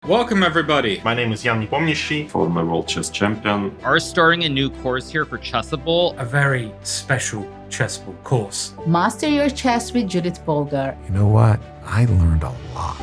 Welcome everybody! My name is Jan Nepomniachtchi, former world chess champion. Are starting a new course here for Chessable. A very special Chessable course. Master your chess with Judit Polgar. You know what? I learned a lot.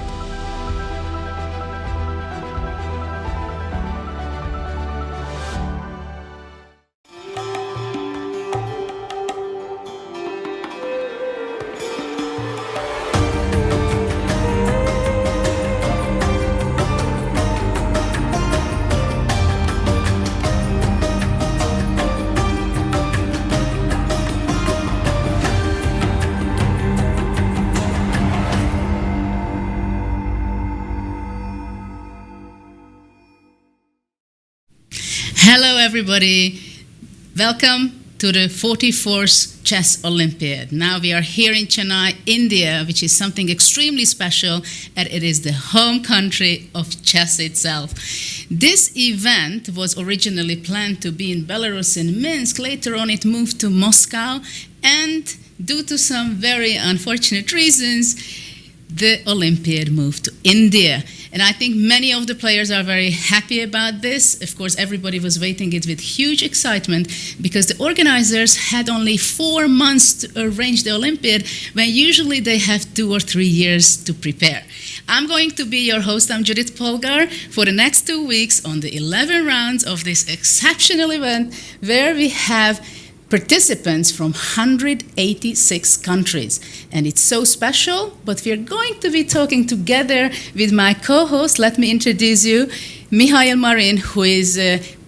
Hello everybody, welcome to the 44th Chess Olympiad. Now we are here in Chennai, India, which is something extremely special, and it is the home country of chess itself. This event was originally planned to be in Belarus in Minsk. Later on it moved to Moscow, and due to some very unfortunate reasons, the Olympiad moved to India. And I think many of the players are very happy about this. Of course, everybody was waiting it with huge excitement because the organizers had only 4 months to arrange the Olympiad when usually they have 2 or 3 years to prepare. I'm going to be your host. I'm Judit Polgar for the next 2 weeks on the 11 rounds of this exceptional event where we have participants from 186 countries. And it's so special, but we're going to be talking together with my co-host. Let me introduce you, Mihail Marin, who is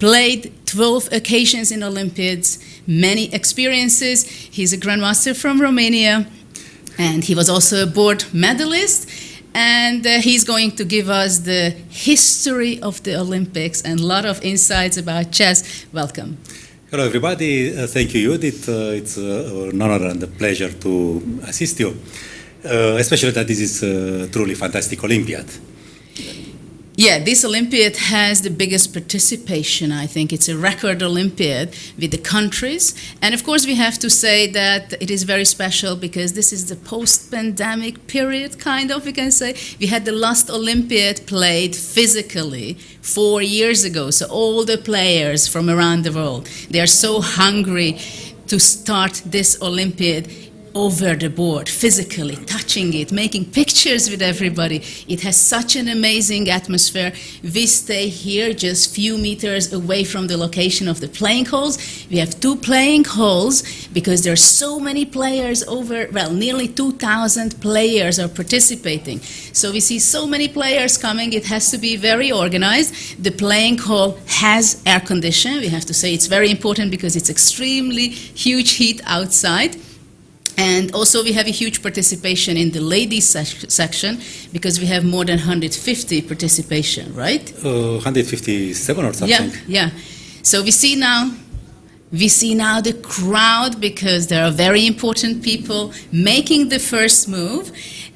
played 12 occasions in Olympiads, many experiences. He's a grandmaster from Romania, and he was also a board medalist. And he's going to give us the history of the Olympics and a lot of insights about chess. Welcome. Hello everybody, thank you Judit, it's an honor and a pleasure to assist you, especially that this is a truly fantastic Olympiad. Yeah, this Olympiad has the biggest participation. I think it's a record Olympiad with the countries. And of course we have to say that it is very special because this is the post-pandemic period, kind of, we can say. We had the last Olympiad played physically 4 years ago. So all the players from around the world, they are so hungry to start this Olympiad over the board, physically touching it, making pictures with everybody. It has such an amazing atmosphere. We stay here just few meters away from the location of the playing halls. We have 2 playing halls because there are so many players nearly 2,000 players are participating. So we see so many players coming, it has to be very organized. The playing hall has air conditioning. We have to say it's very important because it's extremely huge heat outside. And also we have a huge participation in the ladies section because we have more than 150 participation, right? 157 or something. Yeah. So we see now the crowd because there are very important people making the first move.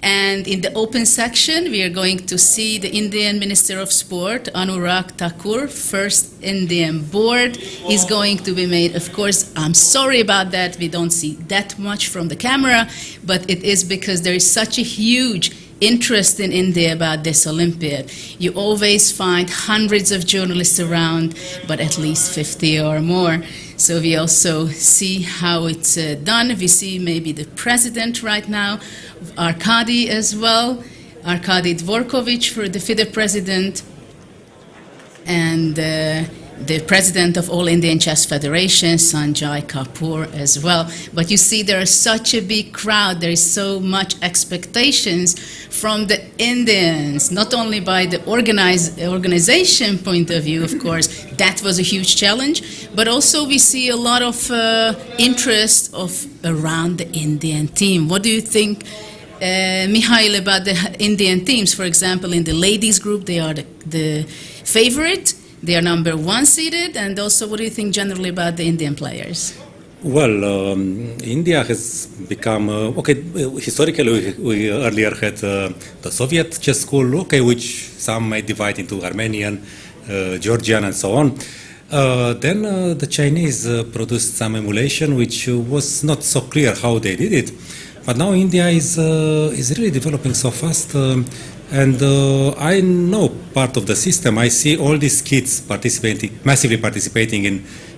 And in the open section, we are going to see the Indian Minister of Sport, Anurag Thakur. First Indian board is going to be made. Of course, I'm sorry about that. We don't see that much from the camera, but it is because there is such a huge interest in India about this Olympiad. You always find hundreds of journalists around, but at least 50 or more. So we also see how it's done. We see maybe the president right now, Arkady as well, Arkady Dvorkovich for the FIDE president, and the president of All Indian Chess Federation, Sanjay Kapoor as well. But you see there is such a big crowd, there is so much expectations from the Indians, not only by the organization point of view, of course, that was a huge challenge, but also we see a lot of interest around the Indian team. What do you think, Mihail, about the Indian teams? For example, in the ladies group, they are the favorite. They are number 1 seeded, and also what do you think generally about the Indian players? Well, India has become, historically we earlier had the Soviet chess school, which some might divide into Armenian, Georgian and so on. Then the Chinese produced some emulation which was not so clear how they did it. But now India is really developing so fast. And I know part of the system. I see all these kids massively participating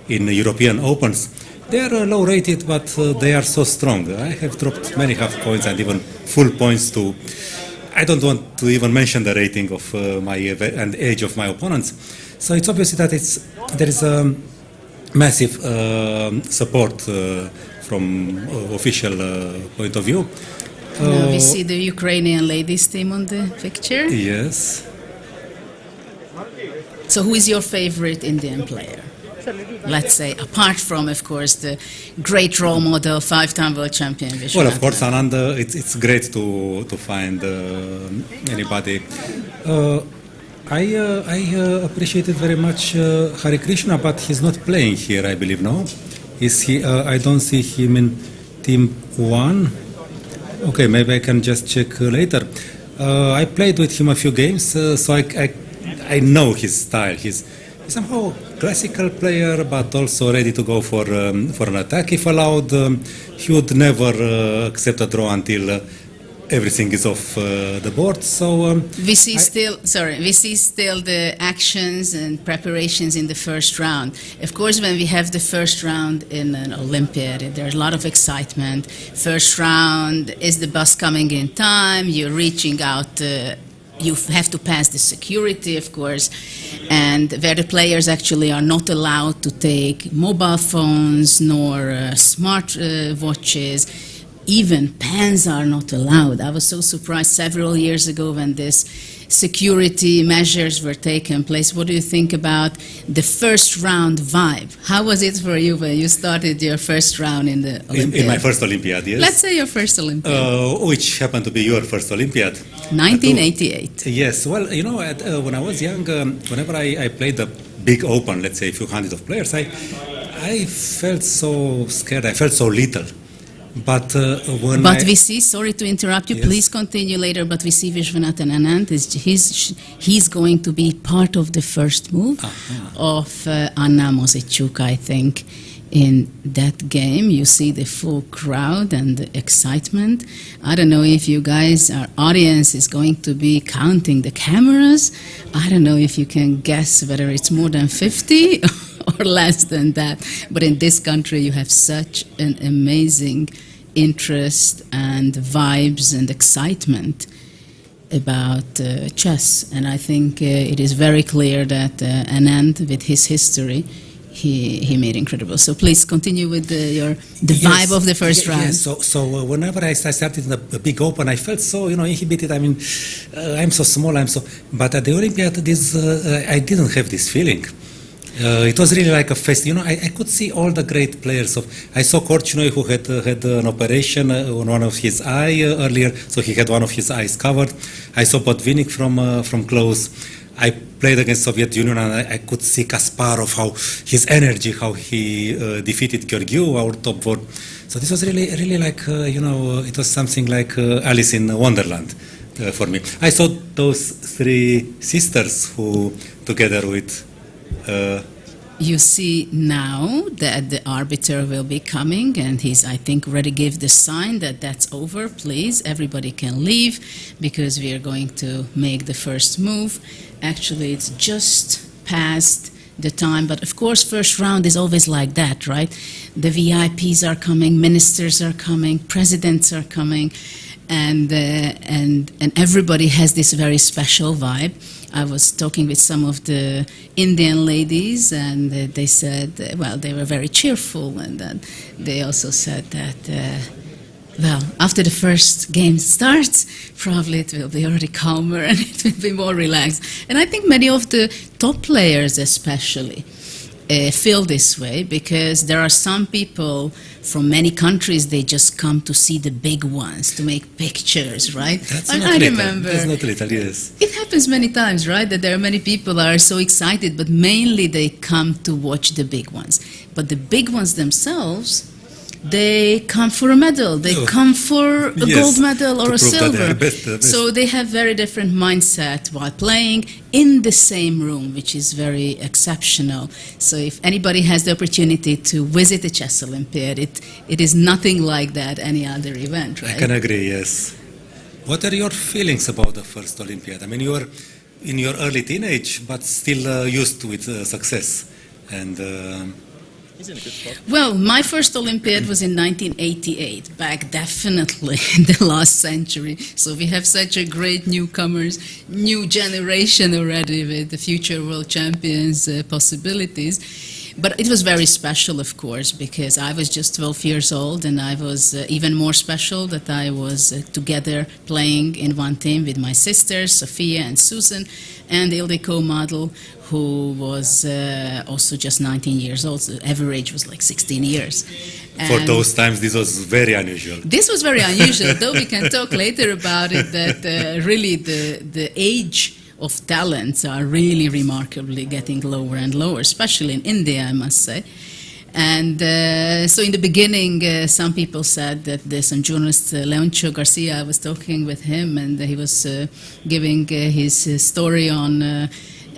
in European Opens. They are low rated, but they are so strong. I have dropped many half points and even full points to. I don't want to even mention the rating of and age of my opponents. So it's obvious that there is a massive support from official point of view. Now we see the Ukrainian ladies team on the picture. Yes. So who is your favorite Indian player? Let's say, apart from, of course, the great role model, 5-time world champion Vishwanath. Well, of course, Anand, it's great to find anybody. I appreciated very much Hare Krishna, but he's not playing here, I believe, no? Is he? I don't see him in Team 1. Okay, maybe I can just check later. I played with him a few games, so I know his style. He's somehow classical player, but also ready to go for an attack if allowed. He would never accept a draw until everything is off the board. So we see still the actions and preparations in the first round. Of course, when we have the first round in an Olympiad, there's a lot of excitement. First round, is the bus coming in time? You're reaching out. You have to pass the security, of course, and where the players actually are not allowed to take mobile phones nor smart watches. Even pens are not allowed. I was so surprised several years ago when this security measures were taken place. What do you think about the first round vibe? How was it for you when you started your first round in the Olympiad? In my first Olympiad, yes. Let's say your first Olympiad. Which happened to be your first Olympiad. 1988. Yes, well, you know, when I was young, whenever I played the big open, let's say a few hundred of players, I felt so scared, I felt so little. But we see, sorry to interrupt you, yes. Please continue later, but we see Vishwanath and Anand, he's going to be part of the first move of Anna Moseichuk, I think. In that game, you see the full crowd and the excitement. I don't know if you guys, our audience is going to be counting the cameras. I don't know if you can guess whether it's more than 50 or less than that. But in this country, you have such an amazing interest and vibes and excitement about chess. And I think it is very clear that Anand, with his history, he made incredible. So please continue with the vibe of the first round. Yes. So whenever I started in the big open, I felt so inhibited. I mean, I'm so small. But at the Olympiad, I didn't have this feeling. It was really like a fest. I could see all the great players. I saw Korchnoi, who had an operation on one of his eye earlier, so he had one of his eyes covered. I saw Botvinnik from close. I played against Soviet Union, and I could see Kasparov, how his energy, how he defeated Georgiou, our top board. So this was really like, it was something like Alice in Wonderland for me. I saw those three sisters who, together with... You see now that the arbiter will be coming, and he's, I think, ready to give the sign that that's over. Please, everybody can leave, because we are going to make the first move. Actually, it's just past the time, but of course, first round is always like that, right? The VIPs are coming, ministers are coming, presidents are coming, and everybody has this very special vibe. I was talking with some of the Indian ladies, and they said, well, they were very cheerful, and they also said that, well, after the first game starts, probably it will be already calmer and it will be more relaxed. And I think many of the top players especially feel this way, because there are some people from many countries, they just come to see the big ones, to make pictures, right? That's and not I little. remember, that's not little, yes. It happens many times, right? That there are many people who are so excited, but mainly they come to watch the big ones. But the big ones themselves, they come for a medal. They come for a gold medal or a silver. Best. So they have very different mindset while playing in the same room, which is very exceptional. So if anybody has the opportunity to visit the Chess Olympiad, it is nothing like that any other event, right? I can agree, yes. What are your feelings about the First Olympiad? I mean, you were in your early teenage, but still used to its success. And Well, my first Olympiad was in 1988, back definitely in the last century. So we have such a great newcomers, new generation already with the future world champions possibilities. But it was very special, of course, because I was just 12 years old, and I was even more special that I was together playing in one team with my sisters, Sophia and Susan, and Ildiko model, who was also just 19 years old. So the average was like 16 years. For those times, this was very unusual. This was very unusual, though we can talk later about it, that really the age of talents are really remarkably getting lower and lower, especially in India, I must say. And so in the beginning, some people said that some journalist, Leoncio Garcia, I was talking with him, and he was giving his story on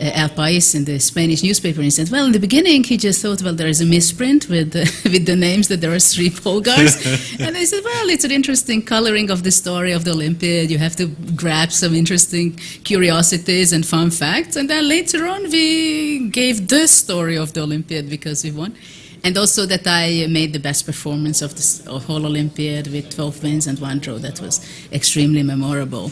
El País in the Spanish newspaper, and he said, well, in the beginning he just thought, well, there is a misprint with with the names, that there are 3 Polgars. And I said, well, it's an interesting coloring of the story of the Olympiad. You have to grab some interesting curiosities and fun facts. And then later on we gave the story of the Olympiad because we won. And also that I made the best performance of the whole Olympiad with 12 wins and 1 draw. That was extremely memorable.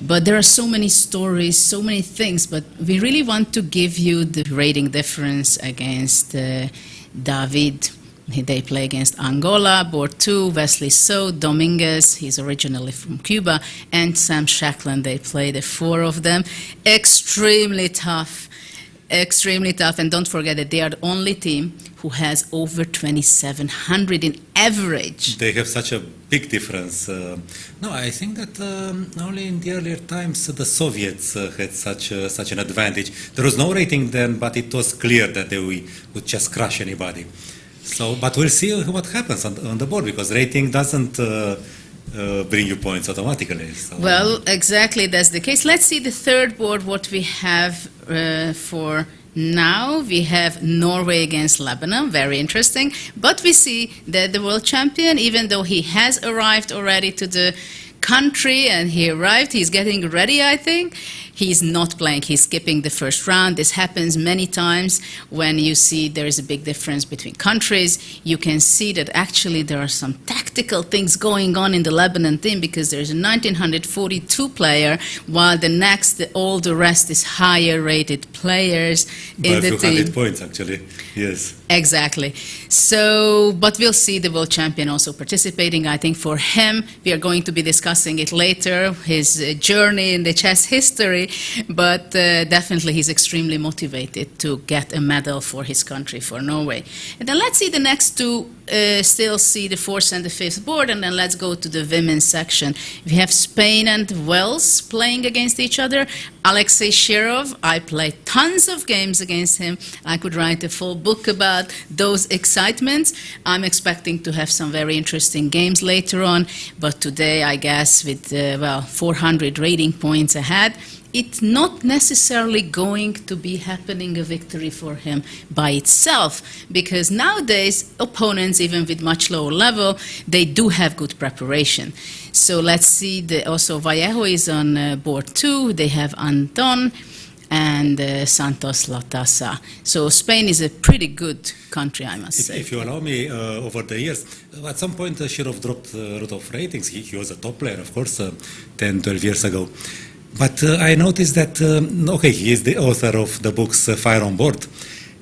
But there are so many stories, so many things, but we really want to give you the rating difference against David. They play against Angola, board 2, Wesley So, Dominguez, he's originally from Cuba, and Sam Shackland. They play the 4 of them. Extremely tough, and don't forget that they are the only team who has over 2,700 in average. They have such a big difference. No, I think that only in the earlier times the Soviets had such an advantage. There was no rating then, but it was clear that they would just crush anybody. So, but we'll see what happens on the board, because rating doesn't bring you points automatically. So. Well, exactly, that's the case. Let's see the third board, what we have for now. We have Norway against Lebanon, very interesting. But we see that the world champion, even though he has arrived already to the country, and he's getting ready, I think. He's not playing, he's skipping the first round. This happens many times when you see there is a big difference between countries. You can see that actually there are some tactical things going on in the Lebanon team, because there's a 1942 player, while all the rest is higher rated players in the team. 100 points, actually, yes. Exactly. So, but we'll see the world champion also participating. I think for him, we are going to be discussing it later, his journey in the chess history, but definitely he's extremely motivated to get a medal for his country, for Norway. And then let's see the next 2, still see the 4th and the 5th board, and then let's go to the women's section. We have Spain and Wales playing against each other. Alexei Shirov, I played tons of games against him. I could write a full book about those excitements. I'm expecting to have some very interesting games later on, but today, I guess, with 400 rating points ahead, it's not necessarily going to be happening a victory for him by itself, because nowadays opponents, even with much lower level, they do have good preparation. So let's see, also Vallejo is on board 2, they have Anton and Santos Latasa. So Spain is a pretty good country, I must say. If you allow me, over the years, at some point Shirov dropped a lot of ratings. He was a top player, of course, 10, 12 years ago. But I noticed that, he is the author of the books Fire on Board,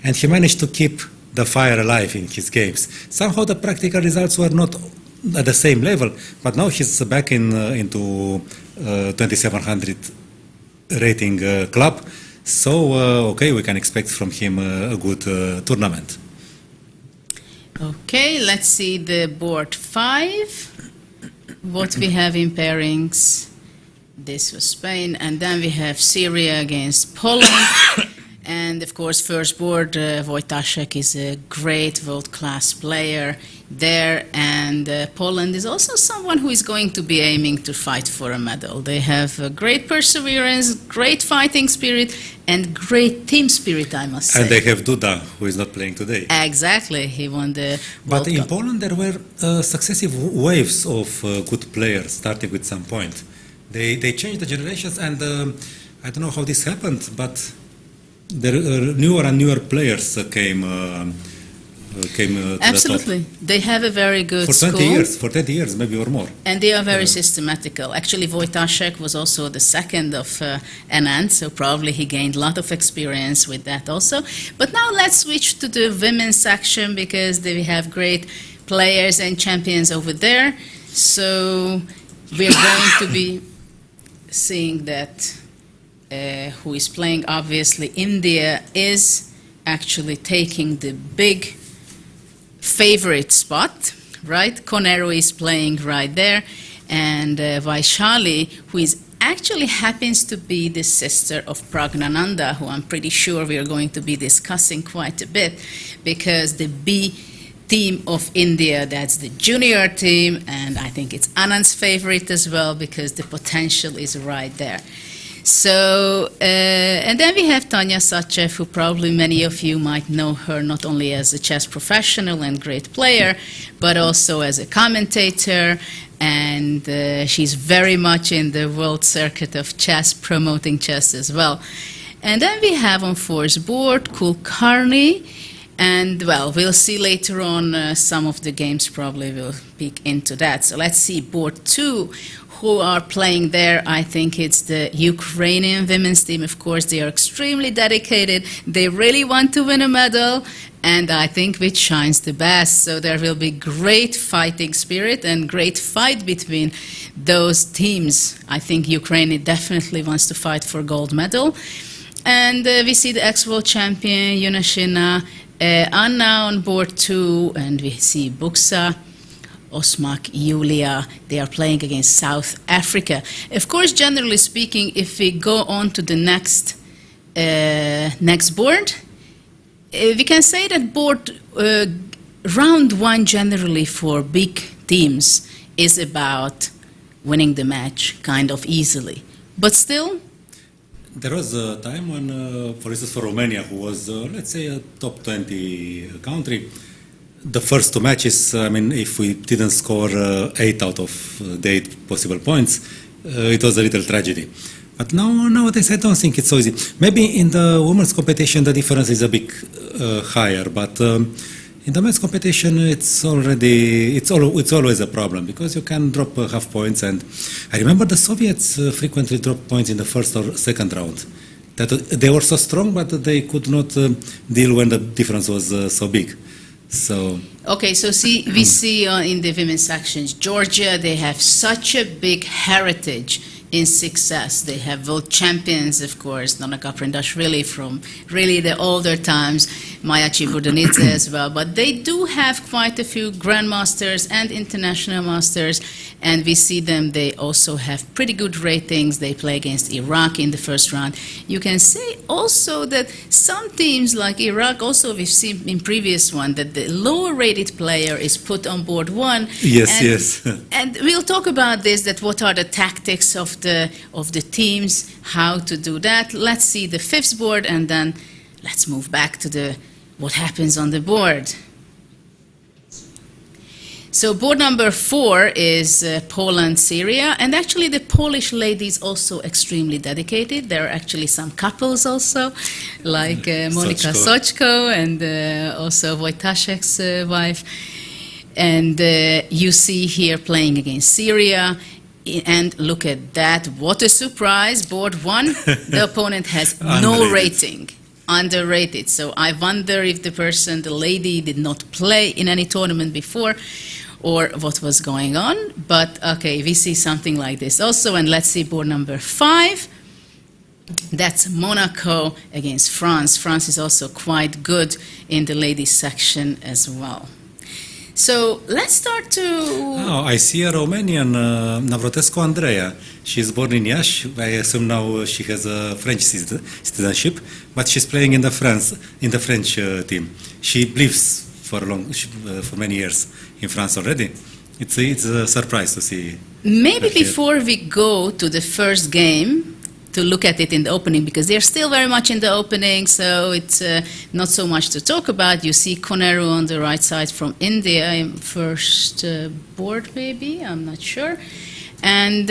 and he managed to keep the fire alive in his games. Somehow the practical results were not at the same level, but now he's back into 2700 rating club. So, we can expect from him a good tournament. Okay, let's see the board 5, what we have in pairings. This was Spain, and then we have Syria against Poland. And of course, first board, Wojtaszek is a great world-class player there, and Poland is also someone who is going to be aiming to fight for a medal. They have a great perseverance, great fighting spirit, and great team spirit, I must say. And they have Duda, who is not playing today. Exactly, he won the But World in Cup. Poland there were successive waves of good players, starting with some point. They changed the generations, and I don't know how this happened, but there newer and newer players came to Absolutely. the top. They have a very good For 20 school. years, for 20 years, maybe or more. And they are very systematical. Actually, Wojtaszek was also the second of Anand, so probably he gained a lot of experience with that also. But now let's switch to the women's section because we have great players and champions over there. So we're going to be seeing that who is playing, obviously, India is actually taking the big favorite spot, right? Konero is playing right there, and Vaishali, who is actually happens to be the sister of Pragnananda, who I'm pretty sure we are going to be discussing quite a bit, because the B team of India, that's the junior team, and I think it's Anand's favorite as well, because the potential is right there. So, and then we have Tanya Sachev, who probably many of you might know her not only as a chess professional and great player, but also as a commentator, and she's very much in the world circuit of chess, promoting chess as well. And then we have on four's board Kulkarni, and well, we'll see later on some of the games probably will peek into that. So let's see board 2. Who are playing there. I think it's the Ukrainian women's team. Of course, they are extremely dedicated. They really want to win a medal, and I think which shines the best. So there will be great fighting spirit and great fight between those teams. I think Ukraine definitely wants to fight for gold medal. And we see the ex-world champion, Yunashina, Anna on board 2, and we see Buksa, Osmak, Yulia, they are playing against South Africa. Of course, generally speaking, if we go on to the next board, we can say that board round 1 generally for big teams is about winning the match kind of easily. But still, there was a time when, for instance, for Romania, who was, let's say, a top 20 country, the first 2 matches, I mean, if we didn't score 8 out of the 8 possible points, it was a little tragedy. But nowadays, I don't think it's so easy. Maybe in the women's competition, the difference is a bit higher, but in the men's competition, it's always a problem, because you can drop half points. And I remember the Soviets frequently dropped points in the first or second round. That they were so strong, but they could not deal when the difference was so big. So okay, so we see in the women's sections, Georgia, they have such a big heritage in success. They have world champions, of course, Nona Kaprindashvili from really the older times, Maya Chibudanidze as well. But they do have quite a few grandmasters and international masters, and we see them. They also have pretty good ratings. They play against Iraq in the first round. You can say also that some teams like Iraq, also we've seen in previous one, that the lower rated player is put on board 1. Yes. And we'll talk about this, that what are the tactics of the teams, how to do that. Let's see the 5th board, and then let's move back to what happens on the board. So board number 4 is Poland, Syria, and actually the Polish ladies also extremely dedicated. There are actually some couples also, like Monika Sochko and also Wojtaszek's wife. And you see here playing against Syria. And look at that, what a surprise, board 1, the opponent has no rating, underrated. So I wonder if the lady did not play in any tournament before, or what was going on. But okay, we see something like this also, and let's see board number 5. That's Monaco against France. France is also quite good in the ladies section as well. So let's start to... Oh, I see a Romanian, Navrotescu Andreea. She's born in Iași. I assume now she has a French citizenship, but she's playing in the French team. She lives for many years in France already. It's a surprise to see. Maybe before we go to the first game, to look at it in the opening, because they're still very much in the opening, so it's not so much to talk about. You see Konero on the right side from India in first board, maybe, I'm not sure. And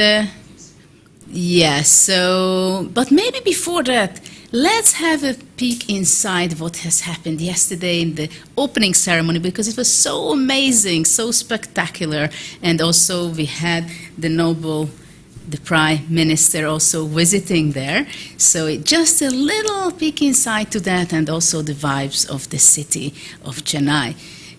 Yes, so, but maybe before that, let's have a peek inside what has happened yesterday in the opening ceremony, because it was so amazing, so spectacular, and also we had the Prime Minister also visiting there. So just a little peek inside to that, and also the vibes of the city of Chennai.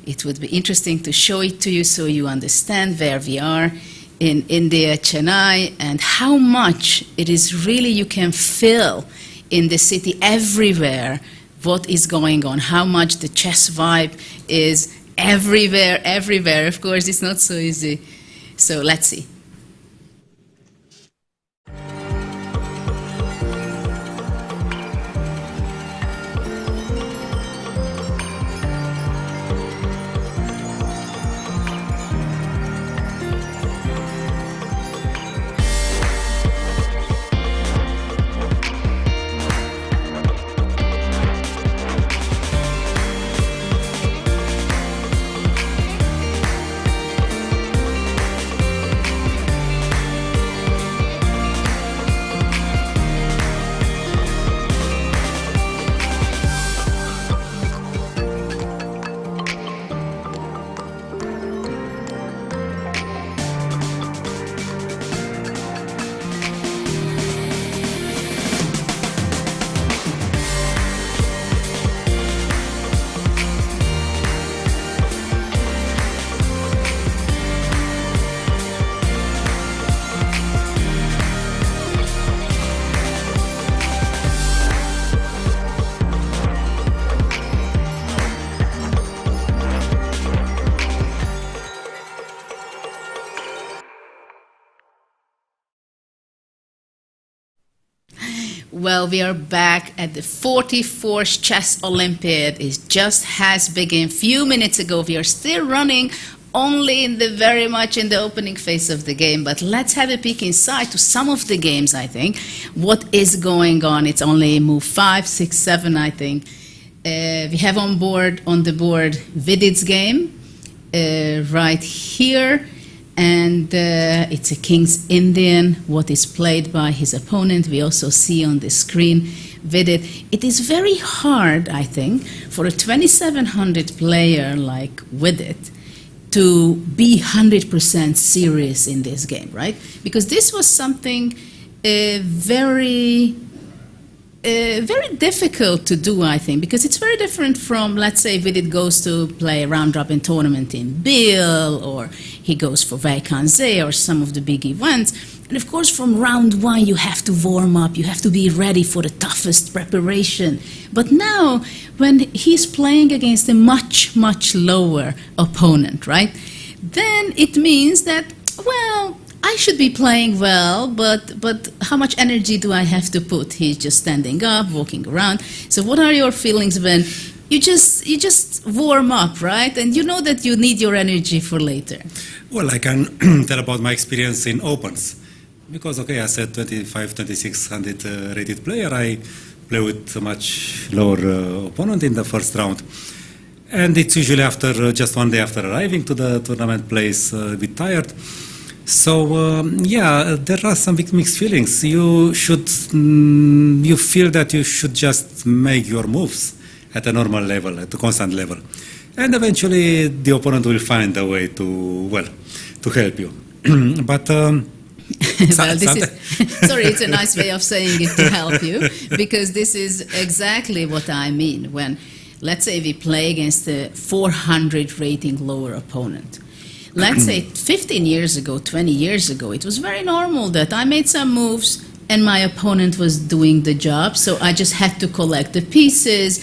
It would be interesting to show it to you so you understand where we are in India, Chennai, and how much it is really you can feel in the city everywhere what is going on, how much the chess vibe is everywhere. Of course, it's not so easy. So let's see. Well, we are back at the 44th Chess Olympiad. It just has begun a few minutes ago. We are still running only very much in the opening phase of the game, but let's have a peek inside to some of the games, I think. What is going on? It's only move 5, 6, 7, I think. We have on the board Vidit's game right here. And it's a King's Indian, what is played by his opponent. We also see on the screen Judit. It is very hard, I think, for a 2700 player like Judit to be 100% serious in this game, right? Because this was something very difficult to do, I think, because it's very different from, let's say, Judit goes to play a round-robin tournament in Bill, or he goes for Vaikanze, or some of the big events. And of course, from round one, you have to warm up, you have to be ready for the toughest preparation. But now, when he's playing against a much, much lower opponent, right, then it means that, well, I should be playing well, but how much energy do I have to put? He's just standing up, walking around. So what are your feelings when you just warm up, right? And you know that you need your energy for later. Well, I can tell about my experience in opens. Because, okay, as a 2600 rated player, I play with a much lower opponent in the first round. And it's usually after just one day after arriving to the tournament place, a bit tired. So, yeah, there are some mixed feelings. You feel that you should just make your moves at a normal level, at a constant level. And eventually the opponent will find a way to help you. But... well, sorry, it's a nice way of saying it, to help you, because this is exactly what I mean. When, let's say, we play against a 400 rating lower opponent. Let's say 15 years ago, 20 years ago, it was very normal that I made some moves and my opponent was doing the job, so I just had to collect the pieces,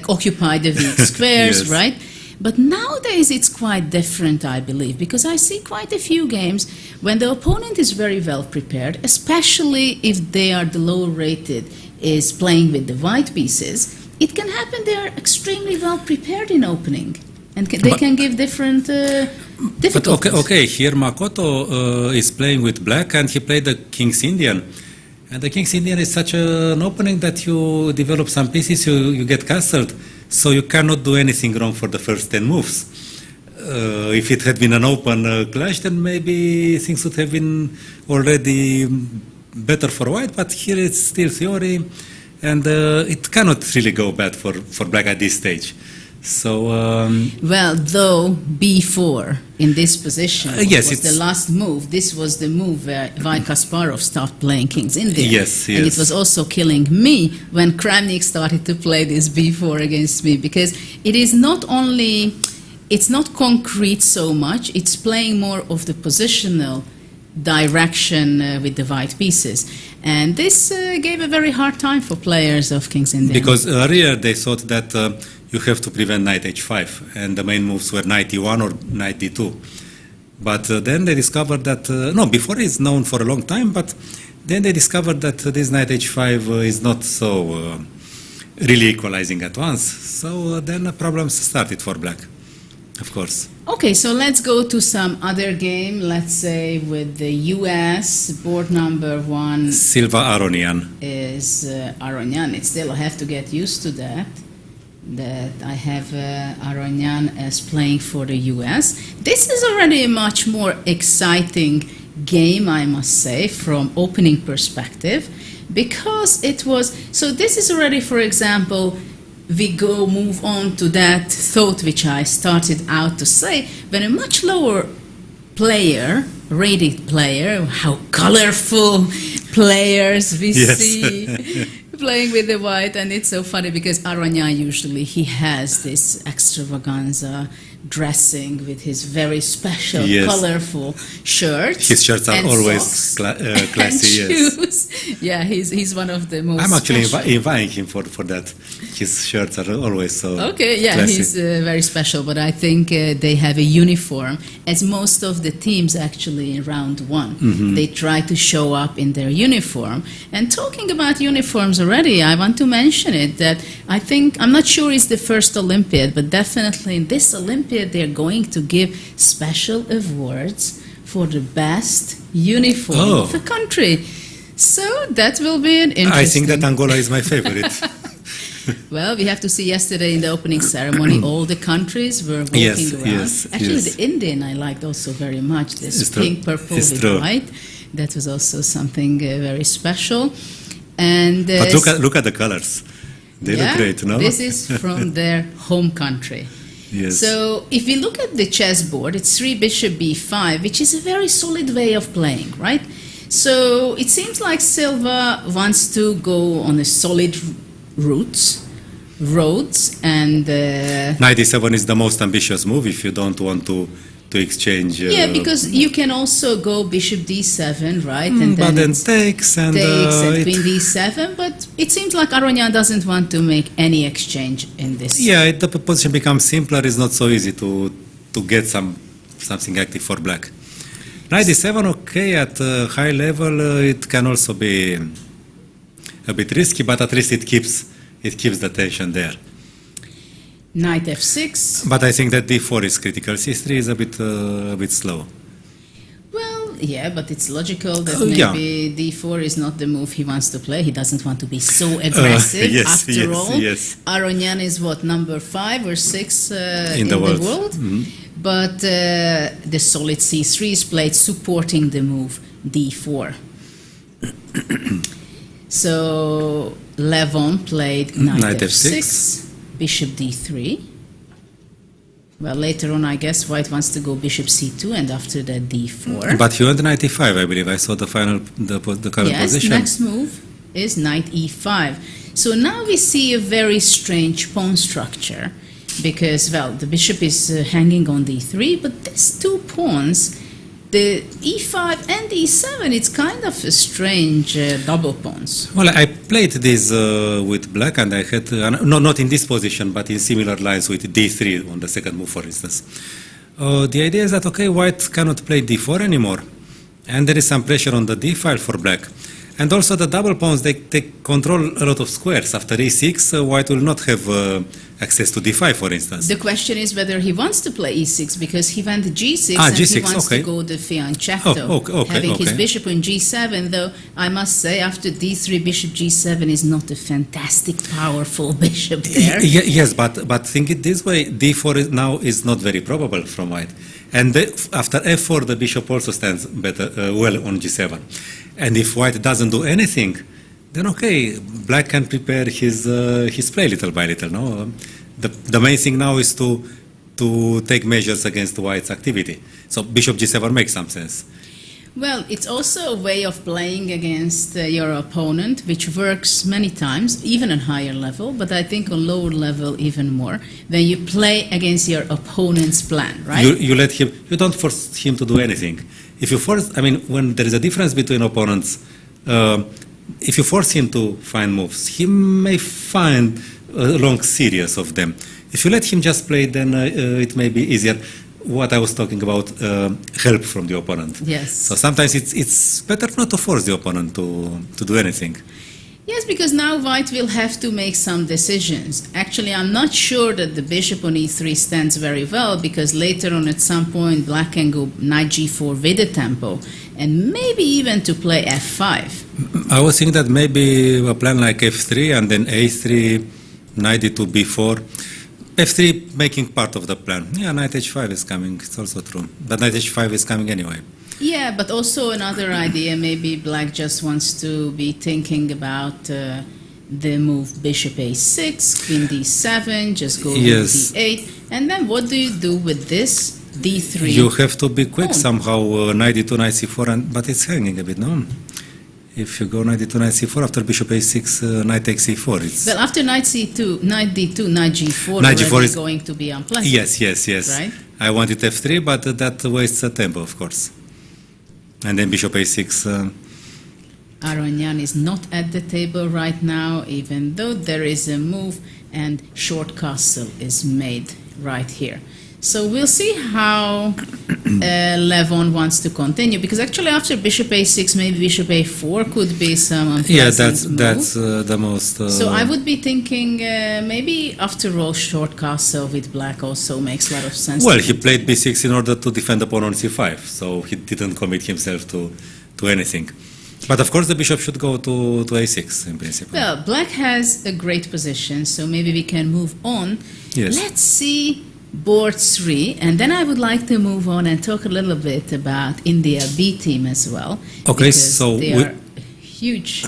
occupy the weak squares, yes. Right? But nowadays it's quite different, I believe, because I see quite a few games when the opponent is very well prepared, especially if they are the lower rated, is playing with the white pieces. It can happen they are extremely well prepared in opening, and they can give different difficulties. But okay, here Makoto is playing with black, and he played the King's Indian. And the King's Indian is such an opening that you develop some pieces, you get castled. So you cannot do anything wrong for the first 10 moves. if it had been an open clash, then maybe things would have been already better for white, but here it's still theory, and it cannot really go bad for black at this stage. So well, though b4 in this position yes, was the last move. This was the move where Ivan Kasparov started playing King's India. Yes, and it was also killing me when Kramnik started to play this b4 against me, because it is not only, it's not concrete so much, it's playing more of the positional direction with the white pieces. And this gave a very hard time for players of King's India. Because earlier they thought that you have to prevent knight h5, and the main moves were knight e1 or knight d2. But then they discovered that, no, before it's known for a long time, but then they discovered that this knight h5 is not so really equalizing at once. So then problems started for black, of course. Okay, so let's go to some other game, let's say with the US, board number 1 Silva Aronian. is Aronian. It's still, I have to get used to that I have Aronian as playing for the US. This is already a much more exciting game, I must say, from opening perspective, because it was, so this is already, for example, we move on to that thought which I started out to say, when a much lower player, rated player, how colorful players we see playing with the white, and it's so funny because Aronian usually he has this extravaganza dressing with his very special, colorful shirts. His shirts are always classy. And shoes. Yeah, he's one of the most. I'm actually inviting him for that. His shirts are always so. Okay, yeah, classy. he's very special. But I think they have a uniform, as most of the teams actually in round 1. They try to show up in their uniform. And talking about uniforms already, I want to mention it that I think, I'm not sure it's the first Olympiad, but definitely in this Olympiad they're going to give special awards for the best uniform of the country. So that will be an interesting. I think that Angola is my favorite. Well, we have to see yesterday in the opening ceremony, all the countries were walking around. Actually, the Indian I liked also very much, this pink, purple with white. That was also something very special. And but look at the colors. They look great, no? This is from their home country. Yes. So if we look at the chessboard, it's 3 bishop b5, which is a very solid way of playing, right? So it seems like Silva wants to go on a solid roads, and knight e7 is the most ambitious move if you don't want to exchange. Yeah, because you can also go bishop d7, right? And but then takes and queen d7. But it seems like Aronian doesn't want to make any exchange in this. Yeah, the position becomes simpler. It's not so easy to get something active for black. Knight d7, okay, at high level it can also be a bit risky, but at least it keeps the tension there. Knight f6. But I think that d4 is critical. c3 is a bit slow. Well, yeah, but it's logical that maybe d4 is not the move he wants to play. He doesn't want to be so aggressive. After all, Aronian is what, number 5 or 6 in the world? But the solid c3 is played supporting the move d4. So Levon played knight f6. Bishop d3. Well, later on, I guess white wants to go bishop c2, and after that d4. But he went knight e5, I believe. I saw the current position. Yes, next move is knight e5. So now we see a very strange pawn structure, because, well, the bishop is hanging on d3, but these 2 pawns, the e5 and e7, it's kind of a strange double pawns. Well, I played this with black, and I had, not in this position, but in similar lines with d3 on the second move, for instance. The idea is that, okay, white cannot play d4 anymore, and there is some pressure on the d file for black. And also the double pawns, they control a lot of squares. After e6, white will not have access to d5, for instance. The question is whether he wants to play e6 because he went g6 Ah, and G6, he wants okay. to go the fianchetto, Okay, having his okay. bishop on g7. Though I must say, after d3, bishop g7 is not a fantastic, powerful bishop there. Yes, but think it this way: d4 now is not very probable from white, and after f4, the bishop also stands better well on g7. And if white doesn't do anything, then okay, black can prepare his play little by little. No, the main thing now is to take measures against white's activity. So bishop g7 makes some sense. Well, it's also a way of playing against your opponent, which works many times, even on higher level, but I think on lower level even more, when you play against your opponent's plan, right? You let him. You don't force him to do anything. If you force, I mean, when there is a difference between opponents, if you force him to find moves, he may find a long series of them. If you let him just play, then it may be easier. What I was talking about, help from the opponent. Yes. So sometimes it's better not to force the opponent to do anything. Yes, because now white will have to make some decisions. Actually, I'm not sure that the bishop on e3 stands very well, because later on at some point black can go knight g4 with a tempo, and maybe even to play f5. I was thinking that maybe a plan like f3 and then a3, knight d2, b4. f3 making part of the plan. Yeah, knight h5 is coming, it's also true. But knight h5 is coming anyway. Yeah, but also another idea, maybe black just wants to be thinking about the move bishop a6, queen d7, just go Yes. d8, and then what do you do with this d3? You have to be quick Oh. somehow, knight d2, knight c4, but it's hanging a bit, no? If you go knight d2, knight c4, after bishop a6, knight takes c4. It's Well, after knight c2, knight d2, knight g4, Knight already g4 is- going to be unpleasant. yes. Right? I wanted f3, but that wastes a tempo, of course. And then bishop a6. Aronian is not at the table right now, even though there is a move and short castle is made right here. So we'll see how Levon wants to continue, because actually after bishop a6, maybe bishop a4 could be some unpleasant move. That's the most. So I would be thinking maybe after all short castle with black also makes a lot of sense. Well, to he me. played b6 in order to defend the pawn on c5, so he didn't commit himself to anything. But of course, the bishop should go to a6 in principle. Well, black has a great position, so maybe we can move on. Yes. Let's see board 3, and then I would like to move on and talk a little bit about India B team as well. Okay, because so they we- are a huge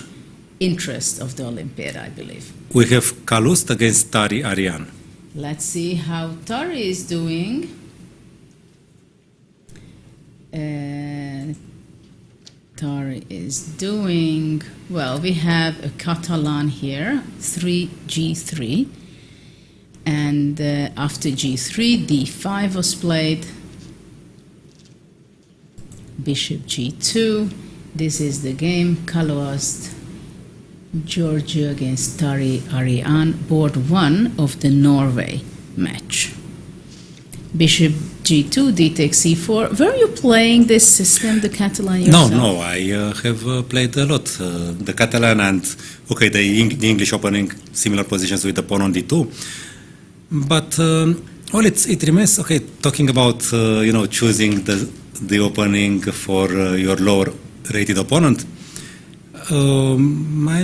interest of the Olympiad, I believe. We have Kalust against Tari Arian. Let's see how Tari is doing. Tari is doing well. We have a Catalan here, 3g3, and after g3, d5 was played. Bishop g2. This is the game. Kaloast, Georgia against Tari Arian, board 1 of the Norway match. Bishop g2, d takes c4. Were you playing this system, the Catalan yourself? No, I have played a lot. The Catalan and, okay, the English opening similar positions with the pawn on d2. But, well, it remains, okay, talking about, choosing the opening for your lower rated opponent. I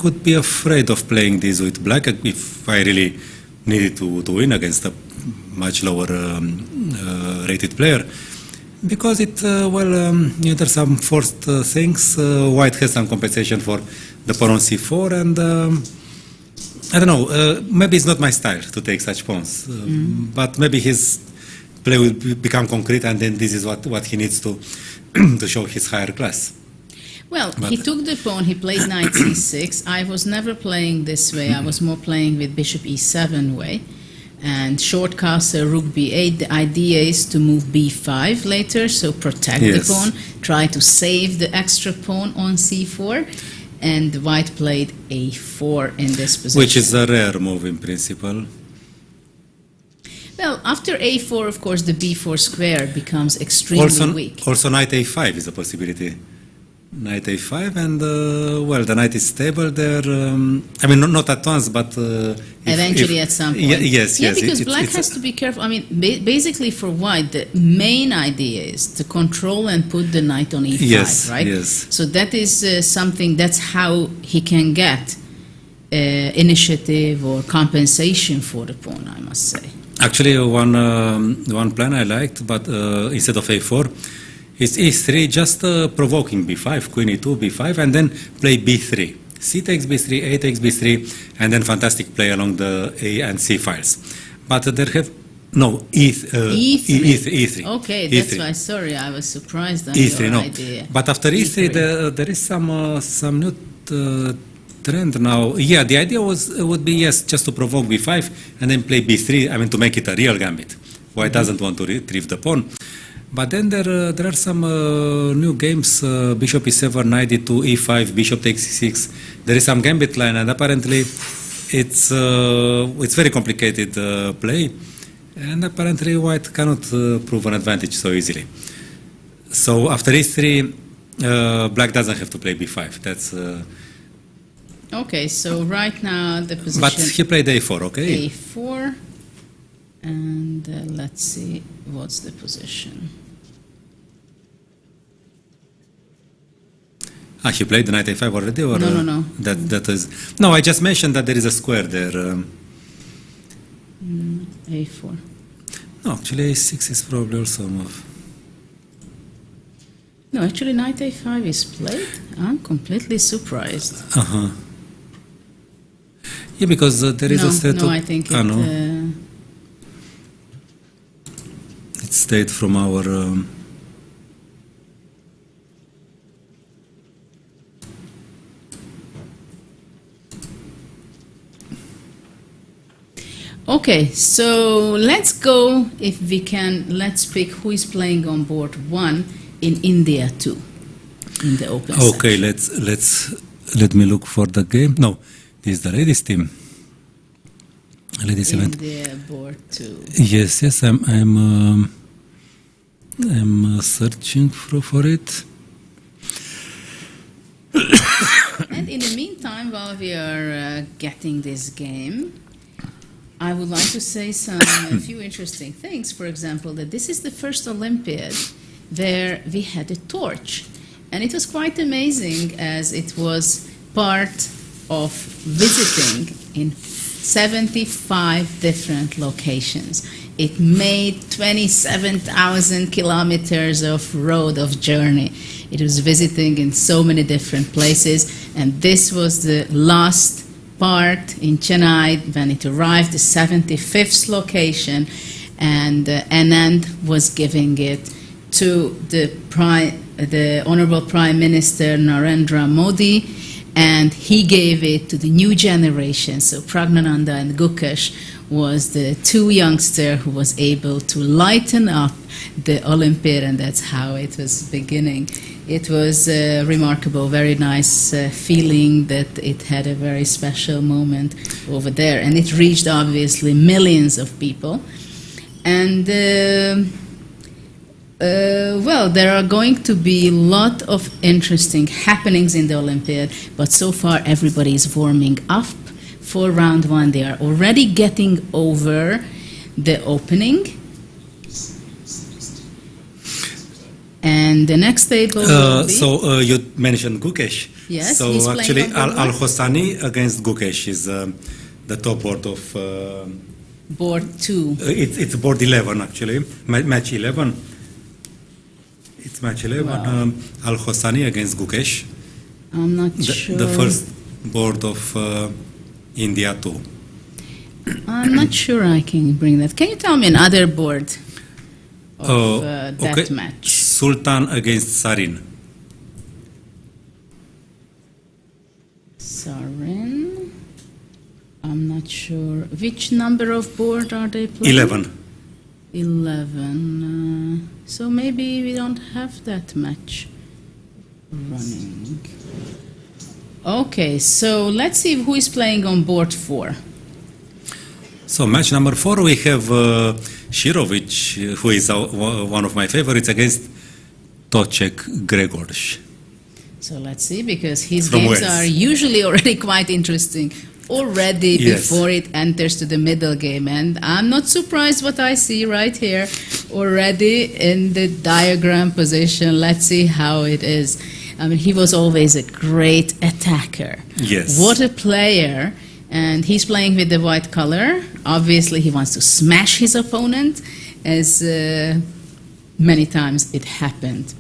could be afraid of playing this with black if I really needed to win against a much lower rated player, because there's some forced things. White has some compensation for the pawn on c4, and I don't know, maybe it's not my style to take such pawns, but maybe his play will become concrete, and then this is what he needs to to show his higher class. Well, he took the pawn, he played knight c6. I was never playing this way. I was more playing with bishop e7 way. And short castle, rook b8. The idea is to move b5 later, so protect the pawn, try to save the extra pawn on c4. And white played a4 in this position. Which is a rare move in principle. Well, after a4, of course, the b4 square becomes extremely weak. Also knight a5 is a possibility. Knight a5, and well, the knight is stable there. I mean, not at once, but eventually at some point. Yes, yeah, yes. Because black has to be careful. I mean, basically for white, the main idea is to control and put the knight on e5, yes, right? Yes. So that is something. That's how he can get initiative or compensation for the pawn, I must say. Actually, one plan I liked, but instead of a4. It's e3, just provoking b5, queen e2, b5, and then play b3. C takes b3, a takes b3, and then fantastic play along the a and c files. But there have no e3. Okay, E3. that's why. Sorry, I was surprised on E3, your no. idea. But after e3, there is some new trend now. Yeah, the idea would be yes, just to provoke b5 and then play b3. I mean, to make it a real gambit. White doesn't want to retrieve the pawn. But then there are some new games, bishop e7, knight e2, e5, bishop takes e6. There is some gambit line, and apparently it's very complicated play, and apparently white cannot prove an advantage so easily. So after e3, black doesn't have to play b5. That's okay. So right now the position. But he played a4, okay? A4. And let's see, what's the position? He played the knight a5 already, or no. That is no. I just mentioned that there is a square there. A4. No, actually a6 is probably also a move. No, actually knight a5 is played. I'm completely surprised. Yeah, because there is a state No, of... I think it stayed from our... Okay, so let's go, if we can, let's pick who is playing on board 1 in India 2, in the open Okay, section. let me look for the game. No, this is the ladies team. Ladies event. India board 2. Yes, I'm searching for it. And in the meantime, while we are getting this game, I would like to say a few interesting things. For example, that this is the first Olympiad where we had a torch. And it was quite amazing, as it was part of visiting in 75 different locations. It made 27,000 kilometers of road of journey. It was visiting in so many different places, and this was the last part in Chennai when it arrived, the 75th location, and Anand was giving it to the Honorable Prime Minister Narendra Modi, and he gave it to the new generation. So Pragnananda and Gukesh was the two youngsters who was able to lighten up the Olympiad, and that's how it was beginning. It was remarkable, very nice feeling that it had a very special moment over there. And it reached, obviously, millions of people. And, well, there are going to be a lot of interesting happenings in the Olympiad, but so far everybody is warming up for round 1. They are already getting over the opening. And the next table will be... So you mentioned Gukesh. Yes, so he's actually playing on board Al-Hosani against Gukesh is the top board of... board 2. It's board 11, actually. Match 11. It's match 11. Wow. Al-Hosani against Gukesh. I'm not sure. The first board of India 2. I'm not sure I can bring that. Can you tell me another board of that match? Sultan against Sarin. Sarin. I'm not sure. Which number of board are they playing? 11. 11. So maybe we don't have that match running. Okay, so let's see who is playing on board 4. So match number 4, we have Shirovic, who is one of my favorites, against Tocek Gregorz. So let's see, because his From games Wales. are usually already quite interesting already Yes. before it enters to the middle game. And I'm not surprised what I see right here already in the diagram position. Let's see how it is. I mean, he was always a great attacker. Yes. What a player. And he's playing with the white color. Obviously, he wants to smash his opponent, as many times it happened.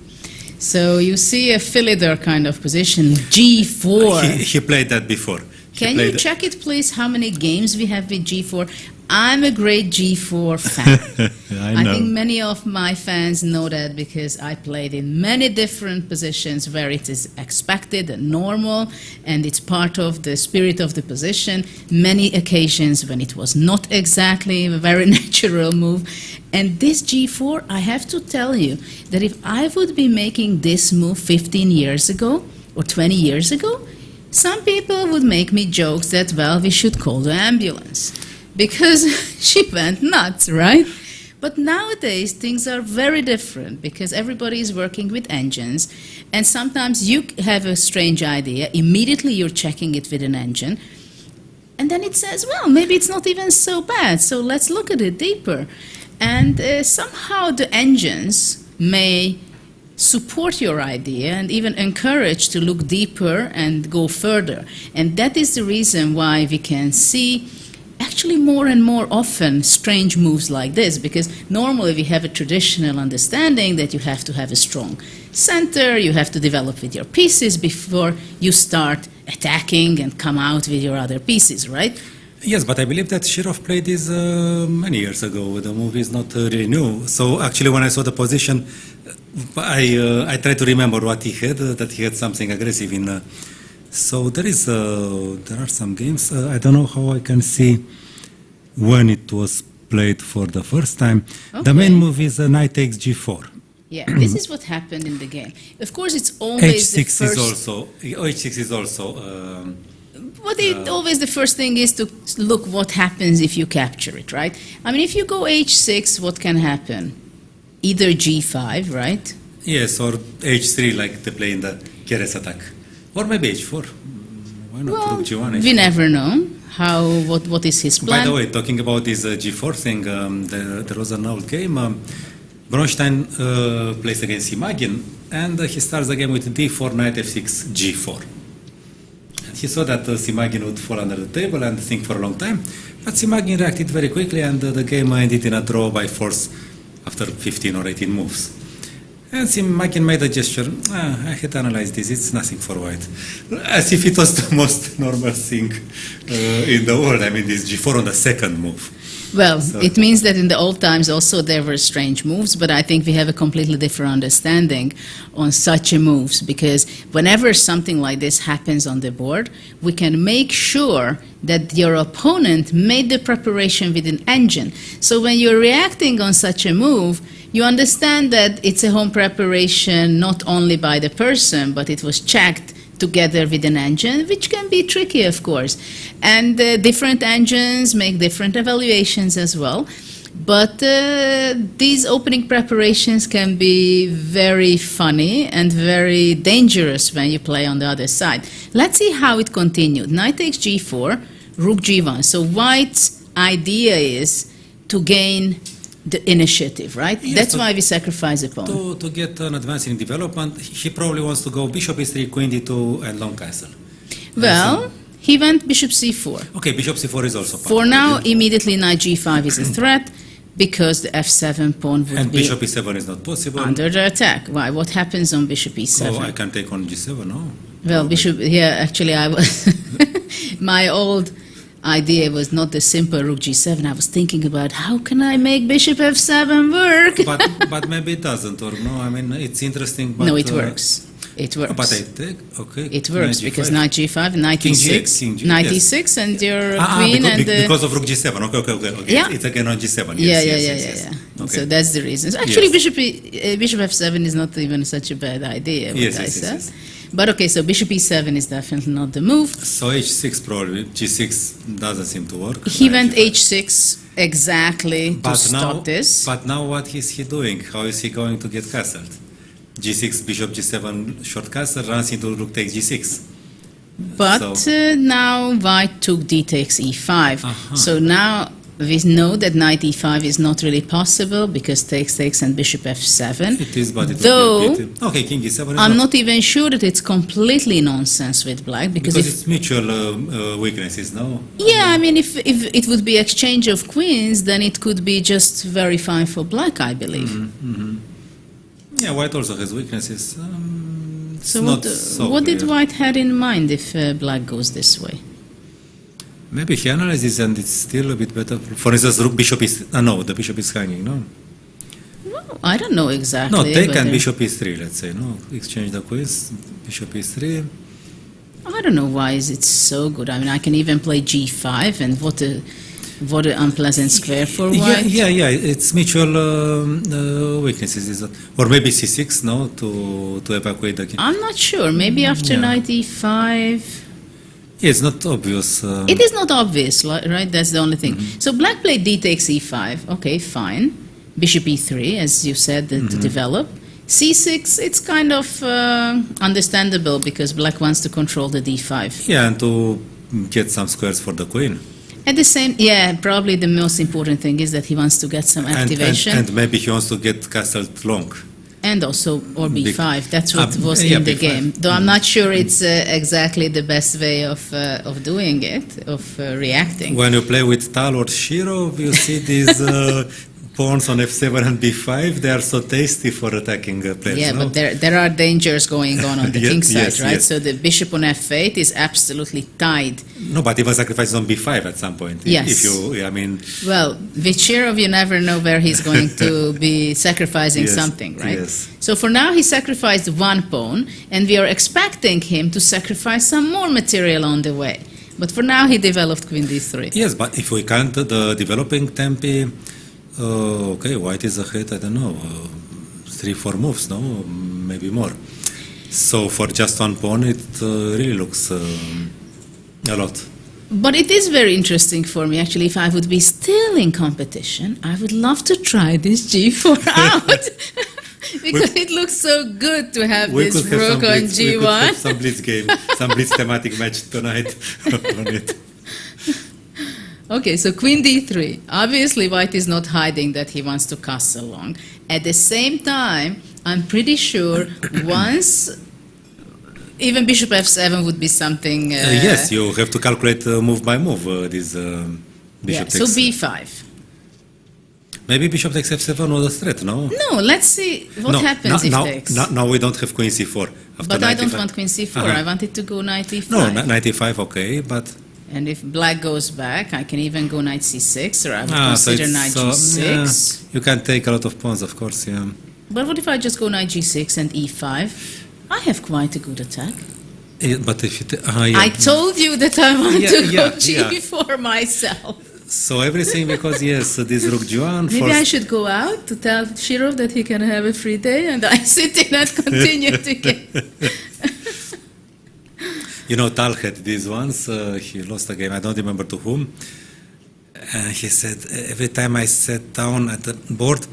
So you see a Philidor kind of position, G4. He played that before. Can you check it, please, how many games we have with G4? I'm a great G4 fan. I know. think many of my fans know that because I played in many different positions where it is expected and normal, and it's part of the spirit of the position. Many occasions when it was not exactly a very natural move. And this G4, I have to tell you that if I would be making this move 15 years ago or 20 years ago, some people would make me jokes that, well, we should call the ambulance because she went nuts, right? But nowadays, things are very different because everybody is working with engines, and sometimes you have a strange idea, immediately you're checking it with an engine, and then it says, well, maybe it's not even so bad, so let's look at it deeper. And somehow the engines may support your idea and even encourage to look deeper and go further. And that is the reason why we can see actually more and more often strange moves like this, because normally we have a traditional understanding that you have to have a strong center, you have to develop with your pieces before you start attacking and come out with your other pieces, right? Yes, but I believe that Shirov played this many years ago. The movie is not really new. So actually, when I saw the position, I tried to remember what he had. That he had something aggressive in. So there are some games. I don't know how I can see when it was played for the first time. Okay. The main move is knight takes g4. Yeah, this is what happened in the game. Of course, it's always the h6 first. is also h6 is also. Always the first thing is to look what happens if you capture it, right? I mean, if you go h6, what can happen? Either g5, right? Yes, or h3 like they play in the Keres attack, or maybe h4. Why not Well, rook g1? H4? we never know what is his plan. By the way, talking about this g4 thing, there was an old game. Bronstein plays against Imagine, and he starts the game with d4, knight f6, g4. And he saw that Simagin would fall under the table and think for a long time, but Simagin reacted very quickly, and the game ended in a draw by force after 15 or 18 moves. And Simagin made a gesture, I had analyzed this, it's nothing for white. As if it was the most normal thing in the world. I mean, this g4 on the second move. Well, it means that in the old times also there were strange moves, but I think we have a completely different understanding on such a moves, because whenever something like this happens on the board, we can make sure that your opponent made the preparation with an engine. So when you're reacting on such a move, you understand that it's a home preparation not only by the person, but it was checked together with an engine, which can be tricky, of course. And different engines make different evaluations as well. But these opening preparations can be very funny and very dangerous when you play on the other side. Let's see how it continued. Knight takes g4, rook g1. So white's idea is to gain the initiative, right? Yes, that's why we sacrifice a pawn. To get an advance in development, he probably wants to go bishop e3, queen d2, and long castle. Well, he went bishop c4. Okay, bishop c4 is also part For of now, it. immediately knight g5 is a threat because the f7 pawn would And be bishop e7 is not possible. under the attack. Why? What happens on bishop e7? Oh, I can take on g7, no? Well, bishop, yeah, actually I was, my old idea was not the simple rook g7. I was thinking about how can I make bishop f7 work? But maybe it doesn't work, no? I mean, it's interesting, but... No, it works. It works. But I take, okay. It works Knight because G5. knight g5, knight King e6, G8, King G8, knight yes. e6, and your queen because of rook g7, okay. Yeah. It's again on g7, Yes. Okay. So that's the reason. So actually, Yes. bishop f7 is not even such a bad idea. Yes. But okay, so bishop e7 is definitely not the move. So h6 probably, g6 doesn't seem to work. He Knight went G5. h6 exactly to stop this. But now what is he doing? How is he going to get castled? G6, bishop G7, short castle, runs into rook takes G6. But now white took d takes e5. So now we know that knight e5 is not really possible because takes and bishop f7. It is, but it Though, would be a pity. Okay, king e7 is I'm not even sure that it's completely nonsense with black because it's mutual weaknesses, no? yeah, I mean, if it would be exchange of queens, then it could be just very fine for black, I believe. Yeah, white also has weaknesses. So what did white had in mind if black goes this way? Maybe he analyzes and it's still a bit better. For instance, rook bishop is no, the bishop is hanging, no? Well, I don't know exactly. No, take but, and bishop e3, let's say, no? Exchange the queens, bishop e3. I don't know why is it so good. I mean, I can even play g5, and what an unpleasant square for white. Yeah. It's mutual weaknesses, is that? Or maybe c6, no, to evacuate the king. I'm not sure. Maybe after knight e5. Yeah, it's not obvious. It is not obvious, right? That's the only thing. So black played d takes e5. Okay, fine. Bishop e3, as you said, to develop. c6, it's kind of understandable because black wants to control the d5. Yeah, and to get some squares for the queen. At the same, probably the most important thing is that he wants to get some activation. And maybe he wants to get castled long. And also, or b5, that's what was in the b5. game. Though I'm not sure it's exactly the best way of doing it, of reacting. When you play with Tal or Shirov, you see these pawns on f7 and b5, they are so tasty for attacking players. Yeah, no? but there are dangers going on the king side, right? Yes. So the bishop on f8 is absolutely tied. No, but even sacrifices on b5 at some point. Yes. If you, I mean... Well, with Shirov, you never know where he's going to be sacrificing something, right? Yes. So for now, he sacrificed one pawn, and we are expecting him to sacrifice some more material on the way. But for now, he developed queen d3. Yes, but if we count the developing tempi, okay, white is ahead, I don't know, 3-4 moves, no? Maybe more. So for just one pawn, it really looks a lot. But it is very interesting for me, actually. If I would be still in competition, I would love to try this g4 out. Because it looks so good to have this rook on g1. We could have some blitz game, some blitz thematic match tonight on it. Okay, so queen d3. Obviously, white is not hiding that he wants to castle long. At the same time, I'm pretty sure once even bishop f7 would be something... yes, you have to calculate move by move this bishop takes... So b5. Maybe bishop takes f7 was a threat, no? No, let's see what happens if takes. Now we don't have queen c4. But I don't want queen c4. I wanted to go knight e5. No, knight e5, okay, but... And if black goes back, I can even go knight c6, or I would consider knight g6. Yeah, you can take a lot of pawns, of course, yeah. But what if I just go knight g6 and e5? I have quite a good attack. Yeah, but if you... I told you that I want to go yeah. g4 myself. So everything because, yes, this rook g1... Maybe I should go out to tell Shirov that he can have a free day, and I sit in and continue to get... You know, Tal had this once, he lost a game, I don't remember to whom. He said, every time I sat down at the board,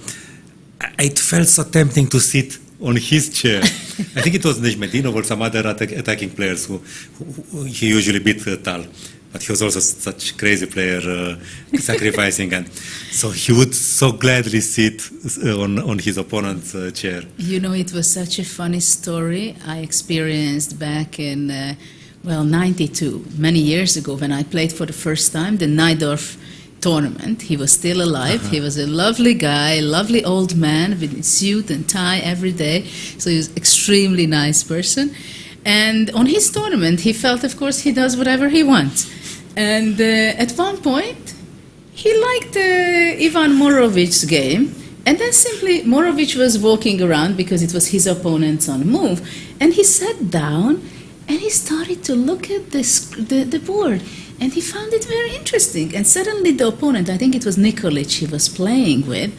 it felt so tempting to sit on his chair. I think it was Nejmedinov or some other attacking players who he usually beat Tal. But he was also such a crazy player, sacrificing. And so he would so gladly sit on his opponent's chair. You know, it was such a funny story I experienced back in... 92, many years ago, when I played for the first time the Najdorf tournament. He was still alive. He was a lovely guy, lovely old man with his suit and tie every day. So he was an extremely nice person. And on his tournament, he felt, of course, he does whatever he wants. And at one point, he liked Ivan Morovich's game. And then simply, Morovic was walking around because it was his opponent's on move. And he sat down and he started to look at the board, and he found it very interesting. And suddenly the opponent, I think it was Nikolic he was playing with,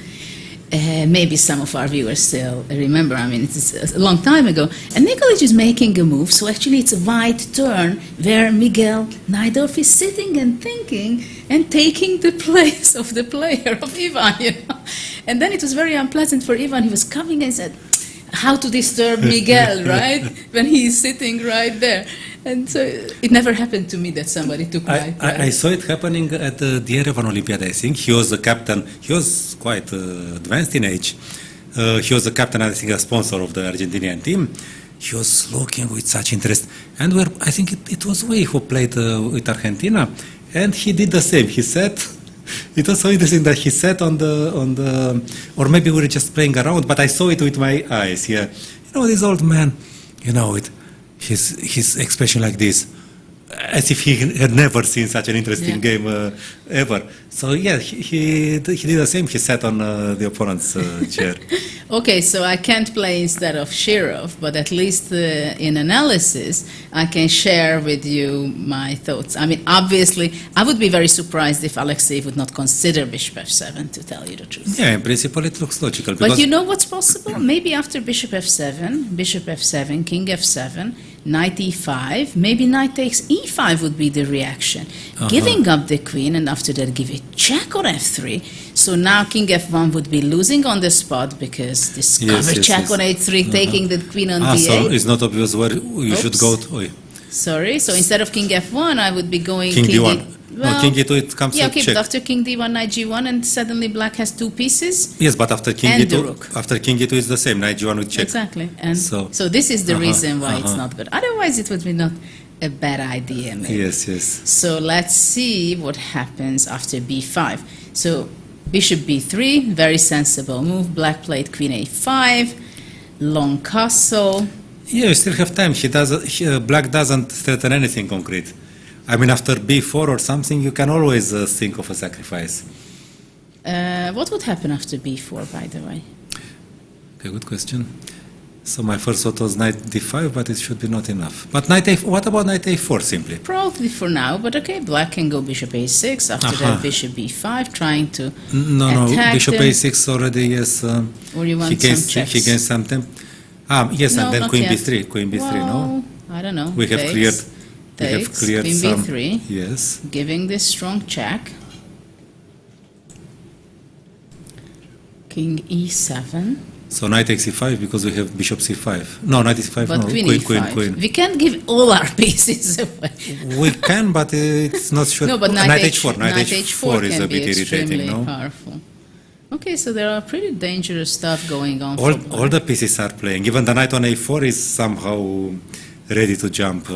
maybe some of our viewers still remember, I mean, it's a long time ago, and Nikolic is making a move, so actually it's a white turn where Miguel Najdorf is sitting and thinking and taking the place of the player, of Ivan, you know. And then it was very unpleasant for Ivan. He was coming and said, how to disturb Miguel, right? When he's sitting right there. And so it never happened to me that somebody took my prize. I saw it happening at the Yerevan Olympiad, I think. He was the captain. He was quite advanced in age. He was the captain, I think, a sponsor of the Argentinian team. He was looking with such interest. And I think it was Wei who played with Argentina. And he did the same. He sat. It was so interesting that he sat on the, or maybe we were just playing around, but I saw it with my eyes. Yeah, this old man, his expression like this, as if he had never seen such an interesting game ever. So yeah, he did the same. He sat on the opponent's chair. Okay, so I can't play instead of Shirov, but at least in analysis, I can share with you my thoughts. I mean, obviously, I would be very surprised if Alexei would not consider Bishop f7, to tell you the truth. Yeah, in principle, it looks logical. But you know what's possible? Maybe after Bishop f7, King f7, Knight e5, maybe Knight takes e5 would be the reaction. Giving up the queen, and after that give it check on f3. So now King f1 would be losing on the spot because this cover check on h3, taking the queen on d8. So it's not obvious where you should go to. Sorry, so instead of King f1, I would be going King d1. Well, King d2, it comes to okay, check. But after King d1, Knight g1, and suddenly Black has two pieces. Yes, but after King d2, it's the same. Knight g1 with check. Exactly, and so this is the reason why it's not good. Otherwise, it would be not a bad idea, maybe. Yes. So let's see what happens after b5. So Bishop b3, very sensible move. Black played Queen a5, long castle. Yeah, you still have time. Black doesn't threaten anything concrete. I mean, after b4 or something, you can always think of a sacrifice. What would happen after b4, by the way? Okay, good question. So my first thought was Knight d5, but it should be not enough. But what about Knight a4 simply? Probably for now, but okay, Black can go Bishop a6, after that Bishop b5, trying to attack Bishop them. a6 already, yes. Or you want some checks? He gains some temp. Yes, and then Queen b3, no? I don't know. We have cleared Queen some. b3, yes. Giving this strong check. King e7. So Knight takes e5 because we have Bishop c5. No, Knight e5, but no, Queen e5. Queen. We can't give all our pieces away. We can, but it's not sure. No, but Knight h4. Knight h4 is a bit irritating, no? Powerful. Okay, so there are pretty dangerous stuff going on. All the pieces are playing. Even the Knight on a4 is somehow ready to jump.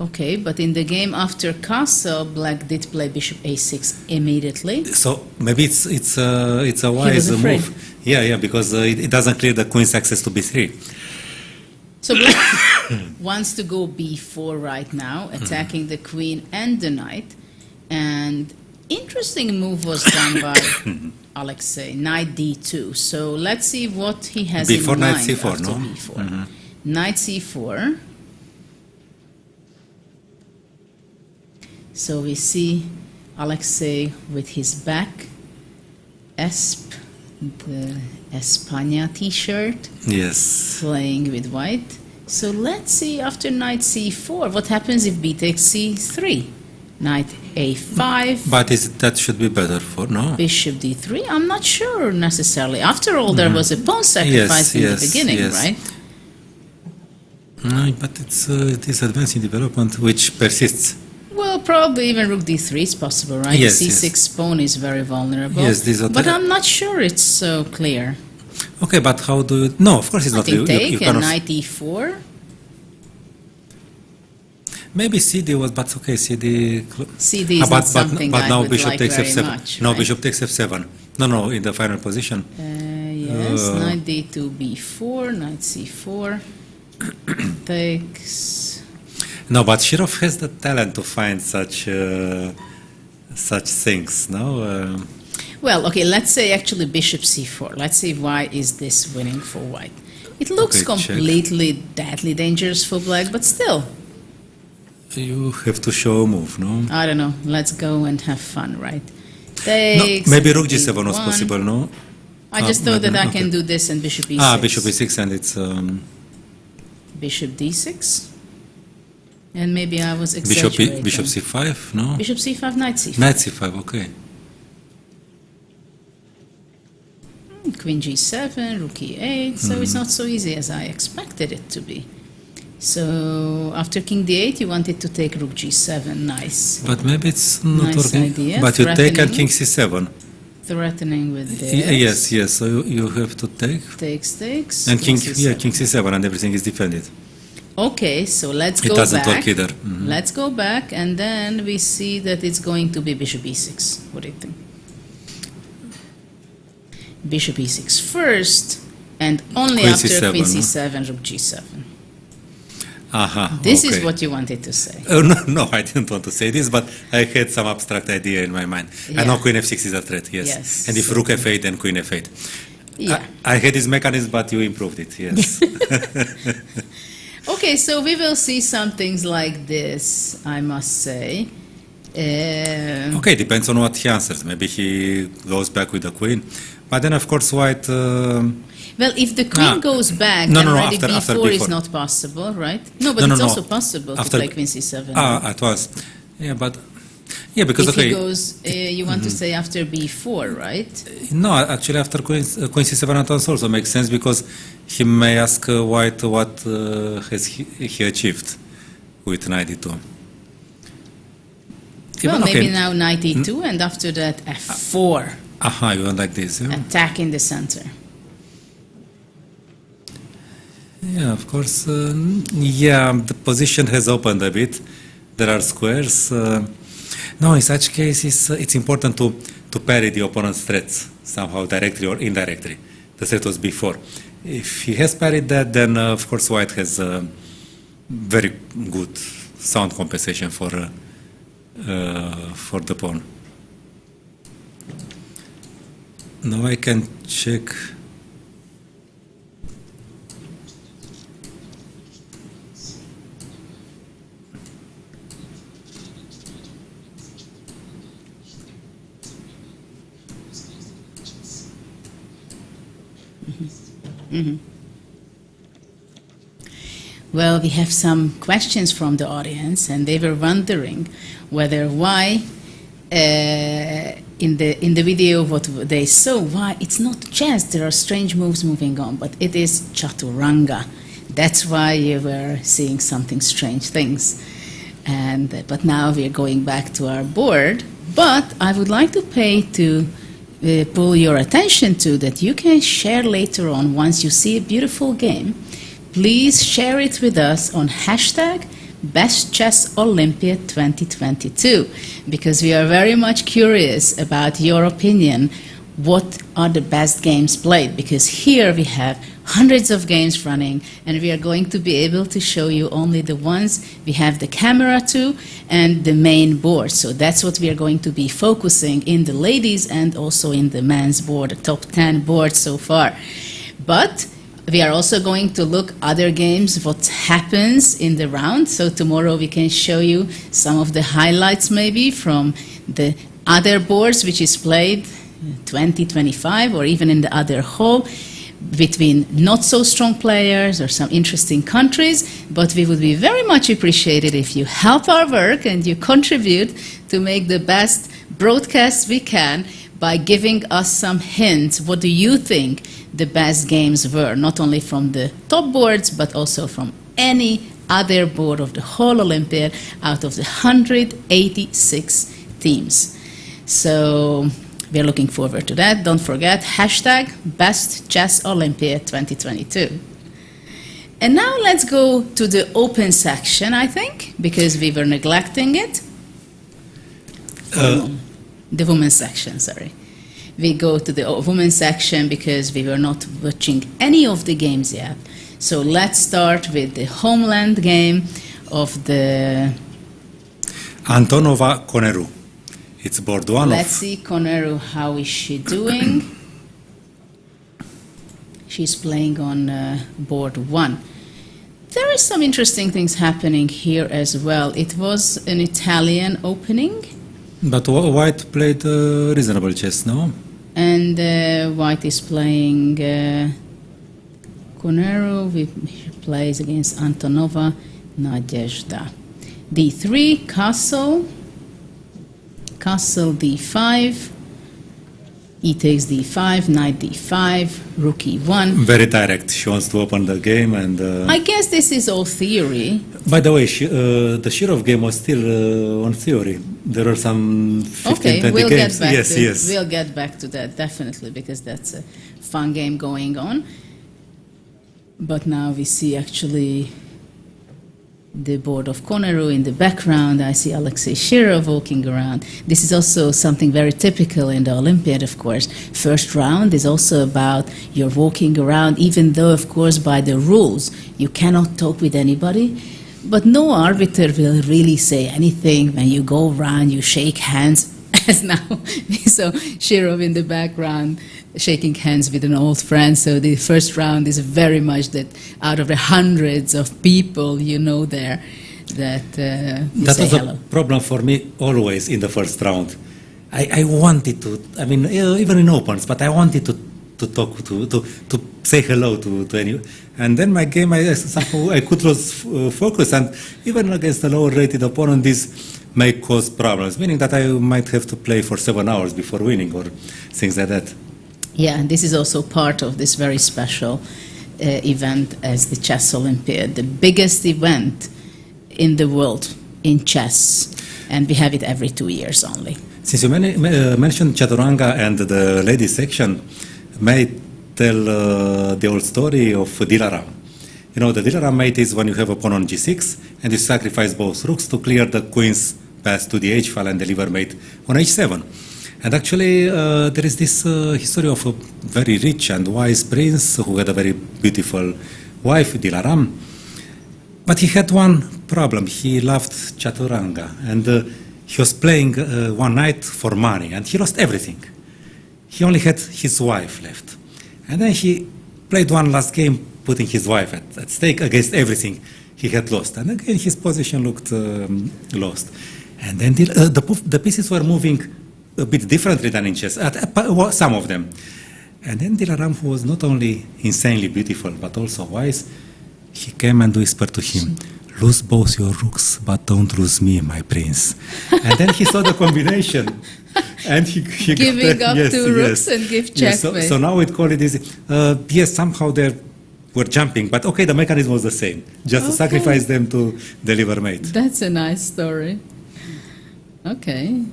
Okay, but in the game after castle, Black did play Bishop a6 immediately. So maybe it's a wise move. Yeah, because it doesn't clear the queen's access to b3. So Black wants to go b4 right now, attacking the queen and the knight. And interesting move was done by Alexei, Knight d2. So let's see what he has in mind Knight c4, after no? b4. Knight c4. So we see Alexei with his back, the España t-shirt, yes, playing with white. So let's see after Knight c4, what happens if b takes c3? Knight a5. But that should be better for, no? Bishop d3, I'm not sure necessarily. After all, there was a pawn sacrifice in the beginning, right? No, but it is advancing development which persists. Well, probably even rook d3 is possible, right? Yes, the c6 pawn is very vulnerable. Yes, but I'm not sure it's so clear. Okay, but how do you... No, of course it's not. You cannot... Knight e4. Maybe CD was, but okay, CD... CD is not something but I now would Bishop like takes very f7. much. No, right? Bishop takes f7. No, in the final position. Yes, Knight d2, b4, Knight c4. Takes... No, but Shirov has the talent to find such things, no? Well, okay, let's say actually Bishop c4. Let's see why is this winning for white. It looks completely deadly dangerous for black, but still. You have to show a move, no? I don't know. Let's go and have fun, right? Takes, no, maybe rook g7 was possible, no? I just thought that I can do this and Bishop e6. Bishop e6 and it's... Bishop d6. And maybe I was exaggerating. Bishop c5, no? Bishop c5, Knight c5. Knight c5, okay. queen g7, rook e8, so it's not so easy as I expected it to be. So after king d8, you wanted to take rook g7, nice. But maybe it's not Nice working. idea. But you take at Threatening. king c7. Threatening with this. Yes. So you have to take. Takes. And king c7. c7, and everything is defended. Okay, so let's It go doesn't back. work either. Let's go back, and then we see that it's going to be bishop e6. What do you think? Bishop e6 first, and only Queen after c7, queen no? c7, rook g7. Aha. This okay. is what you wanted to say. Oh, no, I didn't want to say this, but I had some abstract idea in my mind. Yeah. I know queen f6 is a threat, yes. Yes. And if rook f8, then queen f8. Yeah. I had this mechanism, but you improved it, yes. Okay, so we will see some things like this, I must say. Okay, depends on what he answers. Maybe he goes back with the queen. But then, of course, white... Well, if the queen goes back, No, then no, already after b4 is b4. not possible, right? No, but No, it's no. also possible After- to play queen c7. at once. Yeah, but... Yeah, because, If okay... he goes, you want to say after b4, right? No, actually, after queen c7 at once also makes sense, because he may ask white what has he achieved with knight e2. Well, maybe okay. now knight e2, and after that f4, Aha, you want like this, yeah? attack in the center. Yeah, of course. Yeah, the position has opened a bit. There are squares. No, in such cases, it's important to parry the opponent's threats somehow, directly or indirectly. The threat was before. If he has parried that, then of course white has very good sound compensation for the pawn. Now I can check. Well, we have some questions from the audience, and they were wondering whether why in the video what they saw, why it's not chess, there are strange moves moving on, but it is chaturanga. That's why you were seeing something strange things. But now we are going back to our board. But I would like to pull your attention to that you can share later on once you see a beautiful game. Please share it with us on hashtag Best Chess Olympiad 2022, because we are very much curious about your opinion. What are the best games played? Because here we have hundreds of games running, and we are going to be able to show you only the ones we have the camera to and the main board. So that's what we are going to be focusing in the ladies and also in the men's board, the top 10 board so far. But we are also going to look other games, what happens in the round. So tomorrow we can show you some of the highlights maybe from the other boards which is played 2025 or even in the other hall between not so strong players or some interesting countries. But we would be very much appreciated if you help our work and you contribute to make the best broadcast we can by giving us some hints. What do you think the best games were, not only from the top boards, but also from any other board of the whole Olympiad out of the 186 teams. So we're looking forward to that. Don't forget, hashtag Best Chess Olympiad 2022. And now let's go to the open section, I think, because we were neglecting it. The women's section, sorry. We go to the women's section because we were not watching any of the games yet. So let's start with the homeland game of the... Antonova Koneru. It's board one. Let's see Koneru, how is she doing? She's playing on board one. There is some interesting things happening here as well. It was an Italian opening. But white played reasonable chess, no? And white is playing Koneru. She plays against Antonova Nadezhda. D3, castle. Castle D5. takes d5, knight d5, rook e1. Very direct. She wants to open the game, and I guess this is all theory. by the way, the Shirov game was still on theory. There are some 15, 20 we'll games. get back Yes, to yes. we'll get back to that definitely, because that's a fun game going on. But now we see actually the board of Koneru in the background. I see Alexei Shirov walking around. This is also something very typical in the Olympiad, of course. First round is also about you're walking around, even though, of course, by the rules, you cannot talk with anybody. But no arbiter will really say anything. When you go around, you shake hands, as now we saw Shirov in the background shaking hands with an old friend. So the first round is very much that out of the hundreds of people you know there, that you That say was hello. a problem for me always in the first round. I wanted to, I mean, even in opens, but I wanted to talk, to say hello to any. And then my game, somehow I could lose focus, and even against a lower rated opponent, this may cause problems, meaning that I might have to play for 7 hours before winning or things like that. Yeah, and this is also part of this very special event as the Chess Olympiad, the biggest event in the world in chess, and we have it every 2 years only. Since you mentioned Chaturanga and the ladies section, may I tell the old story of Dilaram? You know, the Dilaram mate is when you have a pawn on g6 and you sacrifice both rooks to clear the queen's path to the h file and deliver mate on h7. And actually, there is this history of a very rich and wise prince who had a very beautiful wife, Dilaram. But he had one problem. He loved Chaturanga, and he was playing one night for money, and he lost everything. He only had his wife left. And then he played one last game, putting his wife at stake against everything he had lost. And again, his position looked lost. And then the pieces were moving a bit differently than in chess, some of them. And then Dilaram, who was not only insanely beautiful, but also wise, he came and whispered to him, "Lose both your rooks, but don't lose me, my prince." And then he saw the combination. And he Giving got, up two rooks and give checkmate. So now we call it easy. Yes, somehow they were jumping, but okay, the mechanism was the same. Just to sacrifice them to deliver mate. That's a nice story. Okay.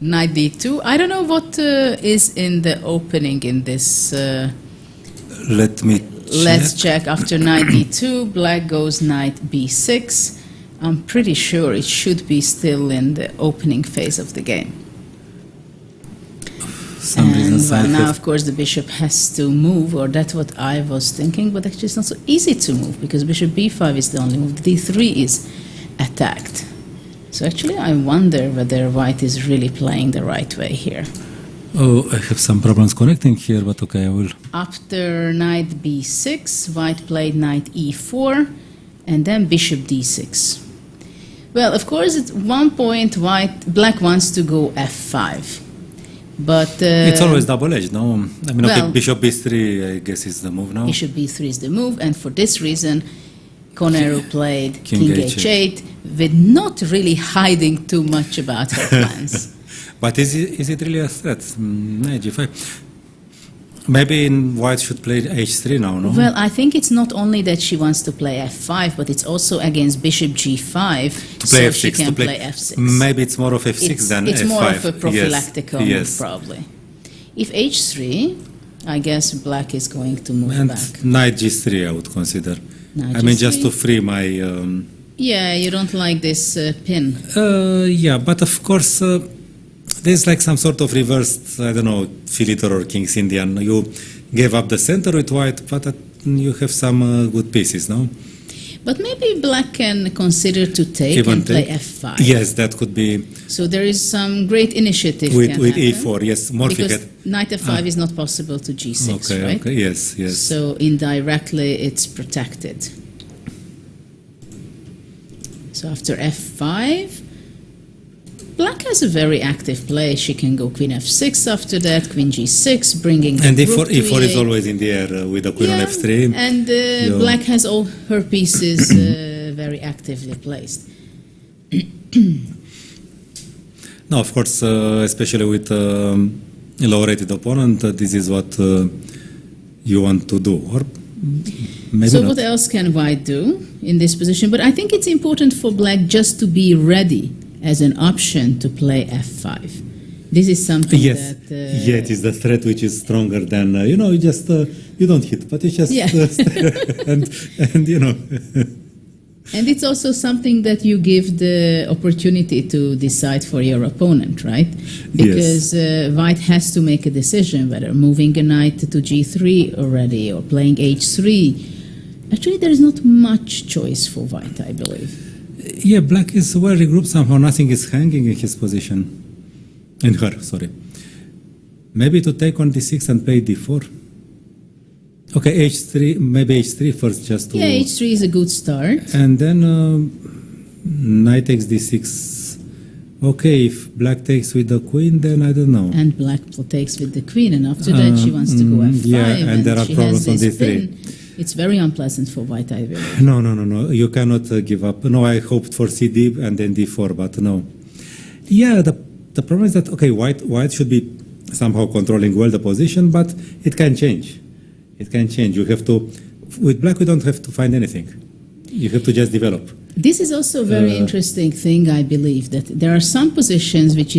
Knight d2. I don't know what is in the opening in this. Let me Let's check. After knight d2, black goes knight b6. I'm pretty sure it should be still in the opening phase of the game. Now, of course, the bishop has to move, or that's what I was thinking, but actually it's not so easy to move, because bishop b5 is the only move. d3 is attacked. So actually, I wonder whether white is really playing the right way here. Oh, I have some problems connecting here, but okay, I will. After knight b6, white played knight e4, and then bishop d6. Well, of course, at one point, black wants to go f5. But it's always double-edged, no? I mean, well, okay, bishop b3, I guess, is the move now. Bishop b3 is the move, and for this reason, Koneru played king h8, with not really hiding too much about her plans. But is it really a threat? Knight g5. Maybe white should play h3 now, no? Well, I think it's not only that she wants to play f5, but it's also against bishop g5, to play so f6, she can play f6. Maybe it's more of f6 than f5. It's more of a prophylactic yes. move, probably. If h3, I guess black is going to move and back. Knight g3, I would consider. Knight I mean, G3. just to free my... Yeah, you don't like this pin. Yeah, but of course... there's like some sort of reversed, I don't know, Philiter or King's Indian. You gave up the center with white, but you have some good pieces, no? But maybe black can consider to take and play f5. Yes, that could be. So there is some great initiative with happen, e4, yes, more because knight f5 is not possible to g6, okay, right? Okay, yes, yes. So indirectly it's protected. So after f5, black has a very active play. She can go queen f6 after that, queen g6, bringing the and rook to e4 is e8. always in the air with the queen on f3. And black has all her pieces very actively placed. No, of course, especially with low-rated opponent, this is what you want to do, or maybe So not. what else can white do in this position? But I think it's important for black just to be ready as an option to play f5. This is something Yes, that... yeah, it is the threat which is stronger than, you just, you don't hit, but you just, Yeah. and you know. And it's also something that you give the opportunity to decide for your opponent, right? Because white has to make a decision whether moving a knight to g3 already or playing h3. Actually, there is not much choice for white, I believe. Yeah, black is well regrouped somehow. Nothing is hanging in his position. In her, sorry. Maybe to take on d6 and play d4. Okay, h3, maybe h3 first just to... Yeah, h3 is a good start. And then knight takes d6. Okay, if black takes with the queen, then I don't know. And black takes with the queen, and after that she wants to go f5. Yeah, and there are she problems has on this d3. pin. It's very unpleasant for white, I believe. No. You cannot give up. No, I hoped for cd and then d4, but no. Yeah, the problem is that, okay, white should be somehow controlling well the position, but it can change. It can change. You have to, with black, we don't have to find anything. You have to just develop. This is also a very interesting thing, I believe, that there are some positions which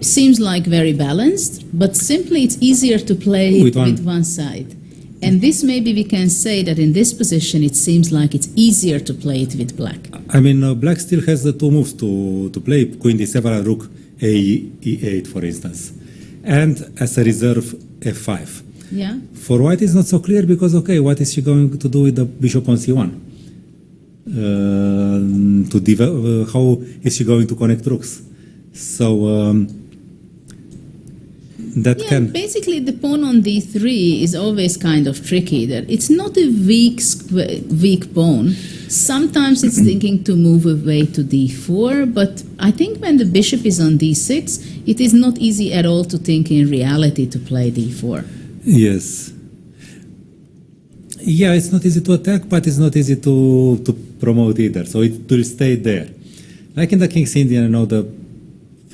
seems like very balanced, but simply it's easier to play With with one. one side. And this maybe we can say that in this position it seems like it's easier to play it with black. I mean, black still has the two moves to play, queen d7 and rook e8, for instance. And as a reserve, f5. Yeah. For white, it's not so clear because, okay, what is she going to do with the bishop on c1? How is she going to connect rooks? So that Yeah, can... basically the pawn on d3 is always kind of tricky. That it's not a weak pawn. Sometimes it's thinking to move away to d4, but I think when the bishop is on d6, it is not easy at all to think in reality to play d4. Yes. Yeah, it's not easy to attack, but it's not easy to promote either. So it will stay there. Like in the King's Indian,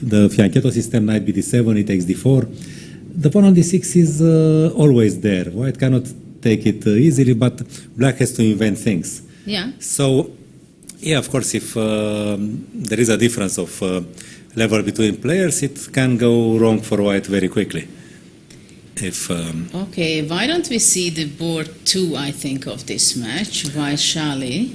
the fianchetto system, knight bd7, it takes d4. The pawn on d6 is always there. White cannot take it easily, but black has to invent things. Yeah. So, yeah, of course, if there is a difference of level between players, it can go wrong for white very quickly. Okay, why don't we see the board 2, I think, of this match, Vaishali?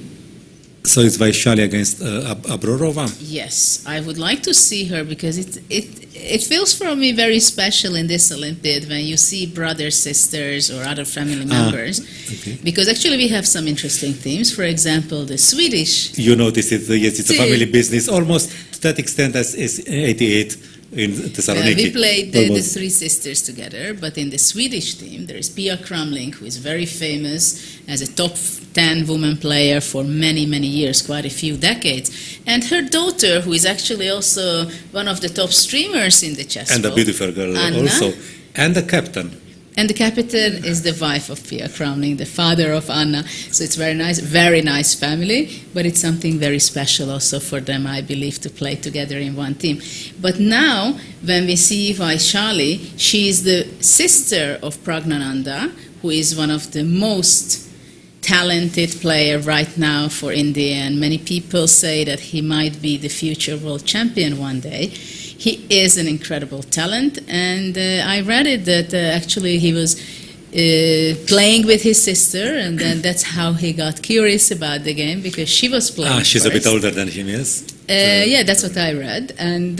So it's Vaishali against Abrorova? Yes, I would like to see her because it feels for me very special in this Olympiad when you see brothers, sisters, or other family members. Okay. Because actually we have some interesting themes. For example, the Swedish. You notice it, yes, it's a family business, almost to that extent as 88 in Thessaloniki. We played the three sisters together, but in the Swedish team there is Pia Kramling, who is very famous as a top 10 woman player for many, many years, quite a few decades. And her daughter, who is actually also one of the top streamers in the chess And a world, beautiful girl Anna. also. And the captain. And the captain is the wife of Pia Kramling, the father of Anna. So it's very nice family, but it's something very special also for them, I believe, to play together in one team. But now, when we see Vaishali, she is the sister of Pragnananda, who is one of the most talented player right now for India, and many people say that he might be the future world champion one day. He is an incredible talent, and I read it that actually he was playing with his sister, and then that's how he got curious about the game, because she was playing She's first. a bit older than him, yes? Yeah, that's what I read, and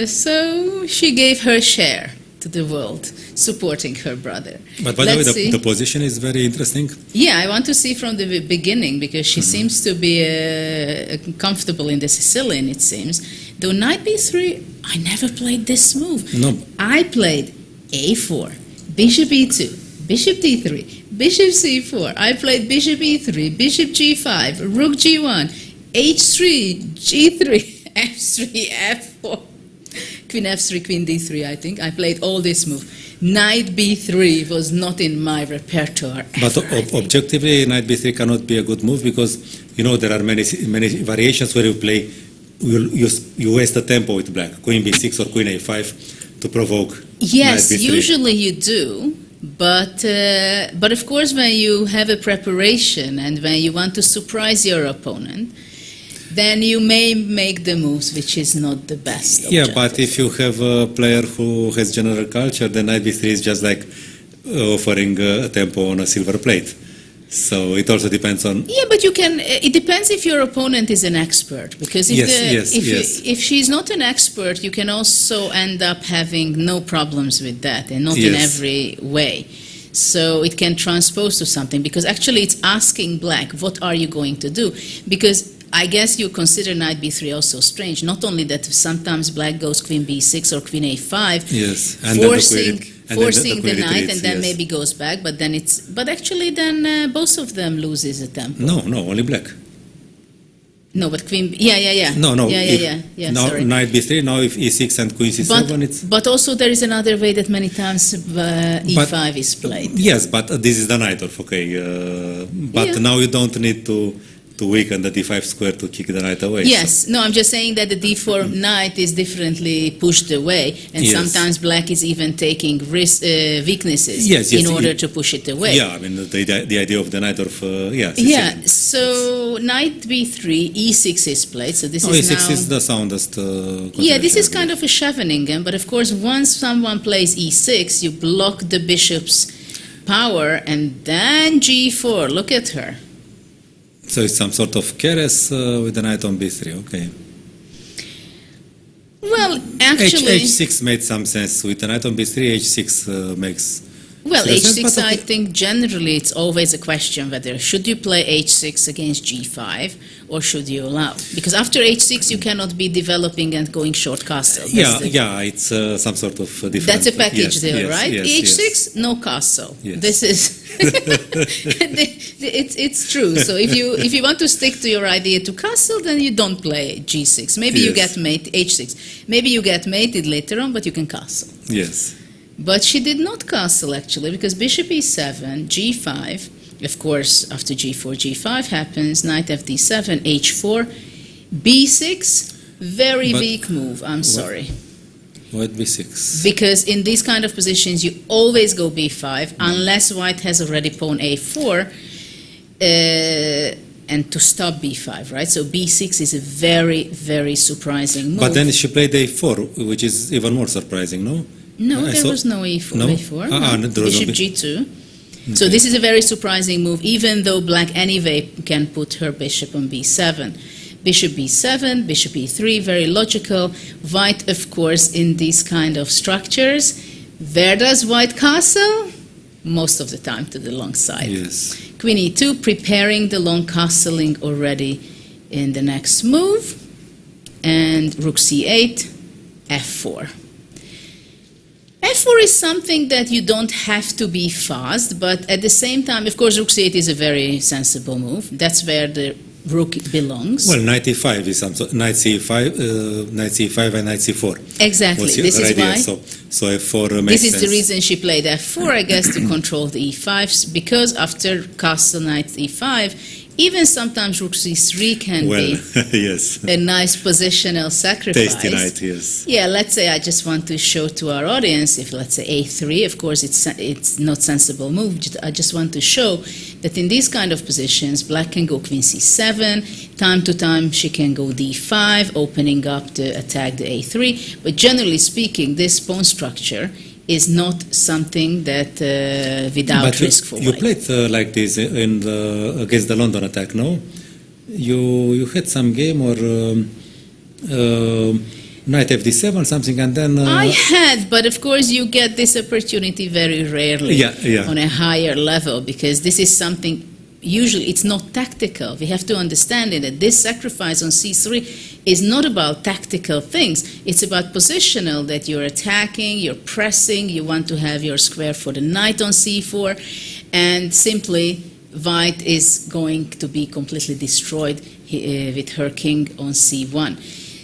so she gave her share to the world, supporting her brother. But by the way, the position is very interesting. Yeah, I want to see from the beginning, because she seems to be comfortable in the Sicilian, it seems. Though knight b3, I never played this move. No. I played a4, bishop e2, bishop d3, bishop c4. I played bishop e3, bishop g5, rook g1, h3, g3, f3, f4. Queen f3, queen d3, I think. I played all this move. Knight b3 was not in my repertoire But ever, objectively, knight b3 cannot be a good move because, there are many variations where you play, you waste the tempo with black. Queen b6 or queen a5 to provoke. Yes, knight b3. usually you do, but of course when you have a preparation and when you want to surprise your opponent, then you may make the moves which is not the best. Yeah, but if you have a player who has general culture, then knight b3 is just like offering a tempo on a silver plate. So it also depends on... Yeah, but you can. It depends if your opponent is an expert, because if she's not an expert, you can also end up having no problems with that, and not in every way. So it can transpose to something, because actually it's asking black, what are you going to do? Because I guess you consider knight b3 also strange. Not only that sometimes black goes queen b6 or queen a5, yes, and forcing the knight, retreats, and then maybe goes back, but then actually then both of them loses a tempo. No, only black. No, but queen. Yeah. No. Now Sorry. knight b3. Now if e6 and queen c7, but also there is another way that many times e5 is played. Yes, but this is the knight off. Okay, but now you don't need to weaken the d5 square to kick the knight away. Yes, no, I'm just saying that the d4 knight is differently pushed away, and sometimes black is even taking weaknesses in order to push it away. Yeah, I mean the idea of the knight of so knight b3, e6 is played. So this is e6 now, is the soundest. This is kind of a Scheveningen, but of course once someone plays e6, you block the bishop's power, and then g4. Look at her. So it's some sort of keres with the knight on b3, okay. Well, actually... h6 made some sense. With the knight on b3, h6 makes... Well, h6, I think generally it's always a question whether should you play h6 against g5 or should you allow. Because after h6 you cannot be developing and going short castle. It's some sort of different... That's a package deal, right? Yes, h6, no castle. Yes. This is... it's true. So if you want to stick to your idea to castle, then you don't play g6. Maybe you get mated, h6. Maybe you get mated later on, but you can castle. Yes. But she did not castle, actually, because bishop e7, g5, of course, after g4, g5 happens, knight fd7, h4, b6, very weak move, I'm sorry. What b6? Because in these kind of positions, you always go b5, unless white has already pawn a4, and to stop b5, right? So b6 is a very, very surprising move. But then she played a4, which is even more surprising, no? No, there was no e4. No? Bishop g2. So this is a very surprising move, even though black anyway can put her bishop on b7. Bishop b7, bishop e3, very logical. White, of course, in these kind of structures. Where does white castle? Most of the time to the long side. Yes. Queen e2, preparing the long castling already in the next move. And rook c8, f4. f4 is something that you don't have to be fast, but at the same time, of course, rook c8 is a very sensible move. That's where the rook belongs. Well, knight e5 is some sort, knight c5 and knight c4. Exactly. This is why. So f4 makes sense. This is the reason she played f4, I guess, to control the e5s, because after castle knight e5, even sometimes rook c3 can be yes. a nice positional sacrifice. Tasty knight, yes. Yeah, let's say I just want to show to our audience, if let's say a3, of course it's not sensible move. I just want to show that in these kind of positions, black can go queen c7, time to time she can go d5, opening up to attack the a3. But generally speaking, this pawn structure is not something that without risk for white. You played like this against the London attack, no? You had some game or knight fd7 something, and then I had, but of course you get this opportunity very rarely on a higher level, because this is something. Usually it's not tactical. We have to understand that this sacrifice on c3 is not about tactical things. It's about positional, that you're attacking, you're pressing, you want to have your square for the knight on c4, and simply white is going to be completely destroyed with her king on c1.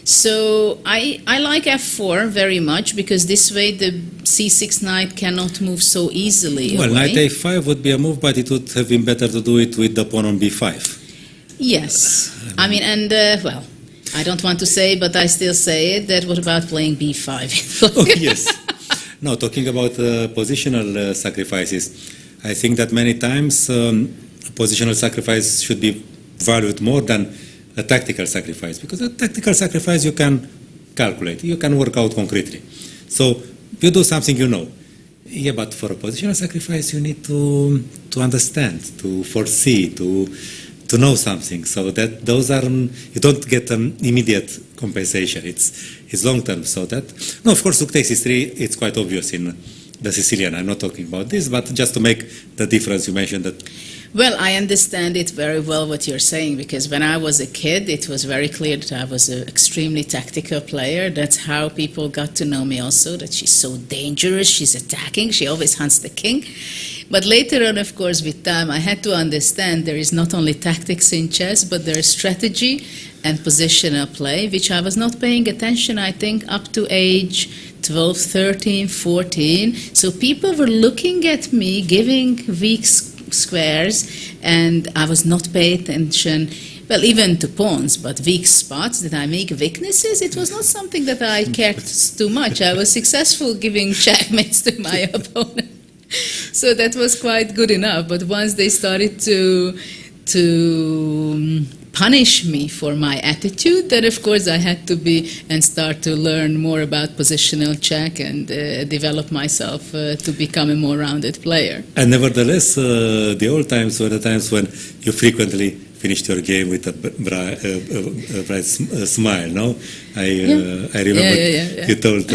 So I like f4 very much, because this way the c6 knight cannot move so easily away. Knight a5 would be a move, but it would have been better to do it with the pawn on b5. Yes. I mean, and, I don't want to say, but I still say it, that what about playing b5? Oh, yes. No, talking about positional sacrifices, I think that many times positional sacrifice should be valued more than a tactical sacrifice, because a tactical sacrifice you can calculate, you can work out concretely. So you do something you know. Yeah, but for a positional sacrifice you need to understand, to foresee, to know something. So that those are you don't get an immediate compensation. It's long term. So that no, of course, Rook takes e3. It's quite obvious in the Sicilian. I'm not talking about this, but just to make the difference, you mentioned that. Well, I understand it very well what you're saying, because when I was a kid, it was very clear that I was an extremely tactical player. That's how people got to know me also, that she's so dangerous, she's attacking, she always hunts the king. But later on, of course, with time, I had to understand there is not only tactics in chess, but there is strategy and positional play, which I was not paying attention, I think, up to age 12, 13, 14. So people were looking at me, giving weak squares, and I was not paying attention, well, even to pawns, but weak spots. Did I make weaknesses? It was not something that I cared too much. I was successful giving checkmates to my opponent. So that was quite good enough. But once they started to punish me for my attitude, then of course I had to start to learn more about positional check and develop myself to become a more rounded player. And nevertheless, the old times were the times when you frequently finished your game with a bright smile, no? I remember you told,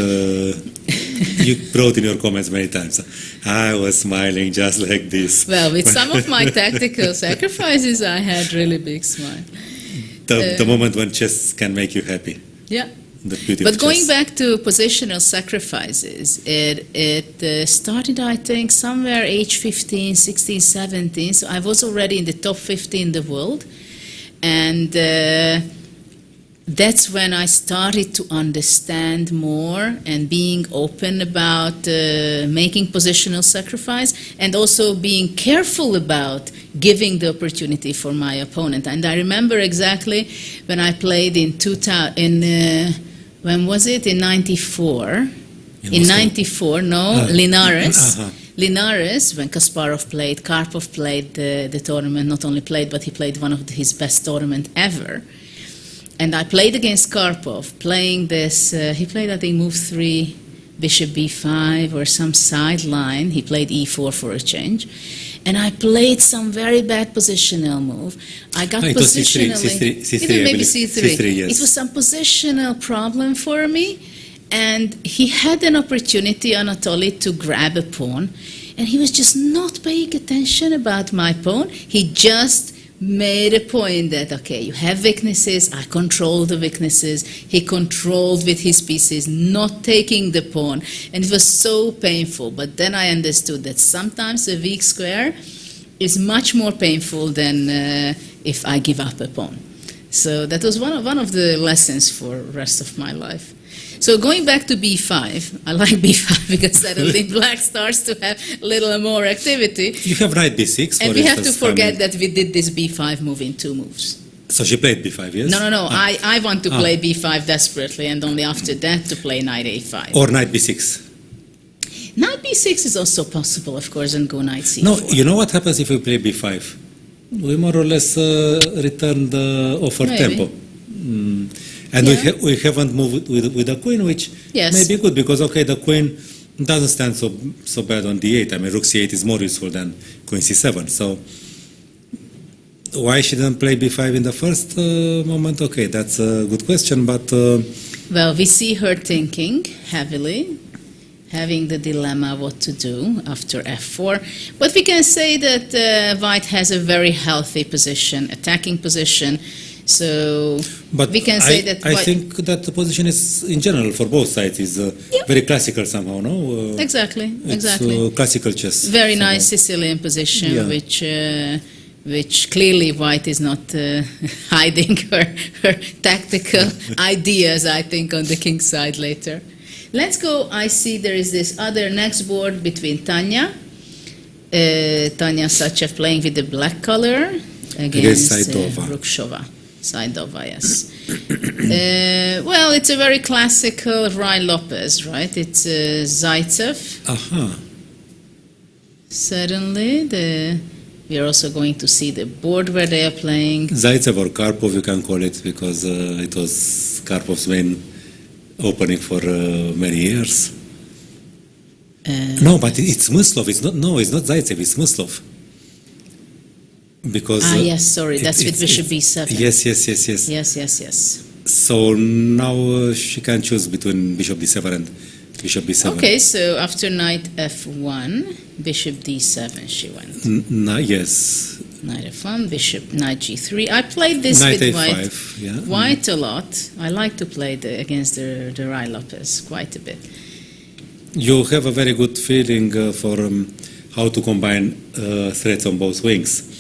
you wrote in your comments many times, I was smiling just like this. Well, with some of my tactical sacrifices, I had really big smile. The moment when chess can make you happy. Yeah. The beauty But of going chess. back to positional sacrifices, it started, I think, somewhere age 15, 16, 17. So I was already in the top 50 in the world. And that's when I started to understand more and being open about making positional sacrifice, and also being careful about giving the opportunity for my opponent. And I remember exactly when I played in 2000, when was it? In 94. In 94, no, Linares. Linares, when Kasparov played, Karpov played the tournament, not only played, but he played one of his best tournament ever. And I played against Karpov, playing this, he played, I think, move 3, bishop b5, or some sideline. He played e4 for a change. And I played some very bad positional move. I got positionally... C3, maybe C3. C3, yes. It was some positional problem for me. And he had an opportunity, Anatoly, to grab a pawn. And he was just not paying attention about my pawn. He just made a point that, okay, you have weaknesses, I control the weaknesses. He controlled with his pieces, not taking the pawn. And it was so painful. But then I understood that sometimes a weak square is much more painful than if I give up a pawn. So that was one of the lessons for the rest of my life. So going back to b5, I like b5 because suddenly black starts to have a little more activity. You have knight b6, and we have to forget that we did this b5 move in 2 moves. So she played b5, yes? No. I want to play b5 desperately, and only after that to play knight a5. Or knight b6. Knight b6 is also possible, of course, and go knight c4. No, you know what happens if we play b5? We more or less return the offered tempo. And we haven't moved with the queen, which may be good, because, okay, the queen doesn't stand so bad on d8. I mean, rook c8 is more useful than queen c7. So why she didn't play b5 in the first moment? Okay, that's a good question, but... Well, we see her thinking heavily, having the dilemma what to do after f4. But we can say that White has a very healthy position, attacking position. So but we can say that... I think that the position is, in general, for both sides, is very classical somehow, no? Exactly. Classical chess. Very somehow. Nice Sicilian position, which clearly White is not hiding her tactical ideas, I think, on the king's side later. Let's go. I see there is this other next board between Tanya. Tanya Sachev playing with the black color against Rukshova. Saidova, yes. Well, it's a very classical Rai Lopez, right? It's Zaitsev. Aha. Certainly. We are also going to see the board where they are playing. Zaitsev or Karpov, you can call it, because it was Karpov's main opening for many years. No, but it's Muslov. It's not Zaitsev, it's Muslov. Because yes, sorry, that's with bishop b7. Yes. Yes. So now she can choose between bishop d7 and bishop b7. Okay, so after knight f1, bishop d7 she went. Yes. Knight f1, knight g3. I played this Knight with a5, white a lot. I like to play against the Rai Lopez quite a bit. You have a very good feeling for how to combine threats on both wings.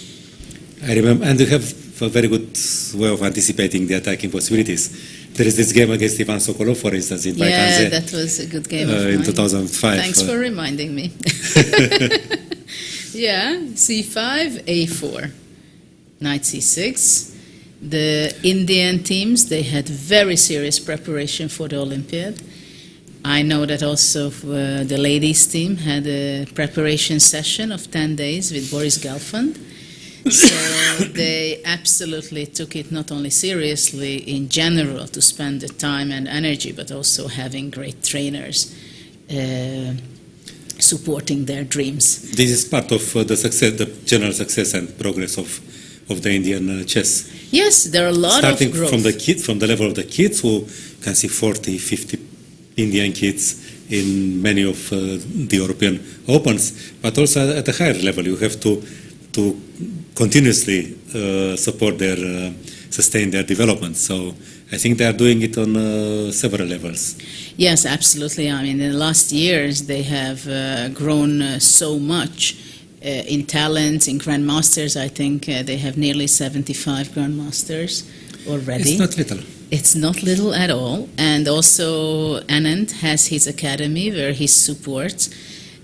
I remember, and you have a very good way of anticipating the attacking possibilities. There is this game against Ivan Sokolov, for instance, in Baikanze. Yeah, that was a good game of mine. In 2005. Thanks for reminding me. Yeah, c5, a4, knight c6. The Indian teams, they had very serious preparation for the Olympiad. I know that also the ladies team had a preparation session of 10 days with Boris Gelfand. So they absolutely took it not only seriously in general to spend the time and energy, but also having great trainers supporting their dreams. This is part of the success, the general success and progress of the Indian chess. Yes, there are a lot starting of growth. from the level of the kids, who can see 40, 50 Indian kids in many of the European Opens, but also at a higher level. You have to continuously support sustain their development. So I think they are doing it on several levels. Yes, absolutely. I mean, in the last years, they have grown so much in talents, in grandmasters. I think they have nearly 75 grandmasters already. It's not little. It's not little at all. And also, Anand has his academy where he supports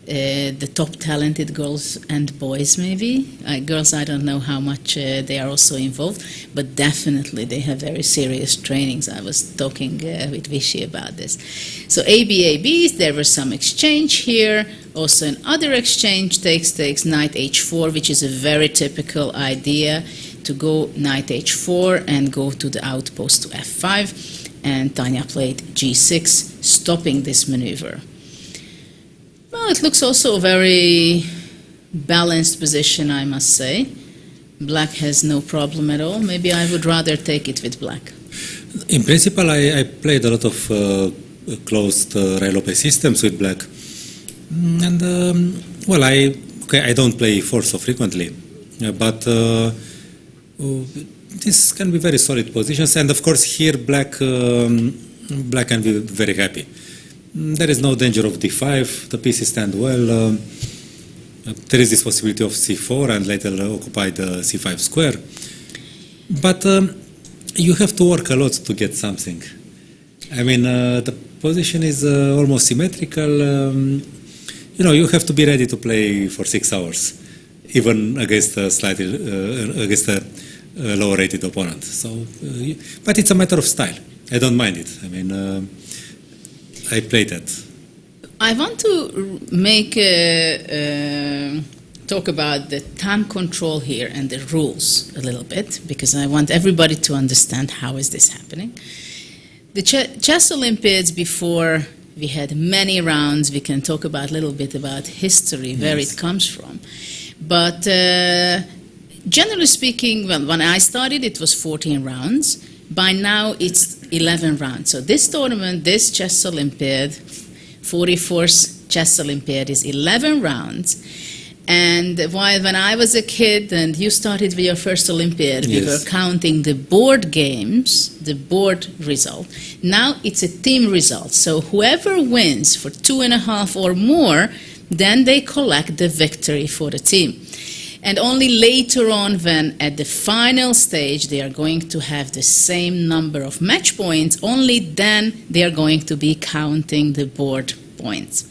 the top talented girls and boys, maybe. Girls, I don't know how much they are also involved, but definitely they have very serious trainings. I was talking with Vichy about this. So ABABs, there was some exchange here. Also another exchange takes knight h4, which is a very typical idea, to go knight h4 and go to the outpost to f5. And Tanya played g6, stopping this maneuver. Well, it looks also a very balanced position, I must say. Black has no problem at all. Maybe I would rather take it with black. In principle, I played a lot of closed Rai-Lopez systems with black. And, well, I don't play e4 so frequently. But this can be very solid positions. And, of course, here black can be very happy. There is no danger of d5, the pieces stand well. There is this possibility of c4 and later occupy the c5 square. But you have to work a lot to get something. I mean, the position is almost symmetrical. You have to be ready to play for 6 hours, even against a lower-rated opponent. So, but it's a matter of style. I don't mind it. I mean, I play that. I want to talk about the time control here and the rules a little bit, because I want everybody to understand how is this happening. The Chess Olympiads, before we had many rounds. We can talk about a little bit about history, where it comes from. But generally speaking, well, when I started, it was 14 rounds. By now, it's 11 rounds. So this tournament, this Chess Olympiad, 44th Chess Olympiad, is 11 rounds. And when I was a kid and you started with your first Olympiad, we were counting the board games, the board result. Now it's a team result. So whoever wins for 2.5 or more, then they collect the victory for the team. And only later on, when at the final stage they are going to have the same number of match points, only then they are going to be counting the board points.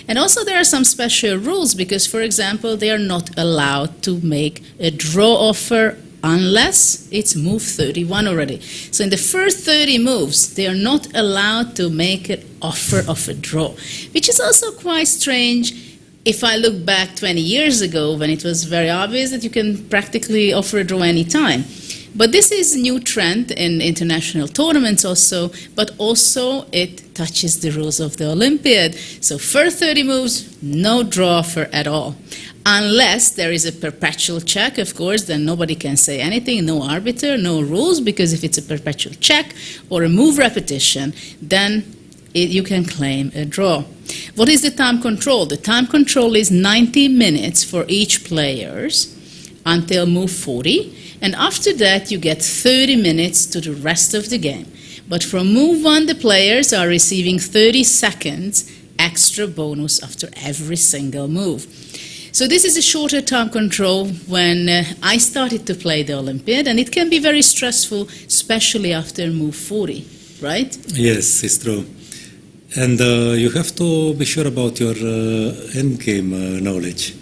And also there are some special rules because, for example, they are not allowed to make a draw offer unless it's move 31 already. So in the first 30 moves, they are not allowed to make an offer of a draw, which is also quite strange. If I look back 20 years ago, when it was very obvious that you can practically offer a draw any time. But this is a new trend in international tournaments also, but also it touches the rules of the Olympiad. So first 30 moves, no draw offer at all. Unless there is a perpetual check, of course, then nobody can say anything, no arbiter, no rules, because if it's a perpetual check or a move repetition, then you can claim a draw. What is the time control? The time control is 90 minutes for each players until move 40. And after that, you get 30 minutes to the rest of the game. But from move 1, the players are receiving 30 seconds extra bonus after every single move. So this is a shorter time control when I started to play the Olympiad, and it can be very stressful, especially after move 40, right? Yes, it's true. And you have to be sure about your endgame knowledge.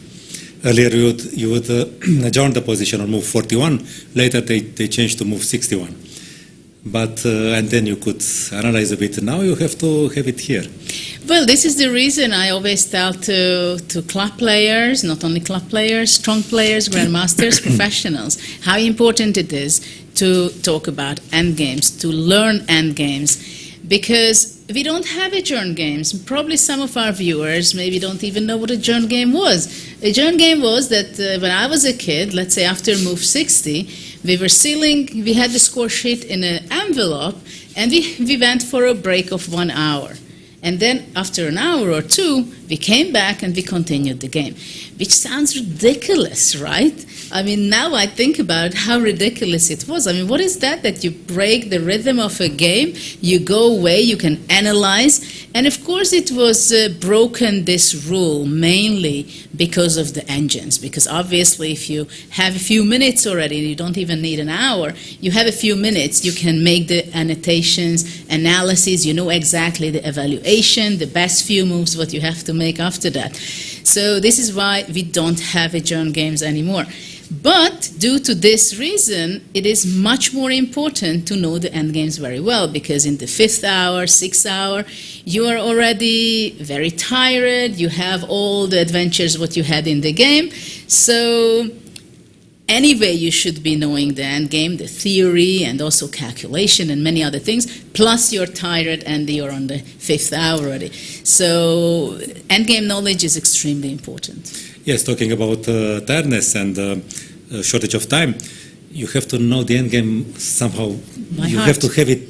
Earlier, you would adjourn the position on move 41. Later, they changed to move 61. But and then you could analyze a bit. Now you have to have it here. Well, this is the reason I always tell to club players, not only club players, strong players, grandmasters, professionals, how important it is to talk about endgames, to learn endgames, because we don't have adjourned games. Probably some of our viewers maybe don't even know what a adjourned game was. A adjourned game was that when I was a kid, let's say after move 60, we had the score sheet in an envelope, and we went for a break of 1 hour. And then after an hour or two, we came back and we continued the game, which sounds ridiculous, right? I mean, now I think about how ridiculous it was. I mean, what is that you break the rhythm of a game, you go away, you can analyze. And of course, it was broken, this rule, mainly because of the engines. Because obviously, if you have a few minutes already, you don't even need an hour, you have a few minutes, you can make the annotations, analyses, you know exactly the evaluation, the best few moves, what you have to make after that. So this is why we don't have adjourned games anymore. But due to this reason, it is much more important to know the endgames very well, because in the 5th hour, 6th hour, you are already very tired, you have all the adventures what you had in the game. So anyway, you should be knowing the endgame, the theory, and also calculation and many other things, plus you're tired and you're on the 5th hour already. So endgame knowledge is extremely important. Yes, talking about tiredness and shortage of time, you have to know the endgame somehow. You have to have it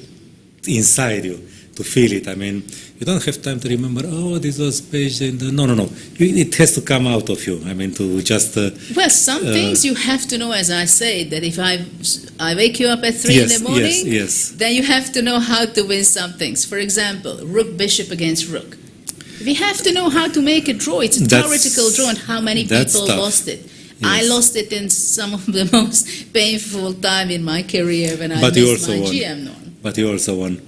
inside you to feel it. I mean, you don't have time to remember, oh, this was page in the... No. It has to come out of you. I mean, to just... well, some things you have to know, as I say, that if I wake you up at 3 in the morning, then you have to know how to win some things. For example, rook, bishop against rook. We have to know how to make a draw. It's a theoretical draw, and how many people lost it. Yes. I lost it in some of the most painful time in my career when I missed my GM norm. But you also won.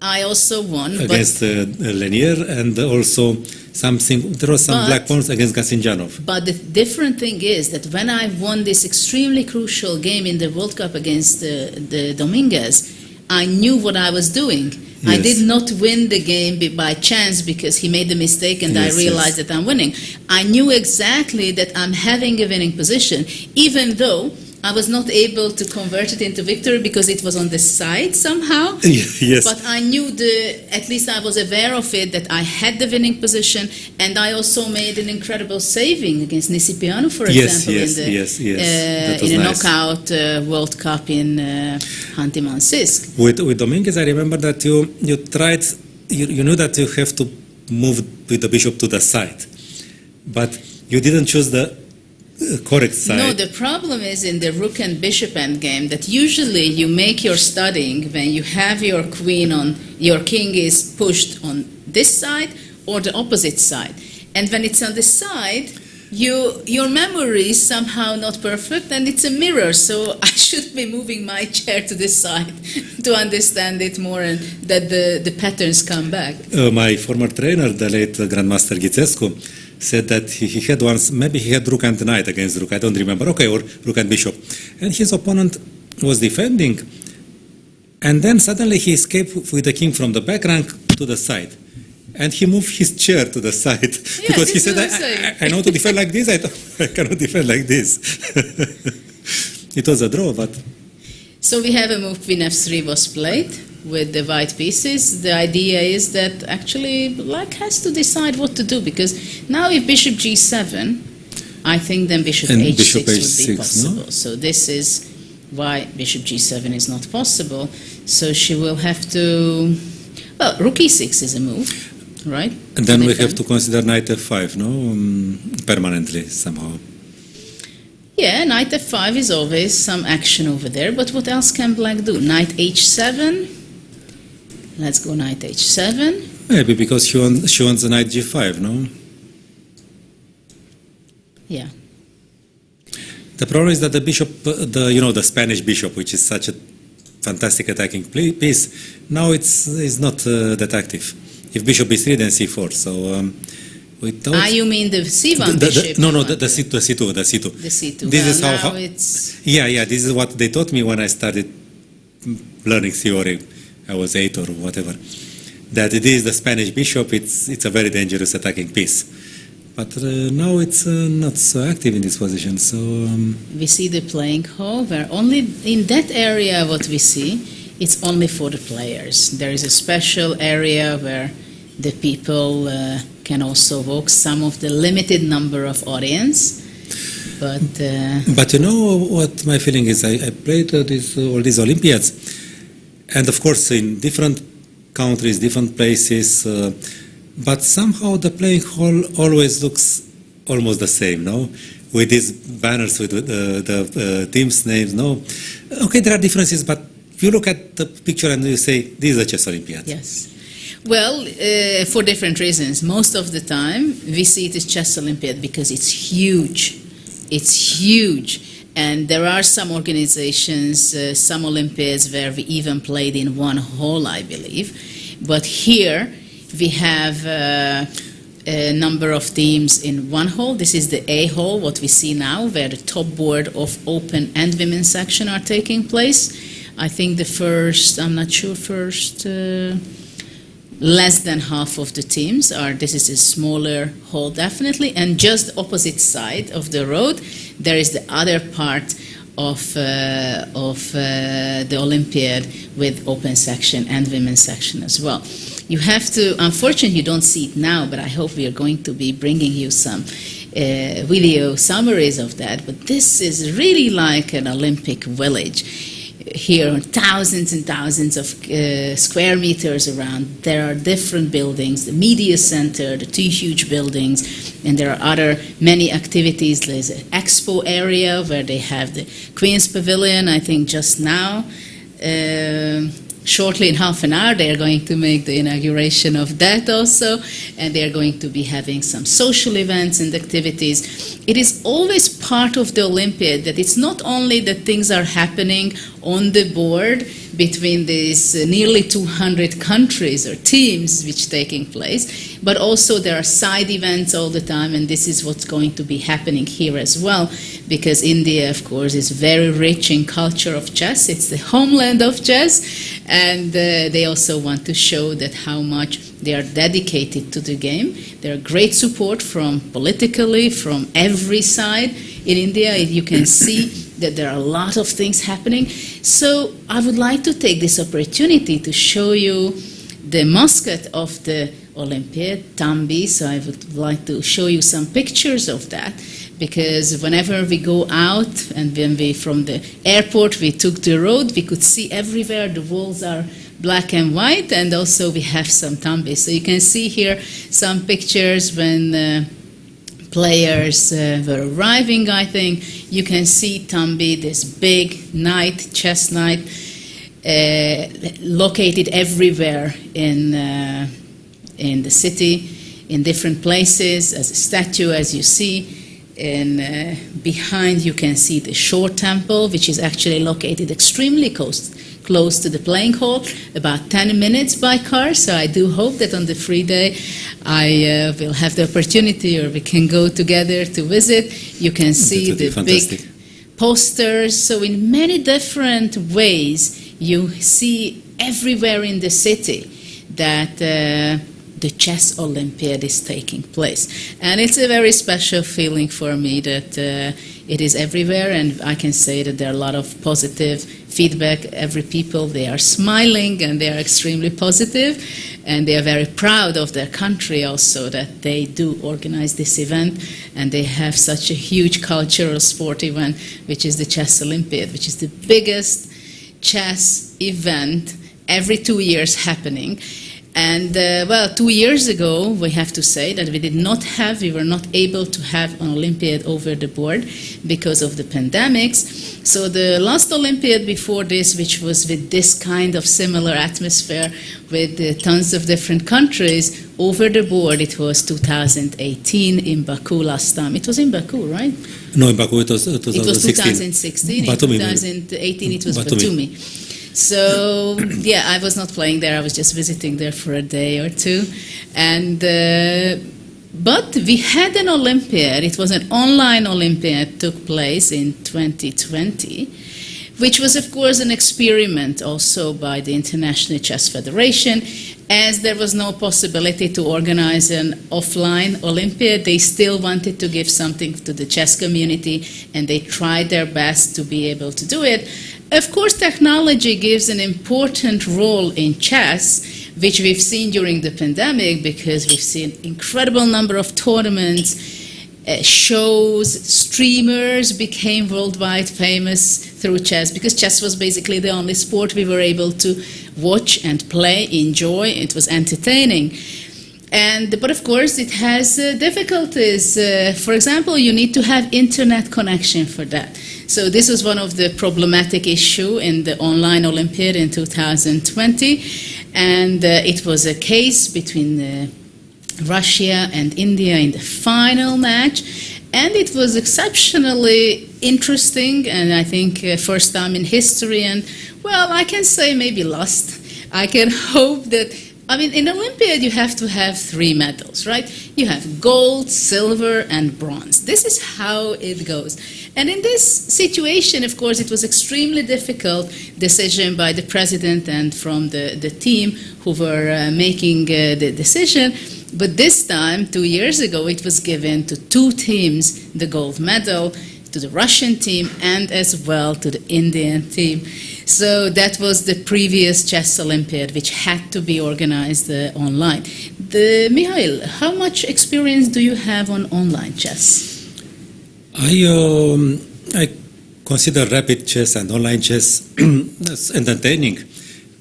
I also won. Against Lanier, and also there was some black pawns against Gasinjanov. But the different thing is that when I won this extremely crucial game in the World Cup against the Dominguez, I knew what I was doing. Yes. I did not win the game by chance because he made the mistake and I realized that I'm winning. I knew exactly that I'm having a winning position, even though I was not able to convert it into victory because it was on the side somehow. Yes. But I knew at least I was aware of it, that I had the winning position, and I also made an incredible saving against Nisipianu, for example, in a knockout World Cup in Hanti-Mansijsk. With Dominguez, I remember that you tried, you knew that you have to move with the bishop to the side, but you didn't choose the correct side. No, the problem is in the rook and bishop endgame that usually you make your studying when you have your your king is pushed on this side or the opposite side. And when it's on the side, your memory is somehow not perfect, and it's a mirror, so I should be moving my chair to this side to understand it more and that the patterns come back. My former trainer, the late Grandmaster Ghicescu, said that he had once, maybe he had rook and knight against rook, I don't remember, okay, or rook and bishop. And his opponent was defending, and then suddenly he escaped with the king from the back rank to the side. And he moved his chair to the side because he said, I know to defend like this, I cannot defend like this. It was a draw, but... So we have a move queen f3 was played with the white pieces. The idea is that actually black has to decide what to do, because now if bishop g7, I think then bishop and h6 bishop would h6, be possible. no? So this is why bishop g7 is not possible. So she will have to... Well, rook e6 is a move, right? And then we have to consider knight f5, no? Permanently, somehow. Yeah, knight f5 is always some action over there, but what else can black do? Knight h7. Let's go knight h7. Maybe because she wants the knight g5, no? Yeah. The problem is that the bishop, the Spanish bishop, which is such a fantastic attacking piece, now it's not that active. If bishop b3, then c4. So you mean the c1 bishop? No, the c2. The c2. The c2. This well, is now it's... Yeah. This is what they taught me when I started learning theory. I was 8 or whatever. That it is the Spanish bishop. It's a very dangerous attacking piece. But now it's not so active in this position. So we see the playing hall where only in that area what we see, it's only for the players. There is a special area where the people can also walk, some of the limited number of audience. But you know what my feeling is? I played all these Olympiads, and of course in different countries, different places, but somehow the playing hall always looks almost the same, no? With these banners with the teams' names, no? Okay, there are differences, but you look at the picture and you say, this is a chess Olympiad. Yes. Well, for different reasons. Most of the time, we see it as chess Olympiad because it's huge. It's huge. And there are some organizations, some Olympiads where we even played in one hall, I believe. But here, we have a number of teams in one hall. This is the A hall, what we see now, where the top board of open and women's section are taking place. I think the first, I'm not sure, less than half of the teams are, this is a smaller hall definitely, and just opposite side of the road, there is the other part of the Olympiad with open section and women's section as well. You have to, unfortunately you don't see it now, but I hope we are going to be bringing you some video summaries of that, but this is really like an Olympic village. Here, thousands and thousands of square meters around. There are different buildings, the media center, the 2 huge buildings, and there are many activities. There's an expo area where they have the Queen's Pavilion, I think just now. Shortly in half an hour, they are going to make the inauguration of that also, and they are going to be having some social events and activities. It is always part of the Olympiad that it's not only that things are happening on the board between these nearly 200 countries or teams which taking place, but also there are side events all the time, and this is what's going to be happening here as well, because India, of course, is very rich in culture of chess. It's the homeland of chess, and they also want to show that how much they are dedicated to the game. There are great support from politically, from every side in India. You can see that there are a lot of things happening. So I would like to take this opportunity to show you the mascot of the Olympiad, Tambi. So I would like to show you some pictures of that, because whenever we go out and when we from the airport we took the road, we could see everywhere the walls are black and white, and also we have some Tambi. So you can see here some pictures when players were arriving, I think. You can see Tambi, this big knight, chess knight, located everywhere in the city, in different places, as a statue, as you see. And behind you can see the Shore Temple, which is actually located extremely close close to the playing hall, about 10 minutes by car. So I do hope that on the free day I will have the opportunity, or we can go together to visit. You can see the big posters. So in many different ways, you see everywhere in the city that the Chess Olympiad is taking place. And it's a very special feeling for me that it is everywhere, and I can say that there are a lot of positive feedback. Every people, they are smiling and they are extremely positive, and they are very proud of their country also that they do organize this event, and they have such a huge cultural sport event, which is the Chess Olympiad, which is the biggest chess event every 2 years happening. And 2 years ago, we have to say that we were not able to have an Olympiad over the board because of the pandemics. So the last Olympiad before this, which was with this kind of similar atmosphere with tons of different countries over the board, it was 2018 in Baku last time. It was in Baku, right? No, in Baku it was 2016. It was 2016. In 2018 it was Batumi. So, yeah, I was not playing there. I was just visiting there for a day or two. And but we had an Olympiad. It was an online Olympiad, took place in 2020, which was, of course, an experiment also by the International Chess Federation. As there was no possibility to organize an offline Olympiad, they still wanted to give something to the chess community, and they tried their best to be able to do it. Of course, technology gives an important role in chess, which we've seen during the pandemic, because we've seen incredible number of tournaments, shows, streamers became worldwide famous through chess, because chess was basically the only sport we were able to watch and play, enjoy. It was entertaining. But of course, it has difficulties. For example, you need to have internet connection for that. So this was one of the problematic issue in the online Olympiad in 2020, and it was a case between Russia and India in the final match, and it was exceptionally interesting, and I think first time in history, and well, I can say maybe lost. I can hope that, I mean, in Olympiad you have to have 3 medals, right? You have gold, silver, and bronze. This is how it goes. And in this situation, of course, it was extremely difficult decision by the president and from the team who were making the decision. But this time, 2 years ago, it was given to 2 teams the gold medal, to the Russian team and as well to the Indian team. So that was the previous Chess Olympiad, which had to be organized online. Mihail, how much experience do you have on online chess? I consider rapid chess and online chess as entertaining,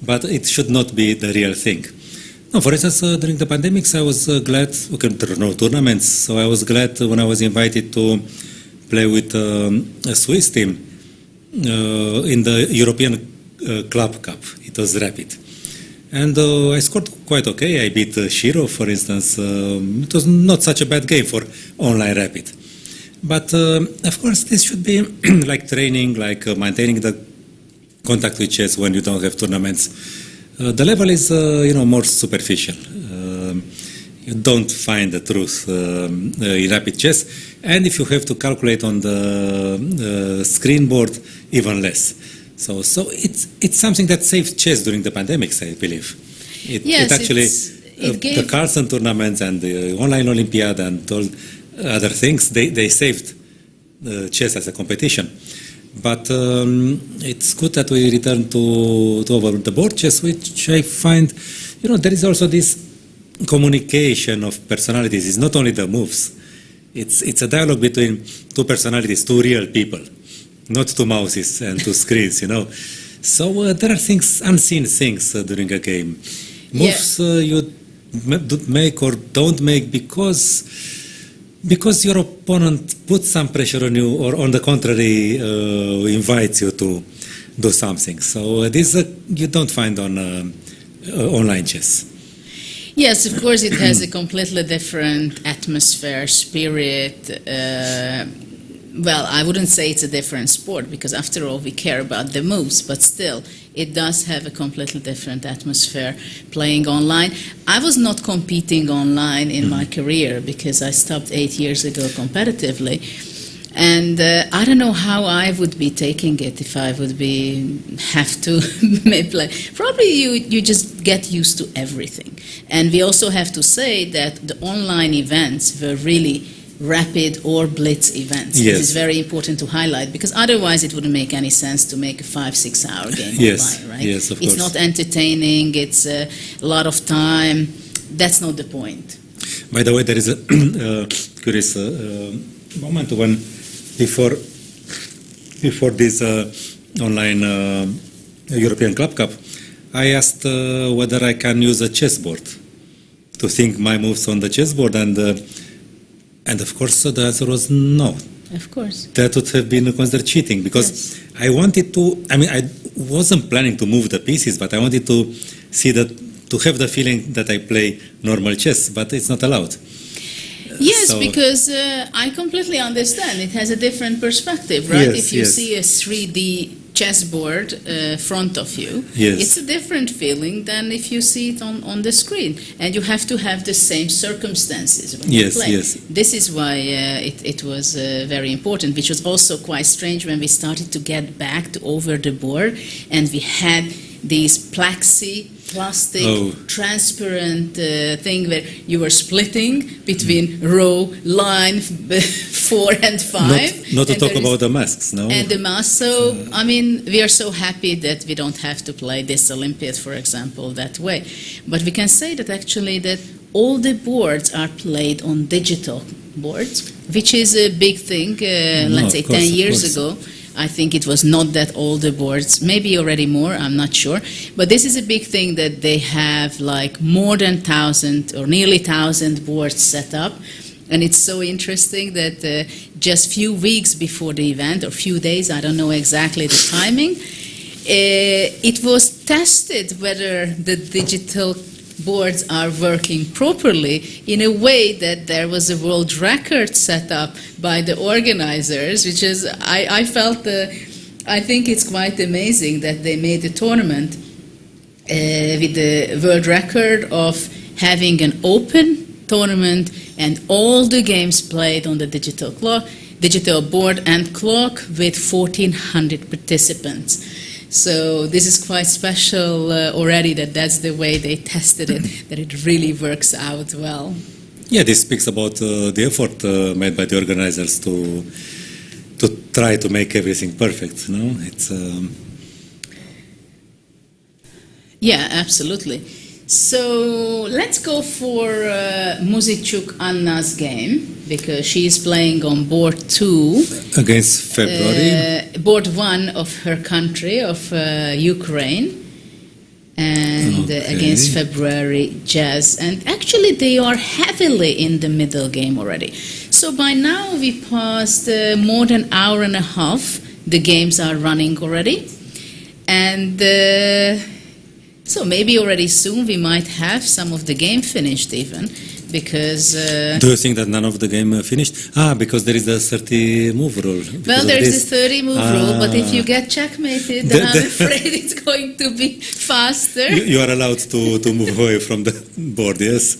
but it should not be the real thing. No, for instance, during the pandemics, I was glad, there were no tournaments, so I was glad when I was invited to play with a Swiss team in the European Club Cup. It was rapid. And I scored quite okay. I beat Shiro, for instance. It was not such a bad game for online rapid. But of course, this should be like training, like maintaining the contact with chess when you don't have tournaments. The level is, more superficial. You don't find the truth in rapid chess, and if you have to calculate on the screen board, even less. So it's something that saved chess during the pandemics, I believe. It actually the Carlsen tournaments and the online Olympiad and all other things, they saved chess as a competition. But it's good that we return to over the board chess, which I find, there is also this communication of personalities. It's not only the moves. It's a dialogue between 2 personalities, 2 real people, not 2 mouses and 2 screens, So there are things, unseen things during a game. Moves you make or don't make because your opponent puts some pressure on you, or on the contrary, invites you to do something. So this you don't find on online chess. Yes, of course, it has a completely different atmosphere, spirit. well, I wouldn't say it's a different sport because after all we care about the moves, but still it does have a completely different atmosphere playing online. I was not competing online in my career because I stopped 8 years ago competitively. And I don't know how I would be taking it if I would have to play. Probably you just get used to everything. And we also have to say that the online events were really rapid or blitz events. Yes. This is very important to highlight because otherwise it wouldn't make any sense to make a 5-6 hour game Yes. online, right? Yes, of it's course. not entertaining, it's a lot of time. That's not the point. By the way, there is a curious moment when before this online European Club Cup, I asked whether I can use a chessboard to think my moves on the chessboard, and of course the answer was no. Of course. That would have been considered cheating because Yes. I wanted to. I mean, I wasn't planning to move the pieces, but I wanted to see that, to have the feeling that I play normal chess, but it's not allowed. Yes, So- because I completely understand. It has a different perspective, right? Yes, If you yes. see a 3D chessboard front of you, Yes. it's a different feeling than if you see it on the screen. And you have to have the same circumstances when Yes, you play. yes. This is why it was very important, which was also quite strange when we started to get back to over the board and we had these plastic, Oh. transparent thing where you were splitting between row, line 4 and 5. Not to and talk there is- about the masks, no? and the mass. So, I mean, we are so happy that we don't have to play this Olympiad, for example, that way. But we can say that actually that all the boards are played on digital boards, which is a big thing. No, Let's of say course, 10 of years course. ago. I think it was not that all the boards, maybe already more, I'm not sure. But this is a big thing that they have like more than 1,000 or nearly 1,000 boards set up. And it's so interesting that just few weeks before the event, or few days, I don't know exactly the timing, it was tested whether the digital boards are working properly in a way that there was a world record set up by the organizers, which is, I felt, I think it's quite amazing that they made a tournament with the world record of having an open tournament and all the games played on the digital board and clock with 1,400 participants. So this is quite special already that that's the way they tested it, that it really works out well. Yeah, this speaks about the effort made by the organizers to try to make everything perfect. No, it's. Yeah, absolutely. So let's go for Muzicuk Anna's game because she is playing on board 2. Against February. Board 1 of her country, of Ukraine, and Okay. against February Jazz. And actually, they are heavily in the middle game already. So by now, we passed more than an hour and a half. The games are running already. And so maybe already soon we might have some of the game finished even. Because Do you think that none of the game finished? Because there is the 30 move rule. well, there's the 30 move rule, but if you get checkmated, then I'm afraid it's going to be faster. You are allowed to move away from the board, yes?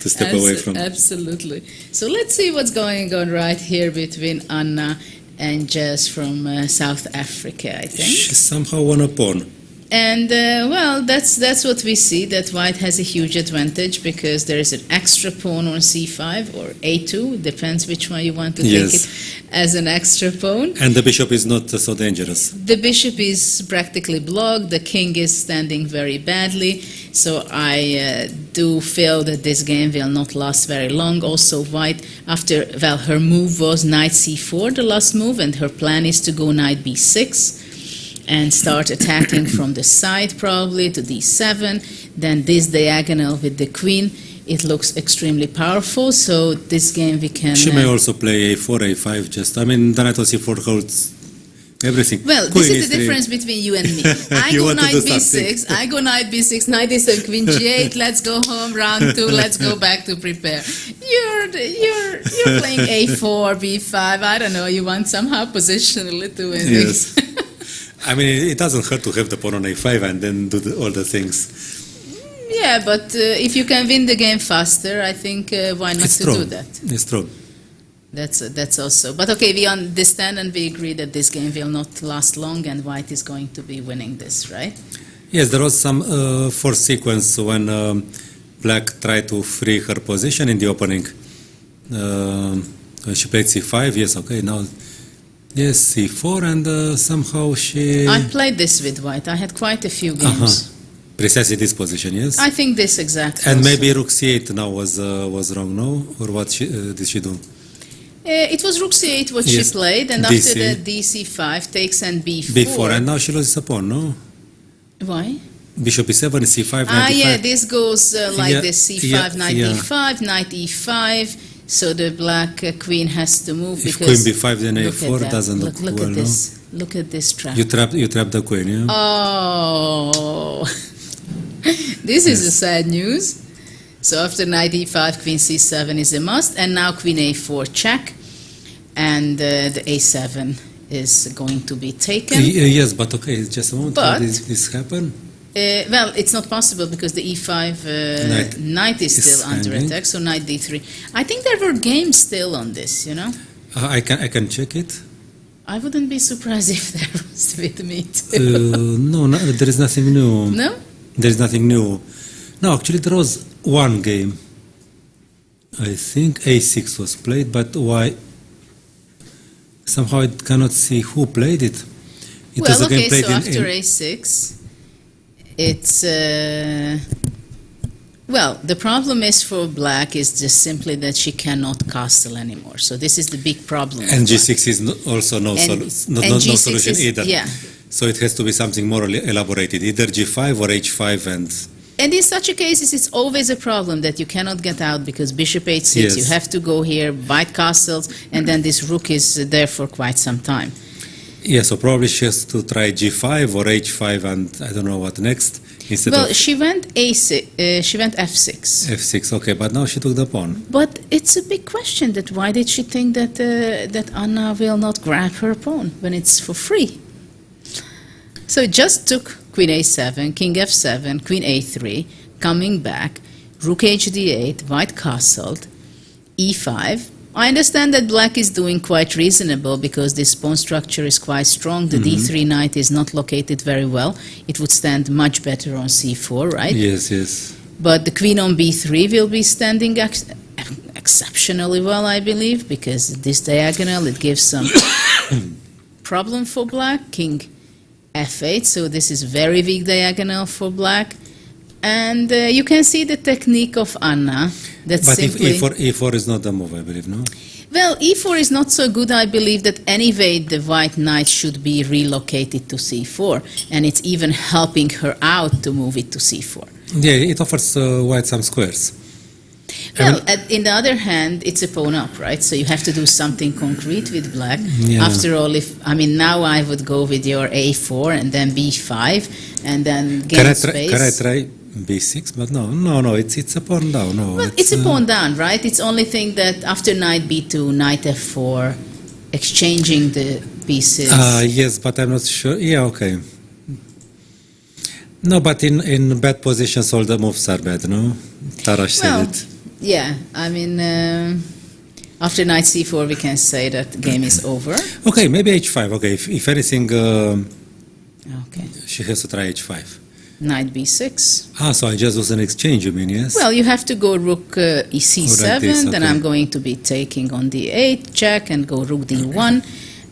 To step away from. Absolutely. So let's see what's going on right here between Anna and Jess from South Africa, I think. She somehow won a pawn. And well, that's what we see, that white has a huge advantage because there is an extra pawn on c5 or a2, depends which one you want to take it as an extra pawn. And the bishop is not so dangerous. The bishop is practically blocked, the king is standing very badly, so I do feel that this game will not last very long. Also white, after, well, her move was knight c4, the last move, and her plan is to go knight b6 and start attacking from the side probably to d7, then this diagonal with the queen. It looks extremely powerful, so this game we can... She may also play a4, a5, just, I mean, the knight on c4 holds everything. Well, Queen this is the E3. difference between you and me. I You go want to knight do b6, I go knight b6, knight d7, queen g8, let's go home, round 2, let's go back to prepare. You're playing a4, b5, I don't know, you want somehow positionally to win. Yes. I mean, it doesn't hurt to have the pawn on a5 and then do all the things. Yeah, but if you can win the game faster, I think why not It's to true. do that? It's true. That's also. But okay, we understand and we agree that this game will not last long, and White is going to be winning this, right? Yes, there was some fourth sequence when Black tried to free her position in the opening. When she played c5, yes, okay, now, yes, c4, and somehow she... I played this with White. I had quite a few games. Precisely this position, yes? I think this exactly. And also. maybe rook c8 now was wrong, no? Or what did she do? It was rook c8 what Yes. she played, and DC. after that dc5 takes and b4. b4, and now she loses a pawn, no? Why? Bishop e7, c5, knight Ah, e5. yeah, this goes like Yeah, this, c5, yeah, knight yeah. d5, knight e5, so the black queen has to move If because... queen b5, then look at a4 that. doesn't look Look well, at no? this. Look at this trap. You trap the queen, yeah? Oh, this is a sad news. So after knight e5, queen c7 is a must, and now queen a4 check, and the a7 is going to be taken. Yes, but okay, just a moment. But- How did this happen? Well, it's not possible because the e5 knight is still under hanging. attack, so knight d3. I think there were games still on this, you know? I can check it. I wouldn't be surprised if there was with me too. No, there is nothing new. No? There is nothing new. No, actually there was one game. I think a6 was played, but why? Somehow I cannot see who played it. It was Well, a game okay, played so in- after in- a6, it's... well, the problem is for black is just simply that she cannot castle anymore. So this is the big problem. and of black. G6 is also no And solution G6 is- either. yeah. So it has to be something more elaborated, either G5 or H5 And in such a cases, it's always a problem that you cannot get out because bishop h6, Yes. you have to go here, white castles, and then this rook is there for quite some time. Yeah, so probably she has to try G5 or H5 and I don't know what next instead Well, of she went a6, she went f6. F6. Okay, but now she took the pawn. But it's a big question that why did she think that that Anna will not grab her pawn when it's for free? So it just took queen a7, king f7, queen a3, coming back, rook h d8, white castled, e5. I understand that black is doing quite reasonable because this pawn structure is quite strong. The d3 knight is not located very well. It would stand much better on c4, right? Yes, yes. But the queen on b3 will be standing exceptionally well, I believe, because this diagonal, it gives some problem for black. King f8, so this is very weak diagonal for black. And you can see the technique of Anna. That But simply... if E4 is not the move, I believe, no? Well, e4 is not so good. I believe that anyway the white knight should be relocated to c4, and it's even helping her out to move it to c4. Yeah, it offers white some squares. Well, in the other hand, it's a pawn up, right? So you have to do something concrete with black. Yeah. After all, now I would go with your a4 and then b5 and then gain space. Can I try B6? But no, it's a pawn down. No, Well, it's a pawn down, right? It's only thing that after knight b2, knight f4, exchanging the pieces. Yes, but I'm not sure. Yeah, okay. No, but in bad positions, all the moves are bad, no? Tarash said it. Yeah, after knight c4, we can say that game is over. Okay, maybe H5. Okay, if anything, Okay, she has to try H5. knight b6. So I just was an exchange, you mean, yes? Well, you have to go rook e7, Like this, then okay. I'm going to be taking on d8, check, and go rook d1,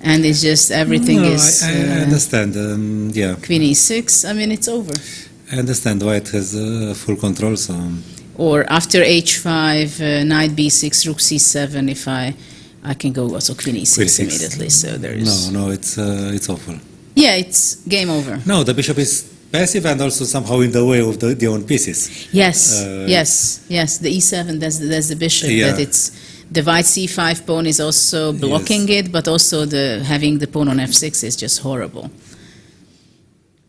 and it's just everything No, is I understand. Yeah, queen e6. It's over. I understand. White has full control, so Or after h5, knight b6, rook c7, if I can go also queen e6 Queen e6. immediately. So there is no, it's awful. yeah, it's game over. No, the bishop is passive and also somehow in the way of the own pieces. Yes, yes. The e7, that's the bishop. Yeah. That it's The white c5 pawn is also blocking it, but also having the pawn on f6 is just horrible.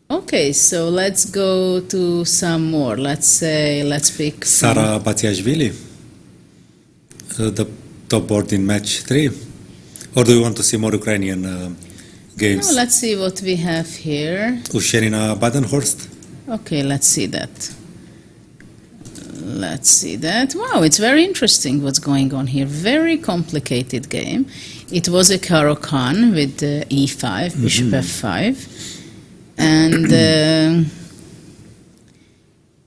Okay, so let's go to some more. Let's pick Sara Batsiashvili, the top board in match 3. Or do you want to see more Ukrainian games? No, let's see what we have here. Ushenina Badenhorst. Okay, let's see that. Let's see that. Wow, it's very interesting what's going on here. Very complicated game. It was a Caro-Kann with e5, bishop f5. And,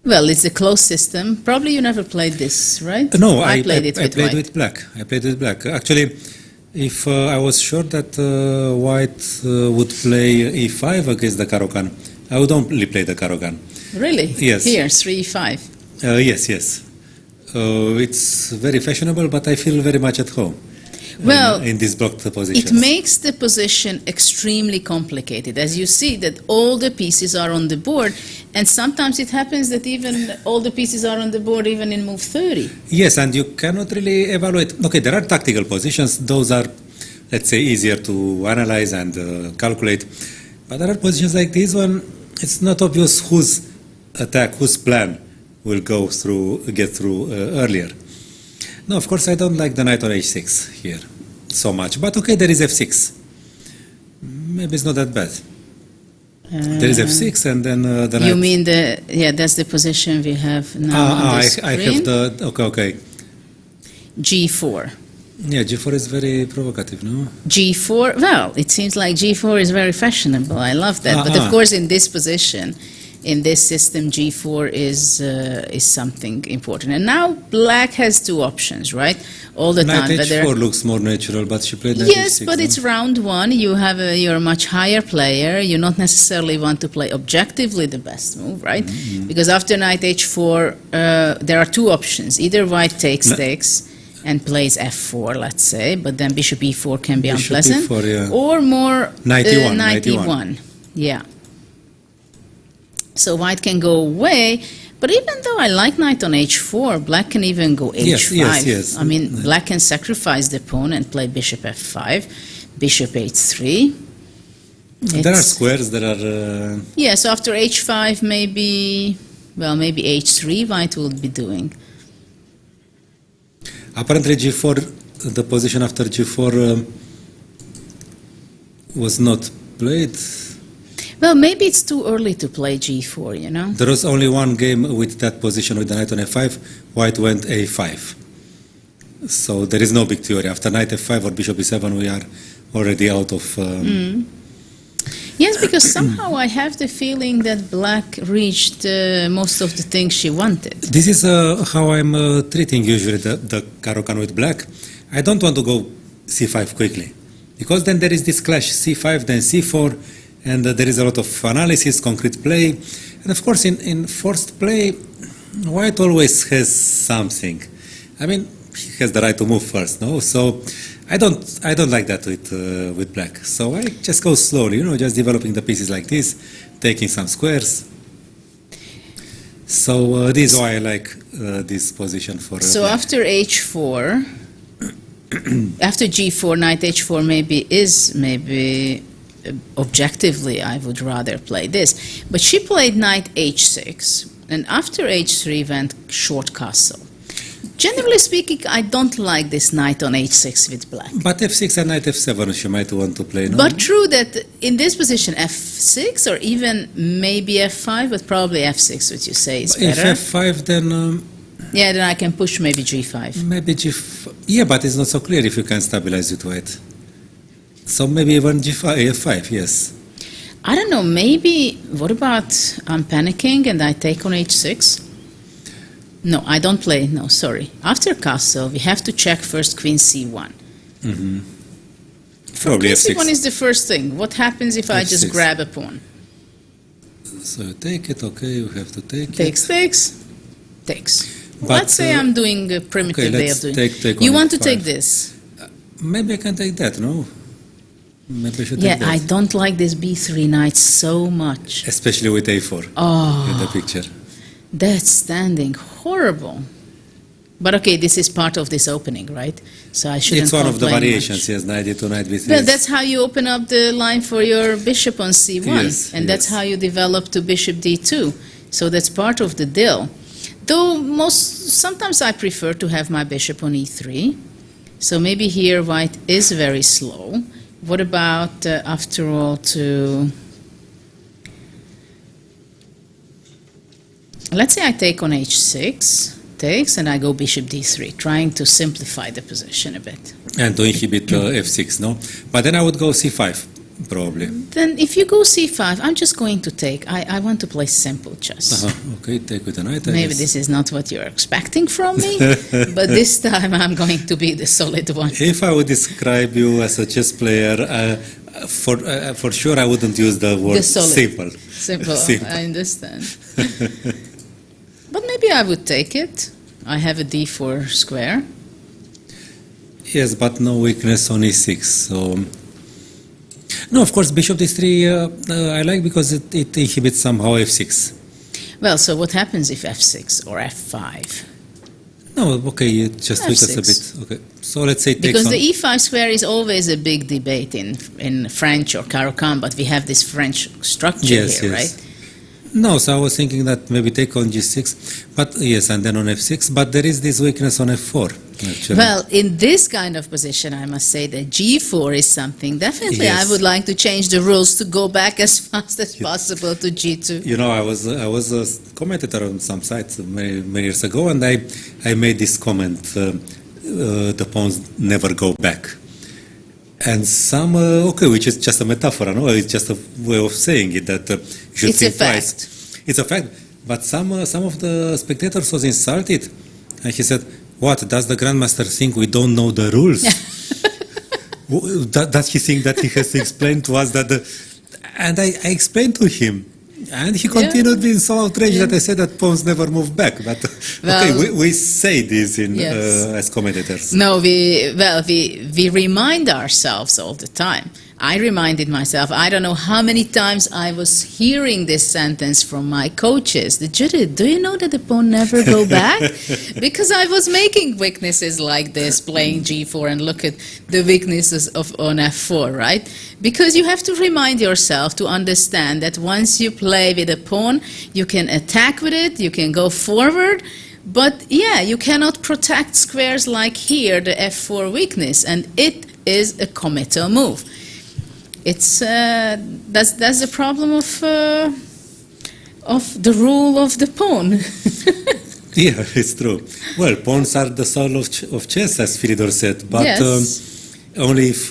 well, it's a closed system. Probably you never played this, right? No, I played it with white. With black. I played with black. Actually, if I was sure that white would play e5 against the Caro-Kann, I would only play the Caro-Kann. Really? Yes. Here, 3e5. Yes. It's very fashionable, but I feel very much at home. Well, in these blocked positions. It makes the position extremely complicated. As you see that all the pieces are on the board, and sometimes it happens that even all the pieces are on the board even in move 30. Yes, and you cannot really evaluate. Okay, there are tactical positions. Those are, let's say, easier to analyze and calculate. But there are positions like this one, it's not obvious whose attack, whose plan will get through earlier. No, of course, I don't like the knight on h6 here so much. But okay, there is f6. Maybe it's not that bad. There is f6 and then the knight... You mean that's the position we have now on the screen? I have the... Okay. g4. Yeah, g4 is very provocative, no? g4, well, it seems like g4 is very fashionable. I love that. But of course, in this position, in this system, g4 is something important. And now black has two options, right? All the time. Knight h4 looks more natural, but she played knight yes, h6, but it's round one. You're a much higher player. You not necessarily want to play objectively the best move, right? Mm-hmm. Because after knight h4, there are two options. Either white takes and plays f4, let's say, but then bishop e4 can be unpleasant. E4, yeah. Or more knight e1. Knight e1. Yeah. So white can go away, but even though I like knight on h4, black can even go h5. Yes. I mean, black can sacrifice the pawn and play bishop f5, bishop h3. There are squares, there are... Yeah, so after h5, maybe h3 white will be doing. Apparently g4, the position after g4 was not played. Well, maybe it's too early to play g4, you know? There was only one game with that position with the knight on f5, white went a5. So there is no big theory. After knight f5 or bishop e7, we are already out of... Yes, because somehow I have the feeling that black reached most of the things she wanted. This is how I'm treating usually the Caro-Kann with black. I don't want to go c5 quickly, because then there is this clash, c5, then c4, and there is a lot of analysis, concrete play. And of course, in forced play, white always has something. I mean, he has the right to move first, no? So I don't like that with black. So I just go slowly, you know, just developing the pieces like this, taking some squares. So this is why I like this position for So black. after h4, after g4, knight h4 maybe objectively I would rather play this. But she played knight h6, and after h3 went short castle. Generally speaking, I don't like this knight on h6 with black. But f6 and knight f7 she might want to play, no? But true that in this position, f6 or even maybe f5, but probably f6, what you say is better. If f5, then... yeah, then I can push maybe g5. Maybe g5. Yeah, but it's not so clear if you can stabilize with white. So maybe even g5, f5, yes. I don't know, maybe, what about I'm panicking and I take on h6? No, I don't play, no, sorry. After castle, we have to check first queen c1. Mm-hmm. Probably queen f6. c1 is the first thing. What happens if I just grab a pawn? So you take it, okay, you have to take takes, it. Takes. But, let's say I'm doing a primitive way of doing it. You want to take this? Maybe I can take that, no? Maybe I should take that. Yeah, I don't like this b3 knight so much. Especially with a4 in the picture. That's standing horrible. But okay, this is part of this opening, right? So I shouldn't It's one of the complain variations, much. yes, knight d2, knight b3. Well, that's how you open up the line for your bishop on c1, Yes, and that's yes. how you develop to bishop d2. So that's part of the deal. Though sometimes I prefer to have my bishop on e3. So maybe here white is very slow. What about, after all, let's say I take on h6, takes, and I go bishop d3, trying to simplify the position a bit. And to inhibit f6, no? But then I would go c5, probably. Then if you go c5, I'm just going to take. I want to play simple chess. Okay, take with a knight. I Maybe guess. this is not what you're expecting from me, but this time I'm going to be the solid one. If I would describe you as a chess player, for sure I wouldn't use the word The solid. simple. Simple, Simple. I understand. But maybe I would take it. I have a d4 square. Yes, but no weakness on e6. So no, of course, bishop d3 I like because it inhibits somehow f6. Well, so what happens if f6 or f5? No, okay, it just weakens a F6. bit. Okay, so let's say it Because takes the on. e5 square is always a big debate in French or Caro-Kann, but we have this French structure Yes, here, yes. right? No, so I was thinking that maybe take on g6, but yes, and then on f6, but there is this weakness on f4, actually. Well, in this kind of position, I must say that G4 is something. Definitely, Yes. I would like to change the rules to go back as fast as possible to G2. You know, I was a commentator on some sites many years ago, and I made this comment: the pawns never go back. And some which is just a metaphor, no? It's just a way of saying it that you should It's a think twice. fact. It's a fact. But some of the spectators was insulted, and he said, "What does the grandmaster think we don't know the rules? Does he think that he has to explain to us that the?" And I explained to him. And he continued being so outraged that I said that pawns never move back. But okay, Well, we say this yes. as commentators. No, we remind ourselves all the time. I reminded myself, I don't know how many times I was hearing this sentence from my coaches. The Judit, do you know that the pawn never go back? Because I was making weaknesses like this, playing G4, and look at the weaknesses on F4, right? Because you have to remind yourself to understand that once you play with a pawn, you can attack with it, you can go forward, but yeah, you cannot protect squares like here, the F4 weakness, and it is a committal move. It's that's the problem of the rule of the pawn. Yeah, it's true. Well, pawns are the soul of chess, as Fidor said, but Yes. only if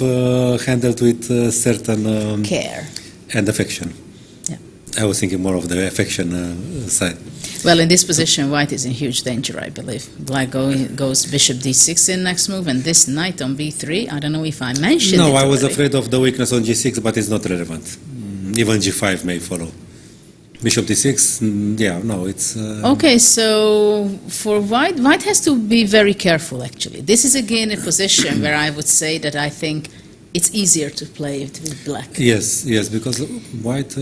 handled with certain Care. and affection. Yeah. I was thinking more of the affection side. Well, in this position, white is in huge danger, I believe. Black goes bishop d6 in next move, and this knight on b3. I don't know if I mentioned it No, I was already. afraid of the weakness on g6, but it's not relevant. Even g5 may follow. Bishop d6, yeah, no, it's... Okay, so for white has to be very careful, actually. This is again a position where I would say that I think it's easier to play it with black. Yes, because white...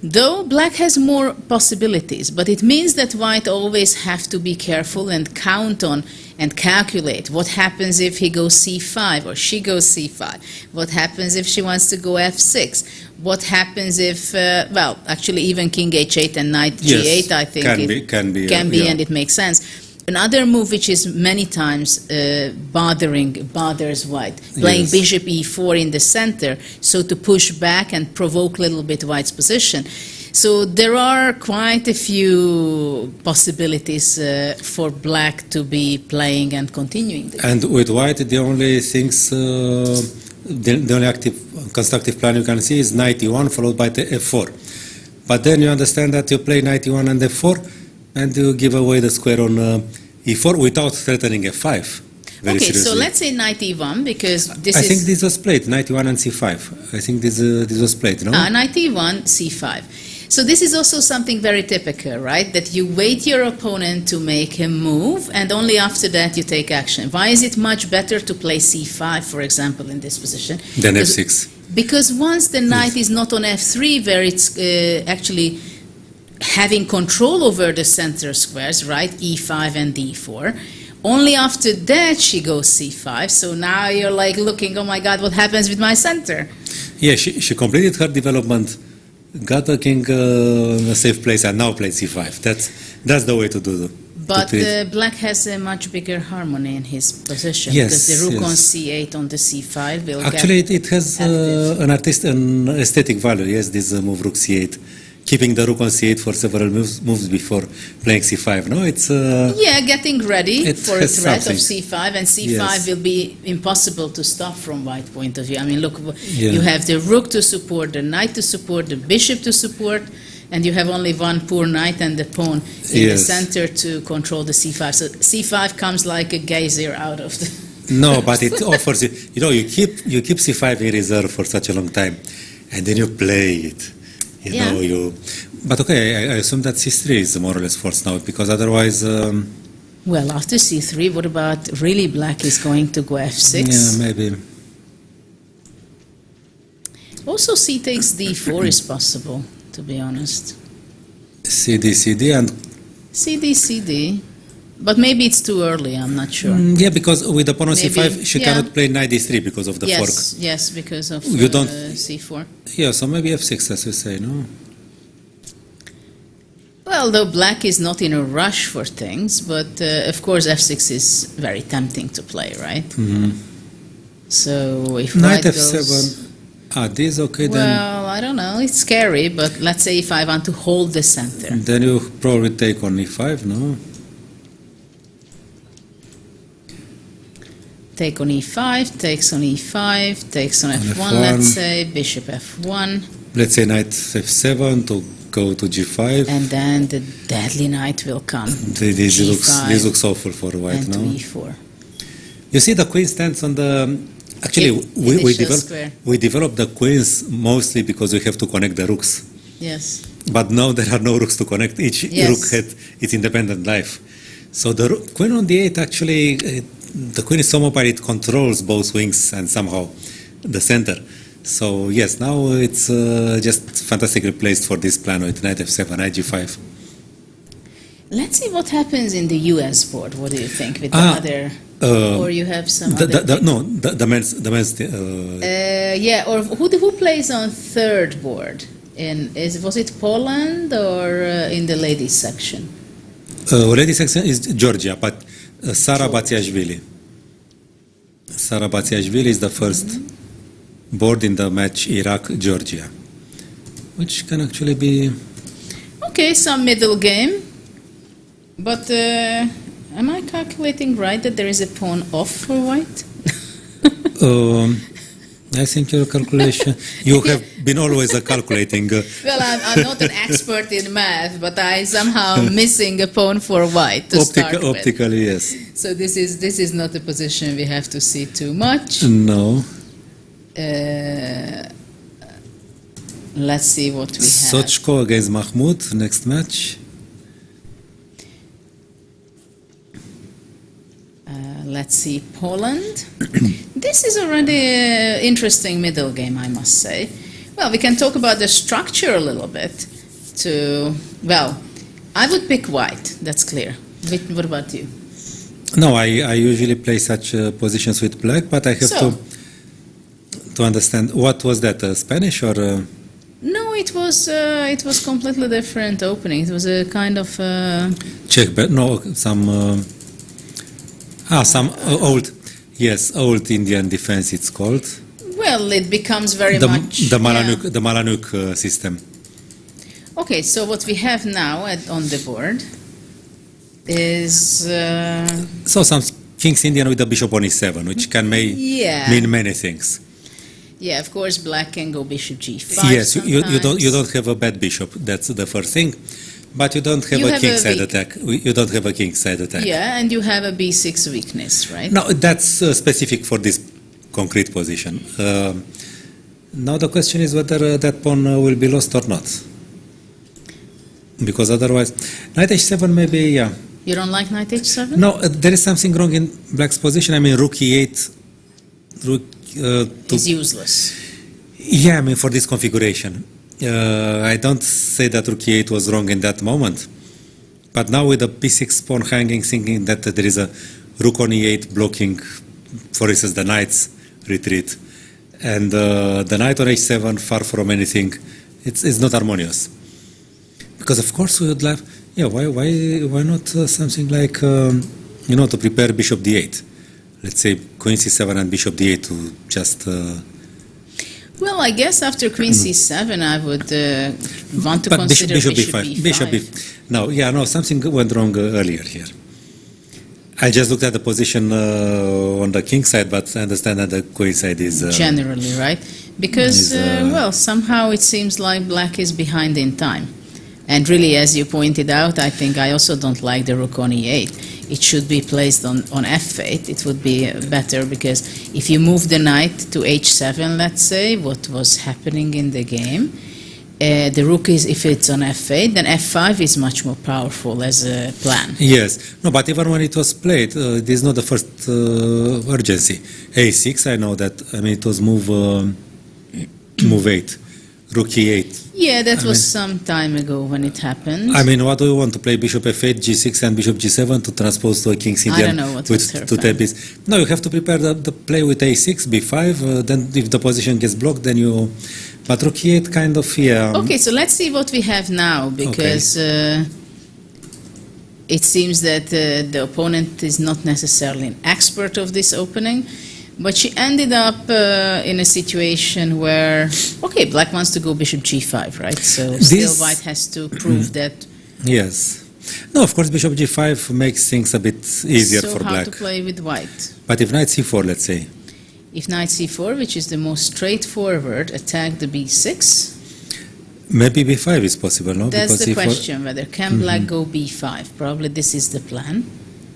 Though black has more possibilities, but it means that white always have to be careful and count on and calculate what happens if he goes c5 or she goes c5, what happens if she wants to go f6, what happens if, well, actually even king h8 and knight g8, Yes, I think can be, yeah. and And it makes sense. Another move which is many times bothers white, playing Yes. bishop e4 in the center, so to push back and provoke a little bit white's position. So there are quite a few possibilities for black to be playing and continuing this. And with white, the only things, the only active constructive plan you can see is knight e1 followed by the f4. But then you understand that you play knight e1 and f4, and you give away the square on e4 without threatening f5. Very Okay, seriously. so let's say knight e1 because this I is... think this was played, knight e1 and c5. I think this was played, no? Knight e1, c5. So this is also something very typical, right? That you wait your opponent to make him move, and only after that you take action. Why is it much better to play c5, for example, in this position? Then f6. Because once the knight is not on f3, where it's actually having control over the center squares, right, e5 and d4, Only after that she goes c5. So now you're like looking, oh my God, what happens with my center? Yeah, she completed her development, got the king in a safe place, and now plays c5. That's the way to do it. But black has a much bigger harmony in his position. Yes, because the rook on yes. c8 on the c5 will Actually, get it has an aesthetic value. Yes, this move rook c8, keeping the rook on c8 for several moves before playing c5. No, it's getting ready it for a has threat something. of c5, and c5 Yes. will be impossible to stop from white point of view. I mean, look, Yeah. you have the rook to support, the knight to support, the bishop to support, and you have only one poor knight and the pawn in the Yes. center to control the c5. So c5 comes like a geyser out of the... No, but it offers you keep c5 in reserve for such a long time, and then you play it. But okay, I assume that c3 is more or less forced now, because otherwise. Well, after c3, what about really black is going to go f6? Yeah, maybe. Also, c takes d4 is possible, to be honest. CD and CD. But maybe it's too early, I'm not sure. yeah, because with the pawn on Maybe, c5 she yeah. cannot play knight d3 because of the fork. Yes, because of You don't- c4. Yeah, so maybe f6 as you say, no? Well, though black is not in a rush for things, but of course f6 is very tempting to play, right? So if Knight white f7. goes... This okay then. Well, I don't know, it's scary, but let's say if I want to hold the center. Then you probably take on e5, no? Take on e5, takes on e5, takes on f1, f1. let's say, bishop f1, Let's say knight f7 to go to g5. and then the deadly knight will come. This looks awful for white, and to no? e4. You see the queen stands on the... Actually, Initial square. we developed the queens mostly because we have to connect the rooks. Yes. But now there are no rooks to connect. Each Yes. rook had its independent life. So the queen on d8 actually, the queen is so mobile it controls both wings and somehow the center. So yes, now it's just fantastically placed for this plan with knight f7, knight g5. Let's see what happens in the US board. What do you think with the other? Or you have some other? The men's. Yeah, or who plays on third board? Was it Poland or in the ladies section? Ladies section is Georgia, but Sara Batsiashvili. Sara Batsiashvili is the first board in the match Iraq-Georgia, which can actually be... Okay, some middle game. But am I calculating right that there is a pawn off for white? I think your calculation... You have been always calculating... Well, I'm not an expert in math, but I somehow missing a pawn for white to start with. Optically, yes. So this is not a position we have to see too much. No. Let's see what we have. Sochko against Mahmoud, next match. Let's see, Poland. This is already an interesting middle game, I must say. Well, we can talk about the structure a little bit. Well, I would pick white, that's clear. What about you? No, I usually play such positions with black, but I have to understand. What was that, Spanish or... No, it was completely different opening. It was a kind of... Czech, no, some old Indian defense it's called. Well, it becomes very much... The Malanuk system. Okay, so what we have now on the board is... So some King's Indian with the bishop on e7, which can mean many things. Yeah, of course, black can go bishop g5. Yes, you don't have a bad bishop. That's the first thing. But you don't have a kingside attack. You don't have a kingside attack. Yeah, and you have a b6 weakness, right? No, that's specific for this concrete position. Now the question is whether that pawn will be lost or not. Because otherwise, knight h7 maybe, yeah. You don't like knight h7? No, there is something wrong in black's position. I mean, rook e8. Is useless. Yeah, I mean, for this configuration. I don't say that rook e8 was wrong in that moment. But now with the b6 pawn hanging, thinking that there is a rook on e8 blocking, for instance, the knight's retreat. And the knight on h7, far from anything, it's not harmonious. Because of course we would like, why not something like, to prepare bishop d8. Let's say queen c7 and bishop d8 to just... Well, I guess after queen c7, I would want to consider bishop b5. No, something went wrong earlier here. I just looked at the position on the king side, but I understand that the queen side is... generally, right? Because, somehow it seems like black is behind in time. And really, as you pointed out, I think I also don't like the rook on e8. It should be placed on f8. It would be better, because if you move the knight to h7, let's say, what was happening in the game, the rook is, if it's on f8, then f5 is much more powerful as a plan. Yes. No, but even when it was played, this is not the first urgency. a6, I know that. I mean, it was move 8, rook e8. Yeah, that was some time ago when it happened. I mean, what do you want to play? Bishop f8, g6, and bishop g7 to transpose to a king's Indian? I don't know what was her to plan. No, you have to prepare the play with a6, b5. Then, if the position gets blocked, then you. But rook e8 kind of Okay, so let's see what we have now, because it seems that the opponent is not necessarily an expert of this opening. But she ended up in a situation where, black wants to go bishop g5, right? So still white has to prove that. Yes. No, of course, bishop g5 makes things a bit easier for black. So how to play with white? But if knight c4, let's say. If knight c4, which is the most straightforward, attack the b6. Maybe b5 is possible, no? That's because the question, whether can black go b5? Probably this is the plan.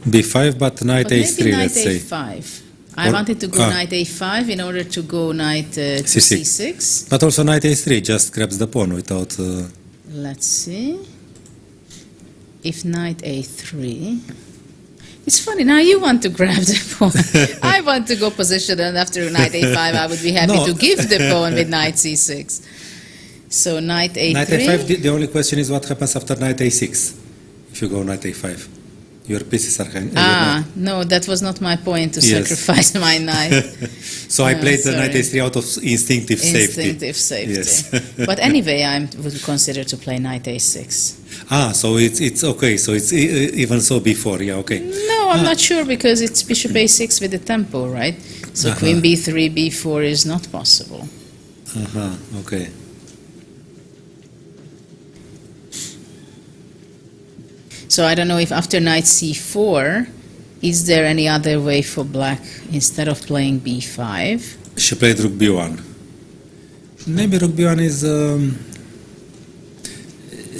b5, but knight a3, let's say. a5. I wanted to go knight a5 in order to go knight to c6. But also knight a3 just grabs the pawn without... Let's see. If knight a3... It's funny, now you want to grab the pawn. I want to go position, and after knight a5 I would be happy to give the pawn with knight c6. So knight a3... Knight a5, the only question is what happens after knight a6, if you go knight a5. Your pieces are hanging. No, that was not my point to sacrifice my knight. So I played the knight a3 out of instinctive safety. Yes. But anyway, I would consider to play knight a6. So it's okay. So it's even so before, okay. No, I'm not sure, because it's bishop a6 with the tempo, right? So queen b3, b4 is not possible. Okay. So I don't know if after knight c4, is there any other way for black instead of playing b5? She played rook b1. Maybe rook b1 is...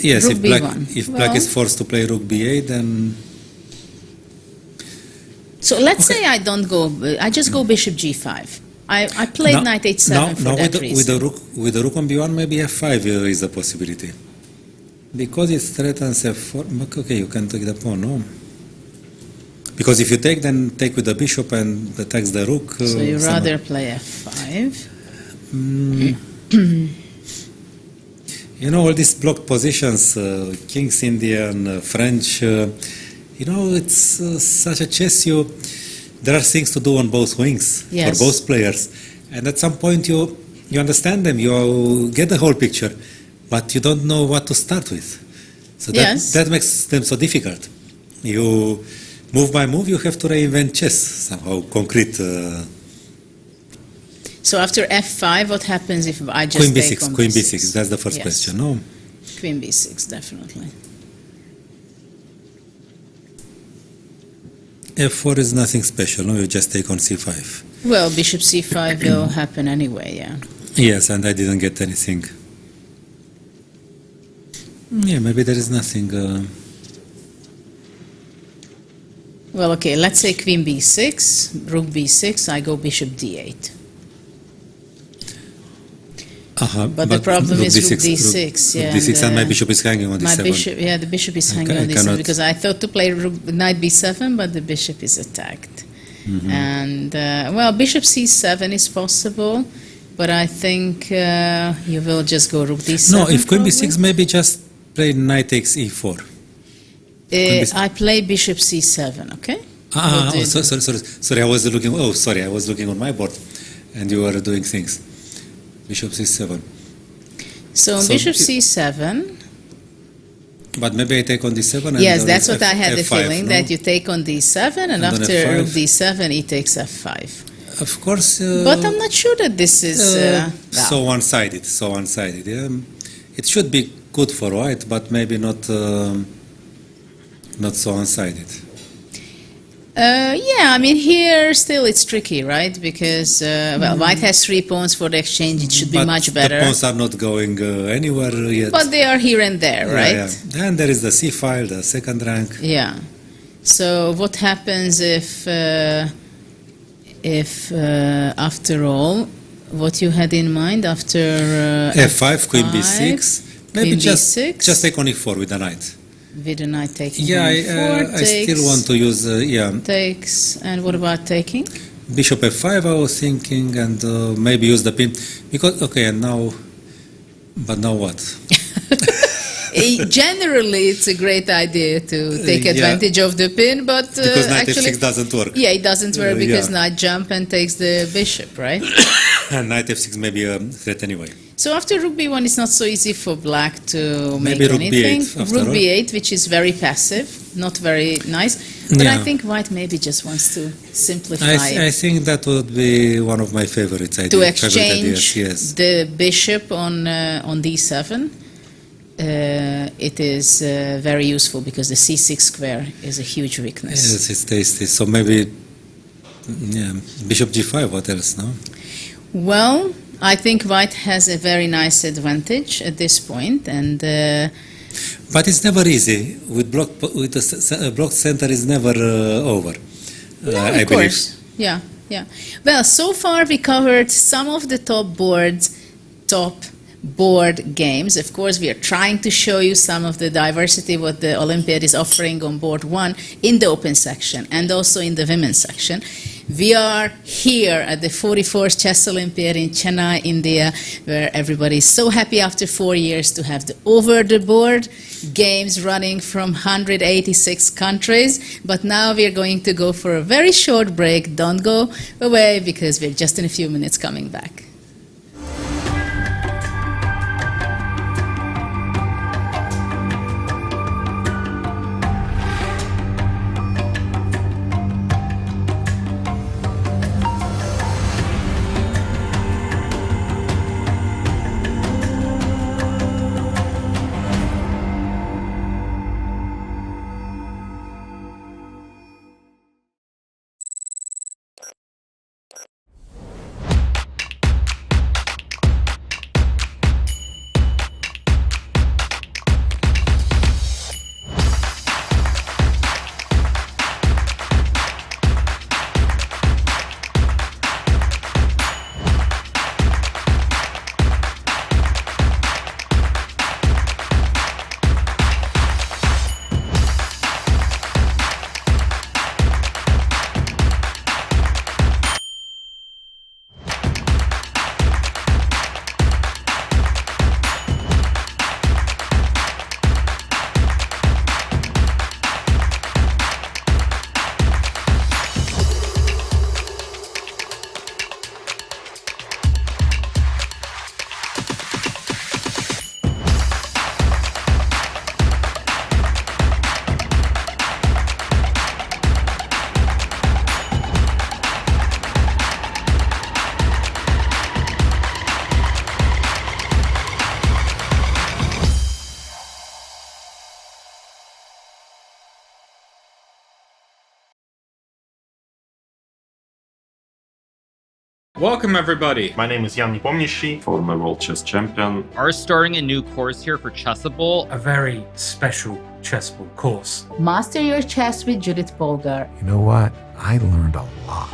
yes, rook if black is forced to play rook b8, then... So let's say I don't go, I just go bishop g5. I played knight h7 for that reason. With the rook on b1, maybe f5 is a possibility. Because it threatens f4, okay, you can take the pawn, no? Because if you take, then take with the bishop and attacks the rook. So you rather play f5? All these blocked positions, King's Indian, French, it's such a chess. There are things to do on both wings for both players. And at some point you understand them, you get the whole picture. But you don't know what to start with. So that makes them so difficult. You move by move, you have to reinvent chess somehow, concrete. So after f5, what happens if I just take on Queen b6, that's the first question, no? Queen b6, definitely. f4 is nothing special, no? You just take on c5. Well, bishop c5 will happen anyway, yeah. Yes, and I didn't get anything. Yeah, maybe there is nothing. Well, okay, let's say queen b6, rook b6, I go bishop d8. But the problem is rook d6. Rook d6 and my bishop is hanging on d7. The bishop is hanging on d7, because I thought to play knight b7, but the bishop is attacked. And, bishop c7 is possible, but I think you will just go rook d7. No, if queen b6, maybe just play knight takes e4. I play bishop c7, okay? Sorry. I was looking. Oh, sorry. I was looking on my board, and you were doing things. Bishop c7. So bishop c7. But maybe I take on d7. And Yes, that's what I had the F5, feeling, no? that you take on d7, and And on after F5. rook d7, he takes f5. Of course. But I'm not sure that this is... so one-sided. So one-sided. Yeah. It should be good for white, but maybe not so one-sided. Yeah, I mean, here still it's tricky, right? Because, well, white has 3 pawns for the exchange. It should be But much better. the pawns are not going anywhere yet. But they are here and there, right? Yeah. And there is the c file, the second rank. Yeah. So what happens if after all, what you had in mind after F5, queen b6. Maybe queen just b6. just take on e4 with the knight. With the knight taking Yeah, on e4, I still want to use takes, and what about taking? bishop f5. I was thinking, and maybe use the pin because and now what? Generally, it's a great idea to take advantage of the pin, but Because knight actually, f6 doesn't work. Yeah, it doesn't work because yeah. knight jump and takes the bishop, right? And knight f6 may be a threat anyway. So after rook b1, it's not so easy for black to make Maybe rook anything. b8 after Rook all. b8, which is very passive, not very nice. But I Yeah. think white maybe just wants to simplify I think that would be one of my favorites ideas. to favorite exchange ideas, yes. the bishop on d7. It is very useful because the c6 square is a huge weakness. Yes, it's tasty. So maybe, bishop g5. What else? No. Well, I think white has a very nice advantage at this point, and But it's never easy. With the blocked center is never over. I of course, yeah. Well, so far we covered some of the top board games. Of course, we are trying to show you some of the diversity what the Olympiad is offering on board 1 in the open section and also in the women's section. We are here at the 44th Chess Olympiad in Chennai, India, where everybody is so happy after 4 years to have the over-the-board games running from 186 countries. But now we are going to go for a very short break. Don't go away because we're just in a few minutes coming back. Welcome, everybody. My name is Jan Nepomniachtchi, former world chess champion. Are starting a new course here for Chessable. A very special chessable course. Master your chess with Judit Polgar. You know what? I learned a lot.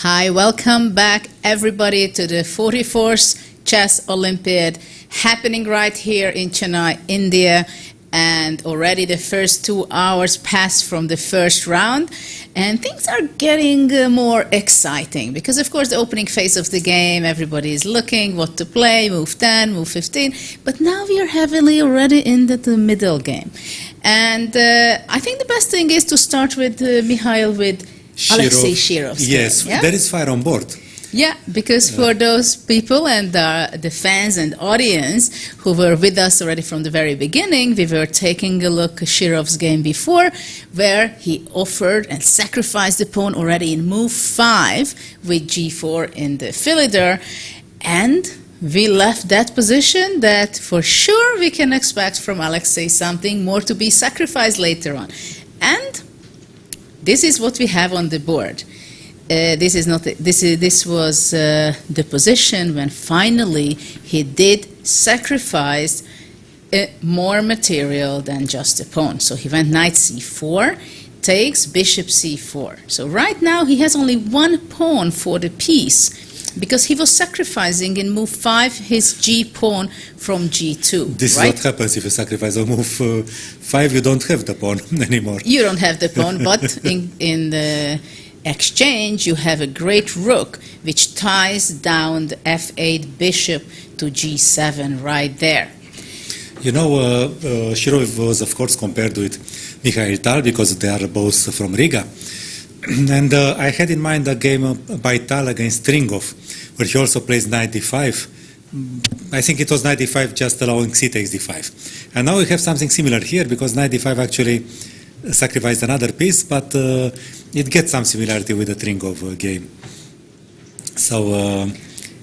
Hi, welcome back everybody to the 44th Chess Olympiad happening right here in Chennai, India. And already the first 2 hours passed from the first round, and things are getting more exciting because, of course, the opening phase of the game, everybody is looking what to play, move 10, move 15, but now we are heavily already into the middle game. And I think the best thing is to start with Mihail with Alexei Shirov's Yes, game, yeah? there is fire on board. Yeah, because for those people and the fans and audience who were with us already from the very beginning, we were taking a look at Shirov's game before, where he offered and sacrificed the pawn already in move 5 with g4 in the philidor, and we left that position that for sure we can expect from Alexei something more to be sacrificed later on. And this is what we have on the board. This was the position when finally he did sacrifice more material than just a pawn. So he went knight c4, takes bishop c4. So right now he has only one pawn for the piece, because he was sacrificing in move 5 his g pawn from g2. This right? is what happens if you sacrifice on move 5. You don't have the pawn anymore. You don't have the pawn, but in the exchange you have a great rook which ties down the f8 bishop to g7 right there. You know, Shirov was of course compared with Mihail Tal because they are both from Riga. And I had in mind a game by Tal against Stringov, where he also plays knight d5. I think it was knight d5 just allowing c takes d5. And now we have something similar here, because knight d5 actually sacrificed another piece, but it gets some similarity with the Stringov game.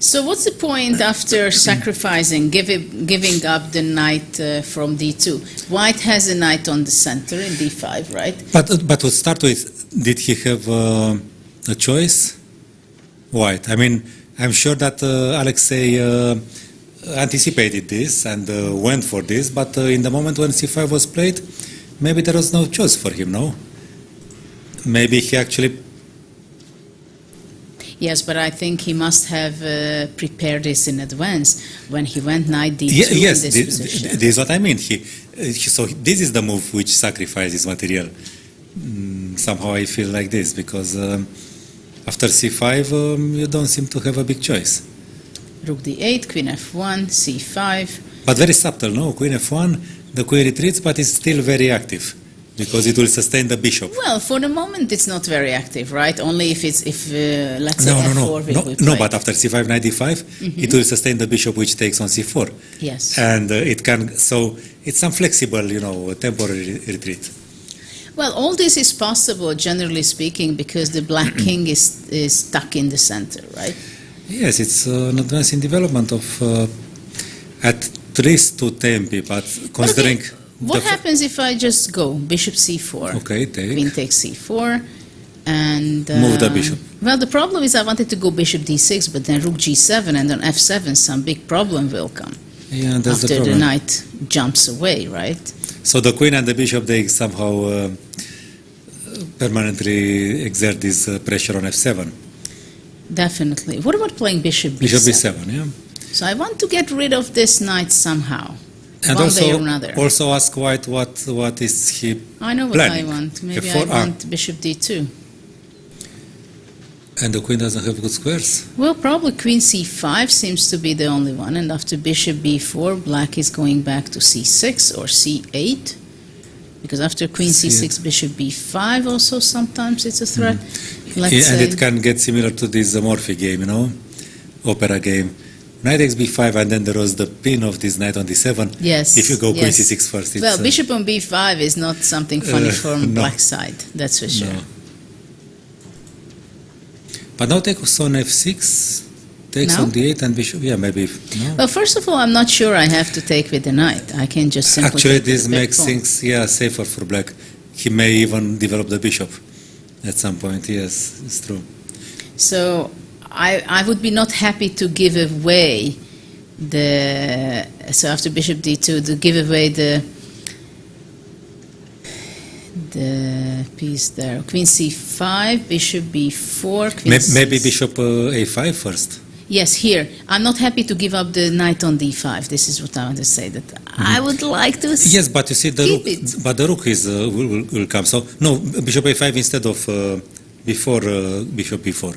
So what's the point after sacrificing, giving up the knight from d2? White has a knight on the center in d5, right? But to start with, did he have a choice? White. I mean, I'm sure that Alexei anticipated this and went for this, but in the moment when c5 was played, maybe there was no choice for him, no? Maybe he actually... Yes, but I think he must have prepared this in advance when he went knight d2 yes, in this position. This is what I mean. So this is the move which sacrifices material. Somehow I feel like this, because after c5 you don't seem to have a big choice. Rook d8, queen f1, c5. But very subtle, no? Queen f1, the queen retreats, but it's still very active, because it will sustain the bishop. Well, for the moment it's not very active, right? Only if let's say f4 will be played. No, but after c5, knight d5, it will sustain the bishop which takes on c4. Yes. And it can, so it's some flexible, temporary retreat. Well, all this is possible, generally speaking, because the black king is stuck in the center, right? Yes, it's an advance in development of at least 2 tempi, but considering... Okay. What happens if I just go bishop c4? Okay, take. Queen takes c4, and... move the bishop. Well, the problem is I wanted to go bishop d6, but then rook g7, and on f7 some big problem will come. Yeah, that's after the problem. the knight jumps away, right? So the queen and the bishop, they somehow permanently exert this pressure on f7. Definitely. What about playing bishop b7? Bishop b7, yeah. So I want to get rid of this knight somehow. And one way or another. Also ask White what is he I know what planning. I want. Maybe F4, I want bishop d2. And the queen doesn't have good squares? Well, probably queen c5 seems to be the only one. And after bishop b4, black is going back to c6 or c8. Because after queen c6, bishop b5 also sometimes it's a threat. Let's say. And it can get similar to this Morphy game, opera game. Knight takes b5, and then there was the pin of this knight on d7. Yes. If you go queen c6 first, it's... Well, bishop on b5 is not something funny from black side, that's for sure. No. But now takes on f6, takes on d8 and bishop, maybe. No. Well, first of all, I'm not sure I have to take with the knight. I can just simply Actually, take this with the makes pawn. things, safer for black. He may even develop the bishop at some point, yes, it's true. So I would be not happy to give away so after bishop d2, to give away the piece there. Queen c5, bishop b4, queen Maybe c6. bishop a5 first. Yes, here. I'm not happy to give up the knight on d5. This is what I want to say. That I would like to Yes, but you see the keep rook. it. But the rook is will come. So no, bishop a5 instead of before bishop b4.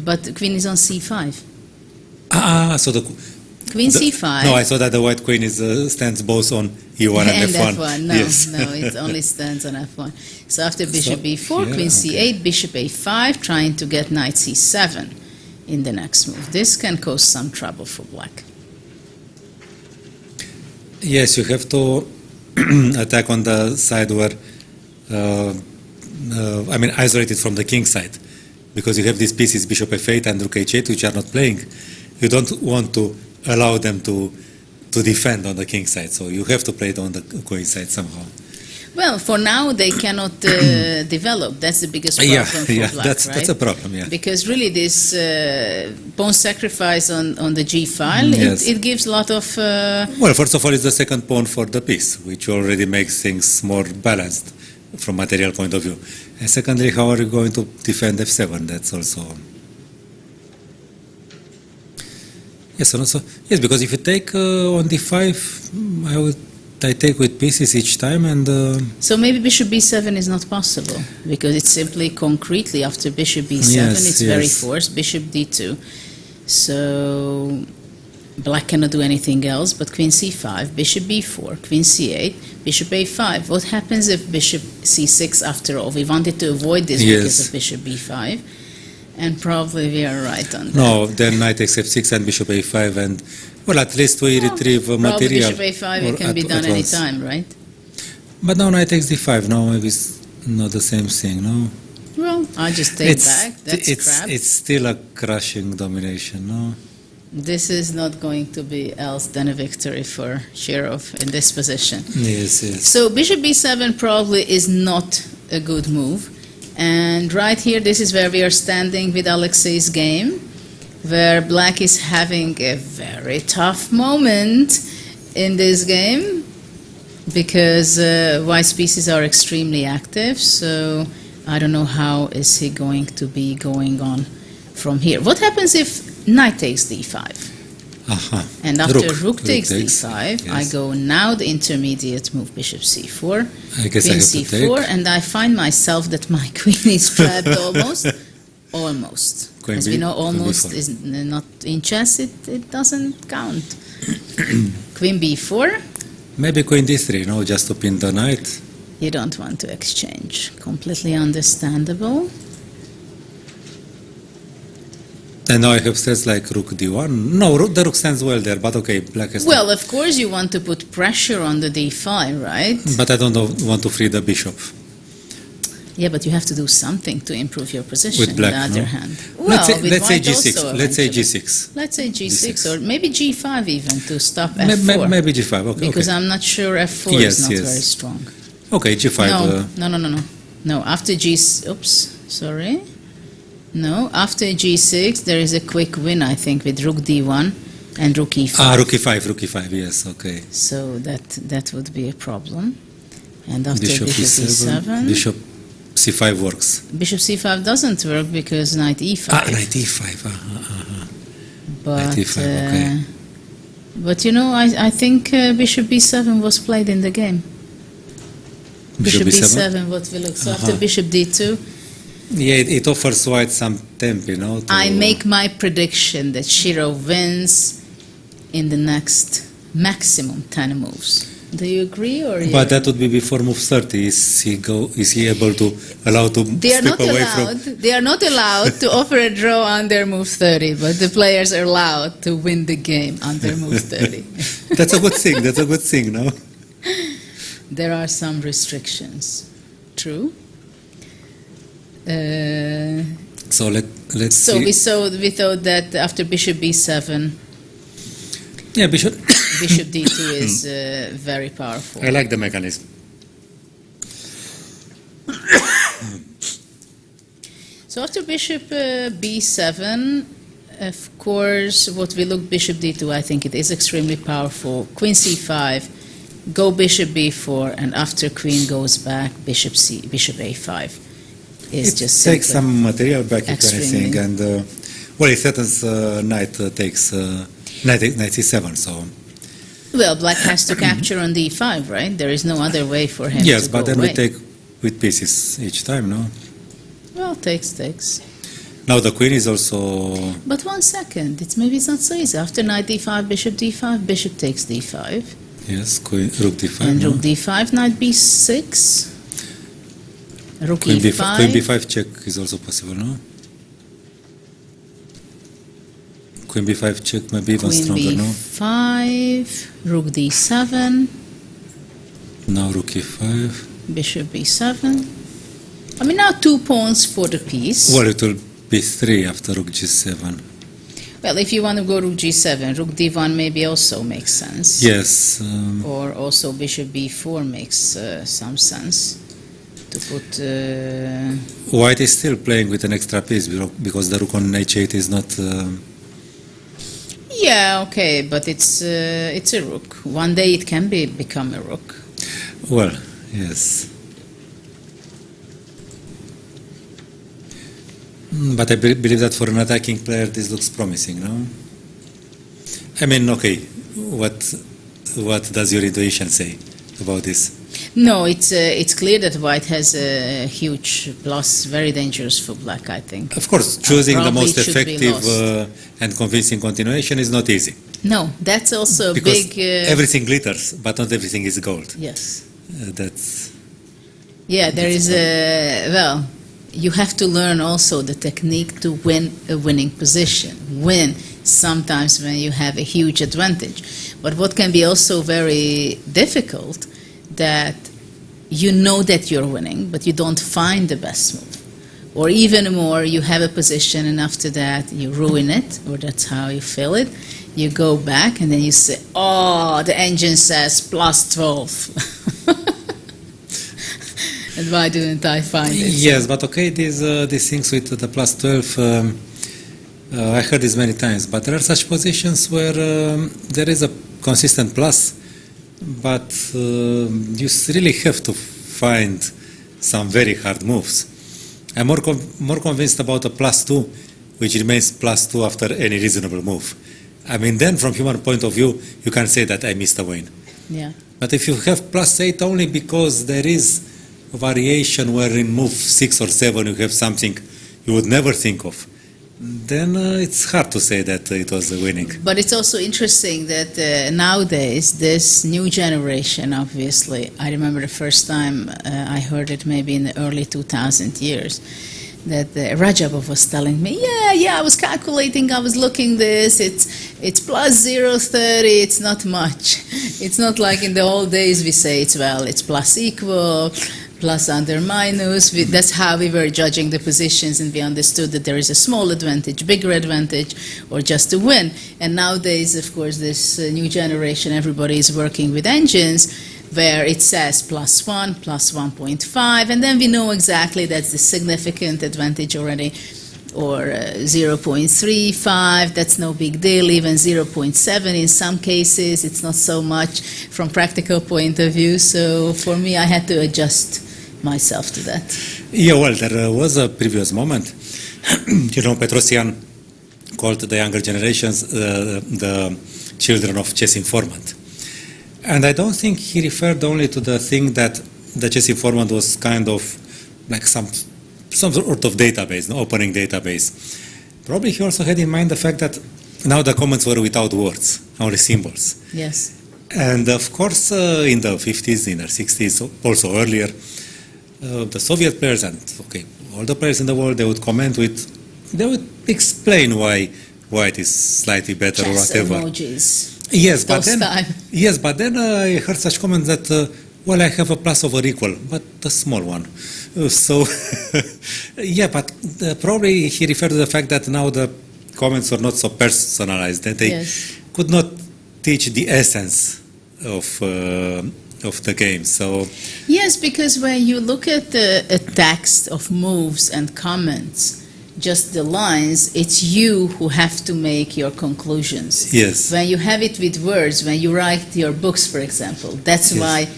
But the queen is on c5. So the Queen c5. No, I saw that the white queen stands both on e1 and f1. No, yes. no, it only stands on f1. So after bishop b4, yeah, queen c8, bishop a5, trying to get knight c7 in the next move. This can cause some trouble for black. Yes, you have to attack on the side where, isolated from the king side, because you have these pieces, bishop f8 and rook h8, which are not playing. You don't want to allow them to defend on the king side, so you have to play it on the queen side somehow. Well, for now they cannot develop. That's the biggest problem for black, that's right? a problem, yeah. Because really this pawn sacrifice on the g file, Yes. it gives a lot of... Well, first of all, it's the second pawn for the piece, which already makes things more balanced from material point of view. And secondly, how are you going to defend f7? That's also... Yes, and also, yes, because if you take on d5, I take with pieces each time, and... So maybe bishop b7 is not possible, because it's simply concretely after bishop b7, Yes, it's very yes. forced, bishop d2. So black cannot do anything else, but queen c5, bishop b4, queen c8, bishop a5. What happens if bishop c6 after all? We wanted to avoid this Yes. because of bishop b5, and probably we are right on that. No, then knight takes f6 and bishop a5, and... Well, at least we retrieve Probably material. bishop a5, it can be done at once. anytime, right? But now knight takes d5, no, maybe it's not the same thing, no? Well, I just take back, that's crap. It's still a crushing domination, no? This is not going to be else than a victory for Shirov in this position. Yes, yes. So bishop b7 probably is not a good move. And right here, this is where we are standing with Alexei's game, where black is having a very tough moment in this game because white's pieces are extremely active. So I don't know how is he going to be going on from here. What happens if knight takes d5? And after rook takes d5, yes. I go now the intermediate move, bishop c4, I guess queen I have to c4, take. and I find myself that my queen is trapped almost. Almost. Queen As B, we know, queen almost B4. is not in chess, it doesn't count. Queen b4, Maybe queen d3, no, just to pin the knight. you don't want to exchange. Completely understandable. And now I have sets like rook d1. No, the rook stands well there, but okay, black has Well, of course you want to put pressure on the d5, right? But I don't want to free the bishop. Yeah, but you have to do something to improve your position. With black, on the other no? hand, Let's say, with let's say white g6. also Let's say eventually. g6. Let's say g6, G6. or maybe g5 even to stop f4. Maybe g5, okay. Because okay. I'm not sure f4 Yes, is not yes. very strong. Okay, g5. No, after oops, sorry. No, after g6 there is a quick win, I think, with rook d1 and rook e5. Rook e5, yes, okay. So that would be a problem. And after Bishop e7, bishop c5 works. bishop c5 doesn't work because knight e5. Knight e5. But, knight e5, okay. But you know, I think bishop b7 was played in the game. Bishop b7, what we look. So after bishop d2, Yeah, it offers white some tempo, you know. I make my prediction that Shirov wins in the next maximum 10 moves. Do you agree, or But that would be before move 30. Is he able to allow to they are step not away allowed? from? They are not allowed to offer a draw under move 30, but the players are allowed to win the game under move 30. That's a good thing. That's a good thing, no? There are some restrictions. True. So let's So see. we thought that after bishop b7, Yeah, bishop. bishop d2 is very powerful. I like the mechanism. So after bishop b7, of course, what we look bishop d2, I think it is extremely powerful. Queen c5, go bishop b4, and after queen goes back, bishop a5 is It just takes simple. some material back, if Extremely. anything, and well, it threatens knight takes knight c7. So Well, black has to capture on d5, right? There is no other way for him yes, to but go then away. we take with pieces each time, no? Well, takes. Now the queen is also But 1 second, maybe it's not so easy. After knight d5, bishop takes d5. yes, queen rook d5. And no? rook d5, knight b6. Rook Queen e5. queen b5 check is also possible, no? Queen b5 check, maybe even Queen stronger, no? b5, rook d7, Now rook e5. bishop b7. I mean, now 2 pawns for the piece. Well, it will be 3 after rook g7. Well, if you want to go rook g7, rook d1 maybe also makes sense. Yes. Or also bishop b4 makes some sense. To put... White is still playing with an extra piece because the rook on h8 is not... Yeah, okay, but it's a rook. One day it can become a rook. Well, yes. But I believe that for an attacking player this looks promising, no? I mean, okay, what does your intuition say about this? No, it's clear that white has a huge plus, very dangerous for black, I think. Of course, choosing the Probably most it should be effective and convincing continuation is not easy. No, that's also a Because big... everything glitters, but not everything is gold. Yes. That's... Yeah, there is a... Well, you have to learn also the technique to win a winning position. Win sometimes when you have a huge advantage. But what can be also very difficult, that you know that you're winning, but you don't find the best move. Or even more, you have a position and after that you ruin it, or that's how you feel it. You go back and then you say, oh, the engine says plus 12. And why didn't I find it? Yes, but okay, these things with the plus 12, I heard this many times, but there are such positions where there is a consistent plus, but you really have to find some very hard moves. I'm more convinced about a plus 2, which remains plus 2 after any reasonable move. I mean, then from human point of view, you can say that I missed a win. Yeah. But if you have plus 8 only because there is a variation where in move 6 or 7 you have something you would never think of, then it's hard to say that it was a winning. But it's also interesting that nowadays, this new generation, obviously, I remember the first time I heard it maybe in the early 2000 years, that Rajabov was telling me, yeah, I was calculating, I was looking this, it's plus 0.30, it's not much. It's not like in the old days we say it's plus equal, plus under minus. That's how we were judging the positions, and we understood that there is a small advantage, bigger advantage, or just a win. And nowadays, of course, this new generation, everybody is working with engines where it says plus 1, plus 1.5, and then we know exactly that's the significant advantage already, or 0.35, that's no big deal, even 0.7 in some cases, it's not so much from practical point of view. So for me, I had to adjust myself to that. Yeah, well, there was a previous moment. Petrosian called the younger generations the children of chess informant. And I don't think he referred only to the thing that the chess informant was kind of like some sort of database, no opening database. Probably he also had in mind the fact that now the comments were without words, only symbols. Yes. And of course, in the 50s, in the 60s, also earlier, the Soviet players and all the players in the world, they would explain why it is slightly better Chess or whatever. Emojis. Yes, but then I heard such comments that I have a plus over equal, but a small one. So yeah, but probably he referred to the fact that now the comments were not so personalized, that they could not teach the essence of the game. So yes, because when you look at a text of moves and comments, just the lines, it's you who have to make your conclusions. Yes. When you have it with words, when you write your books, for example, that's why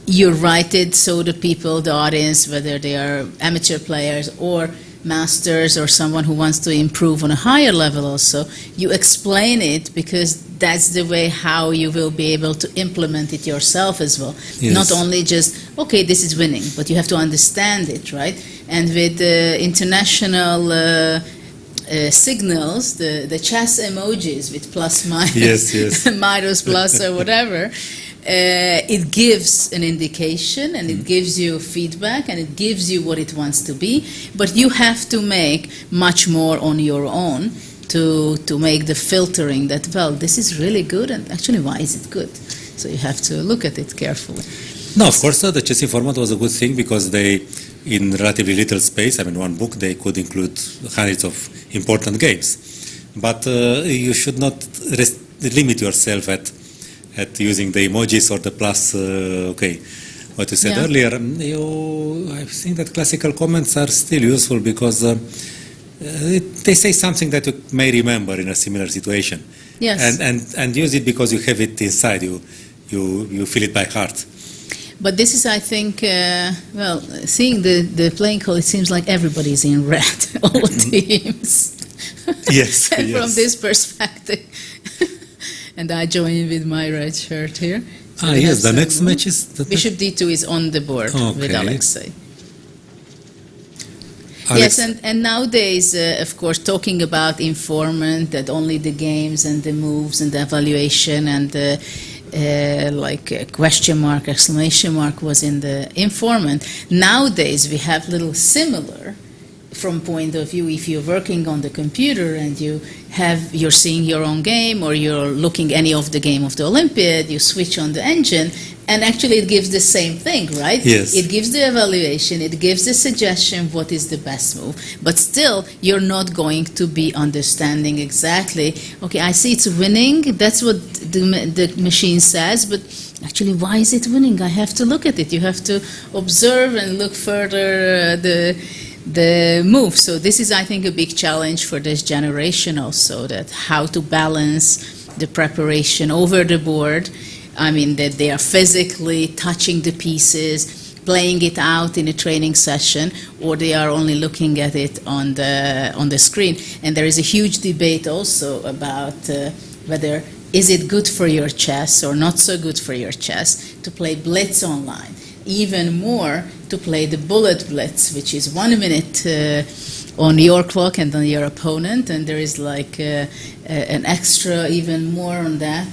you write it so the people, the audience, whether they are amateur players or masters or someone who wants to improve on a higher level also, you explain it because that's the way how you will be able to implement it yourself as well. Yes. Not only just, okay, this is winning, but you have to understand it, right? And with international signals, the chess emojis with plus, minus, minus, plus, or whatever, it gives an indication and it gives you feedback and it gives you what it wants to be, but you have to make much more on your own to make the filtering that, well, this is really good, and actually, why is it good? So you have to look at it carefully. No, of course, the chess format was a good thing because they, in relatively little space, I mean, one book, they could include hundreds of important games. But you should not limit yourself at using the emojis or the plus, what you said earlier. I think that classical comments are still useful because they say something that you may remember in a similar situation. Yes. And use it because you have it inside you. You feel it by heart. But this is, I think, seeing the playing hall, it seems like everybody's in red, all teams. Yes, From this perspective. And I join with my red shirt here. So yes, the next match is... Bishop d2 is on the board with Alexei. Alex. Yes, and nowadays, of course, talking about informant, that only the games and the moves and the evaluation and the like a question mark, exclamation mark was in the informant. Nowadays, we have little similar from point of view if you're working on the computer and you're seeing your own game or you're looking any of the game of the Olympiad, you switch on the engine and actually it gives the same thing, right? Yes. It gives the evaluation, it gives the suggestion what is the best move, but still you're not going to be understanding exactly, okay, I see it's winning, that's what the machine says, but actually why is it winning? I have to look at it. You have to observe and look further the move. So this is, I think, a big challenge for this generation also, that how to balance the preparation over the board. I mean, that they are physically touching the pieces, playing it out in a training session, or they are only looking at it on the screen. And there is a huge debate also about whether is it good for your chess or not so good for your chess to play blitz online. Even more to play the bullet blitz, which is 1 minute on your clock and on your opponent, and there is like an extra even more on that.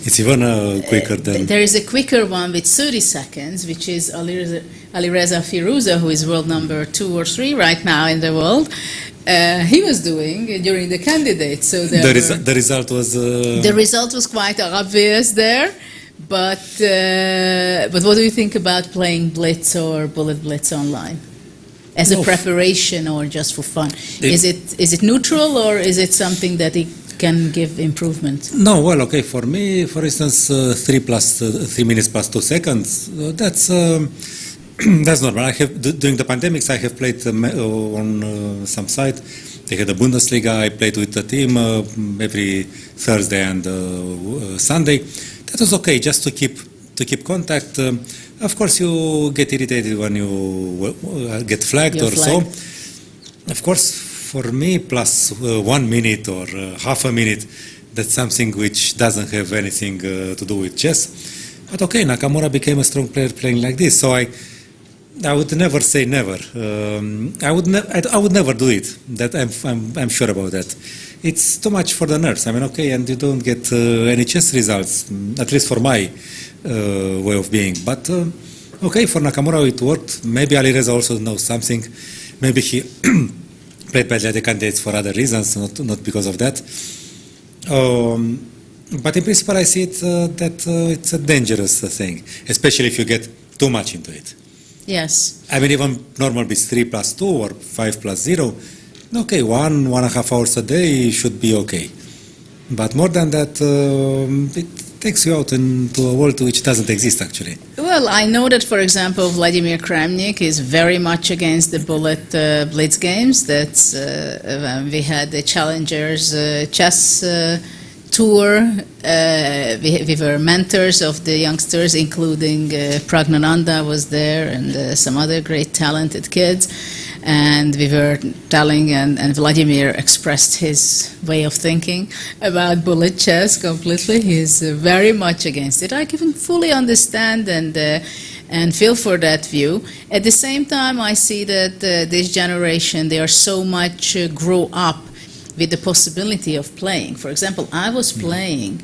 It's even quicker than... There is a quicker one with 30 seconds, which is Alireza Firuza, who is world number 2 or 3 right now in the world. He was doing during the candidates. So the result was... The result was quite obvious there. But what do you think about playing blitz or bullet blitz online as a preparation or just for fun? Is it neutral or is it something that it can give improvement? No, well, okay. For me, for instance, 3 minutes plus 2 seconds. That's normal. During the pandemics, I have played on some site. They had a Bundesliga. I played with the team every Thursday and Sunday. That was okay, just to keep contact. Of course, you get irritated when you get flagged or so. Of course, for me, plus 1 minute or half a minute, that's something which doesn't have anything to do with chess. But okay, Nakamura became a strong player playing like this, so I would never say never. I would never do it. That I'm sure about that. It's too much for the nerves. I mean, okay, and you don't get any chess results, at least for my way of being. But okay, for Nakamura it worked. Maybe Alireza also knows something. Maybe he played badly at the candidates for other reasons, not because of that. But in principle, I see it that it's a dangerous thing, especially if you get too much into it. Yes. I mean, even normal is 3 plus 2 or 5 plus 0. Okay, 1.5 hours a day should be okay. But more than that, it takes you out into a world which doesn't exist, actually. Well, I know that, for example, Vladimir Kramnik is very much against the bullet blitz games. That's we had the Challengers chess tour. We were mentors of the youngsters, including Pragnananda was there and some other great talented kids. And we were telling, and Vladimir expressed his way of thinking about bullet chess completely. He's very much against it. I can fully understand and feel for that view. At the same time, I see that this generation, they are so much grow up with the possibility of playing. For example, I was playing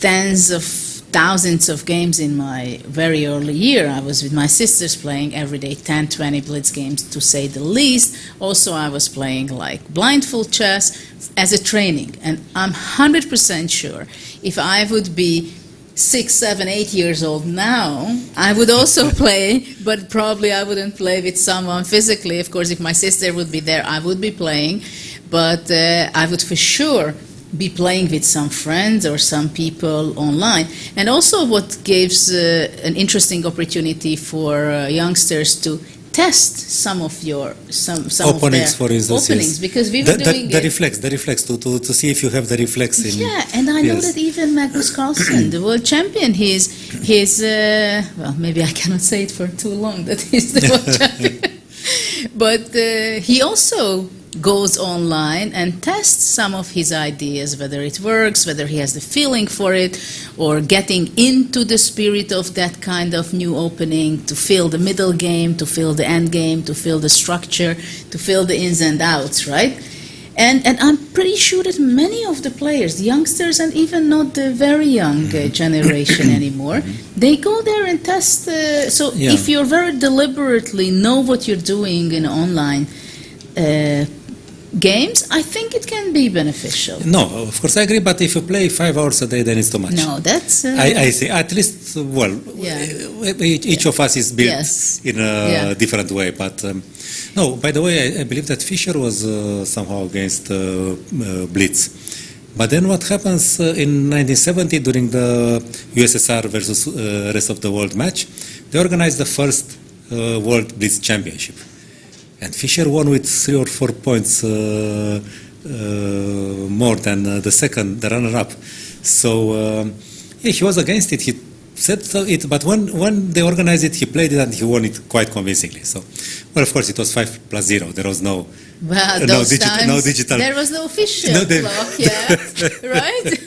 tens of thousands of games in my very early year. I was with my sisters playing every day 10, 20 blitz games, to say the least. Also, I was playing like blindfold chess as a training. And I'm 100% sure if I would be 6, 7, 8 years old now, I would also play, but probably I wouldn't play with someone physically. Of course, if my sister would be there, I would be playing, but I would for sure be playing with some friends or some people online. And also what gives an interesting opportunity for youngsters to test some of your some openings, of their for instance, openings, yes. because we were doing the reflex to see if you have the reflex in. Yeah, and I know yes. that even Magnus Carlsen, the world champion, he's well, maybe I cannot say it for too long that he's the world champion, but he also goes online and tests some of his ideas, whether it works, whether he has the feeling for it, or getting into the spirit of that kind of new opening, to feel the middle game, to feel the end game, to feel the structure, to feel the ins and outs, right? And I'm pretty sure that many of the players, the youngsters and even not the very young generation anymore, they go there and test. So Yeah. if you very deliberately know what you're doing in online games, I think it can be beneficial. No, of course I agree, but if you play 5 hours a day, then it's too much. No, that's... I think at least, well, each of us is built Yes. in a different way. But no, by the way, I believe that Fischer was somehow against Blitz. But then what happens in 1970 during the USSR versus rest of the world match, they organized the first World Blitz Championship. And Fischer won with 3 or 4 points more than the runner-up. So yeah, he was against it. He said it, but when they organized it, he played it and he won it quite convincingly. So, well, of course, it was 5+0. There was no Well, no times, digital. There was no Fischer clock, yes, right?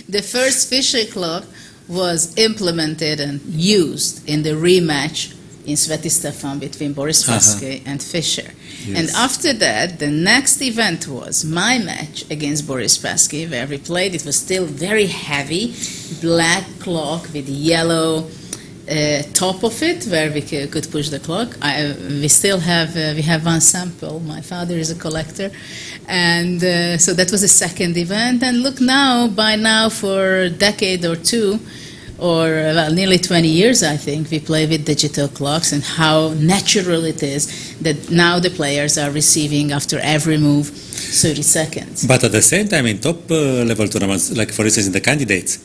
The first Fischer clock was implemented and used in the rematch in Svetistefan between Boris Spassky and Fischer. Yes. And after that, the next event was my match against Boris Spassky, where we played. It was still very heavy, black clock with yellow top of it, where we could push the clock. We still have we have one sample. My father is a collector, and so that was the second event. And look now, by now, for a decade or two, or well, nearly 20 years, I think, we play with digital clocks, and how natural it is that now the players are receiving after every move 30 seconds. But at the same time, in top level tournaments, like for instance in the candidates,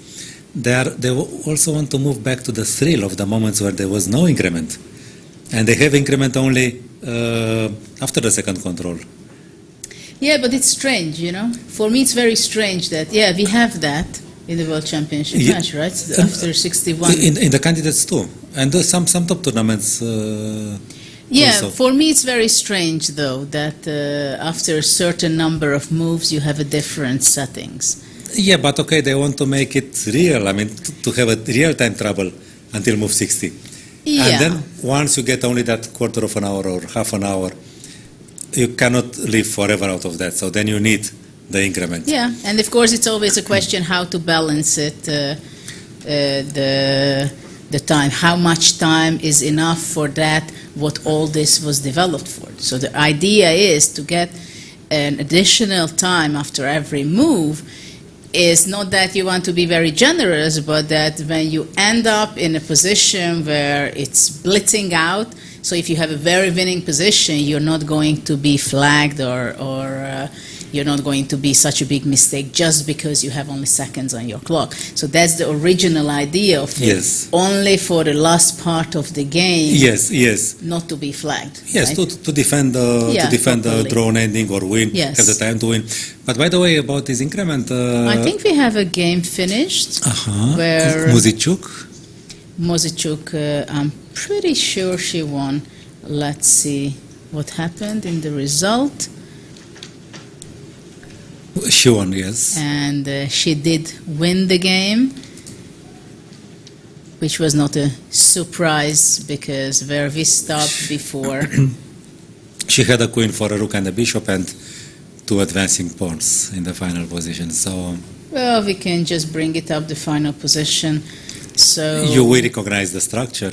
they also want to move back to the thrill of the moments where there was no increment, and they have increment only after the second control. Yeah, but it's strange, you know. For me, it's very strange that we have that in the World Championship match, right? After 61. In the candidates too, and some top tournaments. Also. For me it's very strange though that after a certain number of moves you have a different settings. Yeah, but okay, they want to make it real. I mean, to have a real-time trouble until move 60. Yeah. And then once you get only that quarter of an hour or half an hour, you cannot live forever out of that. So then you need the increment. Yeah, and of course it's always a question how to balance it, the time. How much time is enough for that, what all this was developed for. So the idea is to get an additional time after every move is not that you want to be very generous, but that when you end up in a position where it's blitzing out, so if you have a very winning position, you're not going to be flagged or you're not going to be such a big mistake just because you have only seconds on your clock. So that's the original idea of it. Yes. Only for the last part of the game. Yes. Not to be flagged. Yes, right? to defend the drawn ending or win, Yes. have the time to win. But by the way, about this increment... I think we have a game finished where Mozicuk, I'm pretty sure she won. Let's see what happened in the result. She won, yes. And she did win the game, which was not a surprise because where we stopped before. She had a queen for a rook and a bishop and 2 advancing pawns in the final position. So Well, we can just bring it up the final position. So You will recognize the structure.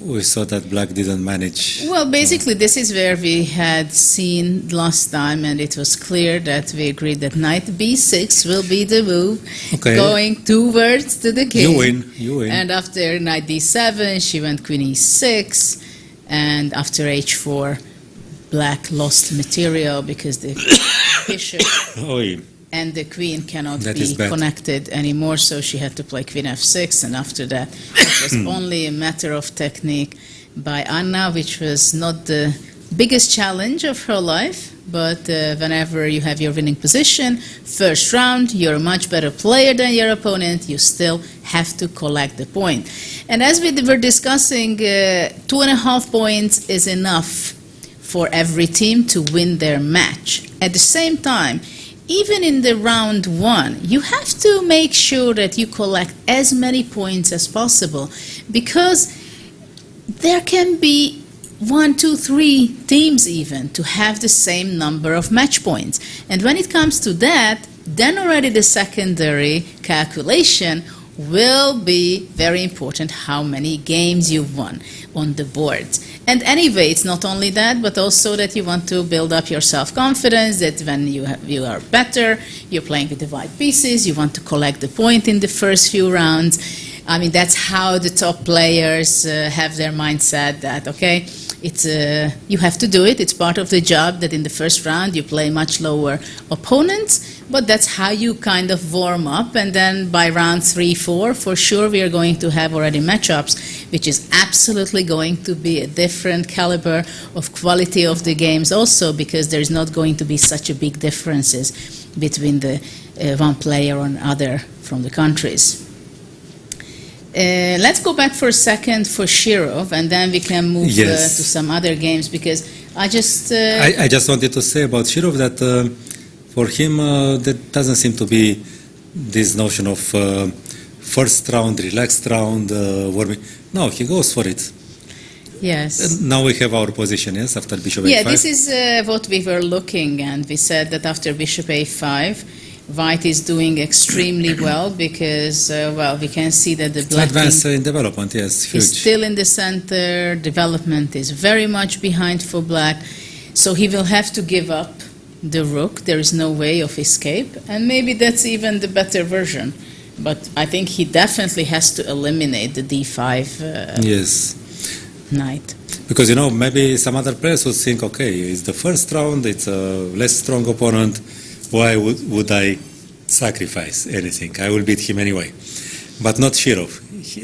We saw that black didn't manage. well, basically, this is where we had seen last time, and it was clear that we agreed that knight b6 will be the move, Okay. going towards to the king. You win. And after knight d7, she went queen e6, and after h4, black lost material because the bishop Oy. and the queen cannot That is be bad. connected anymore, so she had to play queen f6, and after that it was only a matter of technique by Anna, which was not the biggest challenge of her life, but whenever you have your winning position, first round, you're a much better player than your opponent, you still have to collect the point. And as we were discussing, 2.5 points is enough for every team to win their match. At the same time, even in the round one, you have to make sure that you collect as many points as possible, because there can be 1, 2, 3 teams even to have the same number of match points. And when it comes to that, then already the secondary calculation will be very important, how many games you've won on the board. And anyway, it's not only that, but also that you want to build up your self-confidence, that when you are better, you're playing with the white pieces, you want to collect the point in the first few rounds. I mean, that's how the top players have their mindset that, okay, it's you have to do it. It's part of the job that in the first round you play much lower opponents, but that's how you kind of warm up. And then by round 3, 4, for sure we are going to have already matchups, which is absolutely going to be a different caliber of quality of the games also, because there's not going to be such a big differences between the one player or another from the countries. Let's go back for a second for Shirov, and then we can move Yes. to some other games, because I just... I just wanted to say about Shirov that for him there doesn't seem to be this notion of first round, relaxed round, warming. No, he goes for it. yes. Now we have our position, yes, after bishop Yeah, a5. this is what we were looking, and we said that after bishop a5, white is doing extremely well, because, well, we can see that the black Advance king in development, yes, huge. is still in the center, development is very much behind for black, so he will have to give up the rook. There is no way of escape, and maybe that's even the better version. But I think he definitely has to eliminate the d5 Yes. knight. Because, you know, maybe some other players would think, okay, it's the first round, it's a less strong opponent, why would I sacrifice anything? I will beat him anyway. But not Shirov.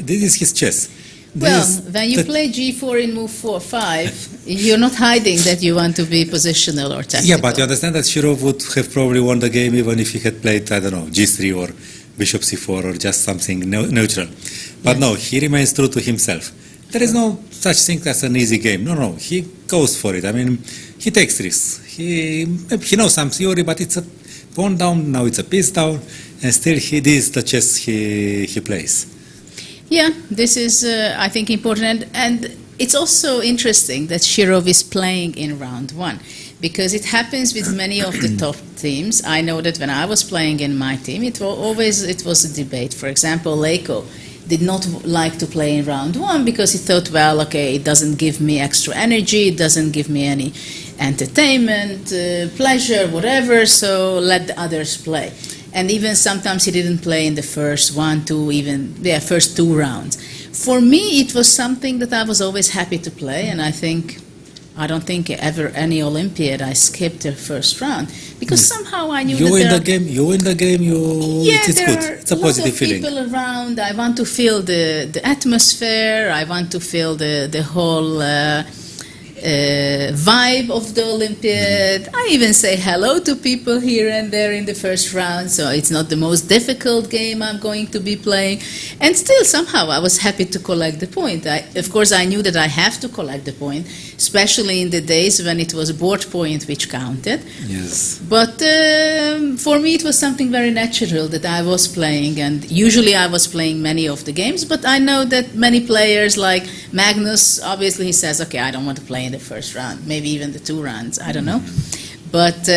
This is his chess. Well, when you play g4 in move 4-5, you're not hiding that you want to be positional or tactical. Yeah, but you understand that Shirov would have probably won the game even if he had played, I don't know, g3 or bishop c4 or just something neutral. But no, he remains true to himself. There is no such thing as an easy game. No, he goes for it. I mean, he takes risks. He knows some theory, but it's a pawn down, now it's a piece down, and still this is the chess he plays. Yeah, this is, I think, important. And it's also interesting that Shirov is playing in round 1, because it happens with many of the top teams. I know that when I was playing in my team, it was a debate. For example, Leiko did not like to play in round 1 because he thought, well, okay, it doesn't give me extra energy, it doesn't give me any entertainment, pleasure, whatever, so let the others play. And even sometimes he didn't play in the first 1, 2, first 2 rounds. For me, it was something that I was always happy to play, and I don't think ever any Olympiad I skipped the first round, because somehow I knew You that win there the game, it's there good. are It's a lots positive of feeling. people around. I want to feel the atmosphere. I want to feel the whole vibe of the Olympiad. I even say hello to people here and there in the first round, so it's not the most difficult game I'm going to be playing. And still, somehow, I was happy to collect the point. Of course, I knew that I have to collect the point, especially in the days when it was board point which counted. Yes. But for me, it was something very natural that I was playing, and usually I was playing many of the games, but I know that many players, like Magnus, obviously he says, okay, I don't want to play in the first round, maybe even the 2 rounds, I don't know. But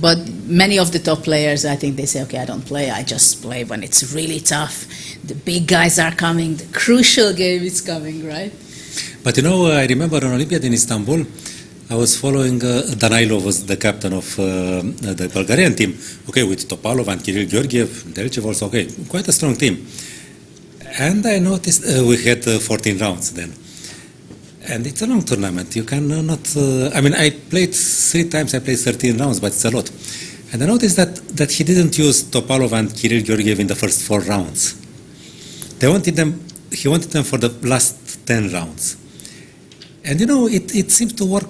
But many of the top players, I think they say, okay, I don't play. I just play when it's really tough. The big guys are coming. The crucial game is coming, right? But you know, I remember on Olympiad in Istanbul, I was following, Danilov was the captain of the Bulgarian team. Okay, with Topalov and Kirill Georgiev, Delchev also, okay, quite a strong team. And I noticed we had 14 rounds then. And it's a long tournament. You cannot, I mean, I played 3 times, I played 13 rounds, but it's a lot. And I noticed that he didn't use Topalov and Kirill Georgiev in the first 4 rounds. He wanted them for the last 10 rounds. And you know, it seems to work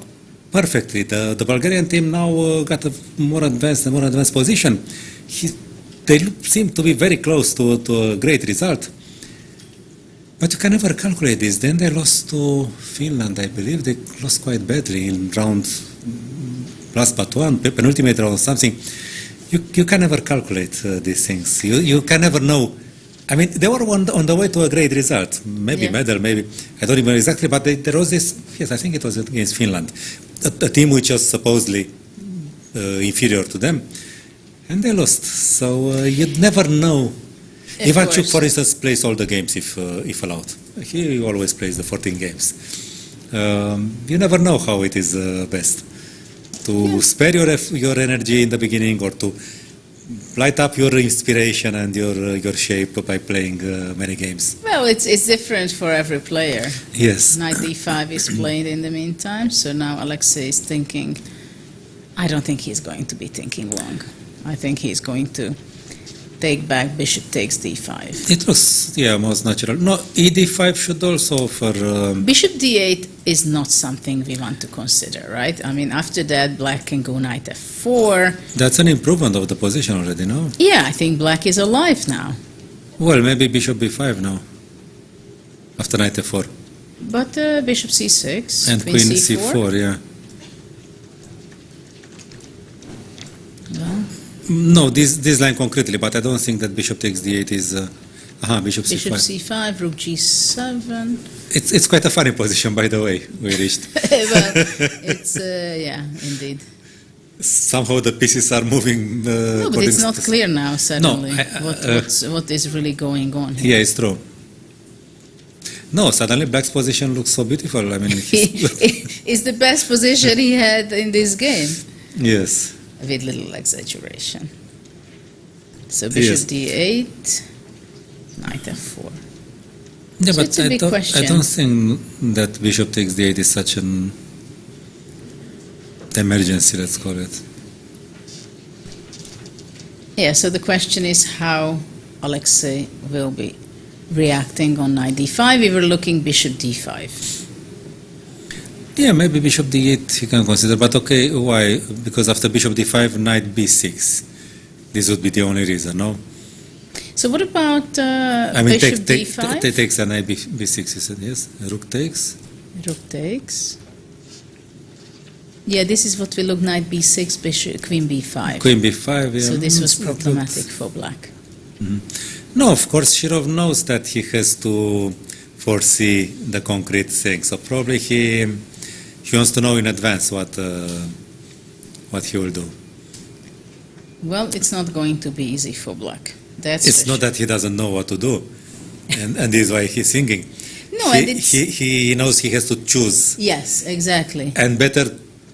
perfectly. The Bulgarian team now got a more advanced position. They seem to be very close to a great result. But you can never calculate this. Then they lost to Finland, I believe. They lost quite badly in round last but one, penultimate round or something. You can never calculate these things. You can never know. I mean, they were on the way to a great result. Maybe medal, maybe. I don't remember exactly, but there was this, yes, I think it was against Finland. A team which was supposedly inferior to them. And they lost. So you'd never know. Ivanchuk, for instance, plays all the games if allowed. He always plays the 14 games. You never know how it is best. To spare your energy in the beginning or to light up your inspiration and your shape by playing many games. Well, it's different for every player. Yes. Knight d5 is played in the meantime, so now Alexei is thinking. I don't think he's going to be thinking long. I think he's going to take back bishop takes d5. It was, most natural. No, e d5 should also offer... Bishop d8 is not something we want to consider, right? I mean, after that, black can go knight f4. That's an improvement of the position already, no? Yeah, I think black is alive now. Well, maybe bishop b5 now, after knight f4. But bishop c6, and queen c4, yeah. Well, no, this line concretely, but I don't think that bishop takes d8 is... bishop c5. Bishop c5, rook g7. It's quite a funny position, by the way, we reached. Well, it's, yeah, indeed. Somehow the pieces are moving... no, but it's not clear now, suddenly, No, what is really going on here. Yeah, it's true. No, suddenly black's position looks so beautiful. I mean, it's the best position he had in this game. Yes. With little exaggeration. So bishop d8, knight f4. Yeah, So but it's a big question. I don't think that bishop takes d8 is such an emergency, let's call it. Yeah, so the question is how Alexei will be reacting on knight d5. We were looking bishop d5. Yeah, maybe bishop d8 you can consider, but okay, why? Because after bishop d5, knight b6. This would be the only reason, no? So what about I mean, bishop d5? takes a knight b6, you said, yes? Rook takes. Rook takes. Yeah, this is what we look, knight b6, bishop, queen b5. Queen b5, yeah. So this was problematic for black. No, of course, Shirov knows that he has to foresee the concrete thing. So probably he wants to know in advance what he will do. Well, it's not going to be easy for black. That's It's for not sure. that he doesn't know what to do, and this is why he's singing. No, and it's... he knows he has to choose, Yes, exactly. and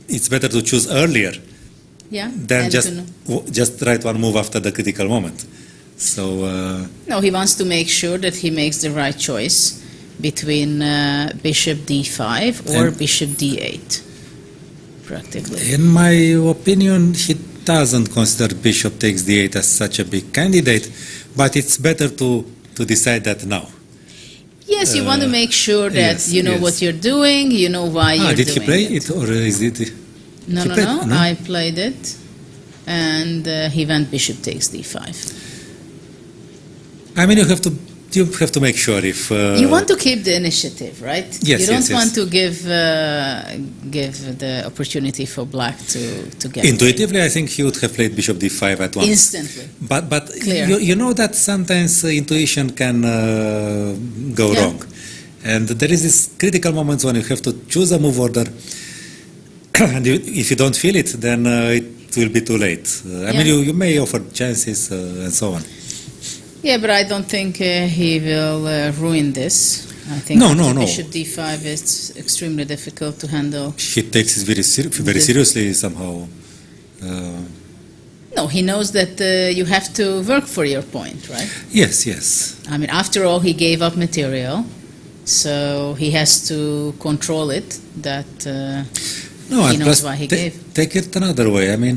it's better to choose earlier Yeah. than and just write one move after the critical moment. So No, he wants to make sure that he makes the right choice between bishop d5 or And- bishop d8, practically. in my opinion, he doesn't consider bishop takes d8 as such a big candidate, but it's better to decide that now. Yes, you want to make sure that yes, you know yes. what you're doing, you know why you're Did doing he play it. it, or is it? No, he no, played- no, no? I played it, and he went bishop takes d5. I mean, you have to make sure if You want to keep the initiative, right? Yes, you don't yes, yes. want to give the opportunity for black to get intuitively, I think he would have played bishop d5 at once. instantly. But Clear. you know that sometimes intuition can go Yeah. wrong, and there is this critical moments when you have to choose a move order, and if you don't feel it, then it will be too late. I mean, you may offer chances and so on. Yeah, but I don't think he will ruin this. I think No. bishop d5 is extremely difficult to handle. He takes it very seriously somehow. No, he knows that you have to work for your point, right? Yes. I mean, after all, he gave up material, so he has to control it. That No, he and knows plus why he gave. take it another way. I mean,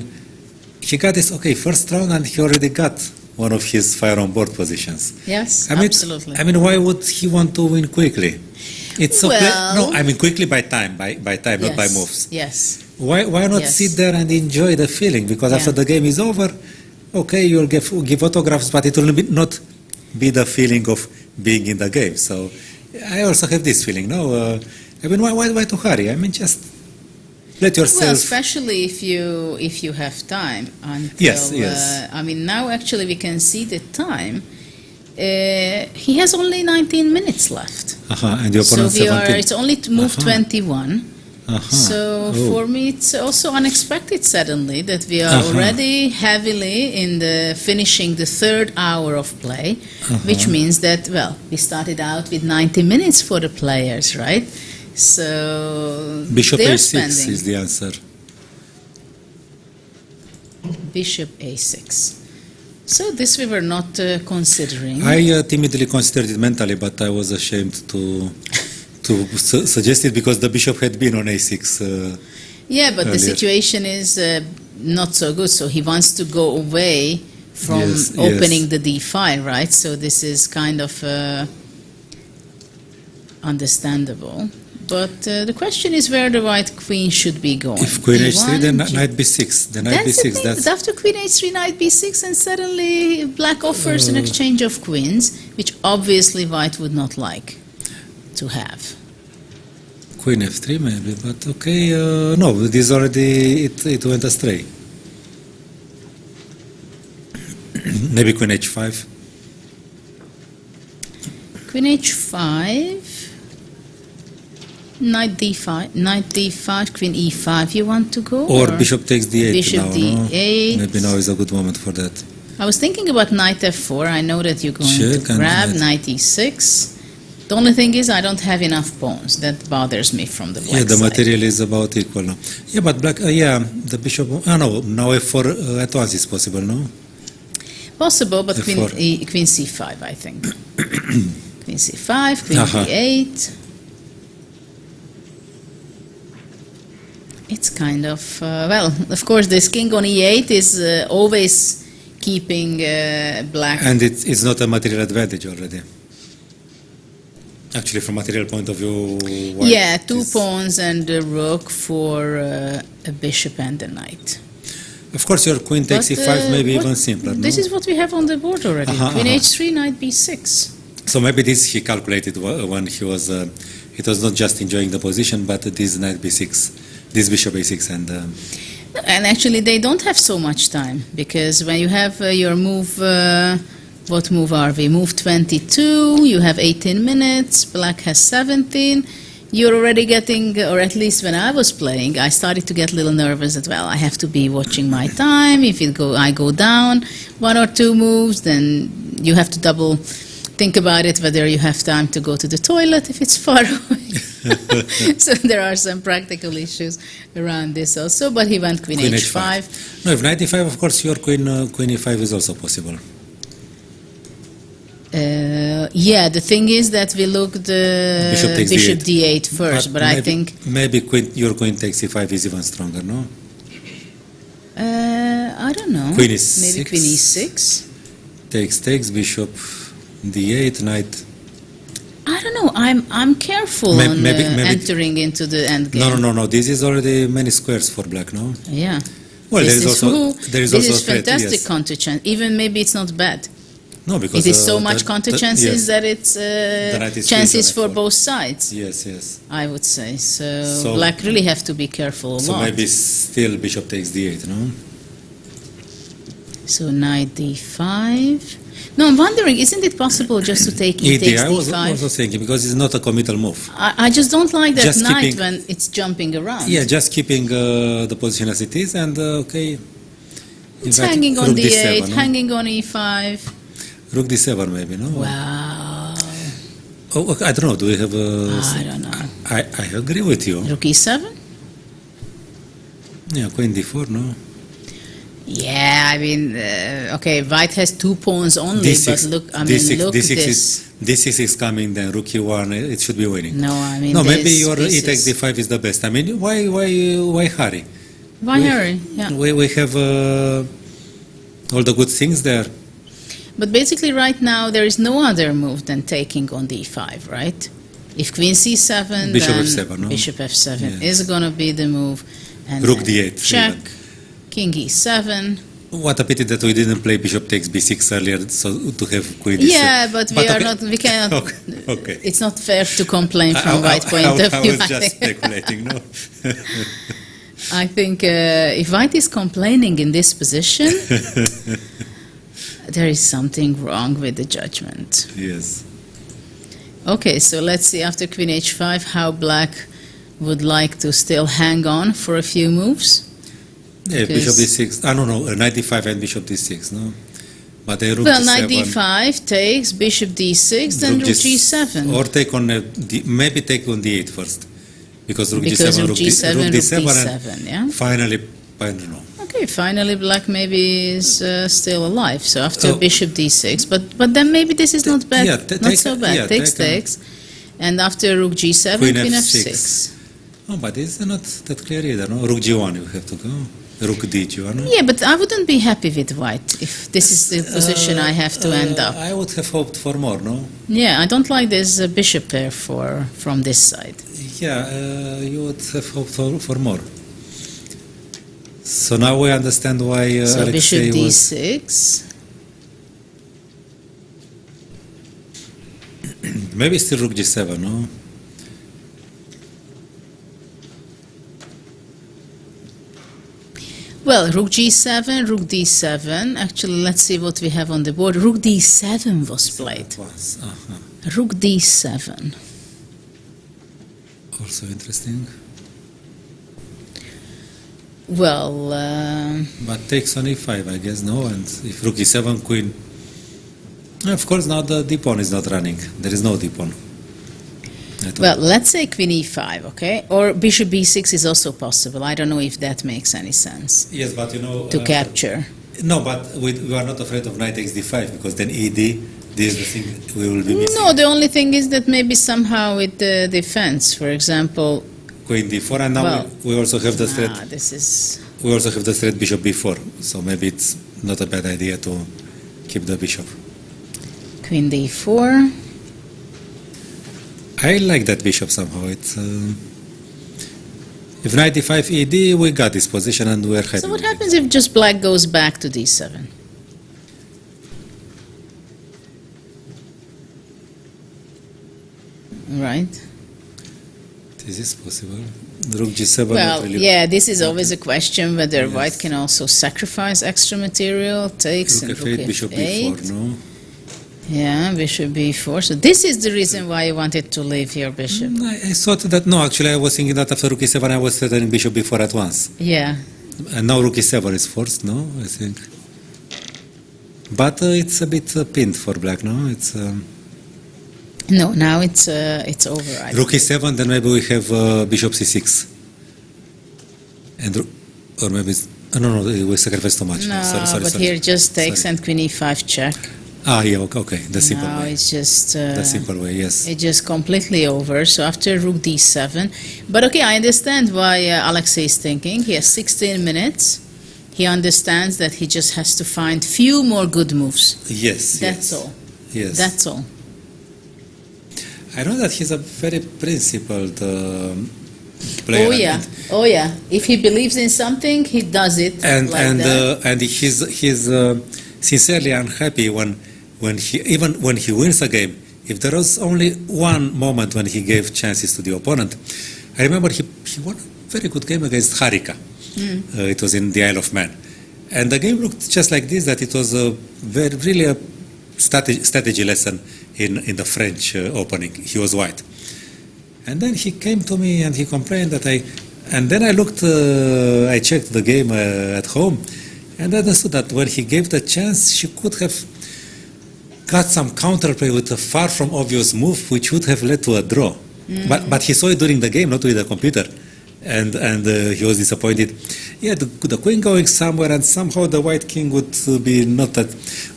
he got this first round, and he already got one of his fire on board positions. Yes, I mean, absolutely. I mean, why would he want to win quickly? It's Well- no, I mean quickly by time, not by moves. Yes. Why not Yes. sit there and enjoy the feeling? Because after Yeah. the game is over, okay, you'll give autographs, but it will not be the feeling of being in the game. So I also have this feeling. No, I mean, why to hurry? I mean, just let yourself. Well, especially if you have time until. Yes. I mean, now actually we can see the time. He has only 19 minutes left. And the So opponent 17. it's only to move 21. So Oh. for me, it's also unexpected suddenly that we are already heavily in the finishing the third hour of play, which means that, well, we started out with 90 minutes for the players, right? So Bishop they're A6 spending is the answer. Bishop A6. So this we were not considering. I timidly considered it mentally, but I was ashamed to suggest it because the bishop had been on A6. Yeah, but the earlier. situation is not so good. So he wants to go away from Yes, opening yes. the D file, right? So this is kind of understandable. But the question is where the white queen should be going. If queen D1, H3, then knight B6. Then knight That's the B6. thing. That's After queen H3, knight B6, and suddenly black offers an exchange of queens, which obviously white would not like to have. queen F3 maybe, but okay. No, this already it went astray. Maybe queen H5. Queen H5, knight D5, queen E5 you want to go? Or bishop takes D8 Bishop now. D8. No? Maybe now is a good moment for that. I was thinking about knight F4. I know that you're going Check to and grab knight. knight E6. The only thing is I don't have enough pawns. That bothers me from the black Yeah, the side. material is about equal now. Yeah, but black. The bishop. No, now F4 at once is possible. No. Possible, but F4. queen C5, I think. Queen C5, queen D8. It's kind of, well, of course, this king on E8 is always keeping black. And it's not a material advantage already. Actually, from material point of view, white Yeah, two is- pawns and a rook for a bishop and a knight. Of course, your queen takes But, E5, maybe what- even simpler. This no? is what we have on the board already. Queen H3, knight B6. So maybe this he calculated when he was. It was not just enjoying the position, but this knight B6, this bishop A6, and And actually, they don't have so much time because when you have your move, what move are we? Move 22, you have 18 minutes, black has 17. You're already getting, or at least when I was playing, I started to get a little nervous that, well, I have to be watching my time. If I go down one or two moves, then you have to double think about it, whether you have time to go to the toilet if it's far away. So there are some practical issues around this also, but he went queen H5. No, if knight E5, of course, your queen E5 is also possible. Yeah, the thing is that we looked Bishop takes bishop D8. D8 first, but I think maybe your queen takes E5 is even stronger, no? I don't know. Queen is maybe six. queen E6. Takes bishop D8, knight. I don't know. I'm careful on Maybe- entering into the end game. No. This is already many squares for black, no? Yeah. Well, This there is also is a threat, fantastic yes. counter chance. Even maybe it's not bad. No, because It is so much counter chances yes. that it's knight is chances huge for on F4. both sides. Yes. I would say so. So- Black really have to be careful a So lot. maybe still bishop takes D8, no? So knight D5. No, I'm wondering, isn't it possible just to take E takes I was D5? also thinking because it's not a committal move. I just don't like that Just knight keeping- when it's jumping around. Yeah, just keeping the position as it is, and okay, It's In fact, hanging on rook d8, d7, no? hanging on e5. Rook d7 maybe, no? Wow. Oh, okay, I don't know. Do we have a... I don't know. I agree with you. Rook e7? Yeah, queen d4, no? Yeah, I mean, okay, white has 2 pawns only, d6, but look, I mean, look at this. d6 is coming, then rook e1, it should be winning. No, I mean, No, maybe this your e pieces- takes d5 is the best. I mean, why hurry? Why hurry? Yeah. We have all the good things there. But basically, right now, there is no other move than taking on d5, right? If queen c7, Bishop then f7, no? bishop f7 Yes. is going to be the move. And Rook then d8 check, even. king e7. What a pity that we didn't play bishop takes b6 earlier, so to have queen d7. Yeah, but we are okay. not, we cannot, Okay. it's not fair to complain from white point of I view. was I just think. speculating, no? I think if white is complaining in this position, there is something wrong with the judgment. Yes. Okay, so let's see after queen h5 how black would like to still hang on for a few moves. Yeah, bishop Because- d6. I don't know, knight d5 and bishop d6, no? But rook Well, d7. knight d5 takes bishop d6, then rook g7. Or take on maybe take on d8 first, because rook Because g7, rook g7, rook d7, and yeah? finally, I don't know. Okay, finally black maybe is still alive. So after Oh. bishop d6, but then maybe this is not bad, yeah, not take- so bad. yeah, Takes, take takes. And after rook g7, Queen queen f6. f6. Oh, but it's not that clear either, no? Rook g1 you have to go. Rook d1, no? Yeah, but I wouldn't be happy with white if this is the position I have to end up. I would have hoped for more, no? Yeah, I don't like this bishop pair from this side. Yeah, you would have hoped for more. So now we understand why So bishop Alexei was... d6. Maybe still rook g7, no? Well, rook g7, rook d7. Actually, let's see what we have on the board. Rook d7 was played. Once. Rook d7. Also interesting. Well, But takes on e5, I guess, no? And if rook e7, queen... Of course, now the d-pawn is not running. There is no d-pawn. well, let's say queen e5, okay? Or bishop b6 is also possible. I don't know if that makes any sense Yes, but you know... to capture. No, but we are not afraid of knight takes d5, because then ed, this is the thing we will be missing. No, the only thing is that maybe somehow with the defense, for example, Queen d4, and now Well, we also have the threat. this is... We also have the threat bishop b4, so maybe it's not a bad idea to keep the bishop. Queen d4. I like that bishop somehow. It's if knight d5 ed, we got this position and we're happy. So what with it. happens if just black goes back to d7? Right. Is this possible? Rook g7. Well, not really. yeah, this is always a question whether Yes. white can also sacrifice extra material, takes Rook and f8, rook bishop f8. b4. No. Yeah, bishop b4. So this is the reason why you wanted to leave your bishop. I thought that no. Actually, I was thinking that after rook e7, I was threatening bishop b4 at once, Yeah. and now rook e7 is forced. No, I think. But it's a bit pinned for black. No, it's. No, now it's over. I Rook e7, then maybe we have bishop c6. And or maybe it's, no, we sacrifice too much. No, sorry, but sorry. here just takes Sorry. and queen e5 check. Ah, yeah, okay, the simple Now way. it's just The simple way, yes. it's just completely over. So after rook d7, but okay, I understand why Alexei is thinking. He has 16 minutes. He understands that he just has to find few more good moves. Yes, That's yes. all. Yes. That's all. I know that he's a very principled player. Oh yeah, oh yeah. If he believes in something, he does it. And like and that. and he's sincerely unhappy when he wins a game. If there was only one moment when he gave chances to the opponent, I remember he won a very good game against Harika. It was in the Isle of Man, and the game looked just like this. That it was really a strategy lesson in the French opening. He was white, and then he came to me and he complained that and then I looked, I checked the game at home, And I understood that when he gave the chance, she could have got some counterplay with a far from obvious move, which would have led to a draw. But he saw it during the game, not with the computer. And he was disappointed. Yeah, the queen going somewhere, and somehow the white king would be not that.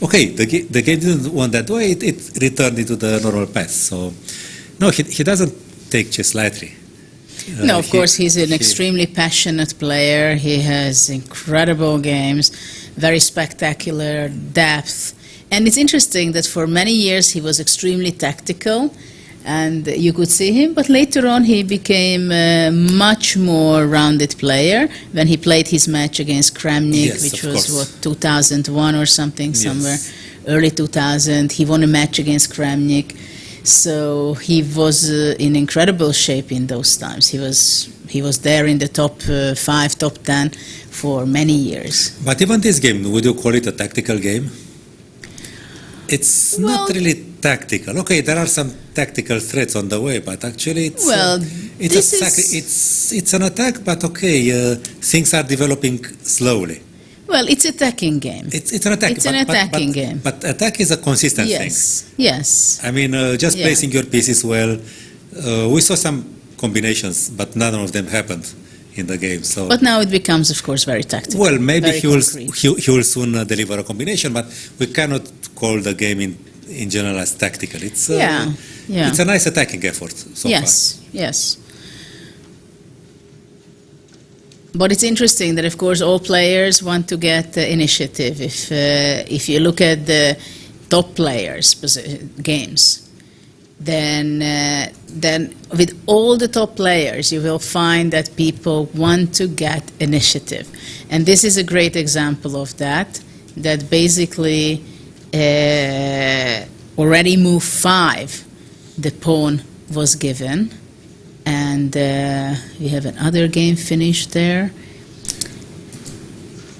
Okay, the game didn't want that way. It returned into the normal path. So, no, he doesn't take chess lightly. No, of course, he's an extremely passionate player. He has incredible games, very spectacular depth. And it's interesting that for many years he was extremely tactical, and you could see him, but later on he became a much more rounded player when he played his match against Kramnik, Yes, which of was, course. 2001 or something, Yes. somewhere, early 2000. He won a match against Kramnik. So he was in incredible shape in those times. He was there in the top 5, top 10 for many years. But even this game, would you call it a tactical game? It's not Well- really tactical. Okay, there are some tactical threats on the way, but actually it's it's an attack. But okay, things are developing slowly. Well, it's attacking game. It's an attack. It's an attacking game. But attack is a consistent thing. Yes. I mean, just Yeah. placing your pieces well. We saw some combinations, but none of them happened in the game. So. But now it becomes, of course, very tactical. Well, maybe very concrete. he will soon deliver a combination, but we cannot call the game in general as tactical. It's Yeah. It's a nice attacking effort so far. Yes. But it's interesting that, of course, all players want to get initiative. If you look at the top players' games, then with all the top players, you will find that people want to get initiative. And this is a great example of that basically already move 5, the pawn was given. And we have another game finished there.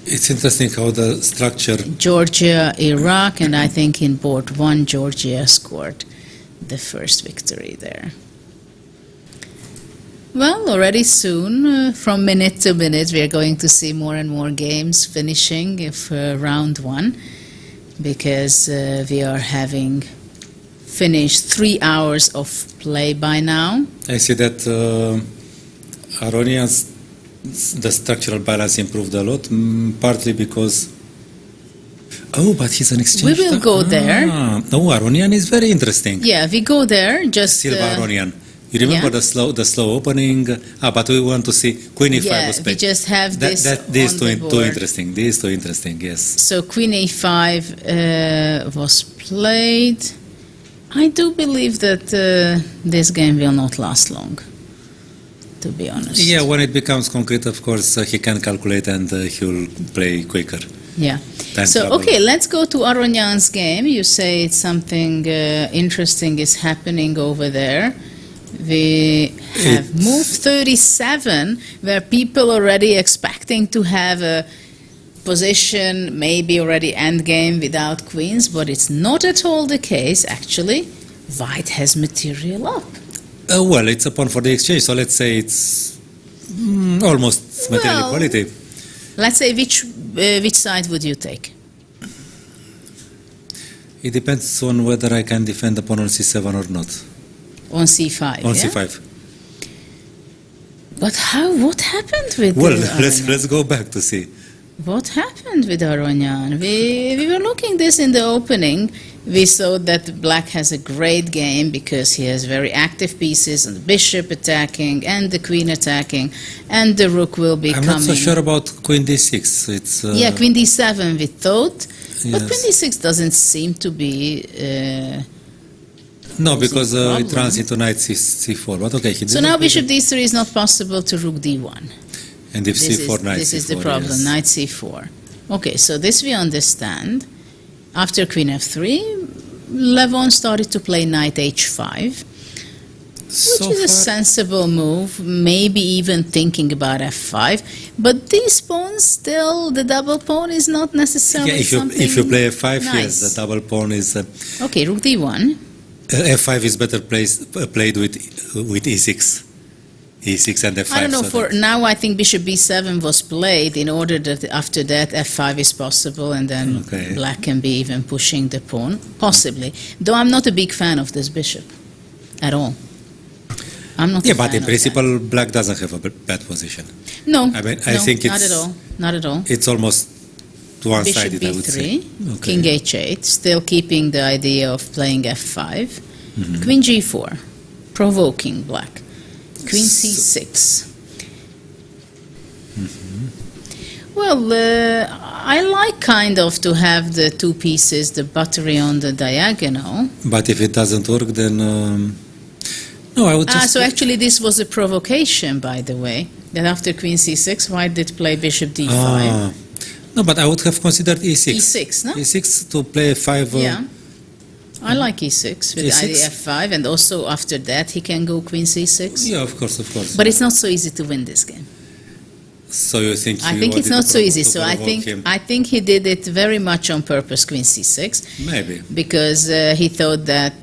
It's interesting how the structure. Georgia, Iraq, and I think in board 1, Georgia scored the first victory there. Well, already soon, from minute to minute, we are going to see more and more games finishing if round 1, because we are having finished 3 hours of play by now. I see that Aronian's the structural balance improved a lot, partly because. Oh, but he's an exchange. We will go there. No, Aronian is very interesting. Yeah, we go there. Just Silva Aronian. You remember the slow opening? But we want to see Queen E5 was we played. just have this These on the too board. interesting. These too interesting. Yes. So Queen A5 was played. I do believe that this game will not last long, to be honest. Yeah, when it becomes concrete, of course, he can calculate and he will play quicker. Yeah. Time So, travel. okay, let's go to Aronian's game. You say it's something interesting is happening over there. We have move 37, where people already expecting to have a position, maybe already endgame without queens, but it's not at all the case, actually. White has material up. Well, it's a pawn for the exchange, so let's say it's almost material Well, equality. Let's say which side would you take? It depends on whether I can defend the pawn on c7 or not. On c5, On yeah? c5. But what happened with Well, Aronian? let's go back to see. What happened with Aronian? We were looking this in the opening. We saw that black has a great game because he has very active pieces and the bishop attacking and the queen attacking and the rook will be I'm coming. not so sure about queen d6. It's Yeah, queen d7 we thought, but Yes. queen d6 doesn't seem to be... no, Is because it a it problem? runs into knight c4. But okay, he So didn't now play bishop that. d3 is not possible to rook d1. And if c4, knight This c4. is the problem, yes. knight c4. Okay, so this we understand. After queen f3, Levon started to play knight h5, which So is a far- sensible move, maybe even thinking about f5. But these pawns still, the double pawn is not necessarily Yeah, something if you play f5, nice. yes, the double pawn is. Okay, rook d1. F5 is better played with e6. e6 and f5. I don't know, so for that- now I think bishop b7 was played in order that after that f5 is possible and then Okay. black can be even pushing the pawn, possibly. Though I'm not a big fan of this bishop at all. I'm not Yeah, a fan but in of principle, black doesn't have a bad position. that. No, I mean, I no, think not it's- at all, not at all. It's almost Bishop one-sided, I would say. b3, king h8, still keeping the idea of playing f5, Mm-hmm. queen g4, provoking black, queen c6. Mm-hmm. Well, I like kind of to have the two pieces, the battery on the diagonal. But if it doesn't work, then no, I would just. So actually this was a provocation, by the way, that after queen c6, white did play bishop d5. No, but I would have considered e6. e6, no? E6 to play 5. Yeah. I like e6 with E6? idea f5, and also after that he can go queen c6. Yeah, of course, of course. But it's not so easy to win this game. So you think? I you think it's wanted not to so easy. to So I provoke think him? he did it very much on purpose, queen c6, Maybe. because he thought that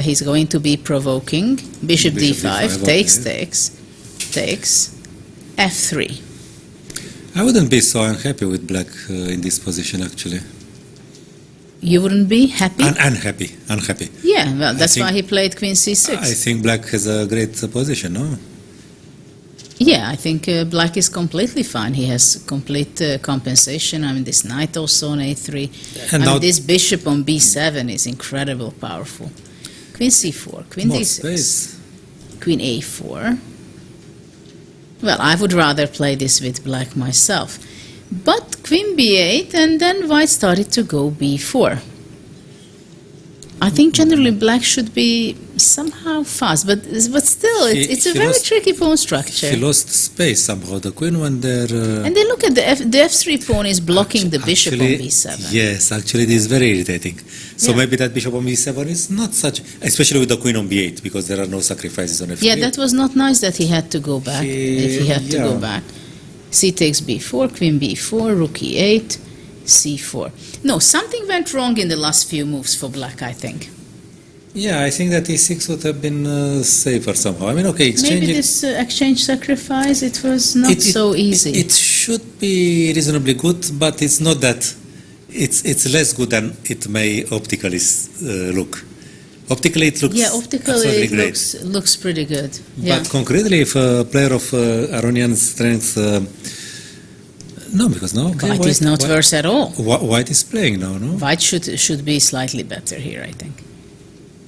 he's going to be provoking. Bishop Bishop d5, d5, takes, okay. takes, f3. I wouldn't be so unhappy with black in this position, actually. You wouldn't be happy? Unhappy. Yeah, well, that's think- why he played queen c6. I think black has a great position, no? Yeah, I think black is completely fine. He has complete compensation. I mean, this knight also on a3. And I now- mean, this bishop on b7 is incredible powerful. Queen c4, queen More d6, space. queen a4. Well, I would rather play this with black myself. But queen b8, and then white started to go b4. I think generally black should be somehow fast, but still, it's a He very lost- tricky pawn structure. He lost space somehow. The queen went there. And then look at the f3 pawn is blocking the bishop on Actually, b7. Yes, actually, it is very irritating. So Yeah. maybe that bishop on b7 is not such, especially with the queen on b8, because there are no sacrifices on f3. Yeah, that was not nice that he had to go back. If he had to go Yeah. back. C takes b4, queen b4, rook e8, c4. No, something went wrong in the last few moves for black, I think. Yeah, I think that e6 would have been safer somehow. I mean, okay, exchanging. Maybe this exchange sacrifice, it was not so easy. It should be reasonably good, but it's not that. It's less good than it may optically look. Optically, it looks yeah, optically absolutely it great. looks pretty good. Yeah. But concretely, if a player of Aronian strength, no, because no, okay, White is not worse at all. White is playing now, no? White should be slightly better here, I think.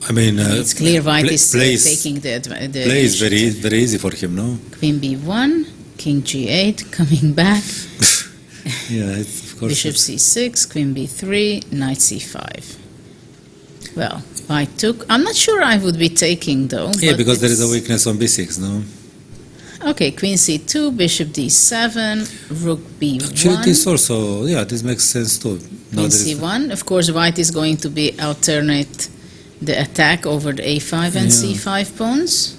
I mean, It's clear white is plays, taking the play is very initiative. very easy for him, no? Queen b1, king g8, coming back, Yeah, it's, of course. bishop c6, queen b3, knight c5. Well, white took. I'm not sure I would be taking though. Yeah, but because there is a it's- weakness on b6, no? Okay, queen c2, bishop d7, rook b1. Actually, this also, yeah, this makes sense too. No, Queen there is- c1. Of course, white is going to be alternate the attack over the a5 and Yeah. c5 pawns.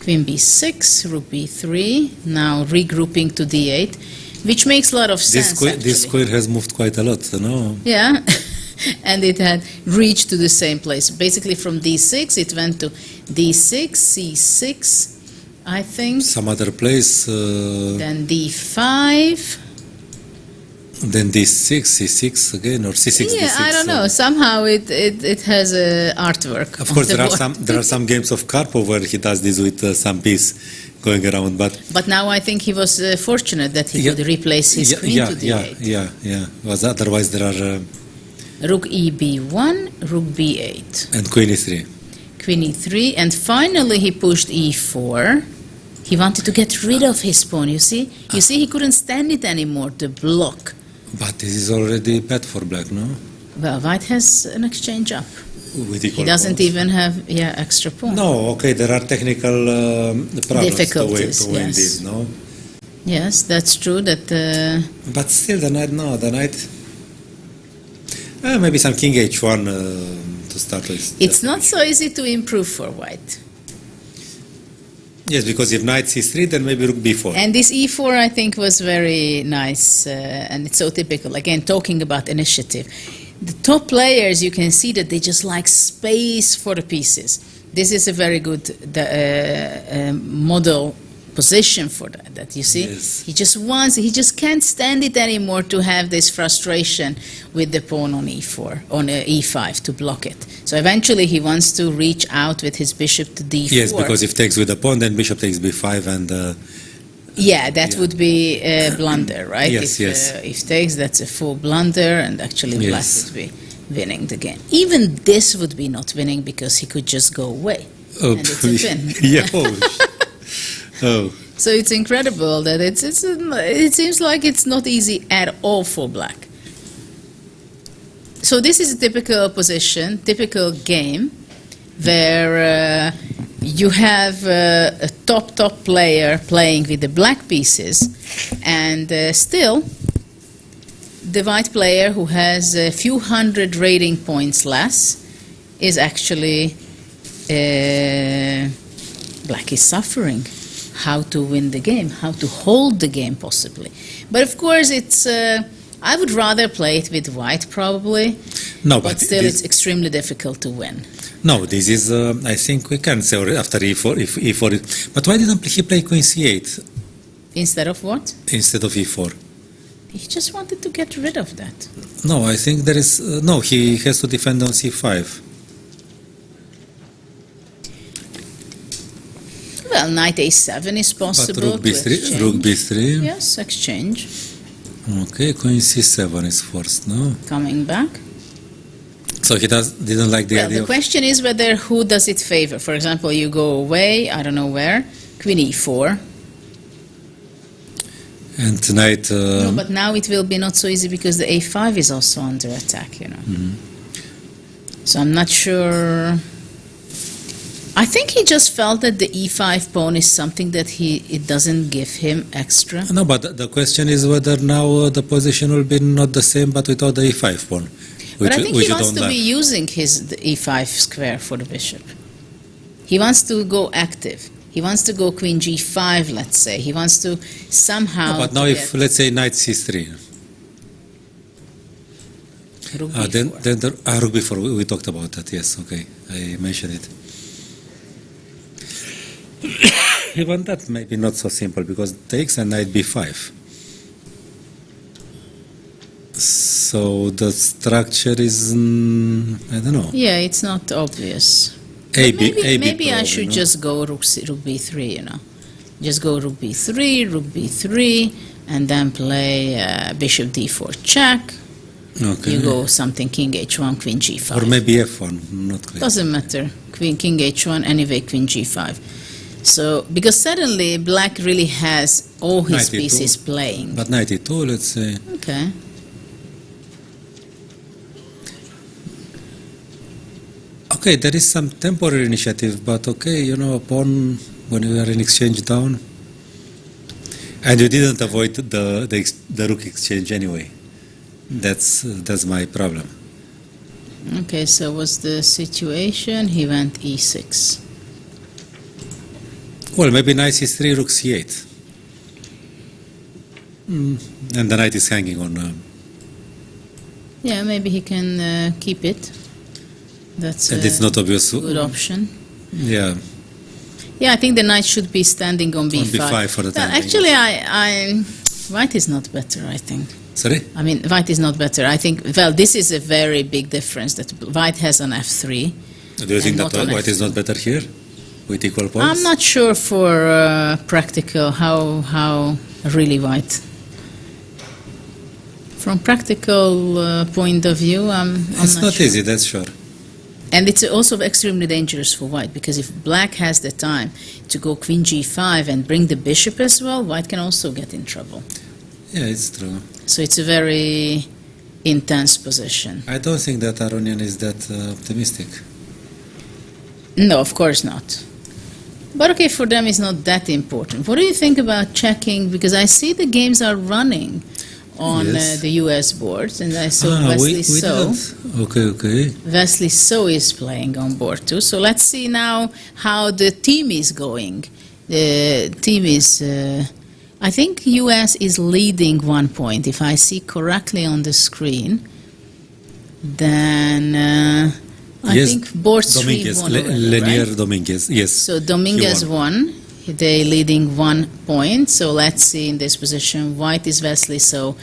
Queen b6, rook b3. Now regrouping to d8, which makes a lot of sense. this actually. queen has moved quite a lot, no? Yeah, and it had reached to the same place. Basically, from d6, it went to d6, c6, I think, Some other place, then d5. then d6, c6 again, or c6, Yeah, d6. I don't know. Somehow it has a artwork. Of on course, the there are board. some games of Karpov where he does this with some piece going around, but But now I think he was fortunate that he could replace his queen to d8. yeah. Was otherwise there are Rook eb1, rook b8, and queen e3. queen e3, and finally he pushed e4. He wanted to get rid of his pawn, you see? You see, he couldn't stand it anymore, the block. But this is already bad for black, no? Well, white has an exchange up. With He equal doesn't pawns. even have, extra pawn. No, okay, there are technical problems Difficulties, to win yes. this, no? Yes, that's true that... But still, the knight. Maybe some king h1 to start with. It's not so easy to improve for white. Yes, because if knight c3, then maybe rook b4. And this e4, I think, was very nice, and it's so typical. Again, talking about initiative. The top players, you can see that they just like space for the pieces. This is a very good model position for that you see. Yes. He just can't stand it anymore to have this frustration with the pawn on e4, on e5 to block it. So eventually he wants to reach out with his bishop to d4. Yes, because if takes with the pawn, then bishop takes b5 and... yeah, that would be a blunder, right? Yes, if takes, that's a full blunder, and actually black Yes. would be winning the game. Even this would be not winning because he could just go away. Oh, And it's a win. yeah. Oh. So it's incredible that it seems like it's not easy at all for black. So this is a typical position, typical game, where you have a top player playing with the black pieces, and still the white player who has a few hundred rating points less is actually black is suffering. How to win the game, how to hold the game possibly. But of course it's, I would rather play it with white probably, No, but still it's extremely difficult to win. No, this is, I think we can say after e4, if e4, but why didn't he play queen c8? Instead of what? Instead of e4? He just wanted to get rid of that. No, I think there is, no, he has to defend on c5. Well, knight a7 is possible. But rook b3, rook b3. Yes, exchange. Okay, queen c7 is forced, no? Coming back. So he didn't like the idea The question is whether who does it favor. For example, you go away, I don't know where, queen e4. And tonight... No, but now it will be not so easy because the a5 is also under attack, you know. So I'm not sure... I think he just felt that the e5 pawn is something that it doesn't give him extra. No, but the question is whether now the position will be not the same, but without the e5 pawn. But I think he wants to be using the e5 square for the bishop. He wants to go active. He wants to go queen g5, let's say. He wants to somehow... No, but now if, let's say, knight c3. Rook b4. Then rook b4, we talked about that, yes, okay. I mentioned it. Even that may be not so simple because takes and knight b5. So the structure is, I don't know. Yeah, it's not obvious. Maybe I should just go rook b3, you know. Just go rook b3, and then play bishop d4 check. Okay. You go something king h1, queen g5. Or maybe f1, not clear. Doesn't matter. King h1, anyway queen g5. So, because suddenly black really has all his pieces playing. But knight e2, let's say. Okay. Okay, there is some temporary initiative, but okay, you know, a pawn when you are in exchange down. And you didn't avoid the rook exchange anyway. That's my problem. Okay, so what's the situation? He went e6. Well, maybe knight c3, rook c8. And the knight is hanging on. Yeah, maybe he can keep it. That's and it's not obvious. Good option. Yeah. Yeah, I think the knight should be standing on b5. On b5 for the time being. Actually, white is not better, I think. Sorry? I mean, white is not better. I think, well, this is a very big difference that white has on f3. Do you think that white is not better here? With equal points? I'm not sure for practical, how really white. From practical point of view, it's not sure. easy, that's sure. And it's also extremely dangerous for white, because if black has the time to go queen g5 and bring the bishop as well, white can also get in trouble. Yeah, it's true. So it's a very intense position. I don't think that Aronian is that optimistic. No, of course not. But okay, for them it's not that important. What do you think about checking? Because I see the games are running on the US boards, and I saw Wesley So. Okay. Wesley So is playing on board too. So let's see now how the team is going. The team is, I think US is leading 1 point. If I see correctly on the screen, then I think board 3 Dominguez, won already, Lenier right? Dominguez, yes. So Dominguez won. They leading 1 point. So let's see in this position. White is Wesley, so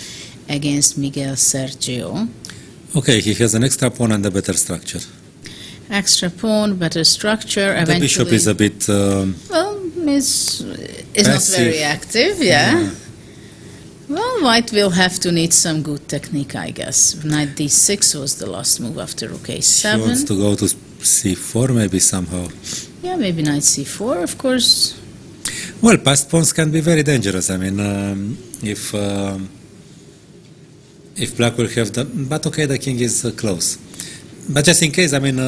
against Miguel Sergio. Okay, he has an extra pawn and a better structure. Extra pawn, better structure. The bishop is a bit... well, is not passive. very active, yeah. Well, White will have to need some good technique, I guess. Knight d6 was the last move after rook a7. He wants to go to c4 maybe somehow. Yeah, maybe knight c4, of course. Well, passed pawns can be very dangerous. I mean, if black will have the... But okay, the king is close. But just in case, I mean,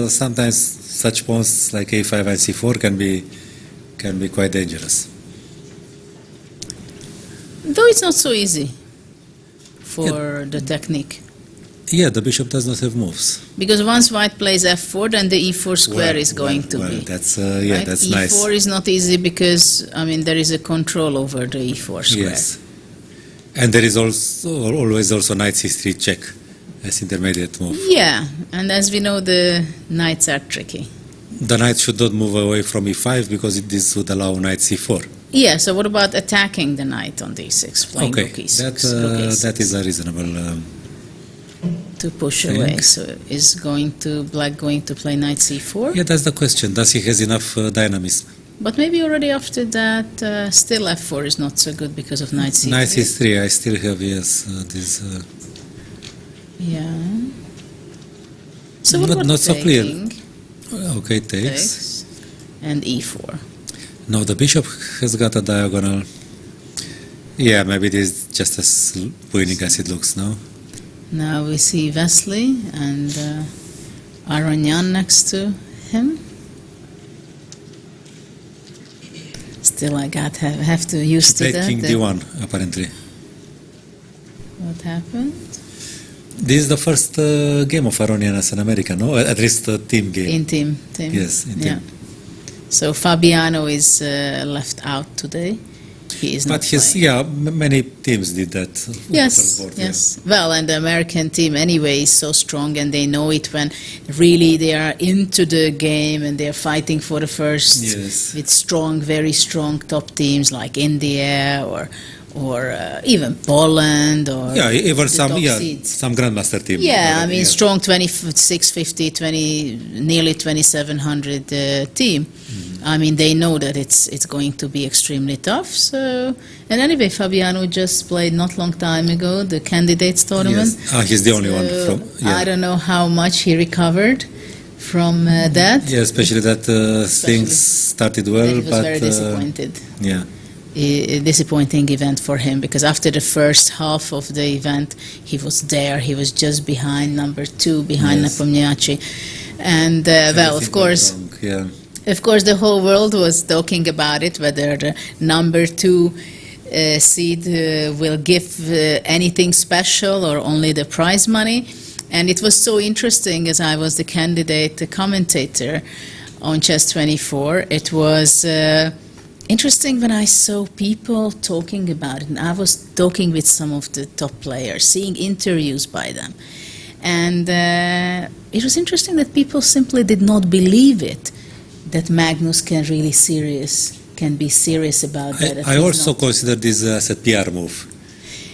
sometimes such pawns like a5 and c4 can be quite dangerous. Though it's not so easy for the technique. Yeah, the bishop does not have moves. Because once white plays f4, then the e4 square is going to be. That's right? that's e4 nice. is not easy because, I mean, there is a control over the e4 square. Yes. And there is always also knight c3 check as intermediate move. Yeah, and as we know, the knights are tricky. The knight should not move away from e5 because this would allow knight c4. Yeah, so what about attacking the knight on d6, playing Okay, rook e6? Rook a6 that is a reasonable... to push away. So is black going to play knight c4? Yeah, that's the question. Does he has enough dynamism? But maybe already after that, still f4 is not so good because of knight c3. Knight c3, I still have, yes, this... Yeah. So what But about not so clear. taking? Okay, takes. And e4. No, the bishop has got a diagonal. Yeah, maybe it is just as winning as it looks now. Now we see Wesley and Aranyan next to him. Still, I have to use to Played that. king d1, apparently. What happened? This is the first game of Aronian as an American, no? At least a team game. In team. Yes, in team. So Fabiano is left out today. He is not playing. Many teams did that. Yes. Well, and the American team anyway is so strong, and they know it when really they are into the game and they're fighting for the first with very strong top teams like India or even Poland or even some seeds. some grandmaster team. Yeah, I mean strong 2650, nearly 2700 team. I mean they know that it's going to be extremely tough. So and anyway, Fabiano just played not long time ago the candidates tournament. Yes. He's the only one from. Yeah. I don't know how much he recovered from that. Yeah, especially that things started well, he was but very disappointed. Yeah. A disappointing event for him because after the first half of the event he was there, he was just behind number 2, behind Nepomniachtchi, and well, of course the whole world was talking about it, whether the number 2 seed will give anything special or only the prize money. And it was so interesting as I was the candidate, the commentator on Chess24. It was interesting when I saw people talking about it, and I was talking with some of the top players, seeing interviews by them. And it was interesting that people simply did not believe it, that Magnus can be serious about that. I also consider this as a PR move.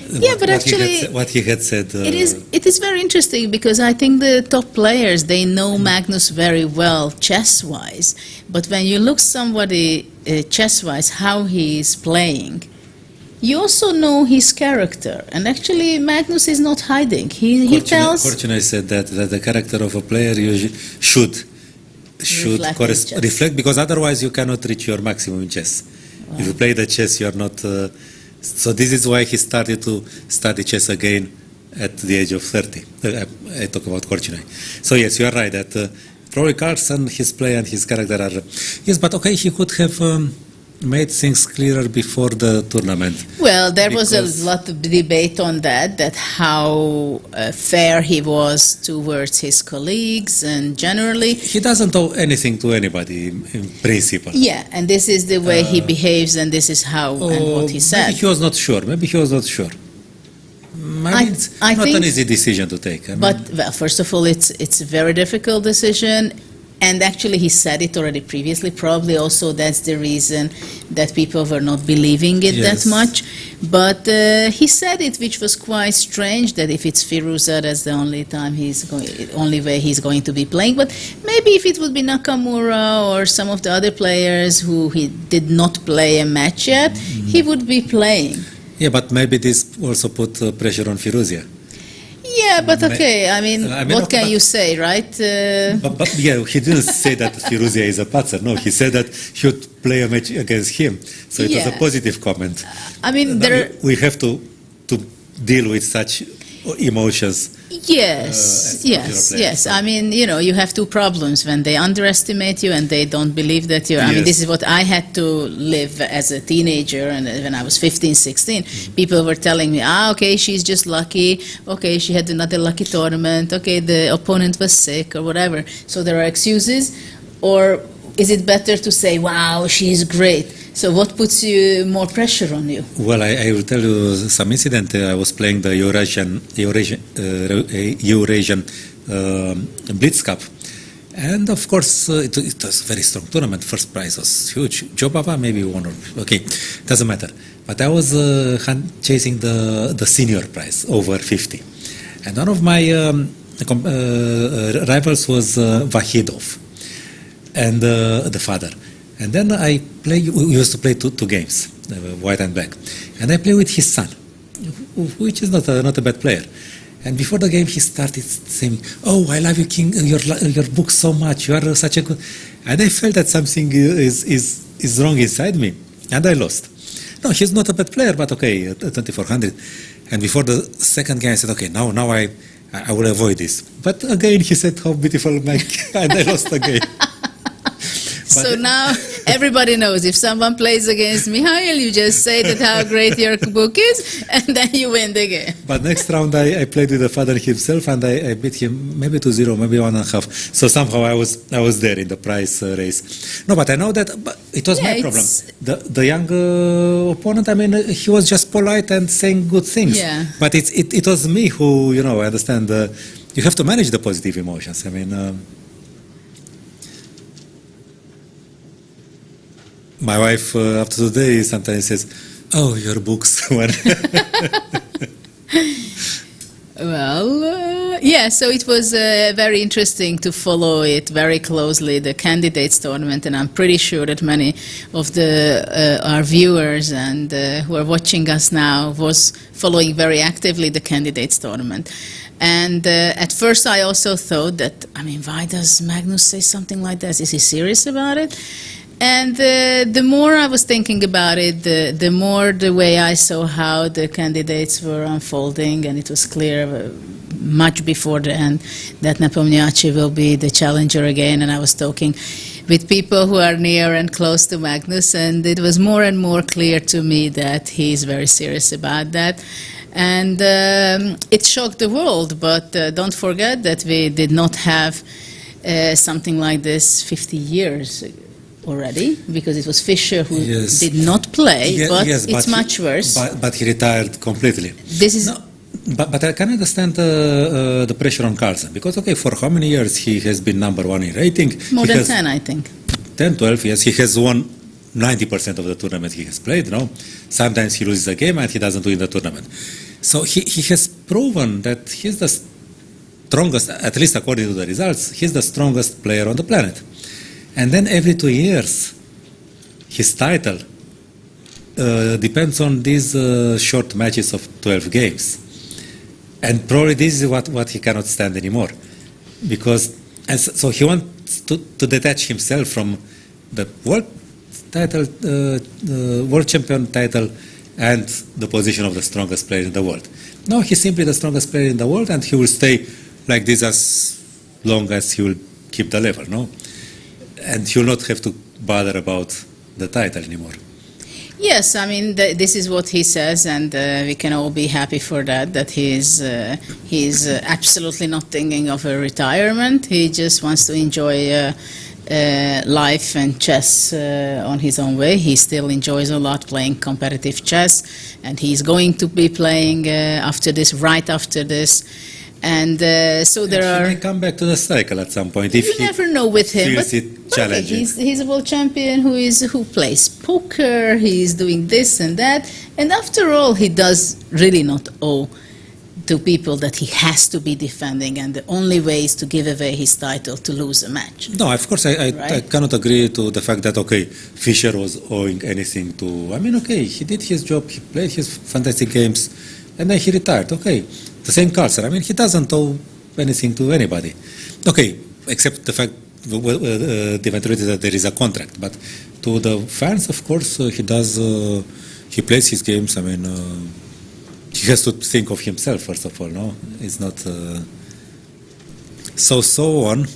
Yeah, but actually, what he had said. It is very interesting because I think the top players, they know Magnus very well chess-wise. But when you look somebody chess-wise, how he is playing, you also know his character. And actually, Magnus is not hiding. He tells. Korchnoi said that the character of a player should reflect, because otherwise you cannot reach your maximum in chess. Wow. If you play the chess, you are not. So this is why he started to study chess again at the age of 30. I talk about Korchnoi. So yes, you are right that probably Carlsen, his play and his character are... Yes, but okay, he could have made things clearer before the tournament. Well, there was a lot of debate on that how fair he was towards his colleagues and generally... He doesn't owe anything to anybody in principle. Yeah, and this is the way he behaves and this is how and what he said. Maybe he was not sure. it's not an easy decision to take. But well, first of all, it's a very difficult decision. And actually, he said it already previously. Probably also that's the reason that people were not believing it that much. But he said it, which was quite strange, that if it's Firuza, that's the only way he's going to be playing. But maybe if it would be Nakamura or some of the other players who he did not play a match yet, he would be playing. Yeah, but maybe this also put pressure on Firuzia. Yeah, but okay, I mean what can you say, right? But yeah, he didn't say that Firuzia is a patzer. No, he said that he would play a match against him. So it was a positive comment. I mean, we have to deal with such emotions. Yes. I mean, you have two problems when they underestimate you and they don't believe that you're... I mean, this is what I had to live as a teenager, and when I was 15, 16, people were telling me, okay, she's just lucky, okay, she had another lucky tournament, okay, the opponent was sick or whatever. So there are excuses, or is it better to say, wow, she's great? So what puts more pressure on you? Well, I will tell you some incident. I was playing the Eurasian Blitz Cup. And of course, it was a very strong tournament. First prize was huge. Jobava maybe won, okay, doesn't matter. But I was chasing the senior prize, over 50. And one of my rivals was Vahidov, and the father. And then we used to play two games, white and black. And I play with his son, which is not a bad player. And before the game, he started saying, "Oh, I love you, King, your book so much. You are such a good..." And I felt that something is wrong inside me, and I lost. No, he's not a bad player, but okay, 2400. And before the second game, I said, "Okay, now I will avoid this." But again, he said, "How beautiful my..." and I lost again. So now everybody knows if someone plays against Mihail, you just say that how great your book is, and then you win the game. But next round I played with the father himself, and I beat him maybe 2-0, maybe 1.5. So somehow I was there in the prize race. No, but I know that it was my problem. The young opponent, I mean, he was just polite and saying good things. Yeah. But it was me who, I understand. You have to manage the positive emotions. I mean. My wife, after today, sometimes says, "Oh, your books." Well, so it was very interesting to follow it very closely, the candidates tournament, and I'm pretty sure that many of our viewers and who are watching us now was following very actively the candidates tournament. And at first I also thought that, I mean, why does Magnus say something like that? Is he serious about it? And the more I was thinking about it, the more the way I saw how the candidates were unfolding, and it was clear much before the end that Nepomniachtchi will be the challenger again. And I was talking with people who are near and close to Magnus, and it was more and more clear to me that he's very serious about that. And it shocked the world, but don't forget that we did not have something like this 50 years ago. Already, because it was Fischer who did not play, but it's much worse. But he retired completely. But I can understand the pressure on Carlsen, because, okay, for how many years he has been #1 in rating? More than 10, I think. 10, 12, yes. He has won 90% of the tournament he has played, Sometimes he loses a game and he doesn't win the tournament. So he has proven that he's the strongest, at least according to the results, he's the strongest player on the planet. And then every 2 years, his title depends on these short matches of 12 games. And probably this is what he cannot stand anymore. Because, so he wants to detach himself from the world title, world champion title, and the position of the strongest player in the world. No, he's simply the strongest player in the world, and he will stay like this as long as he will keep the level, And he will not have to bother about the title anymore. Yes, I mean, this is what he says, and we can all be happy for that he's absolutely not thinking of a retirement. He just wants to enjoy life and chess on his own way. He still enjoys a lot playing competitive chess, and he's going to be playing right after this. And so there He may come back to the cycle at some point if you he never know with him. feels it challenging. He's a world champion who plays poker. He's doing this and that, and after all, he does really not owe to people that he has to be defending, and the only way is to give away his title to lose a match. No, of course, I Right? cannot agree to the fact that, Fischer was owing anything to... I mean, he did his job, he played his fantastic games, and then he retired. The same Carlsen. I mean, he doesn't owe anything to anybody. Except the fact, the eventuality that there is a contract. But to the fans, of course, he does... he plays his games, I mean... he has to think of himself, first of all, no? It's not... So on.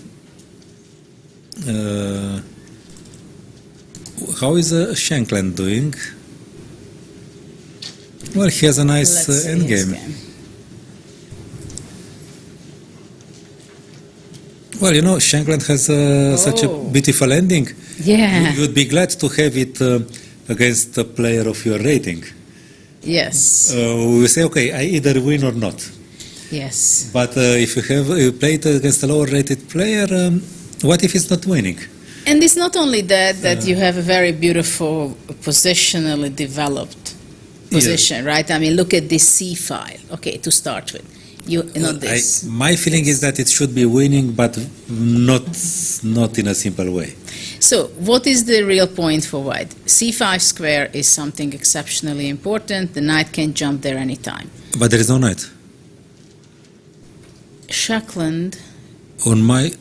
How is Shankland doing? Well, he has a nice Let's see his endgame. game. Well, Shankland has such a beautiful ending. Yeah. You would be glad to have it against a player of your rating. Yes. We say, I either win or not. Yes. But if you play it against a lower-rated player, what if it's not winning? And it's not only that you have a very beautiful positionally developed position, right? I mean, look at this C file. To start with. This. My feeling is that it should be winning, but not in a simple way. So, what is the real point for white? C5 square is something exceptionally important. The knight can jump there anytime. But there is no knight. Shankland. On my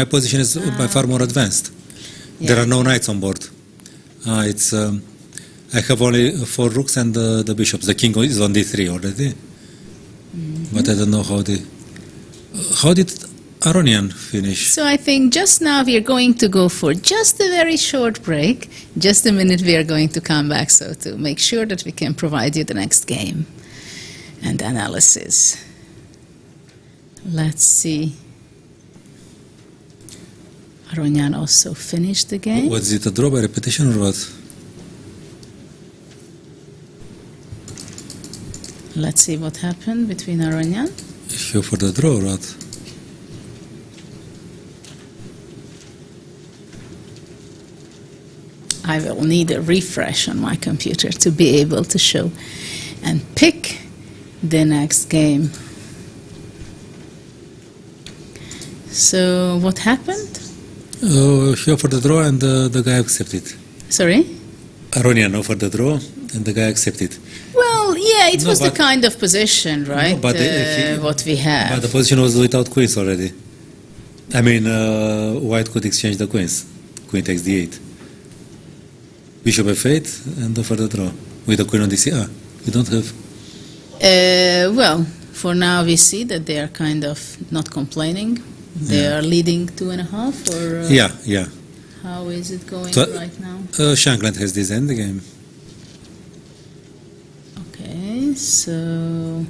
position is by far more advanced. Yeah. There are no knights on board. I have only 4 rooks and the bishops. The king is on d3 already. But I don't know how did Aronian finish? So I think just now we are going to go for just a very short break. Just a minute, we are going to come back to make sure that we can provide you the next game and analysis. Let's see. Aronian also finished the game. Was it a draw by repetition or what? Let's see what happened between Aronian. You for the draw or what? I will need a refresh on my computer to be able to show and pick the next game. So what happened? He offered the draw and the guy accepted. Sorry? Aronian offered the draw and the guy accepted. Well, yeah, it was the kind of position, right? No, but what we have. But the position was without queens already. I mean, white could exchange the queens. Queen takes d8. Bishop f8 and offer the draw with the queen on d6. You don't have. Well, for now we see that they are kind of not complaining. They are leading 2.5, or yeah. How is it going right now? Shankland has this endgame. Okay, so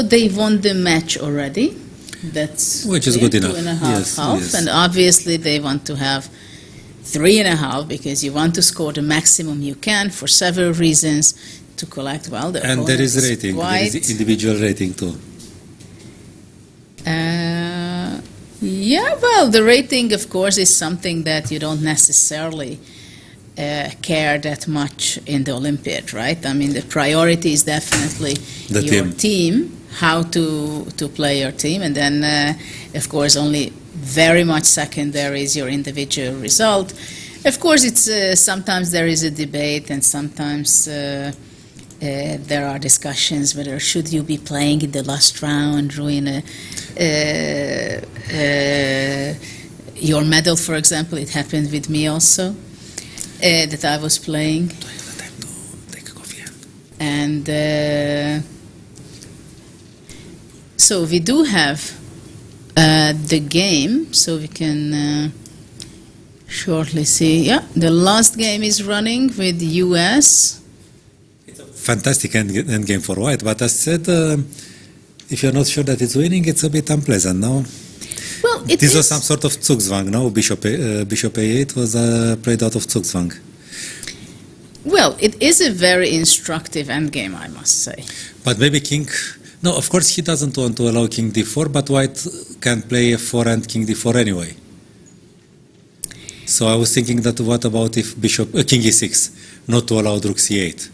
they won the match already. That's which is good enough. 2.5 Yes, half, yes. and obviously they want to have 3.5 because you want to score the maximum you can for several reasons to collect the and there is rating. Quite, there is individual rating too. Yeah, well, the rating, of course, is something that you don't necessarily care that much in the Olympiad, right? I mean, the priority is definitely your team, how to play your team, and then, of course, only very much secondary is your individual result. Of course, it's sometimes there is a debate, and sometimes there are discussions whether should you be playing in the last round, ruin your medal, for example. It happened with me also, that I was playing. And so we do have the game, so we can shortly see. Yeah, the last game is running with US. Fantastic end game for white, but as said, if you're not sure that it's winning, it's a bit unpleasant, no? Well, it This is. was some sort of Zugzwang, no? Bishop A8 was played out of Zugzwang. Well, it is a very instructive endgame, I must say. But maybe king... No, of course he doesn't want to allow king d4, but white can play f4 and king d4 anyway. So I was thinking that what about if king e6, not to allow rook c8?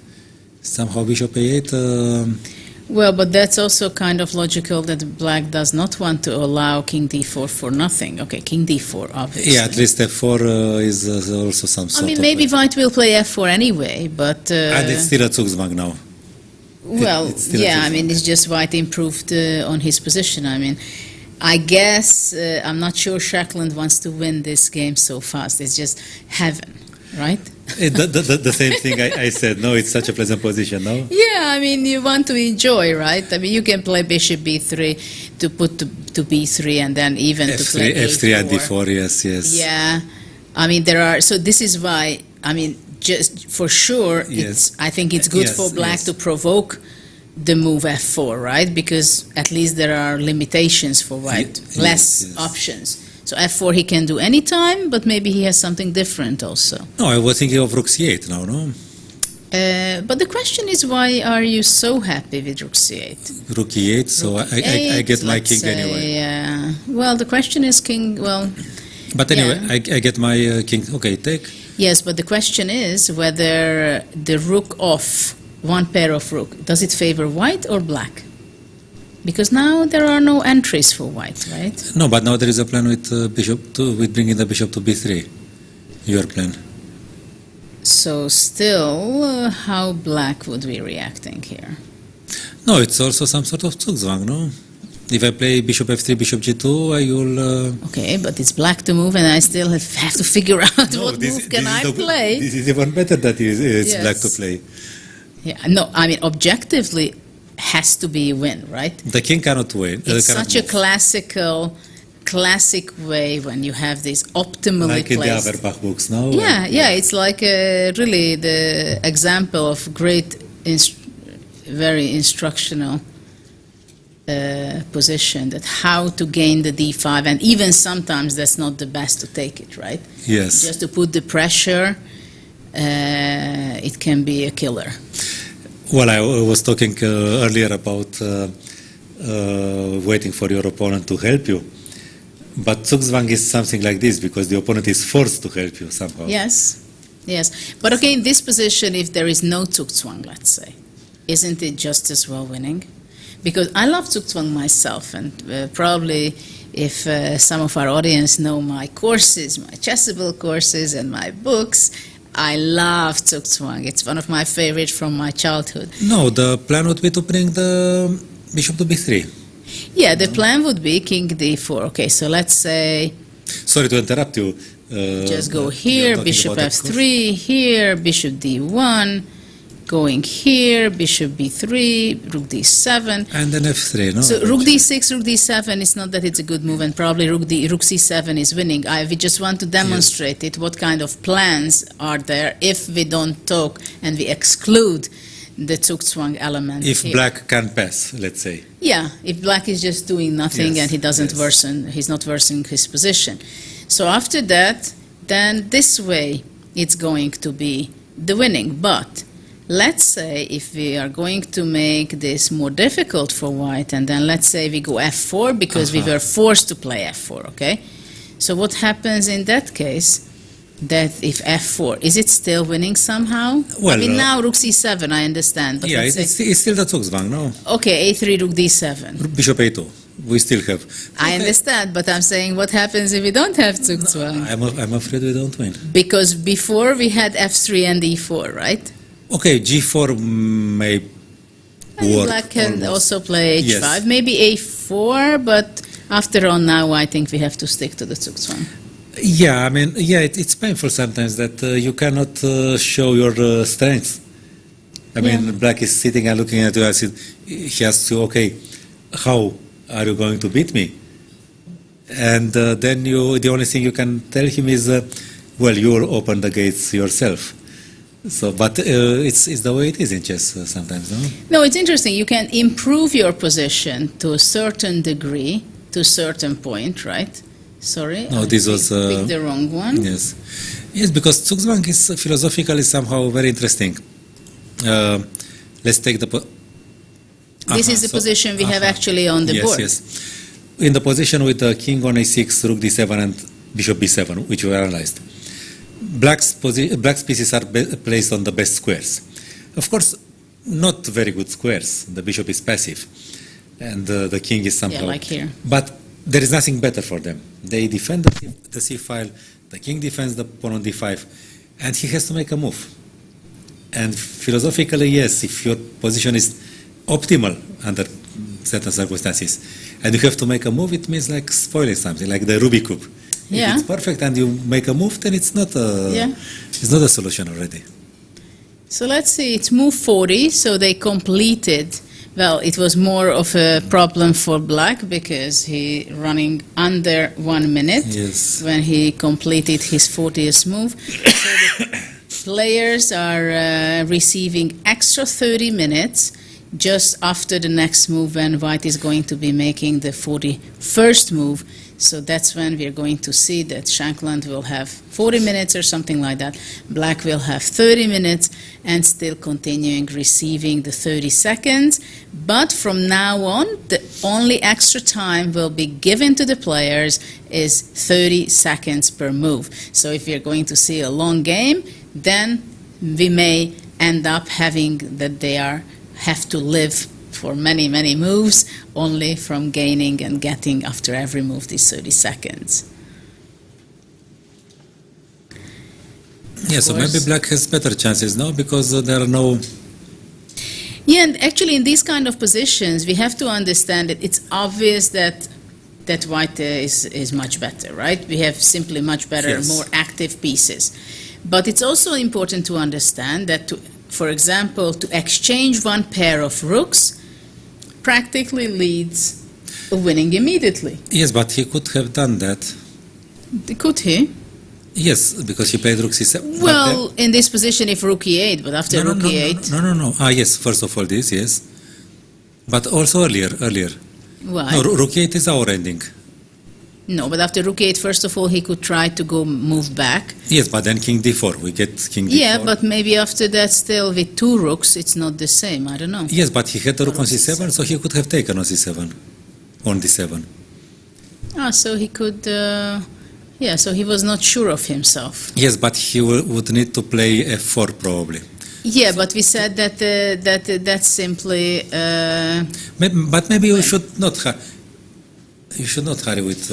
Somehow bishop a8... Well, but that's also kind of logical that black does not want to allow king d4 for nothing. Okay, king d4, obviously. yeah, at least f4 is also some sort I mean, of... maybe white will play f4 anyway, but... and it's still a Zugzwang now. Well, it's still a yeah, I Zugzwang. mean, it's just white improved on his position. I mean, I guess, I'm not sure Shackland wants to win this game so fast. It's just heaven, right? The same thing I said. No, it's such a pleasant position, no? Yeah, I mean, you want to enjoy, right? I mean, you can play bishop b3 to put to b3 and then even to play F3 and a4. d4, yes. Yeah, I mean, there are, so this is why, I mean, just for sure, Yes. I think it's good Yes, for black yes. to provoke the move f4, right? Because at least there are limitations for white, Ye- less yes. options. So f4 he can do anytime, but maybe he has something different also. No, I was thinking of rook c8 now, no? But the question is, why are you so happy with rook c8? Rook e8, so I get my Let's king say, anyway. well, the question is king, well, But anyway, yeah. I get my king. Okay, take. yes, but the question is whether the rook off, one pair of rook, does it favor white or black? Because now there are no entries for white, right? No, but now there is a plan with with bringing the bishop to b3. Your plan. So still, how black would be reacting here? No, it's also some sort of Zugzwang, no? If I play bishop f3, bishop g2, I will... Okay, but it's black to move, and I still have to figure out what move can I play. This is even better that it's Yes. black to play. Yeah, no, I mean, objectively, has to be a win, right? The king cannot win. It's cannot such a move. classic way when you have this optimally Like in the placed. Averbach books, no? Yeah, it's like really the example of great, very instructional position, that how to gain the d5, and even sometimes that's not the best to take it, right? Yes. Just to put the pressure, it can be a killer. Well, I was talking earlier about waiting for your opponent to help you. But Zugzwang is something like this, because the opponent is forced to help you somehow. Yes. But okay, in this position, if there is no Zugzwang, let's say, isn't it just as well winning? Because I love Zugzwang myself, and probably if some of our audience know my courses, my Chessable courses and my books, I love Zugzwang. It's one of my favorites from my childhood. No, the plan would be to bring the bishop to b3. Yeah, the plan would be king d4. Okay, so let's say Sorry to interrupt you. just go you're here, talking bishop about that course? f3, here, bishop d1, going here, bishop b3, rook d7. And then f3, no? So rook d6, rook d7, it's not that it's a good move, and probably rook c7 is winning. We just want to demonstrate it, what kind of plans are there if we don't talk and we exclude the Zugzwang element If here. black can pass, let's say. Yeah, if black is just doing nothing Yes, and he doesn't yes. he's not worsening his position. So after that, then this way it's going to be the winning. But let's say if we are going to make this more difficult for white, and then let's say we go f4 because we were forced to play f4, okay? So what happens in that case? That if f4, is it still winning somehow? Well, I mean, now rook c7, I understand. But Yeah, let's say, it's still the Zugzwang, no? okay, a3, rook d7. Bishop a2. We still have. I understand, but I'm saying what happens if we don't have Zugzwang? I'm afraid we don't win. Because before we had f3 and e4, right? Okay, g4 may And work. black can almost. also play h5, Yes. maybe a4, but after all now I think we have to stick to the Zugzwang. Yeah, I mean, yeah, it's painful sometimes that you cannot show your strengths. I mean, black is sitting and looking at you as he asks you, okay, how are you going to beat me? And then the only thing you can tell him is, well, you'll open the gates yourself. So, but it's the way it is in chess sometimes, no? No, it's interesting. You can improve your position to a certain degree, to a certain point, right? Sorry, No, this was picked the wrong one. yes, yes, because Zugzwang is philosophically somehow very interesting. Let's take the. This is the position we have actually on the board. Yes, in the position with the king on a6, rook d7, and bishop b7, which we analyzed. Black's pieces are placed on the best squares. Of course, not very good squares. The bishop is passive, and the king is somehow. Yeah, like here. But there is nothing better for them. They defend the c file. The king defends the pawn on d5, and he has to make a move. And philosophically, yes, if your position is optimal under certain circumstances, and you have to make a move, it means like spoiling something, like the Rubik cube. Yeah. If it's perfect and you make a move, then it's not a solution already. So let's see, it's move 40, so they completed. Well, it was more of a problem for Black because he running under 1 minute when he completed his 40th move. So the players are receiving extra 30 minutes just after the next move when White is going to be making the 41st move. So that's when we're going to see that Shankland will have 40 minutes or something like that. Black will have 30 minutes and still continuing receiving the 30 seconds. But from now on, the only extra time will be given to the players is 30 seconds per move. So if you're going to see a long game, then we may end up having that they have to live for many, many moves, only from gaining and getting after every move these 30 seconds. Yeah, so maybe Black has better chances now because there are no... Yeah, and actually in these kind of positions, we have to understand that it's obvious that White is much better, right? We have simply much better, more active pieces. But it's also important to understand that, for example, to exchange one pair of rooks practically leads to winning immediately. Yes, but he could have done that. Could he? Yes, because he played rook c7. Well, in this position, if rook e8, but after rook e8... No. Ah, yes, first of all this, yes. But also earlier. Why? No, rook e8 is our ending. No, but after rook e8, first of all, he could try to go move back. Yes, but then king d4, we get king d4. Yeah, but maybe after that, still with two rooks, it's not the same. I don't know. Yes, but he had the rook on c7, so he could have taken on c7, on d7. Ah, so he could... so he was not sure of himself. Yes, but he would need to play f4 probably. Yeah, but we said that that's simply... but maybe you should not... You should not hurry with...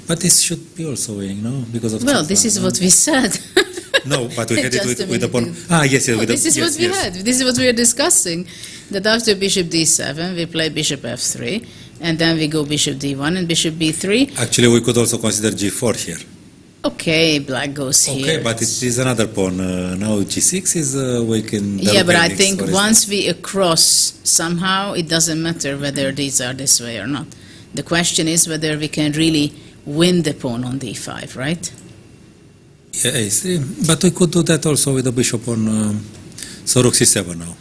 but this should be also winning, no? Because of... Well, this is what we said. No, but we had it with the pawn... Ah, yes, yes. This is what we had. This is what we were discussing. That after bishop d7, we play bishop f3, and then we go bishop d1 and bishop b3. Actually, we could also consider g4 here. Okay, Black goes here. Okay, but it is another pawn. Now g6 is weakened. Yeah, but I think once we cross somehow, it doesn't matter whether these are this way or not. The question is whether we can really win the pawn on d5, right? Yeah, I see. But we could do that also with the bishop on... so rook c7 now.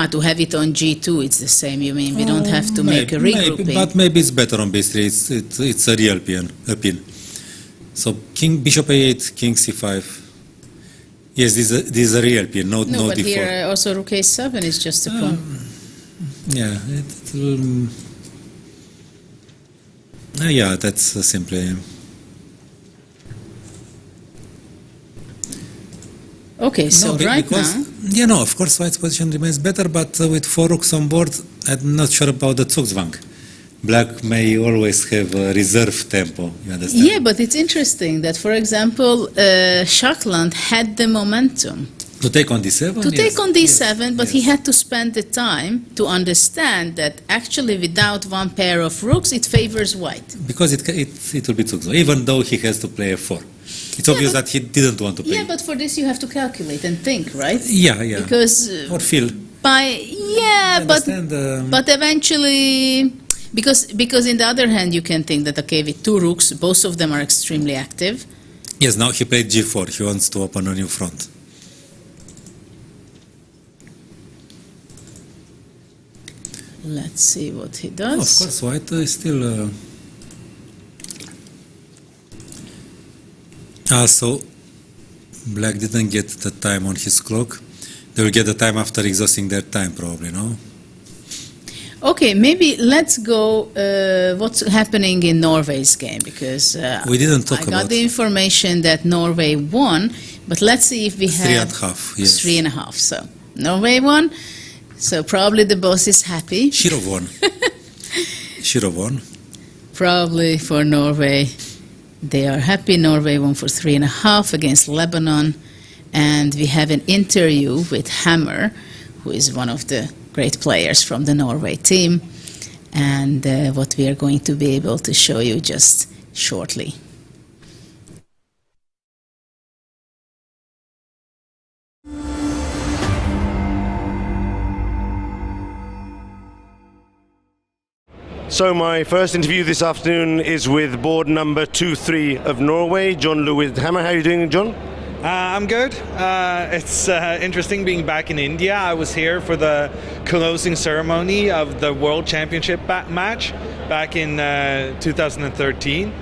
To have it on g2, it's the same. You mean we don't have to make a regrouping? But maybe it's better on b3. It's a real pin. So bishop a8, king c5. Yes, this is a real pin, no but d4. Here also rook a7 is just a pawn. Yeah, yeah, that's simply... Okay, so now... Yeah, no, of course White's position remains better, but with 4 rooks on board, I'm not sure about the Zugzwang. Black may always have a reserve tempo, you understand? Yeah, but it's interesting that, for example, Shankland had the momentum. To take on d7? To take on d7, but he had to spend the time to understand that actually without one pair of rooks, it favors White. Because it will be Zugzwang, even though he has to play f4. It's obvious that he didn't want to play. Yeah, but for this you have to calculate and think, right? Yeah. Because... or feel. But eventually... Because in the other hand, you can think that, okay, with two rooks, both of them are extremely active. Yes, now he played g4. He wants to open a new front. Let's see what he Of does. course, white is still... So black didn't get the time on his clock. They will get the time after exhausting their time, probably, no? Okay, maybe let's go what's happening in Norway's game, because We didn't talk I got about the information that Norway won, but let's see if we have 3.5, yes. 3.5. So Norway won, so probably the boss is happy. Should have won. Should have won. Probably for Norway, they are happy. Norway won for 3.5 against Lebanon, and we have an interview with Hammer, who is one of the great players from the Norway team, and what we are going to be able to show you just shortly. So my first interview this afternoon is with board number 2-3 of Norway, John Lewis Hammer. How are you doing, John? I'm good. It's interesting being back in India. I was here for the closing ceremony of the World Championship match back in 2013.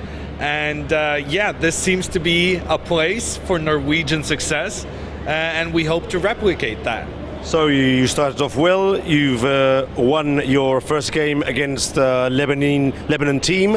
And yeah, this seems to be a place for Norwegian success, and we hope to replicate that. So you started off well. You've won your first game against the Lebanon team.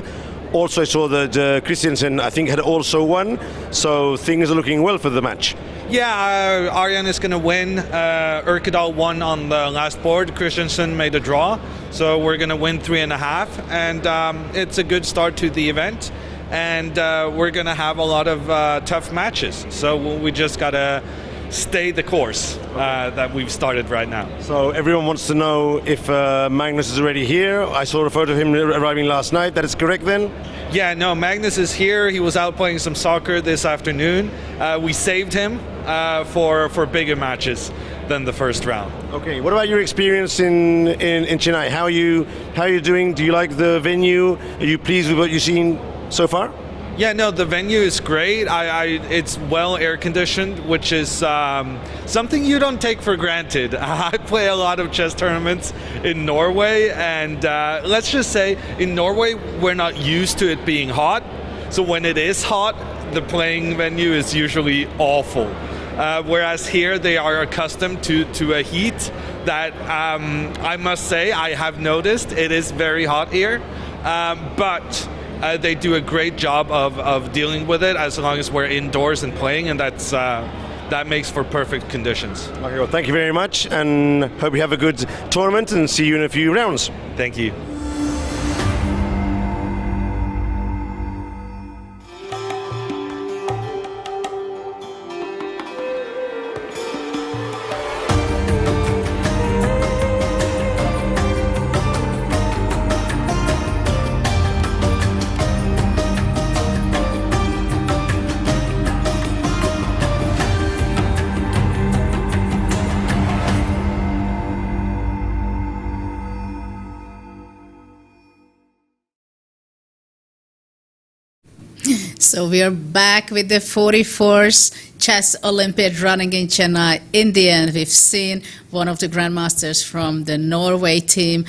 Also, I saw that Christiansen, I think, had also won. So things are looking well for the match. Yeah, Arjan is going to win. Urkedal won on the last board. Christiansen made a draw. So we're going to win 3.5. And it's a good start to the event. And we're going to have a lot of tough matches. So we just got to stay the course that we've started right now. So everyone wants to know if Magnus is already here. I saw a photo of him arriving last night. That is correct then? Yeah, no, Magnus is here. He was out playing some soccer this afternoon. We saved him for bigger matches than the first round. Okay, what about your experience in Chennai? How are you doing? Do you like the venue? Are you pleased with what you've seen so far? Yeah, no, the venue is great. It's well air conditioned, which is something you don't take for granted. I play a lot of chess tournaments in Norway, and let's just say in Norway we're not used to it being hot. So when it is hot, the playing venue is usually awful. Whereas here they are accustomed to a heat that I must say I have noticed it is very hot here, but they do a great job of dealing with it as long as we're indoors and playing, and that makes for perfect conditions. Okay, well, thank you very much, and hope you have a good tournament, and see you in a few rounds. Thank you. So we are back with the 44th Chess Olympiad running in Chennai, India, and we've seen one of the grandmasters from the Norway team,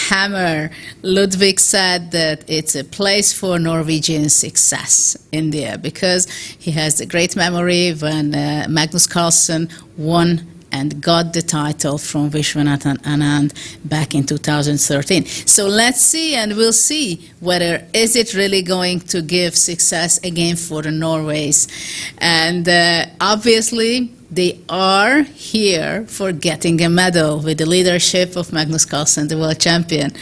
Hammer. Ludwig said that it's a place for Norwegian success, India, because he has a great memory when Magnus Carlsen won and got the title from Vishwanathan Anand back in 2013. So let's see, and we'll see whether is it really going to give success again for the Norways. And obviously, they are here for getting a medal with the leadership of Magnus Carlsen, the world champion.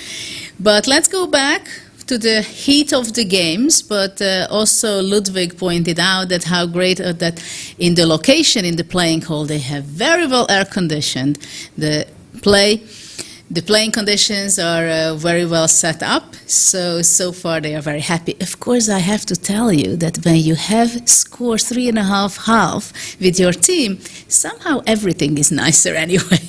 But let's go back to the heat of the games, but also Ludwig pointed out that how great that in the location in the playing hall they have very well air conditioned. The playing conditions are very well set up, so far they are very happy. Of course, I have to tell you that when you have scored 3.5 half with your team, somehow everything is nicer anyway.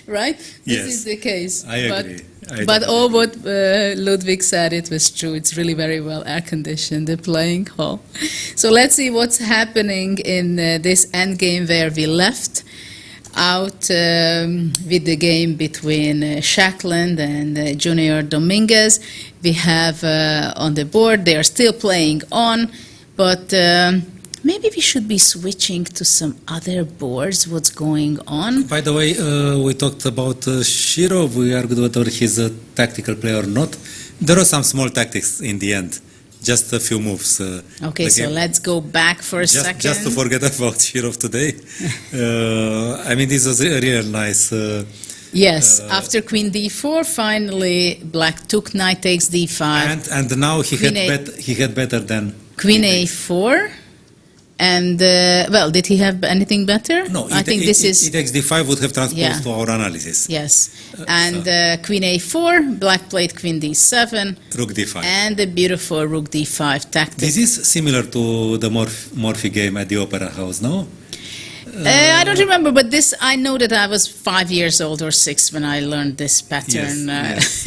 Right? Yes, this is the case. I agree. But all what Ludwig said, it was true. It's really very well air-conditioned, the playing hall. So let's see what's happening in this endgame where we left. out with the game between Shackland and Junior Dominguez. We have on the board, they are still playing on, but maybe we should be switching to some other boards. What's going on? By the way, we talked about Shirov. We argued whether he's a tactical player or not. There are some small tactics in the end. Just a few moves. Okay, so let's go back for a second. Just to forget about Shirov today. I mean, this was really nice. Yes, after Queen d4, finally Black took knight takes d5. And now he had better than Queen a4. And, well, did he have anything better? No, I think this is... E takes d5 would have transposed to our analysis. Yes. And Queen a4, Black played Queen d7. Rook d5. And a beautiful Rook d5 tactic. This is similar to the Morphy game at the Opera House, no? I don't remember, but this, I know that I was 5 years old or 6 when I learned this pattern. Yes.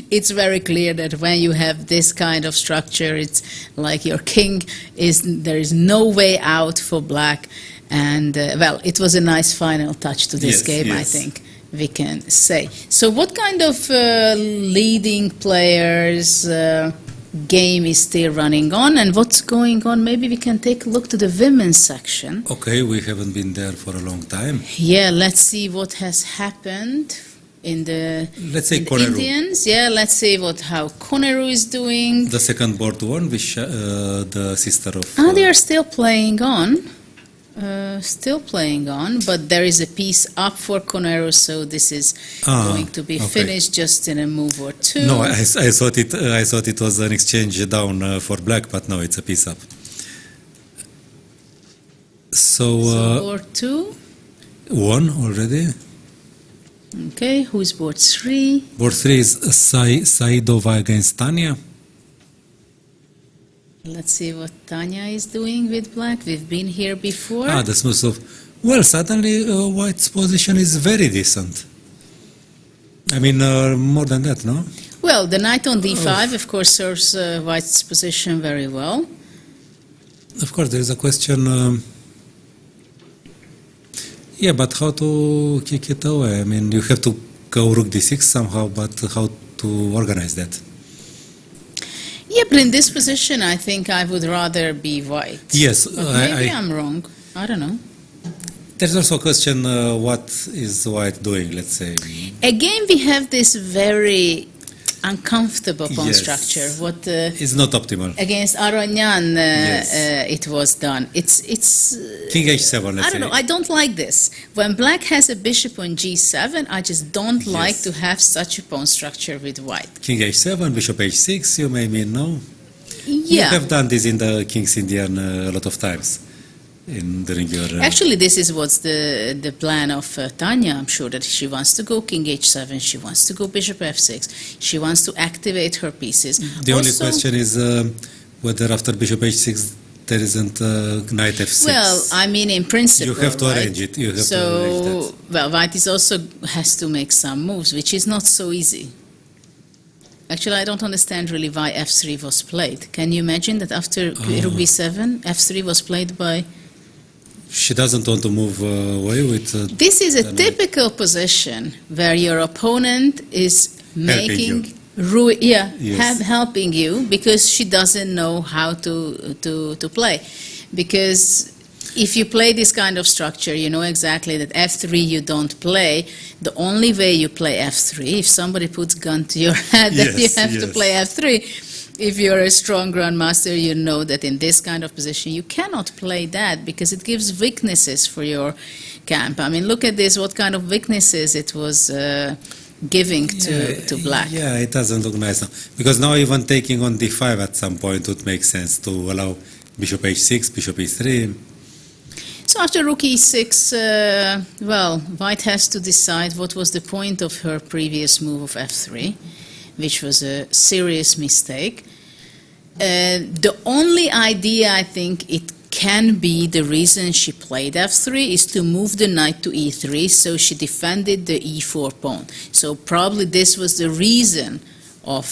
It's very clear that when you have this kind of structure, it's like your king there is no way out for Black. And, well, it was a nice final touch to this game, I think we can say. So what kind of leading players game is still running on, and what's going on? Maybe we can take a look to the women's section. Okay, we haven't been there for a long time. Yeah, let's see what has happened in the, Indians. Yeah, let's see how Koneru is doing. The second board won with the sister of... they are still playing on. But there is a piece up for Koneru, so this is going to be finished just in a move or two. No, I thought it was an exchange down for Black, but no, it's a piece up. So board 2? Won already. Okay, who's board 3? Board 3 is Saidova against Tanya. Let's see what Tanya is doing with Black. We've been here before. The smooth of... Well, suddenly White's position is very decent. I mean, more than that, no? Well, the knight on d5, of course, serves White's position very well. Of course, there is a question... yeah, but how to kick it away? I mean, you have to go Rook d6 somehow, but how to organize that? Yeah, but in this position, I think I would rather be White. Yes. Maybe I'm wrong. I don't know. There's also a question, what is White doing, let's say? Again, we have this very uncomfortable pawn structure. What it's not optimal. Against Aronyan, it was done. It's King h7, let's I don't know. I don't like this. When Black has a bishop on g7, I just don't like to have such a pawn structure with White. King h7, bishop h6, you may mean no? Yeah. You have done this in the King's Indian a lot of times. During your, Actually, this is what's the plan of Tanya. I'm sure that she wants to go King h7, she wants to go Bishop f6, she wants to activate her pieces. The only question is whether after Bishop h6 there isn't Knight f6. Well, I mean, in principle, you have to arrange it. You have to arrange that. Well, White is also has to make some moves, which is not so easy. Actually, I don't understand really why f3 was played. Can you imagine that after Rook b7, f3 was played by... She doesn't want to move away with... this is a typical position where your opponent is making... helping you because she doesn't know how to play. Because if you play this kind of structure, you know exactly that f3 you don't play. The only way you play f3, if somebody puts gun to your head, that you have to play f3. If you're a strong grandmaster, you know that in this kind of position you cannot play that because it gives weaknesses for your camp. I mean, look at this, what kind of weaknesses it was giving to Black. Yeah, it doesn't look nice now. Because now even taking on d5 at some point would make sense to allow Bishop h6, Bishop e3. So after Rook e6, well, White has to decide what was the point of her previous move of f3, which was a serious mistake. The only idea I think it can be the reason she played f3 is to move the knight to e3, so she defended the e4 pawn. So probably this was the reason of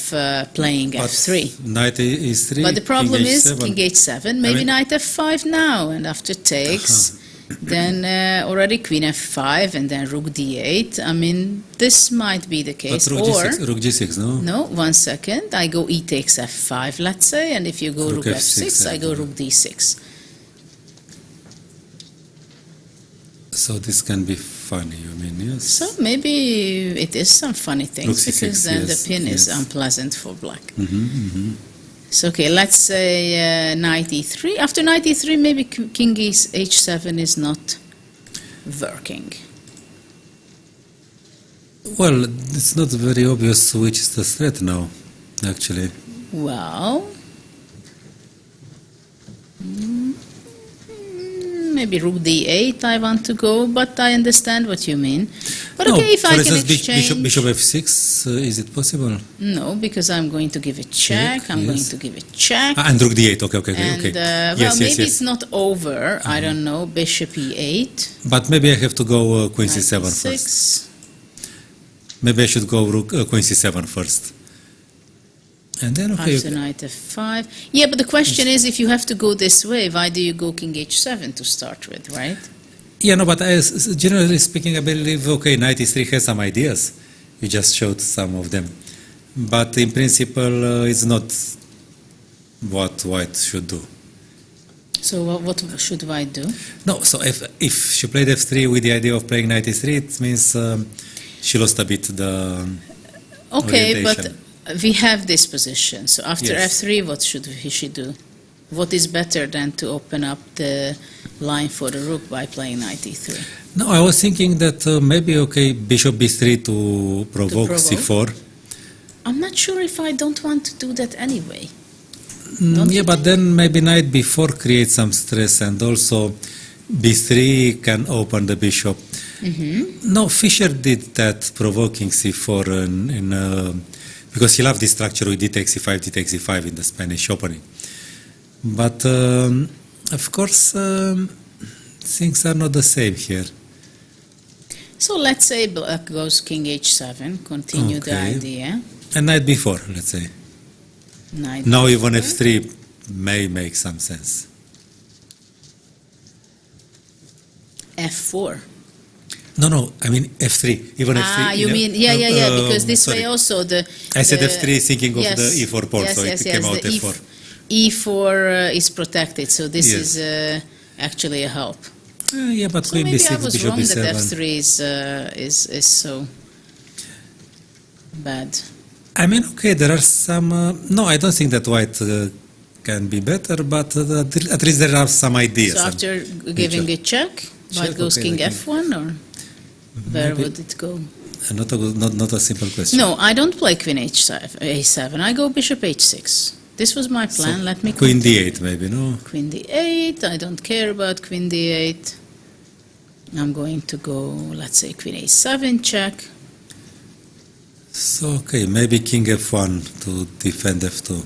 playing f3. Knight e3. But the problem is King h7, maybe knight f5 now, and after takes, Then already queen f5 and then rook d8. I mean, this might be the case. But rook g6, no? No, 1 second. I go e takes f5, let's say, and if you go rook f6, I go rook d6. So this can be funny, you mean, yes? So maybe it is some funny things, Rook c6, because then yes, the pin is yes. unpleasant for black. Mm-hmm. So, okay, let's say knight e3. After knight e3, maybe king h7 is not working. Well, it's not very obvious which is the threat now, actually. Well, maybe rook d8 I want to go, but I understand what you mean. But No, okay, if I for can instance, exchange... bishop f6, is it possible? No, because I'm going to give a check. I'm yes. going to give a check. And rook d8, okay. And, Yes, well, maybe yes. it's not over. I don't know. Bishop e8. But maybe I have to go queen c7 knight e6. first. Maybe I should go queen c7 first. And then, okay. After knight f5. Yeah, but the question is, if you have to go this way, why do you go king h7 to start with, right? Yeah, no, but generally speaking, I believe, okay, knight e3 has some ideas. You just showed some of them. But in principle, it's not what white should do. So what should white do? No, so if she played f3 with the idea of playing knight e3, it means she lost a bit the Okay, orientation. but we have this position. So after Yes. f3, what should she do? What is better than to open up the line for the rook by playing knight e3? No, I was thinking that maybe, okay, bishop b3 to provoke c4. I'm not sure if I don't want to do that anyway. Yeah, but then maybe knight b4 creates some stress, and also b3 can open the bishop. No, Fischer did that, provoking c4 because he loved this structure with d takes c5, d takes c5 in the Spanish opening. But of course, things are not the same here. So let's say black goes king h7, continue the Okay. idea. And knight b4, let's say. Knight Now b4. even f3 may make some sense. f4. No, I mean f3. Even f3. You mean, yeah, because this sorry. way also the... I said f3 thinking of yes, the e4 pawn, so it came out the f4. e4 is protected, so this Yes. is actually a help. Yeah, but So queen maybe I b6, was bishop wrong that b7. f3 is so bad. I mean, okay, there are some... no, I don't think that white can be better, but at least there are some ideas. So after giving a check, white goes okay, king like f1, or where maybe. would it go? Not a simple question. No, I don't play queen a7. I go bishop h6. This was my plan. Let me Queen continue. d8 maybe, no? Queen d8. I don't care about queen d8. I'm going to go, let's say, queen a7 check. So, okay, maybe king f1 to defend f2.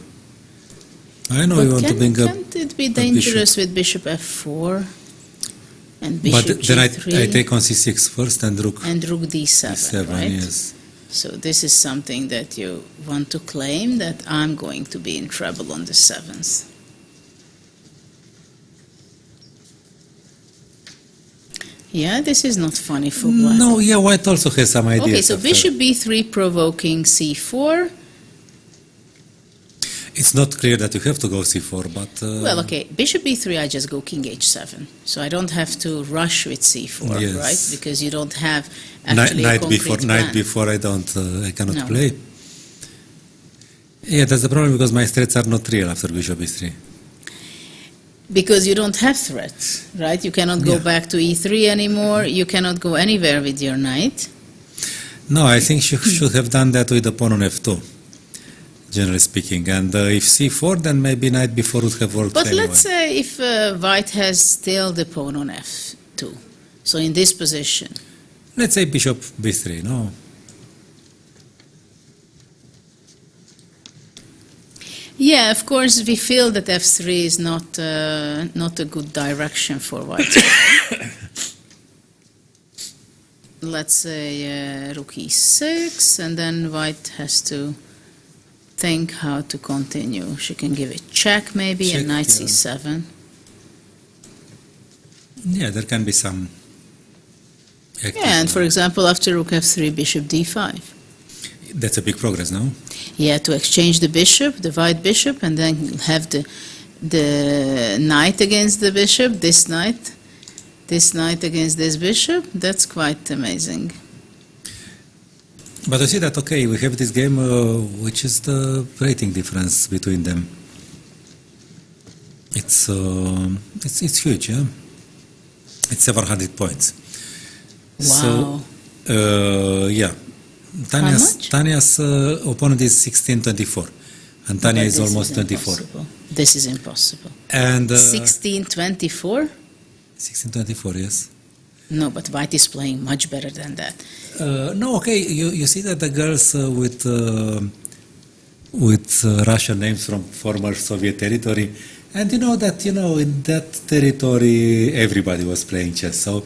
I know But you want to bring up... can't it be dangerous with bishop f4 and bishop But then g3 I take on c6 first and rook d7, d7, right? yes. So this is something that you want to claim, that I'm going to be in trouble on the 7th. Yeah, this is not funny for black. No, yeah, white also has some ideas. Okay, so after. bishop b3 provoking c4. It's not clear that you have to go c4, but... Well, okay, bishop b3, I just go king h7. So I don't have to rush with c4, Yes. right? Because you don't have actually a Knight concrete before, plan. knight before I cannot No. play. Yeah, that's the problem, because my threats are not real after bishop e3. Because you don't have threats, right? You cannot go Yeah. back to e3 anymore. You cannot go anywhere with your knight. No, I think she should have done that with the pawn on f2, generally speaking. And if c4, then maybe knight before would have worked But anyway. let's say if white has still the pawn on f2, so in this position. Let's say bishop b3, no? Yeah, of course, we feel that f3 is not a good direction for white. Let's say rook e6, and then white has to think how to continue. She can give a check maybe, Check, and knight yeah. c7. Yeah, there can be some. Yeah, and for example, after rook f3, bishop d5. That's a big progress now. Yeah, to exchange the bishop, the white bishop, and then have the knight against the bishop, this knight against this bishop. That's quite amazing. But I see that, okay, we have this game, which is the rating difference between them. It's huge, yeah? It's 700 points. Wow. So, yeah. much? Tanya's opponent is 1624, and Tanya But is this almost 24. impossible. This is impossible. And 1624? 1624, yes. No, but white is playing much better than that. No, okay. You see that the girls with Russian names from former Soviet territory, and you know that in that territory everybody was playing chess. So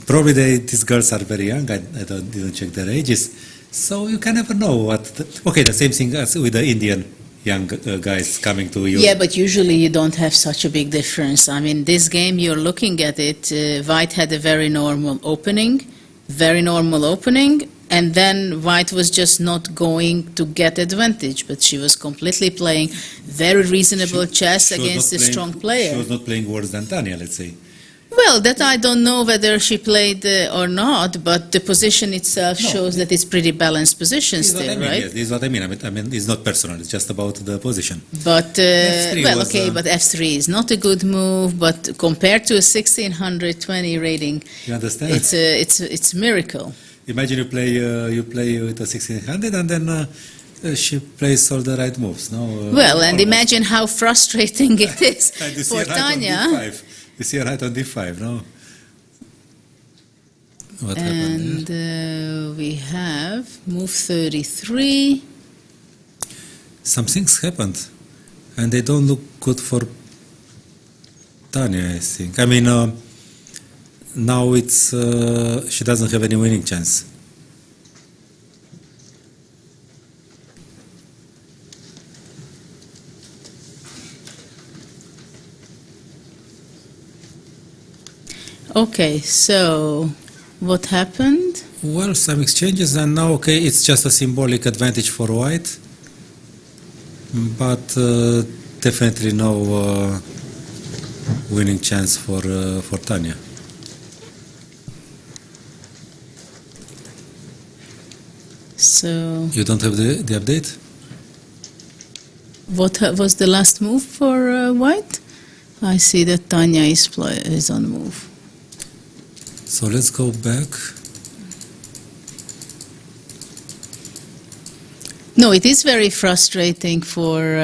probably these girls are very young. I didn't check their ages, so you can never know what. The same thing as with the Indian young guys coming to you. Yeah, but usually you don't have such a big difference. I mean, this game, you're looking at it, white had a very normal opening, and then white was just not going to get advantage, but she was completely playing very reasonable chess against a strong player. She was not playing worse than Tanya, let's say. Well, that I don't know whether she played or not, but the position itself shows that it's pretty balanced position still, right? Yes, this is what I mean. I mean, it's not personal. It's just about the position. But F3 was, but f3 is not a good move. But compared to a 1620 rating, you understand? It's a miracle. Imagine you play with a 1600, and then she plays all the right moves. No. And imagine how frustrating it is for Tanya. You see right on d5, no? What happened there? And we have move 33. Some things happened, and they don't look good for Tanya, I think. I mean, now it's she doesn't have any winning chance. Okay, so what happened? Well, some exchanges, and now, okay, it's just a symbolic advantage for white, but definitely no winning chance for Tanya. So You don't have the update? what was the last move for white? I see that Tanya is on move. So let's go back. No, it is very frustrating for.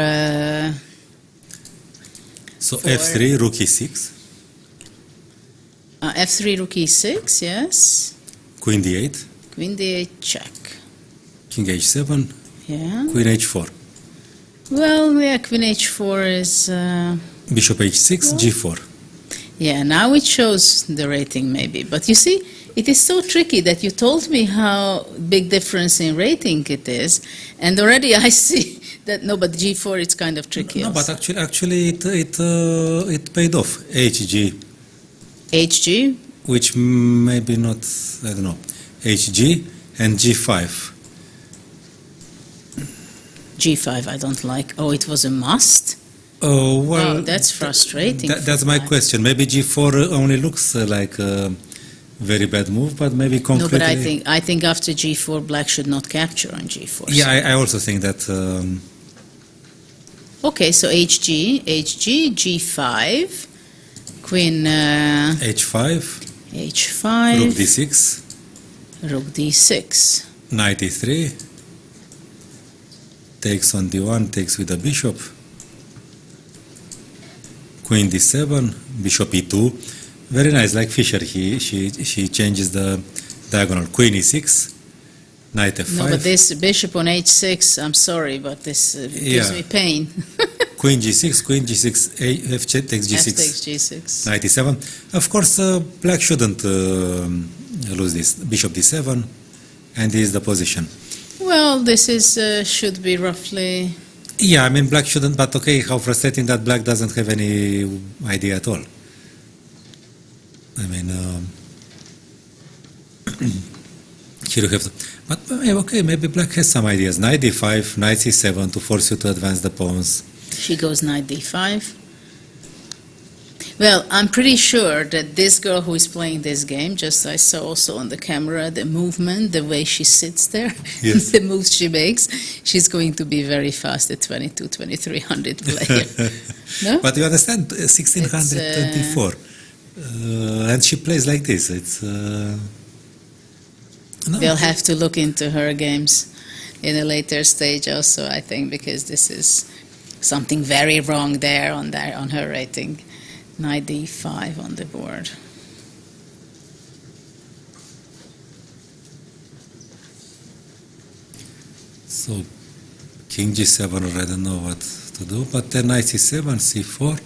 So f3, rook e6. F3, rook e6, yes. Queen d8. Queen d8, check. King h7. Yeah. Queen h4. Well, yeah, Queen h4 is. Bishop h6, g4. Yeah, now it shows the rating maybe. But you see, it is so tricky that you told me how big difference in rating it is, and already I see that but g4 it's kind of tricky. No, also. but actually it paid off. HG. HG? Which maybe not, I don't know. HG and g5. G5 I don't like. Oh, it was a must? Oh, well, Oh, that's frustrating. That's my question. Maybe g4 only looks like a very bad move, but maybe concretely. No, but I think after g4, black should not capture on g4. Yeah, I also think that. Okay, so HG, g5, queen. h5. H5. Rook d6. Rook d6. Knight e3. Takes on d1, takes with the bishop. Queen d7, bishop e2. Very nice, like Fischer. She changes the diagonal. Queen e6, knight f5. No, but this bishop on h6, I'm sorry, but this gives me pain. Queen g6, queen g6, f takes g6. F takes g6. Knight e7. Of course, black shouldn't lose this. Bishop d7, and this is the position. Well, this is should be roughly. Yeah, I mean, black shouldn't, but okay, how frustrating that black doesn't have any idea at all. I mean, here you have, but okay, maybe black has some ideas. Knight d5, knight c7 to force you to advance the pawns. She goes knight d5. Well, I'm pretty sure that this girl who is playing this game, just I saw also on the camera, the movement, the way she sits there, Yes. the moves she makes, she's going to be very fast at 2300 player. No? But you understand, 1624, and she plays like this. It's no. We'll have to look into her games in a later stage also, I think, because this is something very wrong there on her rating. Knight d5 on the board. So king g7, or I don't know what to do, but then knight c7, c4.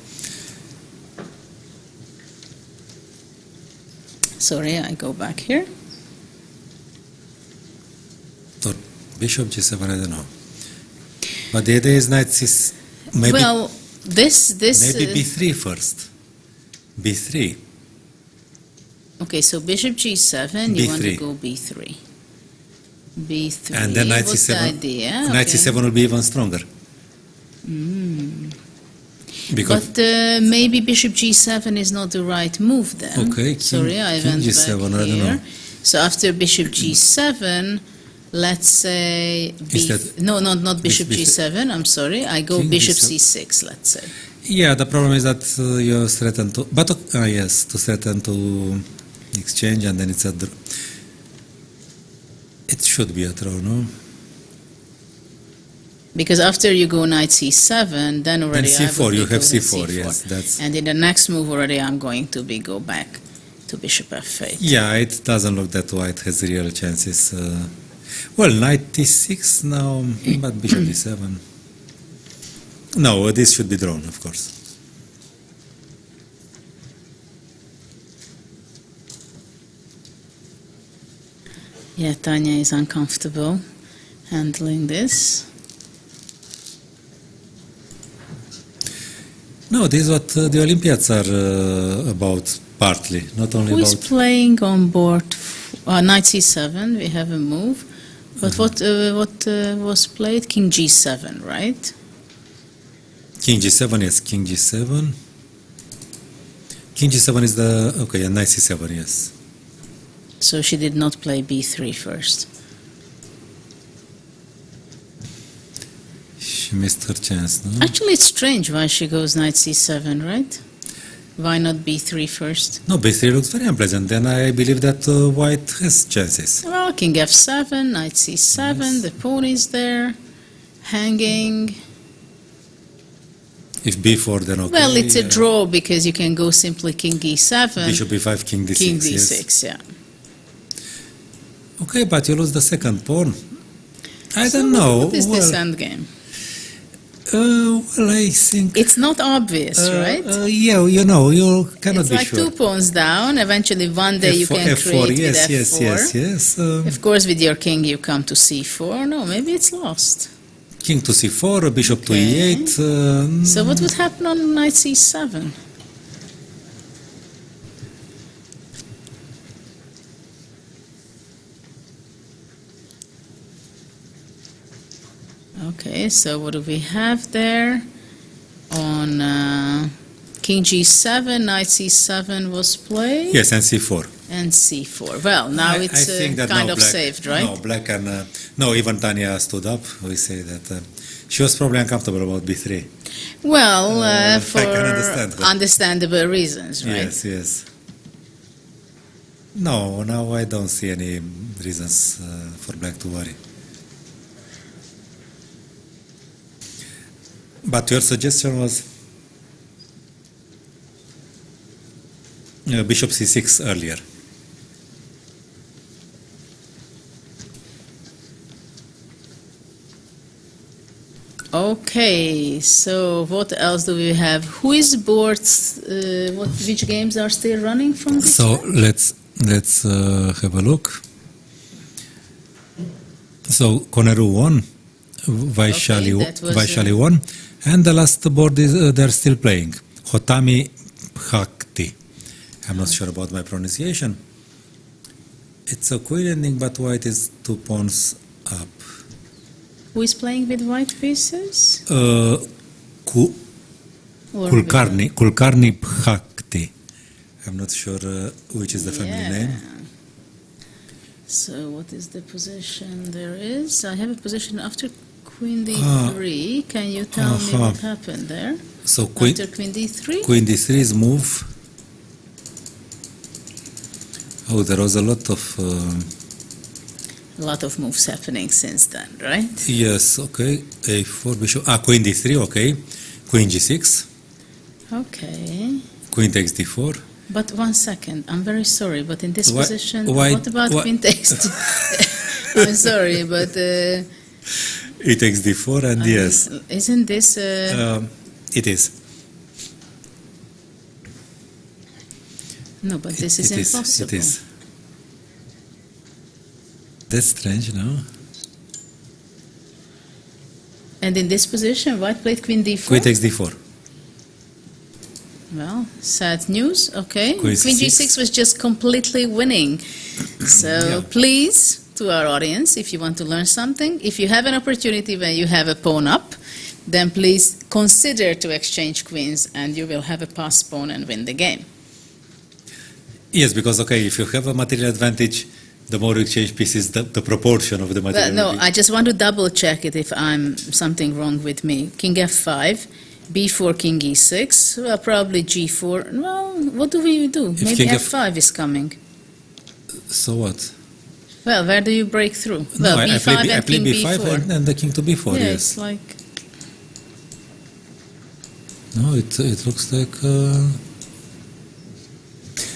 Sorry, I go back here. Or bishop g7, I don't know. But the idea is knight c6, maybe, Well, this maybe b3 first. b3. Okay, so bishop g7, you want to go b3. b3. And then knight What's c7. the idea? Knight Okay. c7 will be even stronger. Because But maybe bishop g7 is not the right move then. Okay, Sorry, I king went g7, I back don't here. know. So after bishop g7, let's say Instead- not bishop Bishop- g7. I'm sorry. I go King bishop g7. c6. Let's say. yeah, the problem is that you threaten to, but yes, to threaten to exchange, and then it's a draw. It should be a draw, no? Because after you go knight c7, then already And I c4, would you be have going c4, yes, that's. And in the next move already, I'm going to go back to bishop f8. Yeah, it doesn't look that white has real chances. Well, knight d6 now, but bishop d7. No, this should be drawn, of course. Yeah, Tanya is uncomfortable handling this. No, this is what the Olympiads are about, partly, not only Who is about. playing on board? Knight c7, we have a move. But what was played? King g7, right? King g7, yes, king g7. King g7 is the, okay, and knight c7, yes. So she did not play b3 first. She missed her chance, no? Actually, it's strange why she goes knight c7, right? Why not b3 first? No, b3 looks very unpleasant. Then I believe that white has chances. Well, king f7, knight c7, Yes. the pawn is there, hanging. If b4, then okay. Well, it's a draw because you can go simply king e7, Bishop b5, king d6. king d6, yes. yeah. Okay, but you lose the second pawn. I don't know. What is this well, endgame? well, I think. It's not obvious, right? Yeah, you know, you cannot It's be like sure. 2 pawns down. Eventually, one day you can F4, create yes, with yes, f4. yes. Of course, with your king, you come to c4. No, maybe it's lost. King to c4, bishop to Okay. e8. So what would happen on knight c7? Okay, so what do we have there? On king g7, knight c7 was played. Yes, and c4. And c4. Well, now it's I think that kind now of black, saved, right? No, black and no, even Tanya stood up. We say that she was probably uncomfortable about b3. Well, I for can understand her. understandable reasons, right? Yes, yes. No, now I don't see any reasons for black to worry. But your suggestion was bishop c6 earlier. Okay, so what else do we have? Who is board? Which games are still running from this? So let's have a look. So Koneru won, Vaishali that was, Vaishali won, and the last board is they're still playing Hotami Bhakti, I'm not sure about my pronunciation. It's a queen ending, but white is 2 pawns up. Who is playing with white pieces? Or Kulkarni Bhakti. I'm not sure which is the family name. So what is the position there is? I have a position after Queen D3. Can you tell me what happened there? So queen, after Queen D3? Queen D3 is move. Oh, there was a lot of moves happening since then, right? Yes, okay. A4 bishop. Queen D3, okay. Queen G6. Okay. Queen takes D4. But 1 second, I'm very sorry, but in this position, why, what about Queen takes I'm sorry, but... it takes D4 and yes. Isn't this... it is. No, but this is impossible. It is. That's strange, no? And in this position, white played Queen D4? Queen takes D4. Well, sad news. Okay. Queen G6 was just completely winning. So please, to our audience, if you want to learn something, if you have an opportunity when you have a pawn up, then please consider to exchange queens and you will have a pass pawn and win the game. Yes, because, okay, if you have a material advantage, the more you exchange pieces, the proportion of the material. Well, no, I just want to double check it if I'm something wrong with me. King F5. B4, King E6, well, probably G4. Well, what do we do? If maybe King F5 is coming. So what? Well, where do you break through? No, well, B5 I and play King B5 B4. and the King to B4, yeah, yes. It's like... No, it looks like...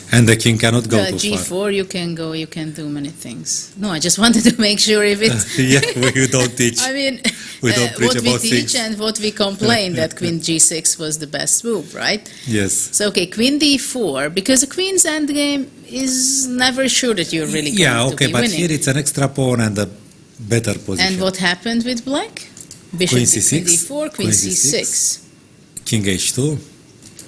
And the king cannot go too G4, far. you can go, you can do many things. No, I just wanted to make sure if it's... Yeah, we don't teach. I mean, we don't preach what we about teach things. and what we complain that Queen G6 was the best move, right? Yes. So, okay, Queen D4, because the Queen's endgame is never sure that you're really going to be but winning. here it's an extra pawn and a better position. And what happened with black? Bishop Queen to C6, Queen D4, Queen C6. King H2.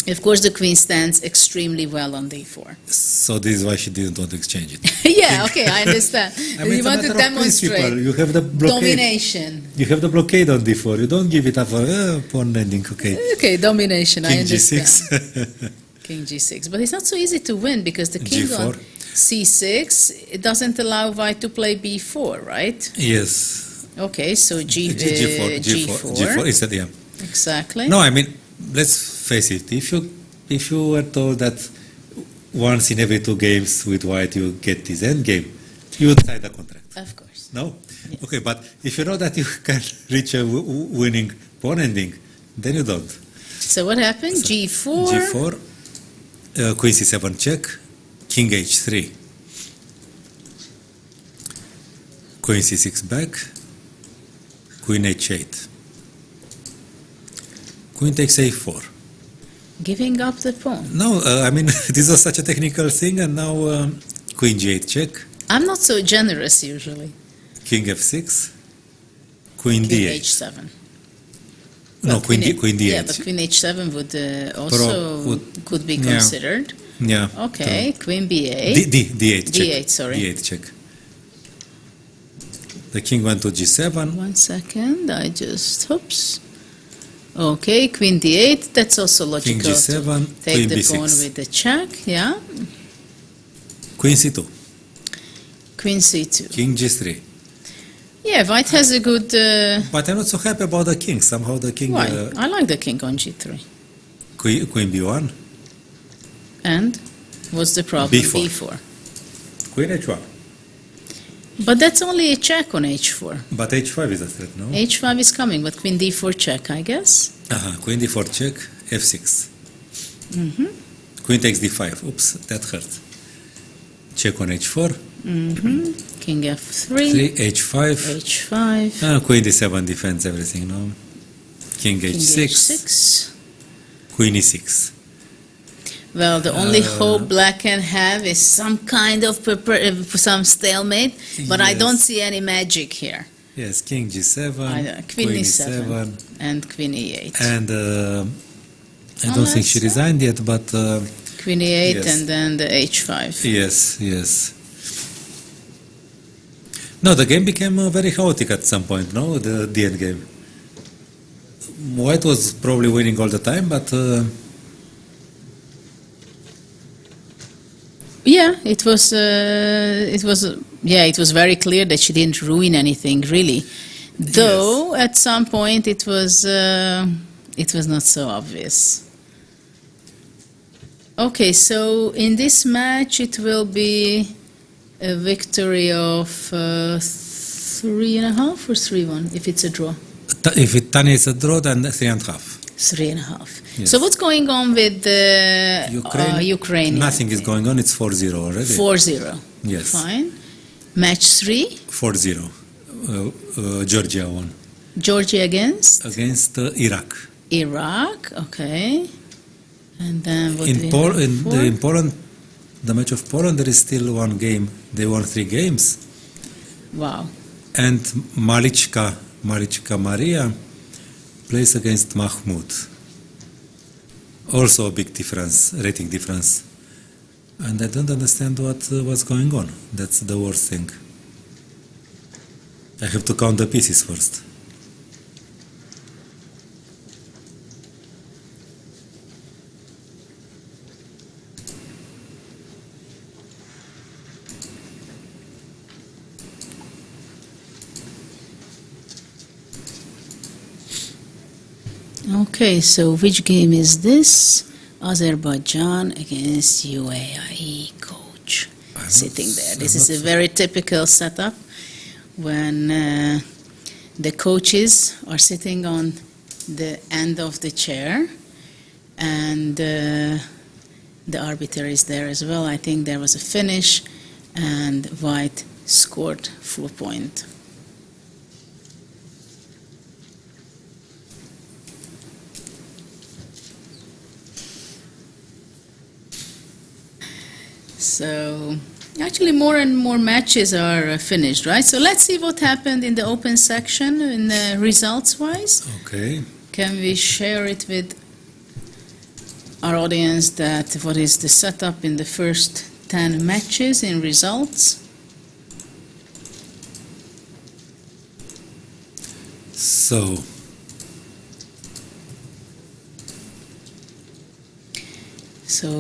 Of course, the Queen stands extremely well on D4. So this is why she didn't want to exchange it. Yeah, okay, I understand. I mean, you want to demonstrate you have the blockade. domination. You have the blockade on D4. You don't give it up for pawn ending. Okay. Okay, domination. King I understand. G6. King G6, but it's not so easy to win because the king G4. on C6 it doesn't allow white to play B4, right? Yes. Okay, so G4 instead, yeah. Exactly. No, I mean, let's face it. If you were told that once in every 2 games with white you get this end game, you would sign the contract. Of course. No? Yes. Okay, but if you know that you can reach a winning pawn ending, then you don't. So what happened? So G4. G4, Queen C7 check, King H3, Queen C6 back, Queen H8, Queen takes A4. Giving up the pawn. No, I mean, this was such a technical thing, and now Queen G8 check. I'm not so generous usually. King F6, Queen King D8. H7. No, Well, Queen D8. Yeah, but Queen H7 would also could be considered. Yeah. Okay, Queen B8. D8 check. D8, sorry. D8 check. The king went to G7. 1 second, I just, oops. Okay, Queen D8, that's also logical. King G7, to take Queen the B6. pawn with the check, yeah. Queen C2. Queen C2. King G3. Yeah, white has a good... But I'm not so happy about the king. Somehow the king... Why? I like the king on G3. Queen B1. And? What's the problem? B4. Queen H1. But that's only a check on H4. But H5 is a threat, no? H5 is coming, but Queen D4 check, I guess. Queen D4 check, F6. Mm-hmm. Queen takes D5. Oops, that hurt. Check on H4. Mm-hmm. King F3. 3, H5. H5. Queen D7 defends everything, no? King H6. H6. Queen E6. Well, the only hope black can have is some kind of some stalemate, but I don't see any magic here. Yes, King G7, Queen E7, and Queen E8. And I don't think she resigned yet, but... Queen Queen e8 Yes. and then the h5. Yes, yes. No, the game became very chaotic at some point, no? The end game. White was probably winning all the time, but Yeah, it was very clear that she didn't ruin anything really. Though at some point it was not so obvious. Okay, so in this match it will be a victory of 3.5 or 3-1 if it's a draw. if Tanya is a draw, then 3.5. 3.5. Yes. So what's going on with the Ukraine? Nothing is going on. It's 4-0 already. 4-0. Yes. Fine. Match 3. 4-0. Georgia won Georgia against Iraq. Iraq. Okay. And then what In Poland, the match of Poland, there is still one game. They won 3 games. Wow. And Malichka Maria plays against Mahmoud. Also a big difference, rating difference. And I don't understand what's going on. That's the worst thing. I have to count the pieces first. Okay, so which game is this? Azerbaijan against UAE coach sitting there. This is a very typical setup when the coaches are sitting on the end of the chair and the arbiter is there as well. I think there was a finish and White scored full point. So actually more and more matches are finished, right? So let's see what happened in the open section in the results-wise. Okay. Can we share it with our audience that what is the setup in the first 10 matches in results? So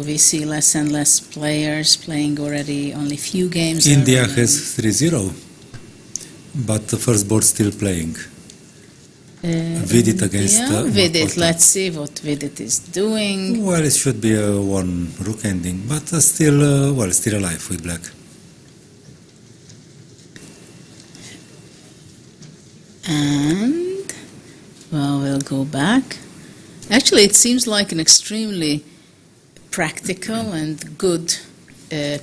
we see less and less players playing already, only few games. India has 3-0, but the first board still playing. Vidit against Vidit. Let's see what Vidit is doing. Well, it should be a one rook ending, but still alive with black. And well, we'll go back. Actually, it seems like an extremely practical and good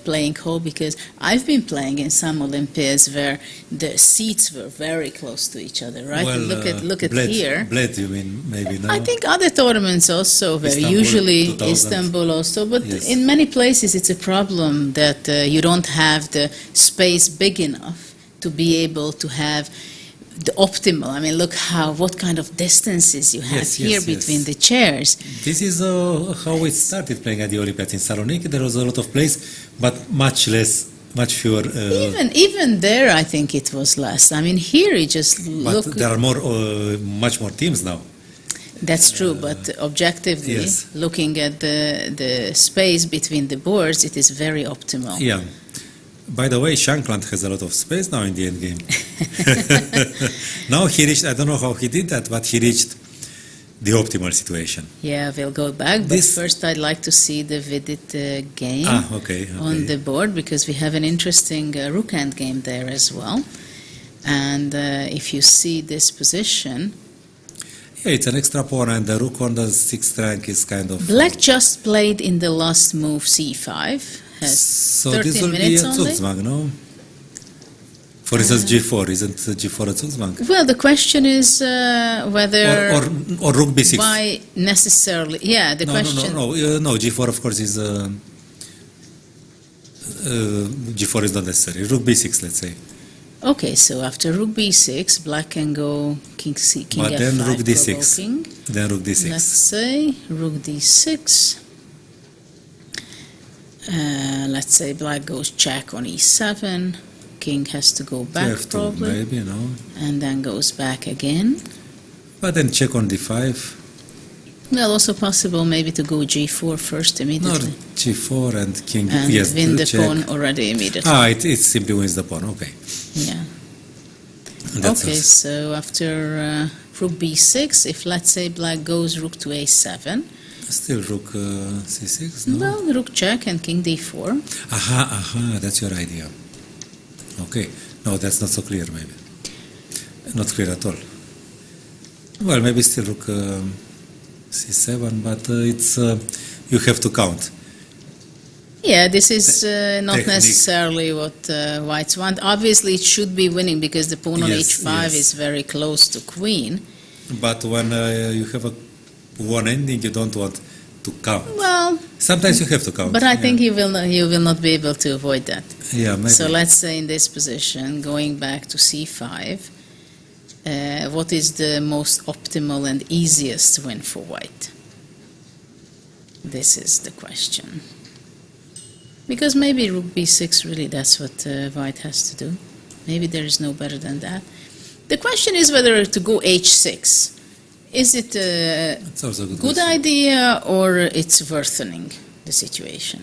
playing hole, because I've been playing in some Olympiads where the seats were very close to each other, right? Well, and look at Bled, here. Bled, you mean, maybe now? I think other tournaments also, where Istanbul, usually 2000. Istanbul also, but Yes. in many places it's a problem that you don't have the space big enough to be able to have the optimal. I mean, look what kind of distances you have here between the chairs. This is how we started playing at the Olympiads in Saloniki. There was a lot of place, but much fewer. Even there, I think it was less. I mean, here you just But there are much more teams now. That's true, but objectively, yes. looking at the space between the boards, it is very optimal. Yeah. By the way, Shankland has a lot of space now in the end game. Now he reached, I don't know how he did that, but he reached the optimal situation. Yeah, we'll go back, but first I'd like to see the Vidit game on the board, because we have an interesting rook end game there as well. And if you see this position... Yeah, it's an extra pawn, and the rook on the 6th rank is kind of... Black just played in the last move c5. So 13 this will be a Zugzwang, no? For instance, G4, isn't G4 a Zugzwang? Well, the question is whether... Or Rook B6. Why necessarily... Yeah, the question... No, G4 of course is... G4 is not necessary. Rook B6, let's say. Okay, so after Rook B6, Black can go King F5. But then Rook D6. Provoking. Then Rook D6. Let's say Rook D6. Let's say black goes check on e7. King has to go back F2, probably. maybe, no? And then goes back again. But then check on d5. Well, also possible maybe to go g4 first Or immediately. g4 and king, And yes, win the check. pawn already immediately. It simply wins the pawn, okay. Yeah. That's Okay, us. so after rook b6, if let's say black goes rook to a7, Still rook c6, no? well, rook check and king d4. Aha, that's your idea. Okay, no, that's not so clear, maybe. Not clear at all. Well, maybe still rook c7, but it's you have to count. Yeah, this is not Technique. necessarily what whites want. Obviously, it should be winning because the pawn on Yes, h5 yes. is very close to queen. But when you have a one ending, you don't want to count. Well, Sometimes you have to count. but I think yeah. he will not be able to avoid that. Yeah, maybe. So let's say in this position, going back to c5, what is the most optimal and easiest win for white? This is the question. Because maybe rook b6, really, that's what white has to do. Maybe there is no better than that. The question is whether to go h6. Is it a It's also a good good question. idea or it's worsening the situation?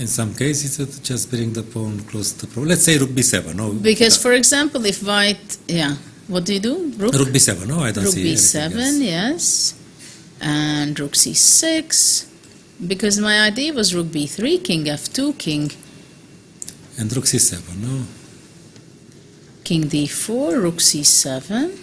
In some cases, it just bring the pawn close to the pawn. Let's say rook b7. No, Because, for example, if white, what do you do? rook b7. No, I don't Rook see b7, anything else. yes. And rook c6. Because my idea was rook b3, king f2, king And rook c7. No, king d4, rook c7.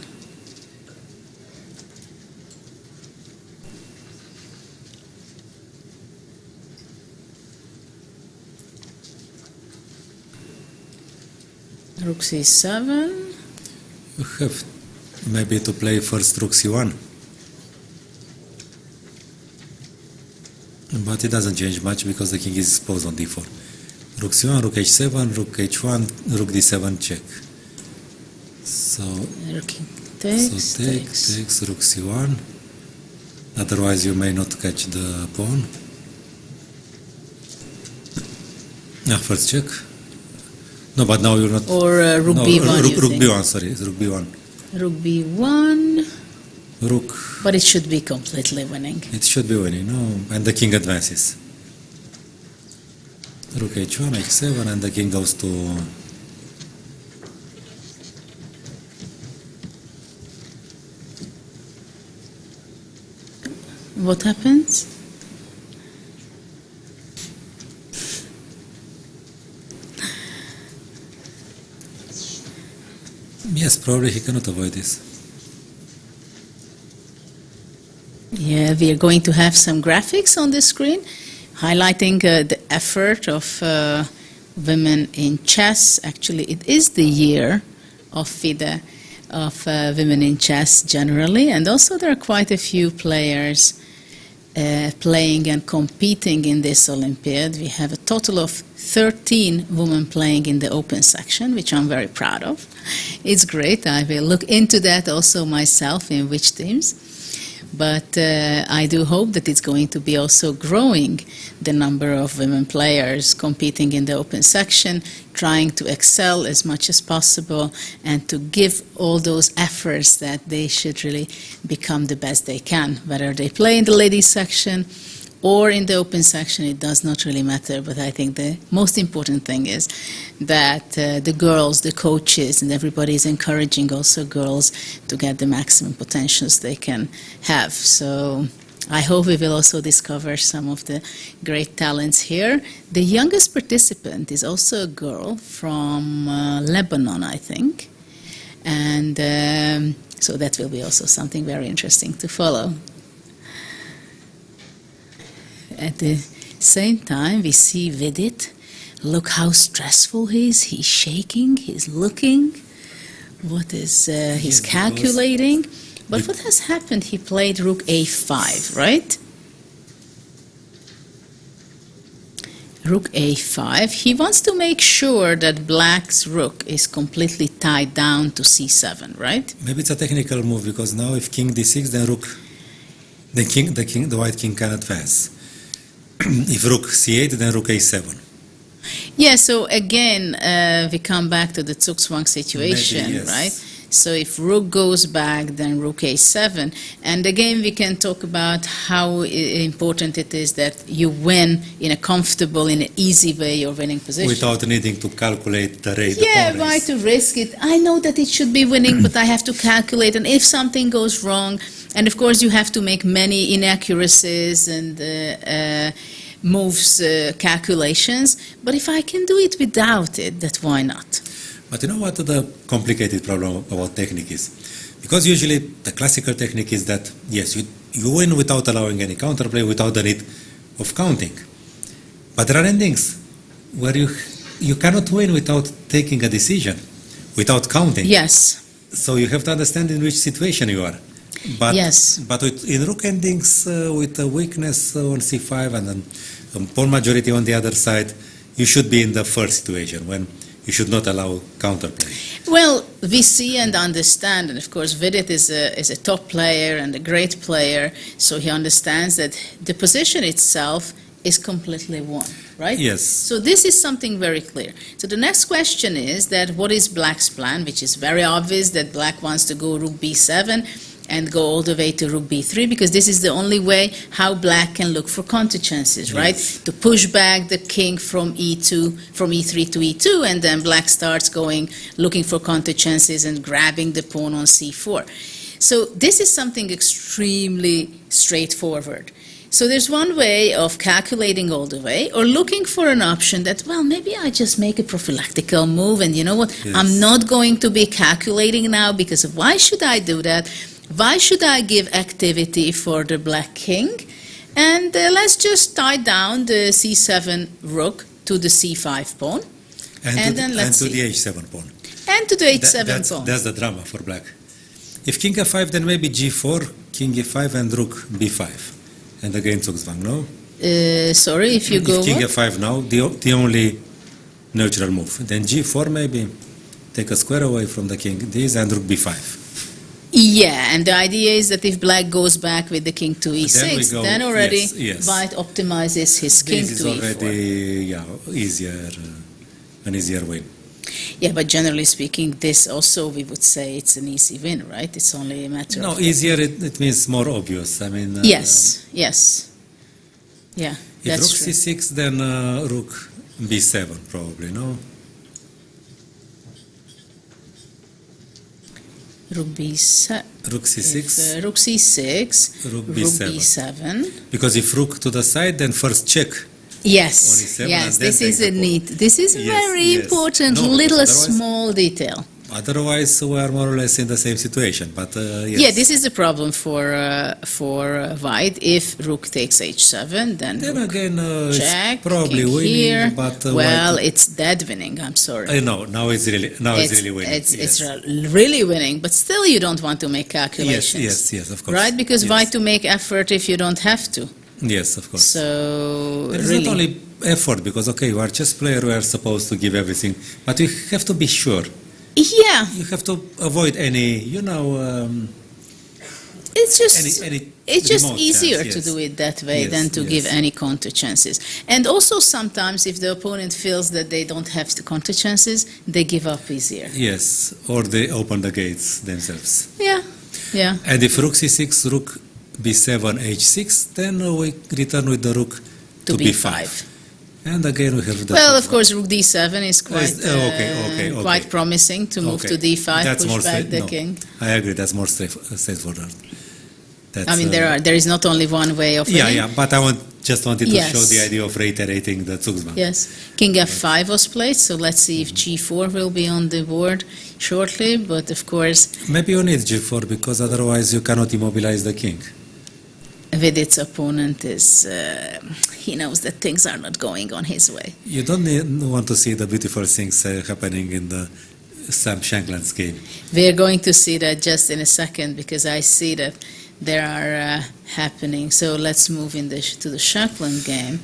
Rook c7. you have maybe to play first rook c1. But it doesn't change much because the king is exposed on d4. Rook c1, rook h7, rook h1, rook d7 check. So, Rook takes, takes rook c1. Otherwise, you may not catch the pawn. First check. No, but now you're not. Or rook no, b1, rook, you rook think? b1. Sorry, it's rook b1. Rook b1, Rook. but it should be completely winning. It should be winning, no? And the king advances. Rook h1, h7, and the king goes to. What happens? Yes, probably he cannot avoid this. Yeah, we are going to have some graphics on the screen highlighting the effort of women in chess. Actually, it is the year of FIDE, of women in chess generally, and also there are quite a few players playing and competing in this Olympiad. We have a total of 13 women playing in the open section, which I'm very proud of. It's great. I will look into that also myself in which teams. But I do hope that it's going to be also growing the number of women players competing in the open section, trying to excel as much as possible and to give all those efforts that they should really become the best they can. Whether they play in the ladies section or in the open section, it does not really matter. But I think the most important thing is that the girls, the coaches, and everybody is encouraging also girls to get the maximum potentials they can have. So I hope we will also discover some of the great talents here. The youngest participant is also a girl from Lebanon, I think. And so that will be also something very interesting to follow. At the same time, we see Judit. Look how stressful he is. He's shaking, he's looking. What is, he's calculating. But what has happened? He played rook a5, right? Rook a5. He wants to make sure that black's rook is completely tied down to c7, right? Maybe it's a technical move because now if king d6, then rook, the white king can advance. if rook c8, then rook a7. Yeah, so again, we come back to the Zugzwang situation, Maybe, yes. right? So if rook goes back, then rook a7. And again, we can talk about how important it is that you win in a comfortable, in an easy way, your winning position. Without needing to calculate the rate. Yeah, why to risk it? I know that it should be winning, but I have to calculate. And if something goes wrong, and of course you have to make many inaccuracies and moves calculations. But if I can do it without it, that why not? But you know what the complicated problem about technique is? Because usually the classical technique is that, yes, you win without allowing any counterplay, without the need of counting. But there are endings where you cannot win without taking a decision, without counting. Yes. So you have to understand in which situation you are. But, yes. But in rook endings, with a weakness on c5 and then pawn majority on the other side, you should be in the first situation when you should not allow counterplay. Well, we see and understand, and of course Judit is a top player and a great player, so he understands that the position itself is completely won, right? Yes. So this is something very clear. So the next question is that what is Black's plan, which is very obvious that Black wants to go rook b7 and go all the way to rook b3, because this is the only way how Black can look for counter chances, right? Yes. To push back the king from e2, from e3 to e2, and then Black starts looking for counter chances and grabbing the pawn on c4. So this is something extremely straightforward. So there's one way of calculating all the way, or looking for an option that, well, maybe I just make a prophylactical move, and you know what? Yes. I'm not going to be calculating now, because why should I do that? Why should I give activity for the Black king? And let's just tie down the c7 rook to the c5 pawn. And then let's to see. the h7 pawn. And to the h7 pawn. That's the drama for Black. If king f5, then maybe g4, king e5, and rook b5. And again Zugzwang, no? Sorry, if you go If king what? f5 now, the only neutral move. Then g4 maybe, take a square away from the king, this, and rook b5. Yeah, and the idea is that if Black goes back with the king to e6, then already yes. White optimizes his king This to is already e4. An easier win. Yeah, but generally speaking, this also we would say it's an easy win, right? It's only a matter of... No, easier, it means more obvious. I mean... yes. Yeah, If that's rook true. c6, then rook b7 probably, no? Rook b7. Rook c6. Rook c6. Rook Rook b7. b7. Because if rook to the side, then first check. Yes, On e7 yes, and then this is take a the pawn. neat, this is Yes, very yes. important, No, little because otherwise- small detail. Otherwise, we are more or less in the same situation. But yes. Yeah, this is the problem for White. If rook takes h7, then Then rook again, check, it's probably king winning, here. but Well, White- it's dead winning. I'm sorry. I know now it's really winning. It's really winning, but still you don't want to make calculations. Yes, of course. Right, because Yes. why to make effort if you don't have to? Yes, of course. So It is really, not only effort, because okay, you are chess player, we are supposed to give everything, but you have to be sure. yeah, You have to avoid any, it's just any it's just remote easier chance, to yes. do it that way Yes, than to yes. give any counter chances. And also sometimes if the opponent feels that they don't have the counter chances, they give up easier. Yes, or they open the gates themselves. Yeah. And if rook c6, rook b7, h6, then we return with the rook to b5. And again we have the... Well, of course, rook d7 is quite okay. quite promising to move to d5, That's push more back the king. I agree, that's more straightforward. That's, I mean, there is not only one way of winning. Yeah, but I just wanted to Yes. show the idea of reiterating the Zugzwang. Yes, king f5 was played, so let's see if g4 will be on the board shortly, but of course... Maybe you need g4, because otherwise you cannot immobilize the king. Judit's opponent is, he knows that things are not going on his way. You don't want to see the beautiful things happening in the Sam Shankland's game. We're going to see that just in a second, because I see that there are happening. So let's move to the Shankland game.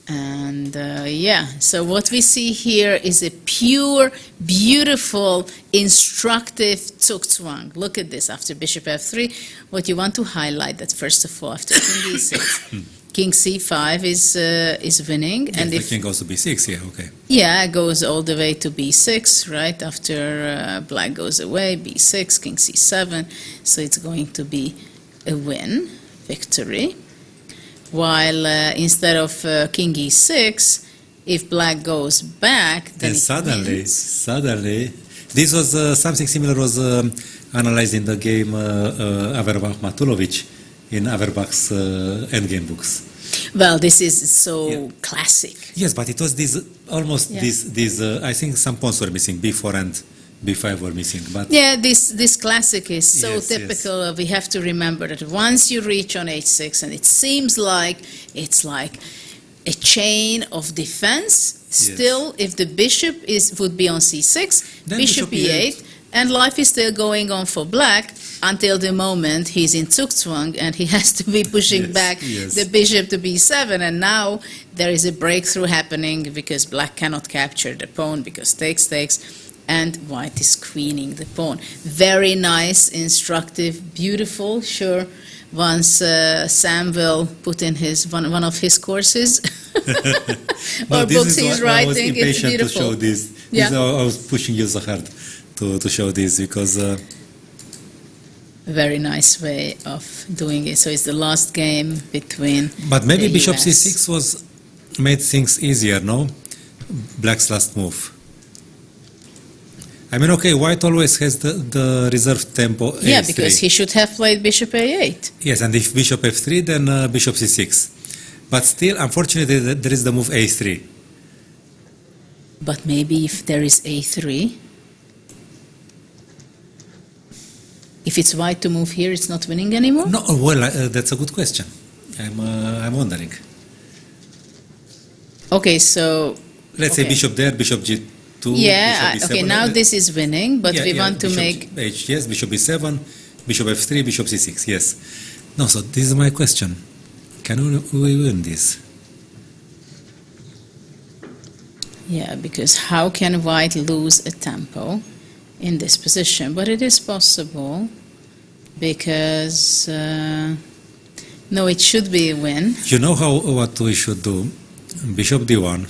And yeah, so what we see here is a pure, beautiful, instructive Zugzwang. Look at this. After bishop f3, what you want to highlight that first of all, after king e6, king c5 is winning. Yes, and the if king goes to b6, yeah, okay. yeah, it goes all the way to b6, right? After black goes away, b6, king c7. So it's going to be a win, victory. While instead of king e6, if black goes back, then And it suddenly, wins. this was something similar was analyzed in the game Averbach-Matulovic in Averbach's endgame books. Well, this is so classic. Yes, but it was almost these. I think some pawns were missing. B4 and B5 were missing. But Yeah, this classic is so Yes, typical. We have to remember that once you reach on h6, and it seems like it's like a chain of defense. Still, if the bishop would be on c6, Then bishop bishop e8, and life is still going on for black until the moment he's in Zugzwang and he has to be pushing Yes, back yes. the bishop to b7, and now there is a breakthrough happening because black cannot capture the pawn because takes, and white is queening the pawn. Very nice, instructive, beautiful. Sure, once Sam will put in one of his courses No, or this books is he's why I was writing, it's impatient to beautiful. show this. Yeah. I was pushing you so hard to show this because Very nice way of doing it. So it's the last game between. but maybe the bishop US. c6 was made things easier, no? Black's last move. I mean, okay, white always has the reserved tempo a3. Yeah, because he should have played bishop a8. Yes, and if bishop f3, then bishop c6. But still, unfortunately, there is the move a3. But maybe if there is a3, if it's white to move here, it's not winning anymore? No, well, that's a good question. I'm wondering. Okay, so. Let's say Okay. bishop there, bishop g2. Yeah, bishop okay, b7. now this is winning, but we want to bishop make. h, yes, bishop b7, bishop f3, bishop c6, yes. No, so this is my question. Can we win this? Yeah, because how can white lose a tempo in this position? But it is possible because. No, it should be a win. You know what we should do? Bishop d1.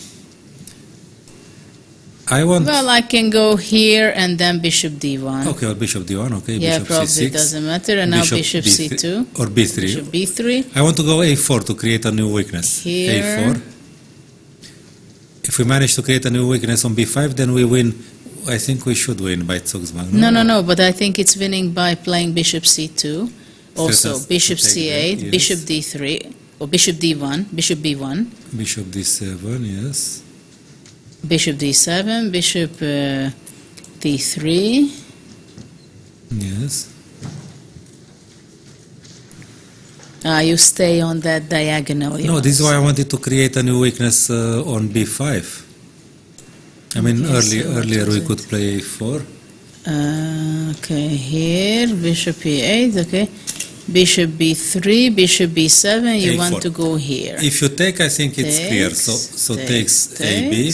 I want. Well, I can go here and then bishop d1. Okay, or bishop d1. Okay, Yeah, bishop probably c6. doesn't matter. And now bishop c2. Or b3. Bishop b3. I want to go a4 to create a new weakness. Here. a4. If we manage to create a new weakness on b5, then we win. I think we should win by Zugzwang. No, but I think it's winning by playing bishop c2. Also, Threatens bishop to take c8, that, yes. bishop d3, or bishop d1, bishop b1, Bishop d7, yes. bishop d7, bishop d3. Yes. You stay on that diagonal. No, this is why I wanted to create a new weakness on b5. I mean, Okay, so what earlier is we it? could play a4. Okay, here, bishop e8, okay. Bishop b3, bishop b7, you A4. want to go here. If you take, I think it's clear. So takes AB.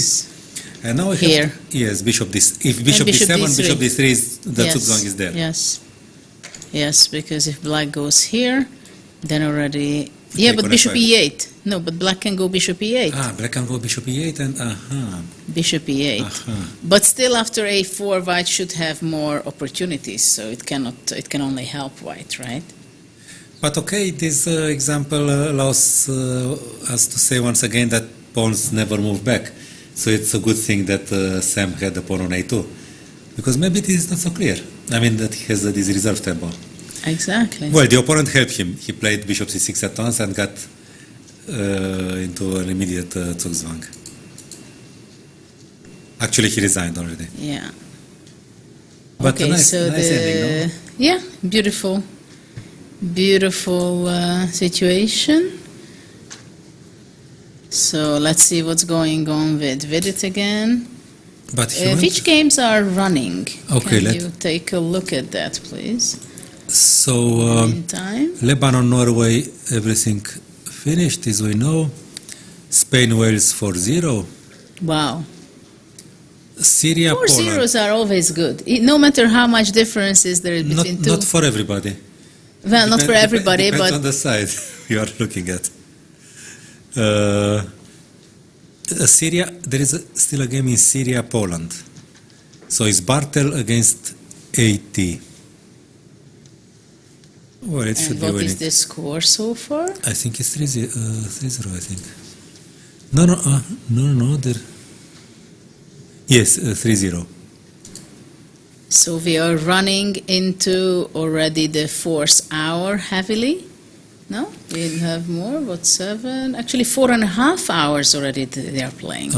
And now we Here. have to, yes, bishop this. If bishop bishop d7, d3. bishop d3 is the Zugzwang is there. Yes, because if black goes here, then already. Yeah, Take but on bishop f5. e8. No, but black can go bishop e8. Black can go bishop e8 and Bishop e8. But still, after a4, white should have more opportunities. So it cannot. It can only help white, right? But okay, this example allows us to say once again that pawns never move back. So it's a good thing that Sam had the pawn on a2. Because maybe this is not so clear. I mean, that he has this reserve tempo. Exactly. Well, the opponent helped him. He played bishop c6 at once and got into an immediate Zugzwang. Actually, he resigned already. Yeah. But Okay, a nice, so nice ending, no? yeah, beautiful situation. So let's see what's going on with Judit again. But Which games are running? Okay, Can you take a look at that, please? So, In time. Lebanon, Norway, everything finished, as we know. Spain-Wales 4-0. Wow. Syria, 4 Poland. zeros are always good. No matter how much difference is there between two. Not for everybody. Well, not for everybody, depends but on the side you are looking at. Syria, there is still a game in Syria, Poland. So it's Bartel against AT. Well, it should and be what winning. is the score so far? I think it's 3-0, I think. No, there. Yes, 3-0. So we are running into already the fourth hour heavily. No, we have more. What, 7? Actually, 4.5 hours already they are playing.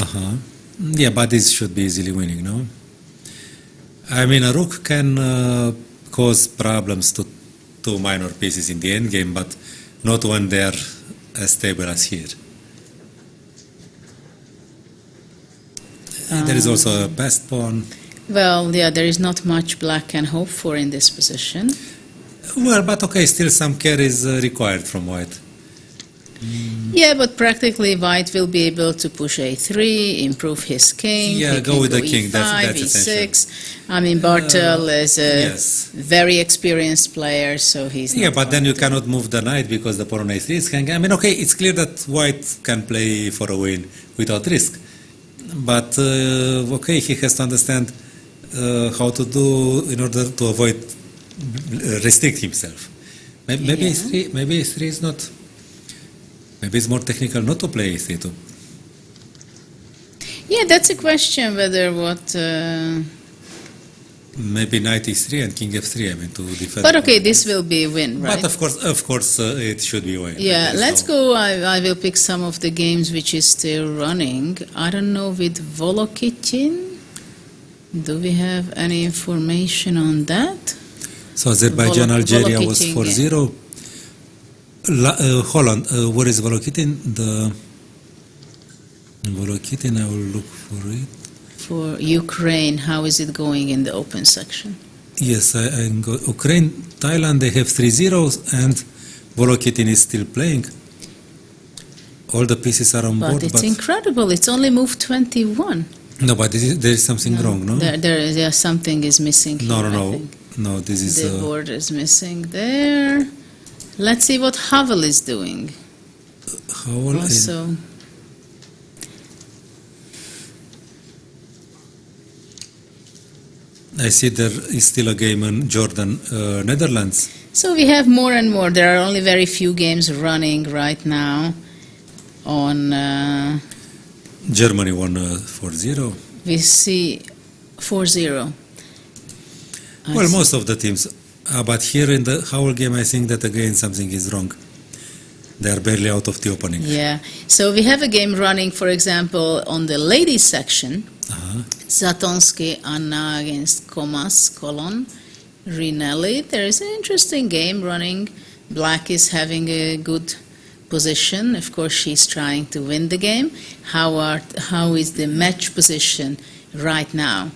Yeah, but this should be easily winning, no? I mean, a rook can cause problems to two minor pieces in the endgame, but not when they are as stable as here. There is also a passed pawn. Well, yeah, there is not much black can hope for in this position. Well, but okay, still some care is required from white. Yeah, but practically white will be able to push a3, improve his king. Yeah, he go can with the e5, king, that's e6. I mean, Bartel is a yes. very experienced player, so he's Yeah, not but then going you to- cannot move the knight because the pawn on a3 is hanging. I mean, okay, it's clear that white can play for a win without risk. But, okay, he has to understand how to do in order to avoid restrict himself. Maybe a3 is not... Maybe it's more technical not to play a3 too. Yeah, that's a question whether what... Maybe knight e3 and king f3, I mean, to defend. But okay, this will be a win, right? But of course, it should be a win. Yeah, There's let's no- go. I will pick some of the games which is still running. I don't know with Volokitin. Do we have any information on that? So Azerbaijan, Algeria was Volokitin, 4-0. Holland, where is Volokitin? Volokitin, I will look for it. For Ukraine, how is it going in the open section? Yes, I go. Ukraine, Thailand, they have 3-0 and Volokitin is still playing. All the pieces are on But board. it's incredible. It's only moved 21. No, but there is something wrong, no? There something is missing here, I think. No, this is... The board is missing there. Let's see what Havel is doing. Howell Also, I see there is still a game in Jordan, Netherlands. so we have more and more. There are only very few games running right now on... Germany won 4-0. we see 4-0. Well, most of the teams. But here in the Howell game, I think that again something is wrong. They are barely out of the opening. Yeah. So we have a game running, for example, on the ladies section. Zatonsky, Anna against Comas, Colon, Rinelli. There is an interesting game running. Black is having a good position. Of course, she's trying to win the game. How is the match position right now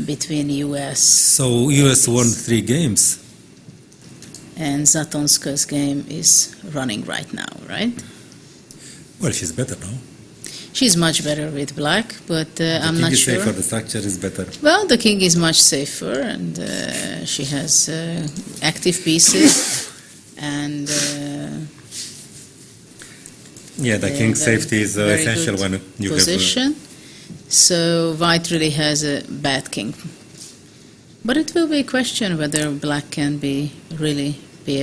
between U.S. So US won 3 games. and Zatonska's game is running right now, right? Well, she's better now. She's much better with black, but I'm The not king is sure. safer, the structure is better. Well, the king is much safer, and she has active pieces, and Yeah, the king's very- safety is very essential good when you position. So white really has a bad king. But it will be a question whether black can be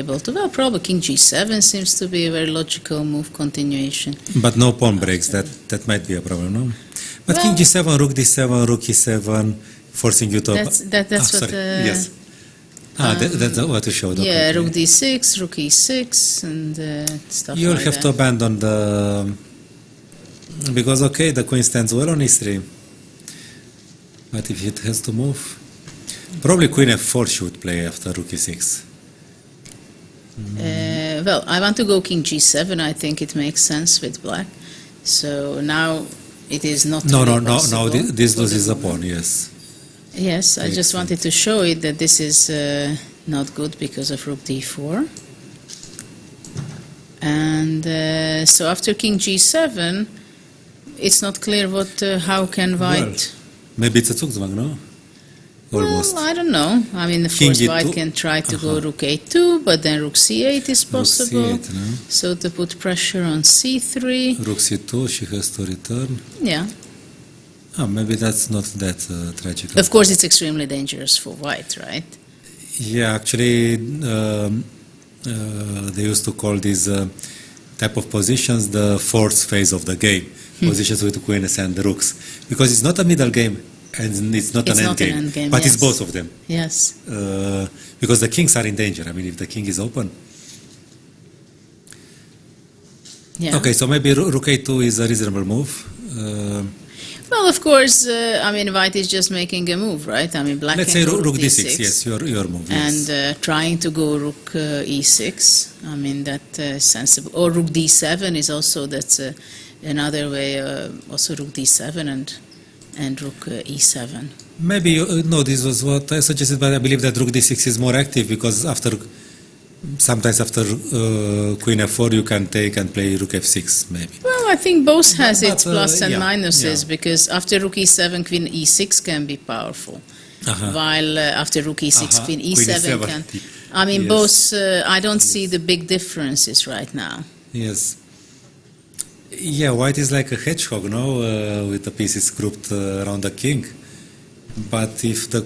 able to. Well, probably king g7 seems to be a very logical move continuation. But no pawn breaks, that might be a problem, no? But king Well- g7, rook d7, rook e7, forcing you to... That's what. sorry. Yes. That's what you showed. Okay, Yeah, okay. rook d6, rook e6, and stuff You'll like have to that. abandon the... Because, okay, the queen stands well on e3. But if it has to move... Probably queen f4 should play after rook e6. Well, I want to go king g7. I think it makes sense with black. So now it is not No, really no, possible this for the loses a moment. pawn, yes. Yes, I Makes just wanted to show it that this is not good because of rook d4. And so after king g7, it's not clear what, how can white... Maybe it's a Zugzwang, no? Almost. Well, I don't know. I mean, of King course, white E2. can try to go rook a2, but then rook c8 is possible. Rook c8, no? So to put pressure on c3. Rook c2, she has to return. Yeah. Oh, maybe that's not that tragic. Of course, it's extremely dangerous for white, right? Yeah, actually, they used to call these type of positions the fourth phase of the game. Positions with the queens and the rooks. Because it's not a middle game and it's not an endgame. But it's both of them. Yes. Because the kings are in danger. I mean, if the king is open. Yeah. Okay, so maybe rook a2 is a reasonable move. Well, of course, I mean, white is just making a move, right? I mean, black Let's can say go rook d6, yes, your move. Yes. And trying to go rook e6, I mean, that sensible. Or rook d7 is also, that's another way, also rook d7 and rook e7. Maybe, no, this was what I suggested, but I believe that rook d6 is more active because sometimes after queen f4 you can take and play rook f6, maybe. Well, I think both has its plus and yeah, minuses yeah. because after rook e7, queen e6 can be powerful. While after rook e6, queen e7 can... I mean, yes. both, I don't see the big differences right now. Yes. Yeah, white is like a hedgehog, no? With the pieces grouped around the king. But if the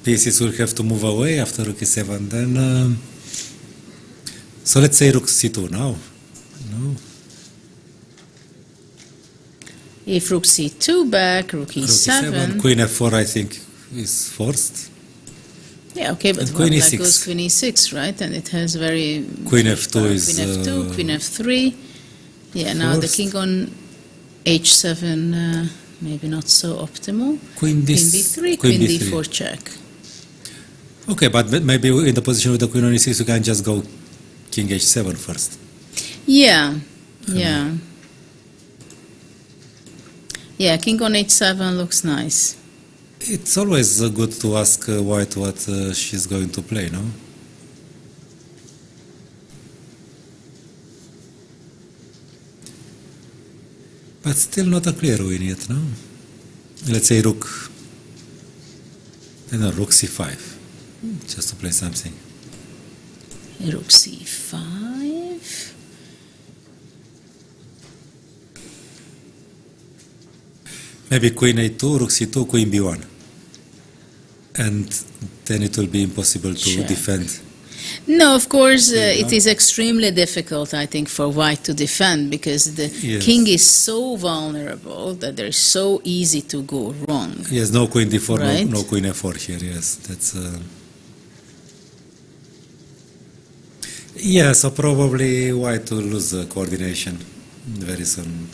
pieces will have to move away after rook e7, then... so let's say rook c2 now. No? If rook c2 back, rook e7... Queen f4, I think, is forced. Yeah, okay, but queen black e6. goes queen e6, right? And it has very... Queen f2 is... Queen f2, queen f3. Yeah, now the forced. king on h7, maybe not so optimal. Queen b3, queen d4 check. Okay, but maybe in the position with the queen on e6, you can just go king h7 first. Yeah, yeah. Yeah, king on h7 looks nice. It's always good to ask white what she's going to play, no? But still not a clear win yet, no? Let's say rook... I don't know, rook c5, just to play something. Rook c5. Maybe queen a2, rook c2, queen b1. And then it will be impossible to Check. defend. No, of course, it is extremely difficult, I think, for white to defend because the Yes. king is so vulnerable that they're so easy to go wrong. Yes, no queen d4, Right. no queen f4 here, yes. That's... Yeah, so probably white will lose coordination very soon.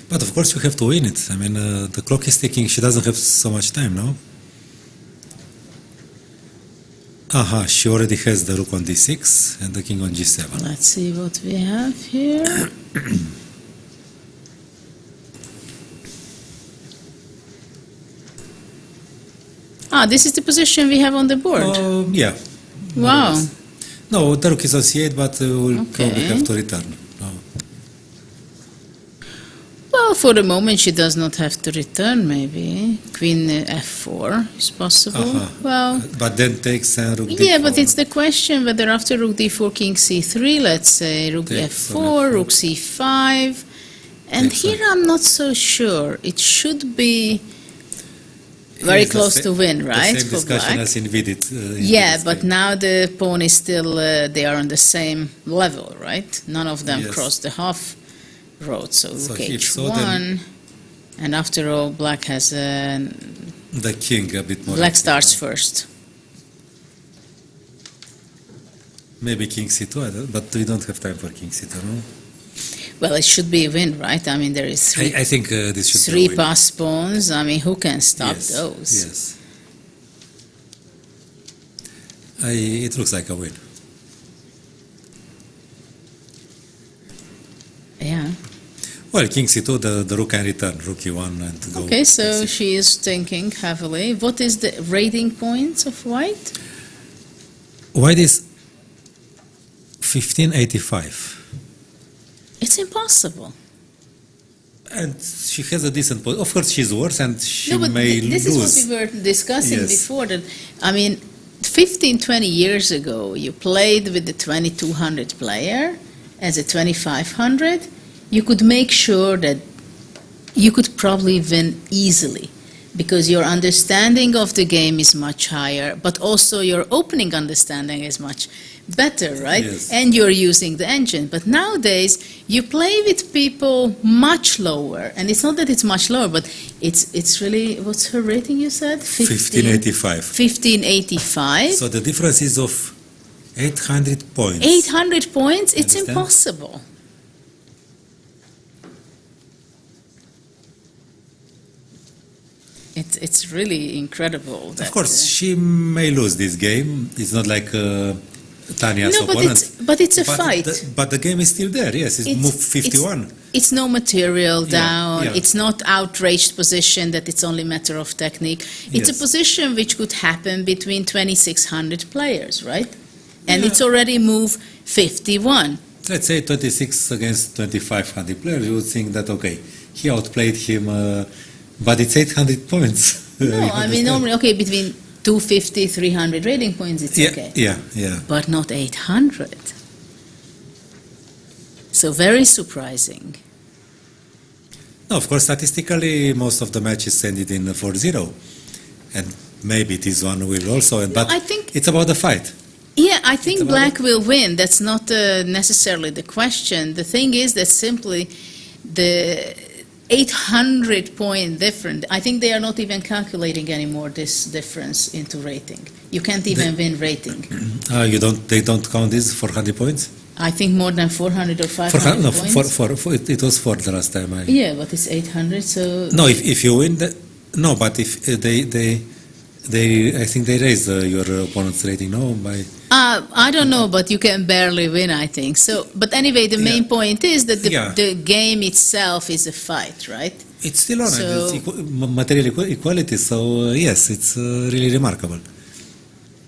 But of course you have to win it. I mean, the clock is ticking. She doesn't have so much time now. Aha, she already has the rook on d6 and the king on g7. Let's see what we have here. This is the position we have on the board. Yeah. Wow. No, the rook is on c8, but we'll Okay. probably have to return. No. Well, for the moment, she does not have to return, maybe. Queen f4 is possible. Well, But then takes rook d4. yeah, but it's the question whether after rook d4, king c3, let's say rook Takes on f4, f4. rook c5. And Takes here I'm not so sure. It should be very Yes, the close sa- to win, right? The same for discussion black. as in Vidit. Yeah, but now the pawn is still, they are on the same level, right? None of them Yes. cross the half road, so rook if h1. so, then- And after all, black has The king a bit more. black active, starts no? first. Maybe king c2, but we don't have time for king c2, no? Well, it should be a win, right? I mean, there is three, I think this should three be a win. pass pawns. I mean, who can stop Yes, those? Yes. It looks like a win. Yeah. Well, king c2, the rook can return, rook e1 and go. Okay, so c6. she is thinking heavily. What is the rating points of white? White is 1585. It's impossible. And she has a decent point. Of course, she's worse and she No, but may this lose. is what we were discussing Yes. before. That, I mean, 15, 20 years ago, you played with the 2200 player as a 2500. You could make sure that you could probably win easily because your understanding of the game is much higher, but also your opening understanding is much better, right? Yes. And you're using the engine. But nowadays, you play with people much lower, and it's not that it's much lower, but it's really, what's her rating you said? 1585. 1585. So the difference is of 800 points. 800 points, it's Understand? impossible. It's really incredible. Of that, course, she may lose this game. It's not like Tanya's no, opponent. but it's a fight. But the game is still there. Yes, it's move 51. It's no material down. yeah. It's not outraged position that it's only matter of technique. It's a Yes. position which could happen between 2,600 players, right? And Yeah. it's already move 51. Let's say 26 against 2,500 players. You would think that, okay, he outplayed him, but it's 800 points. No, You I mean, understand? normally, okay, between 250, 300 rating points, it's Yeah, okay. yeah. But not 800. So very surprising. No, of course, statistically, most of the matches ended in 4-0. And maybe this one will also, but I think- it's about the fight. Yeah, I think about black will win. That's not necessarily the question. The thing is that simply the 800 point difference, I think they are not even calculating anymore this difference into rating. You can't even win rating. They don't count this 400 points? I think more than 400 or 500 No, points. it was 4 the last time. Yeah, but it's 800, so... No, if you win, no, but if they I think they raise your opponent's rating, no? I don't know, but you can barely win, I think. So, but anyway, the main point is that the game itself is a fight, right? It's still on So- it's material equality, so yes, it's really remarkable.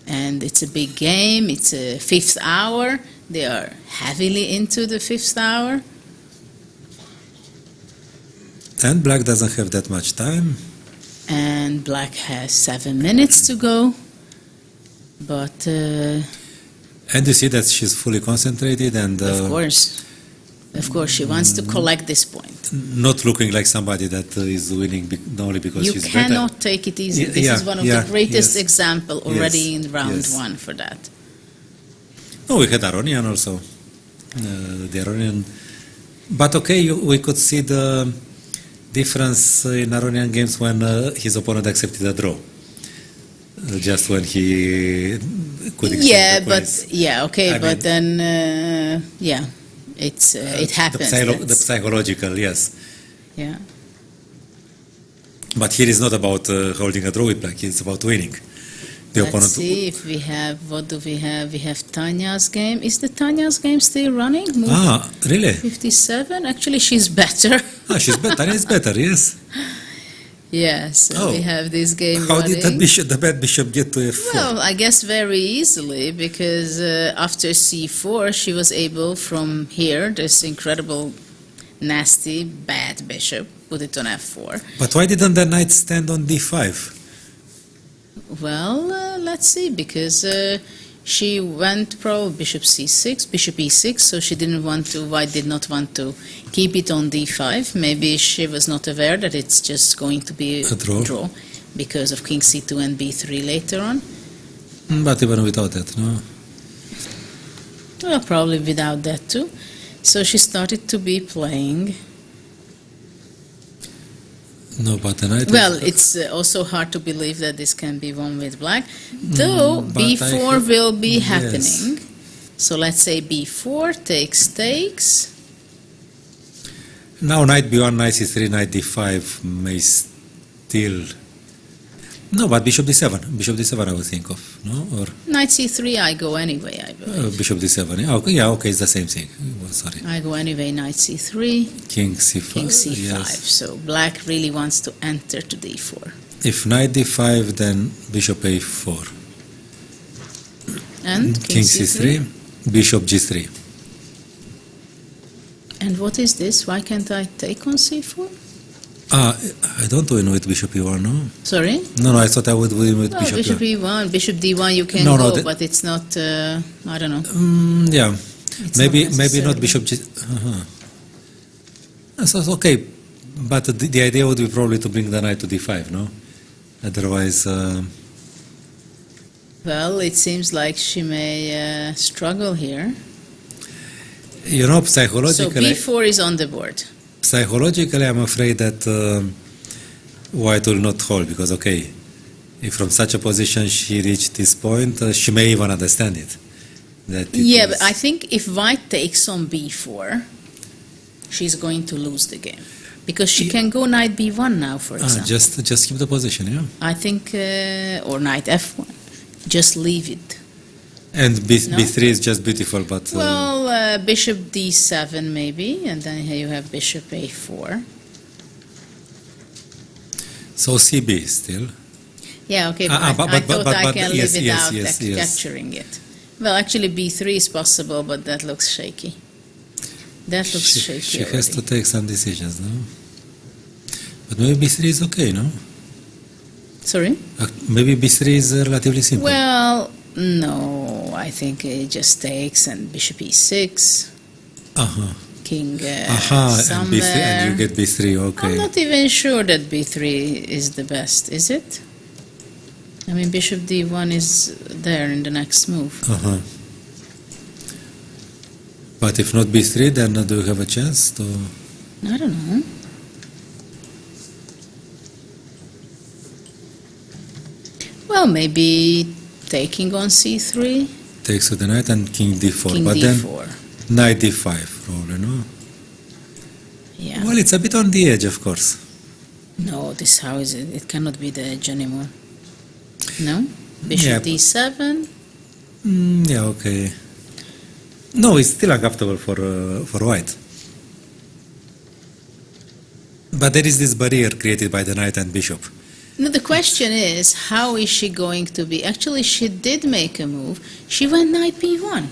And it's a big game. It's a fifth hour. They are heavily into the fifth hour. And black doesn't have that much time. And black has 7 minutes to go. But, And you see that she's fully concentrated and of course, she wants to collect this point. not looking like somebody that is winning only because You she's cannot better. take it easy. Yeah, This is one of the greatest yes. example already Yes, in round yes. 1 for that. No, we had Aronian also. The Aronian. But okay, we could see the difference in Aronian games when his opponent accepted a draw. Just when he could accept Yeah, the but points. okay, I but mean- then it happens. The That's- psychological, yes. yeah. But here is not about holding a draw with black, it's about winning. The Let's opponent. see if we have, what do we have? We have Tanya's game. Is the Tanya's game still running? Move Ah, really? 57? Actually, she's better. She's better. Tanya is better, yes. Yes, Oh. we have this game How running. did the bad bishop get to f4? Well, I guess very easily because after c4 she was able from here, this incredible, nasty, bad bishop, put it on f4. But why didn't the knight stand on d5? Well, let's see, because she went probably bishop c6, bishop e6, so she didn't want to, White did not want to keep it on d5. Maybe she was not aware that it's just going to be A draw. because of king c2 and b3 later on. But even without that, no? Well, probably without that too. So she started to be playing. No, but the knight Well, is... it's also hard to believe that this can be won with black, though but b4 will be yes. happening. So let's say b4 takes. Now knight b1, knight c3, knight d5 may still... No, but bishop d7. Bishop d7 I would think of, no? Or Knight c3, I go anyway, I believe. bishop d7. Yeah, okay, it's the same thing. Oh, sorry. I go anyway, knight c3, King c5. king c5. Yes. So black really wants to enter to d4. If knight d5, then bishop a4. And King c3. Bishop G3. And what is this? Why can't I take on c4? I don't win with Bishop E1, no? Sorry? No, I thought I would win with No, Bishop Bishop E1. E1, Bishop D1 you can No, go, but it's not, I don't know. Yeah, It's maybe not not necessarily. Bishop G. So it's okay, but the idea would be probably to bring the knight to D5, no? Otherwise, Well, it seems like she may struggle here. you know, So psychologically, B4 is on the board. I'm afraid that White will not hold because, okay, if from such a position she reached this point, she may even understand it. That it Yeah, is- but I think if White takes on B4, she's going to lose the game. Because she can go knight B1 now, for example. just keep the position, yeah. I think, or knight F1. Just leave it. And No? B3 is just beautiful, but Well, bishop D7 maybe, and then here you have bishop A4. so CB still. Yeah, okay, Ah, but I thought I can yes, live yes, without yes, yes. capturing it. Well, actually B3 is possible, but that looks shaky. That looks shaky She has to already. take some decisions, no? But maybe B3 is okay, no? Sorry? Maybe B3 is relatively simple. Well, no, I think it just takes and bishop E6, Uh-huh. king And somewhere. B3, and you get B3, okay. I'm not even sure that B3 is the best, is it? I mean, bishop D1 is there in the next move. Uh-huh. But if not B3, then do you have a chance to... I don't know. Well, maybe taking on C3, Takes with the knight and king D4. king but D4. then knight D5, probably, no? Yeah. Well, it's a bit on the edge, of course. No, this how is it? It cannot be the edge anymore. No? Bishop Yeah. D7. Yeah, okay. No, it's still uncomfortable for white. But there is this barrier created by the knight and bishop. No, the question is, how is she going to be? Actually, she did make a move. She went knight B1.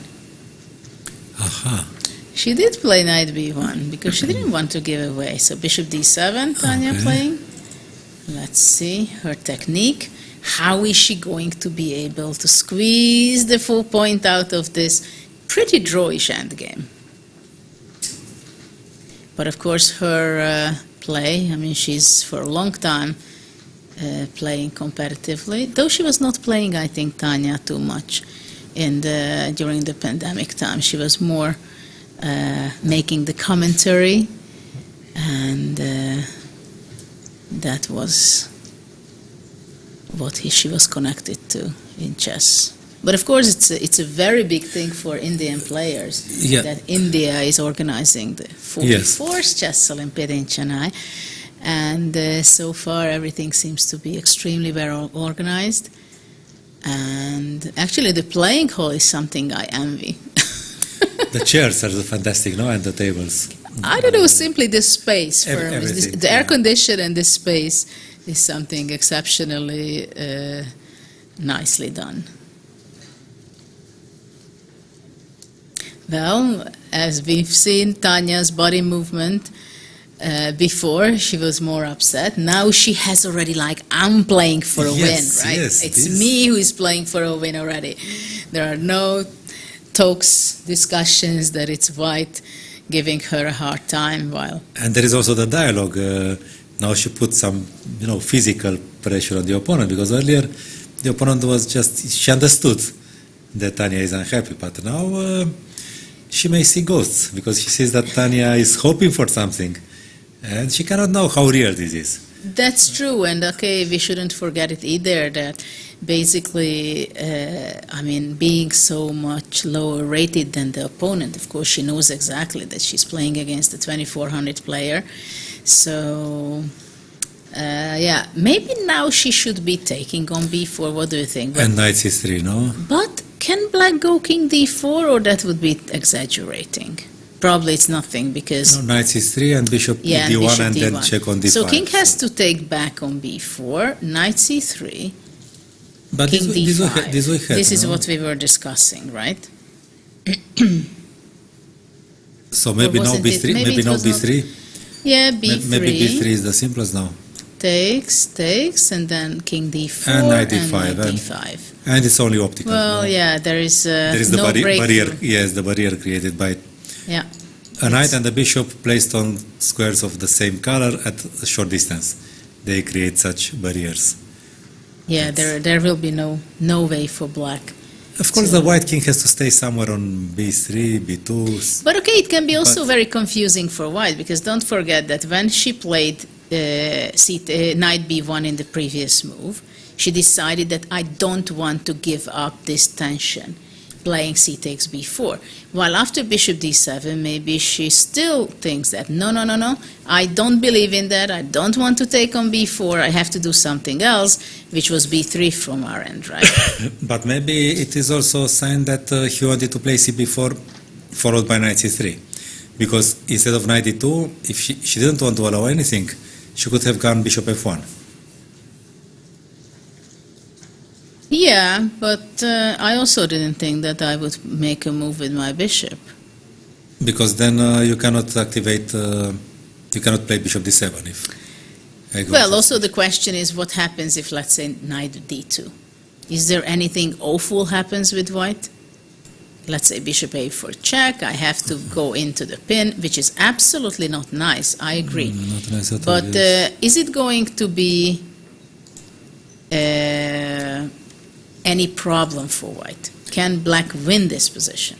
Aha. She did play knight B1 because she didn't want to give away. So bishop D7, Tanya Okay. playing. Let's see her technique. How is she going to be able to squeeze the full point out of this pretty drawish endgame? But of course, her play, I mean, she's for a long time playing competitively, though she was not playing, I think, Tanya, too much during the pandemic time. She was more making the commentary, and that was what she was connected to in chess. But of course, it's a very big thing for Indian players Yeah. that India is organizing the 44th Chess Olympiad in Chennai. And so far, everything seems to be extremely well organized. And actually, the playing hall is something I envy. The chairs are fantastic, no? And the tables. I don't know, simply the space. Everything, The air yeah. condition and the space is something exceptionally nicely done. Well, as we've seen Tanya's body movement before, she was more upset. Now she has already I'm playing for a Yes, win, right? yes, It's this- me who is playing for a win already. There are no talks, discussions that it's White giving her a hard time while... And there is also the dialogue. Now she put some, physical pressure on the opponent, because earlier the opponent was she understood that Tanya is unhappy, but now she may see ghosts, because she sees that Tanya is hoping for something, and she cannot know how real this is. That's true, and okay, we shouldn't forget it either, that basically, being so much lower rated than the opponent, of course, she knows exactly that she's playing against a 2400 player. So, maybe now she should be taking on b4. What do you think? And knight c3, no? But can black go king d4, or that would be exaggerating? Probably it's nothing, because... No, knight c3 and bishop Yeah, d1, bishop and D1. then check on d5. So king has to take back on b4, knight c3, But king this d5. we had, This is no? what we were discussing, right? So maybe now wasn't it? b3. Maybe Maybe it now was not- b3. Yeah, b3. Maybe b3 is the simplest now. Takes, and then king d4 And knight d5, knight and- d5. And it's only optical. Well, no? yeah, there is the no barrier. breakthrough. Yes, the barrier created by Yeah. a knight and a bishop placed on squares of the same color at a short distance. They create such barriers. Yeah, there will be no way for black. Of course, So- the white king has to stay somewhere on b3, b2. But okay, it can be also But- very confusing for white, because don't forget that when she played knight b1 in the previous move, she decided that I don't want to give up this tension, playing c takes b4. While after bishop d7, maybe she still thinks that no, I don't believe in that, I don't want to take on b4, I have to do something else, which was b3 from our end, right? But maybe it is also a sign that he wanted to play cb4 followed by knight c3. Because instead of knight d2, if she didn't want to allow anything, she could have gone bishop f1. Yeah, but I also didn't think that I would make a move with my bishop. Because then you cannot activate, you cannot play bishop d7 if I go Well, to- also the question is what happens if, let's say, knight d2? Is there anything awful happens with white? Let's say bishop a4 check, I have to go into the pin, which is absolutely not nice, I agree. Not nice at all, But yes. is it going to be any problem for white? Can black win this position?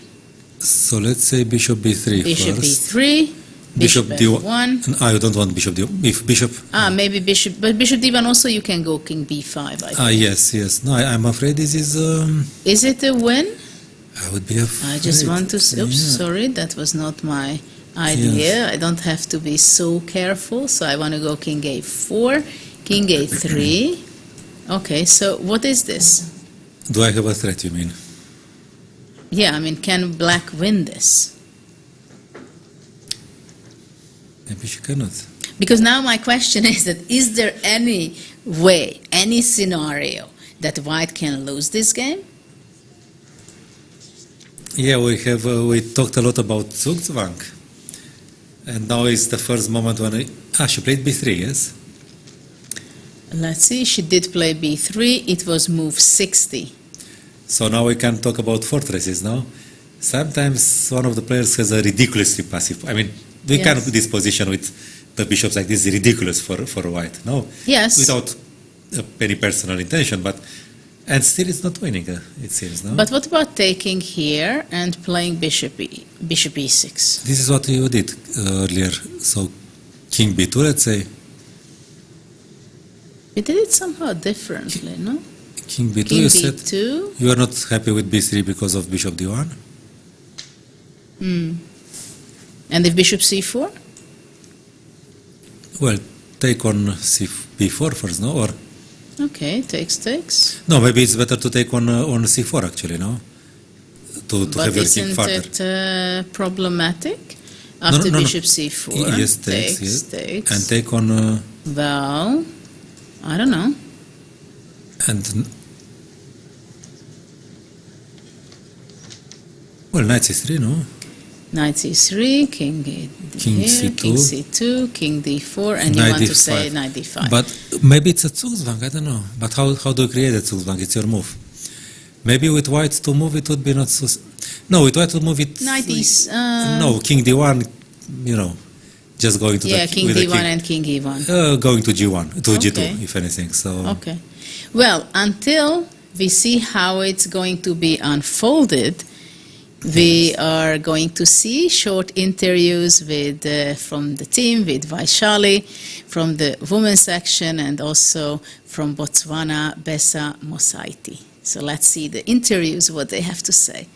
So let's say bishop b3 Bishop first. b3, bishop d1. f1. Ah, you don't want bishop d1. If bishop. Maybe bishop, but bishop d1 also you can go king b5, I think. Yes. No, I'm afraid this is. Is it a win? I would be afraid. I just want to. Oops, Yeah. sorry, that was not my idea. I don't have to be so careful. So I want to go king a4, king a3. Okay, so what is this? Do I have a threat? You mean? Yeah, I mean, can black win this? Maybe she cannot. Because now my question is that is there any way, any scenario that white can lose this game? Yeah, we talked a lot about Zugzwang, and now is the first moment when she played b3. Yes. Let's see, she did play b3. It was move 60. So now we can talk about fortresses now. Sometimes one of the players has a ridiculously passive. I mean, we can Yes. this position with the bishops like this is ridiculous for white. No. Yes. Without any personal intention, but and still it's not winning. It seems. No. But what about taking here and playing bishop e6? This is what you did earlier. So king b2, let's say. We did it somehow differently, no? King b2. King You said b2. you are not happy with b3 because of bishop d1. And if bishop c4? Well, take on b4 first, no? Or Okay, takes. no, maybe it's better to take on c4 actually, no? To But have your king isn't further. it problematic? After no. bishop c4, Yes, takes, yes. takes. And take on Well, I don't know. and well, knight c3, no? Knight c3, king King here, c2. king c2, king d4, and you Knight want to d5. say knight d5. But maybe it's a Zugzwang, I don't know. But how do you create a Zugzwang? It's your move. Maybe with white to move it would be not so. No, with white to move it. Knight d. No, king d1. You know, just going to Yeah, the king with d1 the king. and king e1. Going to g1 to Okay. g2, if anything. So Okay. Well, until we see how it's going to be unfolded, we are going to see short interviews with from the team, with Vaishali, from the women's section, and also from Botswana, Besa Mosaiti. So let's see the interviews, what they have to say.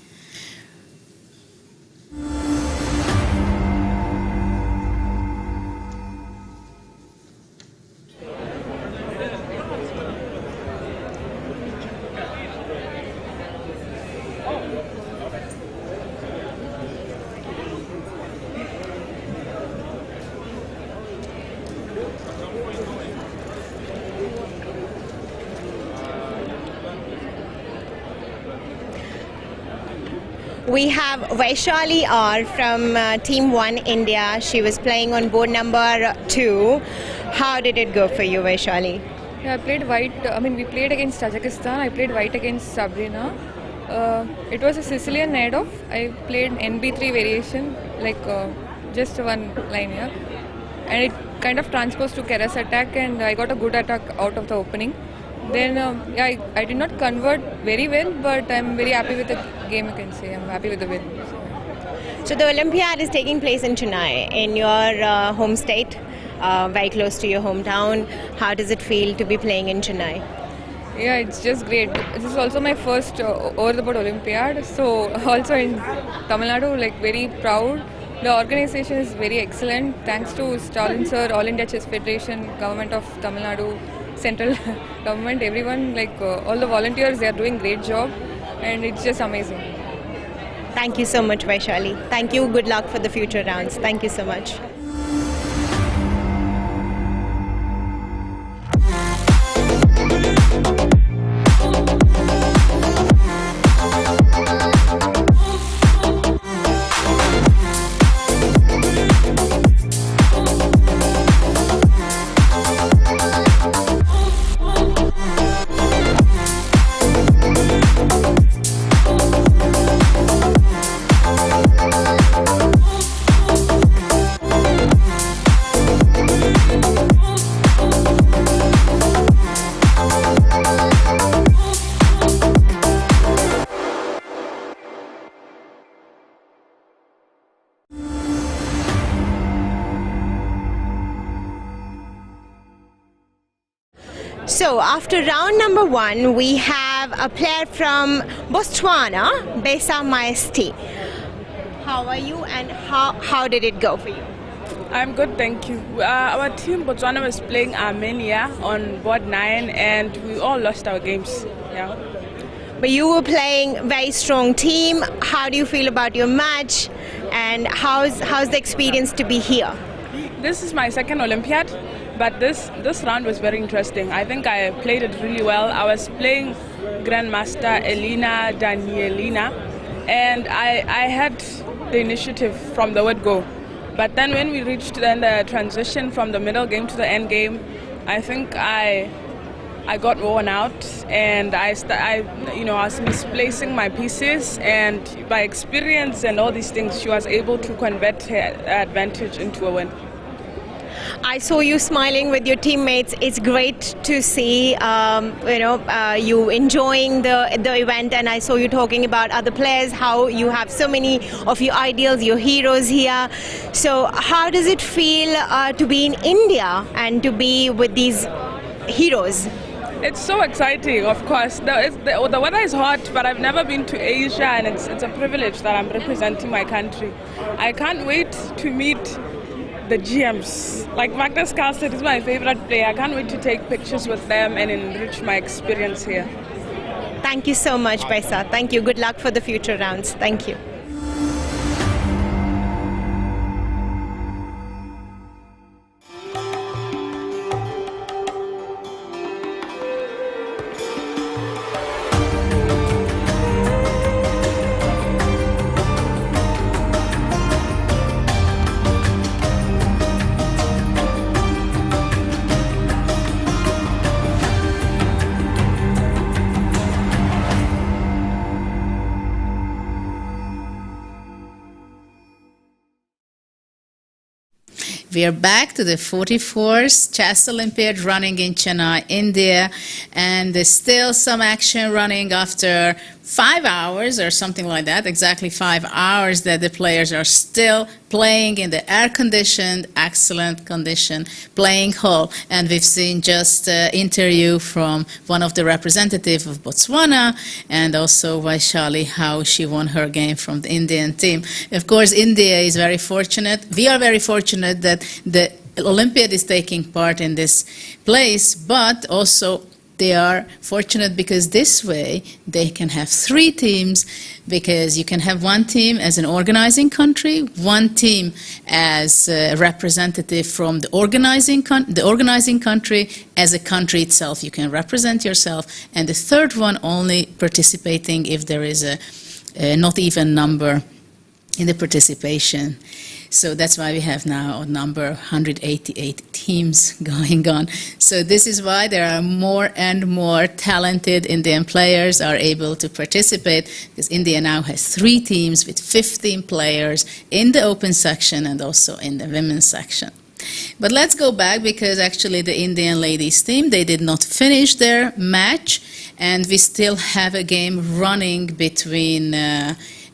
We have Vaishali R from Team 1 India. She was playing on board number 2. How did it go for you, Vaishali? Yeah, I played white. We played against Tajikistan. I played white against Sabrina. It was a Sicilian head-off. I played NB3 variation, just one line here. And it kind of transposed to Keras attack, and I got a good attack out of the opening. Then, I did not convert very well, but I'm very happy with the game, you can say. I'm happy with the win. So the Olympiad is taking place in Chennai, in your home state, very close to your hometown. How does it feel to be playing in Chennai? Yeah, it's just great. This is also my first over-the-board Olympiad. So also in Tamil Nadu, very proud. The organization is very excellent. Thanks to Stalin sir, All India Chess Federation, Government of Tamil Nadu, Central Government, everyone, all the volunteers, they are doing great job. And it's just amazing. Thank you so much, Vaishali. Thank you. Good luck for the future rounds. Thank you so much. So after round number 1, we have a player from Botswana, Besa Maesti. How are you, and how did it go for you? I'm good, thank you. Our team Botswana was playing Armenia on board 9, and we all lost our games. Yeah. But you were playing a very strong team. How do you feel about your match, and how's the experience to be here? This is my second Olympiad. But this round was very interesting. I think I played it really well. I was playing Grandmaster Elina Danielina, and I had the initiative from the word go. But then when we reached the transition from the middle game to the end game, I think I got worn out, and I was misplacing my pieces, and by experience and all these things, she was able to convert her advantage into a win. I saw you smiling with your teammates. It's great to see, you enjoying the event, and I saw you talking about other players, how you have so many of your ideals, your heroes here. So how does it feel to be in India and to be with these heroes? It's so exciting, of course. The weather is hot, but I've never been to Asia, and it's a privilege that I'm representing my country. I can't wait to meet the GMs. Like Magnus Carlsen is my favorite player. I can't wait to take pictures with them and enrich my experience here. Thank you so much, Paisa. Thank you. Good luck for the future rounds. Thank you. We are back to the 44th Chess Olympiad running in Chennai, India, and there's still some action running after 5 hours or something like that, exactly 5 hours that the players are still playing in the air-conditioned, excellent condition playing hall. And we've seen just an interview from one of the representatives of Botswana, and also Vaishali, how she won her game from the Indian team. Of course, India is very fortunate. We are very fortunate that the Olympiad is taking part in this place, but also they are fortunate because this way they can have 3 teams, because you can have one team as an organizing country, one team as a representative from the organizing country as a country itself. You can represent yourself, and the third one only participating if there is a not even number in the participation. So that's why we have now a number 188 teams going on. So this is why there are more and more talented Indian players are able to participate, because India now has 3 teams with 15 players in the open section and also in the women's section. But let's go back, because actually the Indian ladies team, they did not finish their match, and we still have a game running between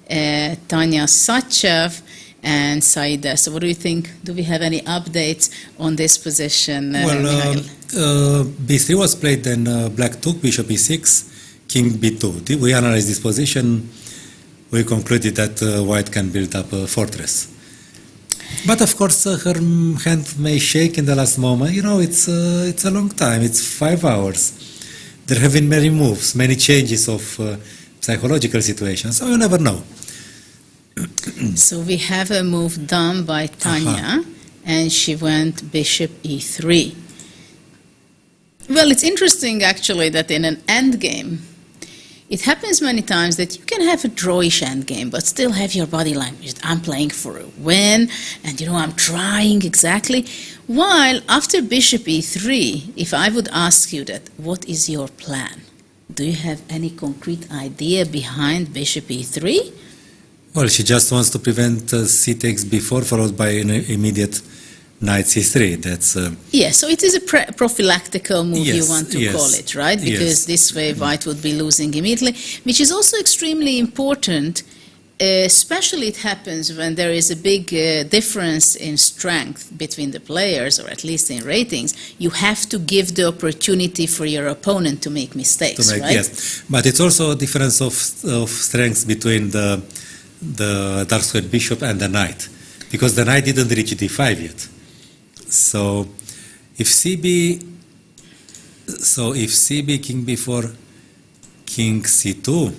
Tanya Sachev and Saida. So what do you think? Do we have any updates on this position, Mihail? B3 was played, then black took, bishop e6, king b2. We analyzed this position. We concluded that white can build up a fortress. But of course, her hand may shake in the last moment. You know, it's a long time. It's 5 hours. There have been many moves, many changes of psychological situations. So you never know. So we have a move done by Tanya, and she went bishop e3. Well, it's interesting actually that in an endgame, it happens many times that you can have a drawish endgame, but still have your body language. I'm playing for a win, and I'm trying exactly. While after bishop e3, if I would ask you that, what is your plan? Do you have any concrete idea behind bishop e3? Well, she just wants to prevent c takes b4 followed by an immediate knight c3. That's yes, so it is a prophylactical move, yes, you want to call it, right? Because this way white would be losing immediately, which is also extremely important. Especially it happens when there is a big difference in strength between the players, or at least in ratings. You have to give the opportunity for your opponent to make mistakes, right? Yes, but it's also a difference of strengths between the dark squared bishop and the knight, because the knight didn't reach d5 yet. So if CB, king b4, king c2.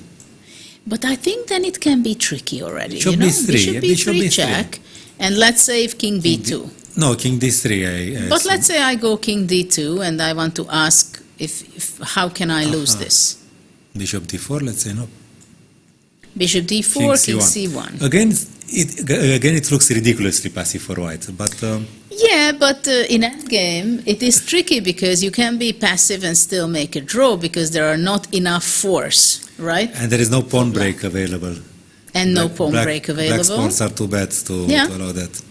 But I think then it can be tricky already. Bishop b3, bishop b3 check, and let's say if king b2. No, king d3. But let's say I go king d2, and I want to ask if how can I lose this? Bishop d4, let's say no. Bishop d4, king c1. Again, it looks ridiculously passive for white, but. Yeah, but in endgame, it is tricky because you can be passive and still make a draw because there are not enough force, right? And there is no pawn break available. And no pawn break available. Black pawns are too bad to allow that.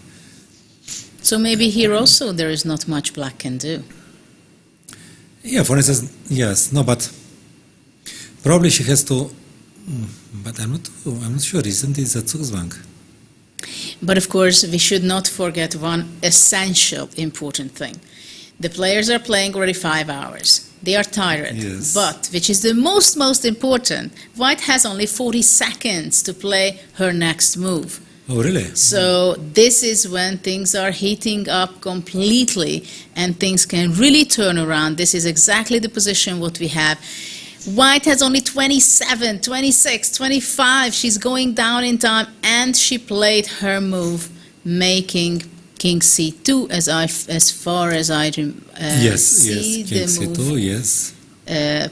So maybe here also there is not much black can do. Yeah, for instance, yes, no, but probably she has to. But I'm not sure. Isn't it a Zugzwang? But of course, we should not forget one essential important thing. The players are playing already 5 hours. They are tired. Yes. But, which is the most important, white has only 40 seconds to play her next move. Oh, really? So this is when things are heating up completely and things can really turn around. This is exactly the position what we have. White has only 27, 26, 25. She's going down in time, and she played her move, making king c2 as far as I see king the move. c2, yes.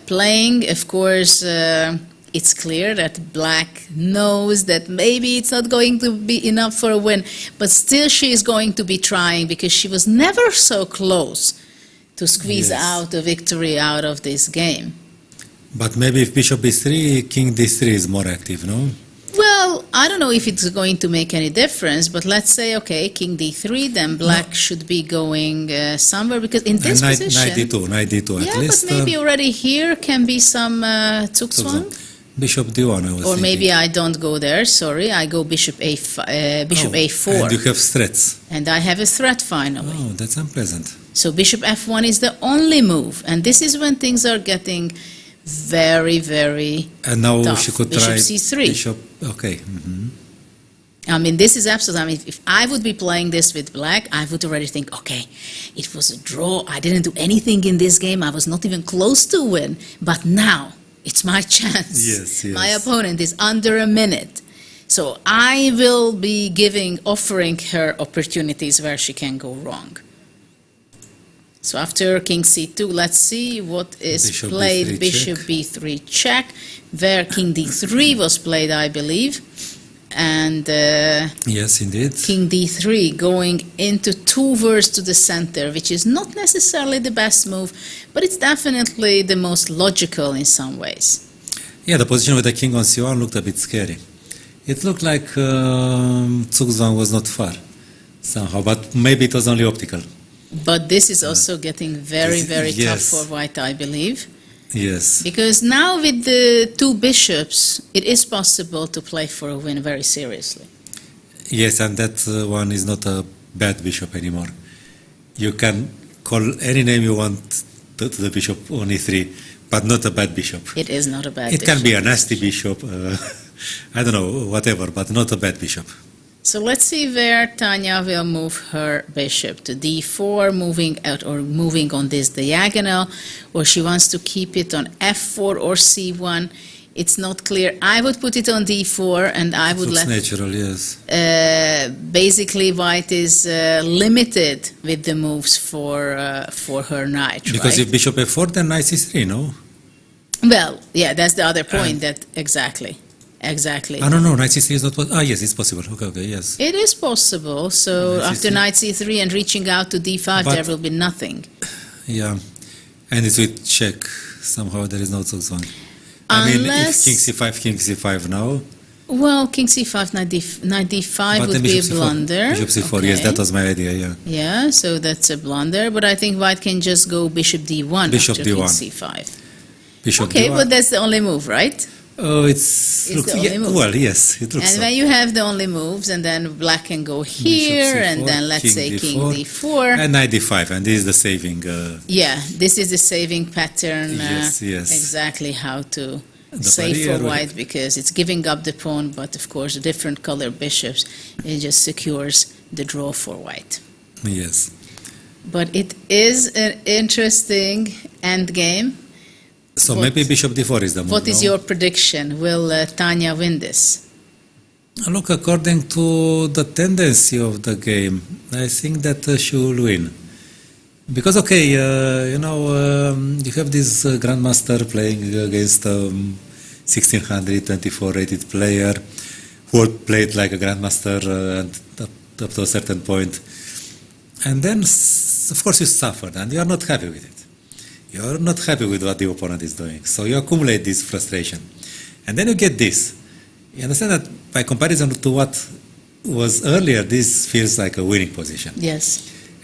Playing, of course, it's clear that black knows that maybe it's not going to be enough for a win, but still she is going to be trying because she was never so close to squeeze out a victory out of this game. But maybe if bishop b3, king d3 is more active, no? Well, I don't know if it's going to make any difference, but let's say, okay, king d3, then black should be going somewhere, because in this position... Knight d2 at least. Yeah, but maybe already here can be some Zugzwang. Bishop d1, I was Or maybe thinking. I don't go there, sorry, I go bishop a4. And you have threats. And I have a threat finally. Oh, that's unpleasant. So bishop f1 is the only move, and this is when things are getting very, very And now tough. she could bishop try c3. Bishop, okay. Mm-hmm. I mean, this is absolutely, I mean, if I would be playing this with black, I would already think, okay, it was a draw. I didn't do anything in this game. I was not even close to win. But now, it's my chance. Yes. My opponent is under a minute. So I will be offering her opportunities where she can go wrong. So after king c2, let's see what is Bishop played. B3 Bishop check. b3 check, where king d3 was played, I believe. And Yes, indeed. king d3 going into two verts to the center, which is not necessarily the best move, but it's definitely the most logical in some ways. Yeah, the position with the king on c1 looked a bit scary. It looked like Zugzwang was not far somehow, but maybe it was only optical. But this is also getting very, very tough Yes. for white, I believe. Yes. Because now with the two bishops, it is possible to play for a win very seriously. Yes, and that one is not a bad bishop anymore. You can call any name you want to the bishop on e3, but not a bad bishop. It is not a bad It bishop. can be a nasty bishop, I don't know, whatever, but not a bad bishop. So let's see where Tanya will move her bishop to d4, moving out or moving on this diagonal, or she wants to keep it on f4 or c1. It's not clear. I would put it on d4, and I would Looks let. natural, yes. Basically, white is limited with the moves for her knight. Because right? if bishop f4, then knight c3, no? Well, yeah, that's the other point. That exactly. I don't know, knight c3 is not... yes, it's possible. Okay, yes. It is possible. So Knight after C3. knight c3 and reaching out to d5, But- there will be nothing. Yeah, and it's with check. Somehow there is no Zugzwang. I mean, if Unless- king c5 now... Well, king c5, knight d5 But would then be a bishop c4. blunder. Bishop c4, yes, Okay. that was my idea, yeah. Yeah, so that's a blunder. But I think white can just go bishop d1 Bishop after d1. king c5. Bishop Okay, d1. but that's the only move, right? Oh, it's It's the only move. well, yes, it looks And so. when you have the only moves, and then black can go here, Bishop and c4, then let's say king d4. And knight d5, and this is the saving. Yeah, this is the saving pattern. Yes, yes. Exactly how to The save for barrier. white, because it's giving up the pawn, but of course, the different color bishops, it just secures the draw for white. Yes. But it is an interesting endgame. So What- maybe bishop d4 is the move. What is no? your prediction? Will Tanya win this? Look, according to the tendency of the game, I think that she will win. Because, okay, you have this grandmaster playing against 1624 rated player who played like a grandmaster and up to a certain point. And then, of course, you suffered and you are not happy with it. You are not happy with what the opponent is doing. So you accumulate this frustration. And then you get this. You understand that by comparison to what was earlier, this feels like a winning position. Yes.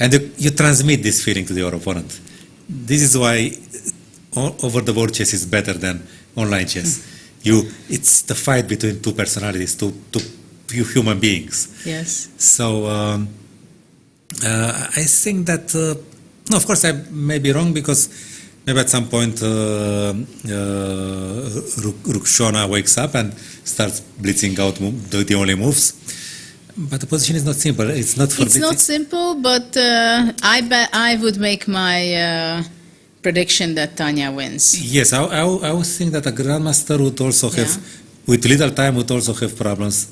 And you transmit this feeling to your opponent. This is why over-the-board chess is better than online chess. It's the fight between two personalities, two human beings. Yes. So I think that, no, of course I may be wrong, because maybe at some point Rukshona wakes up and starts blitzing out the only moves. But the position is not simple. It's not for It's not simple, but I would make my prediction that Tanya wins. Yes, I would think that a grandmaster would also have, with little time, would also have problems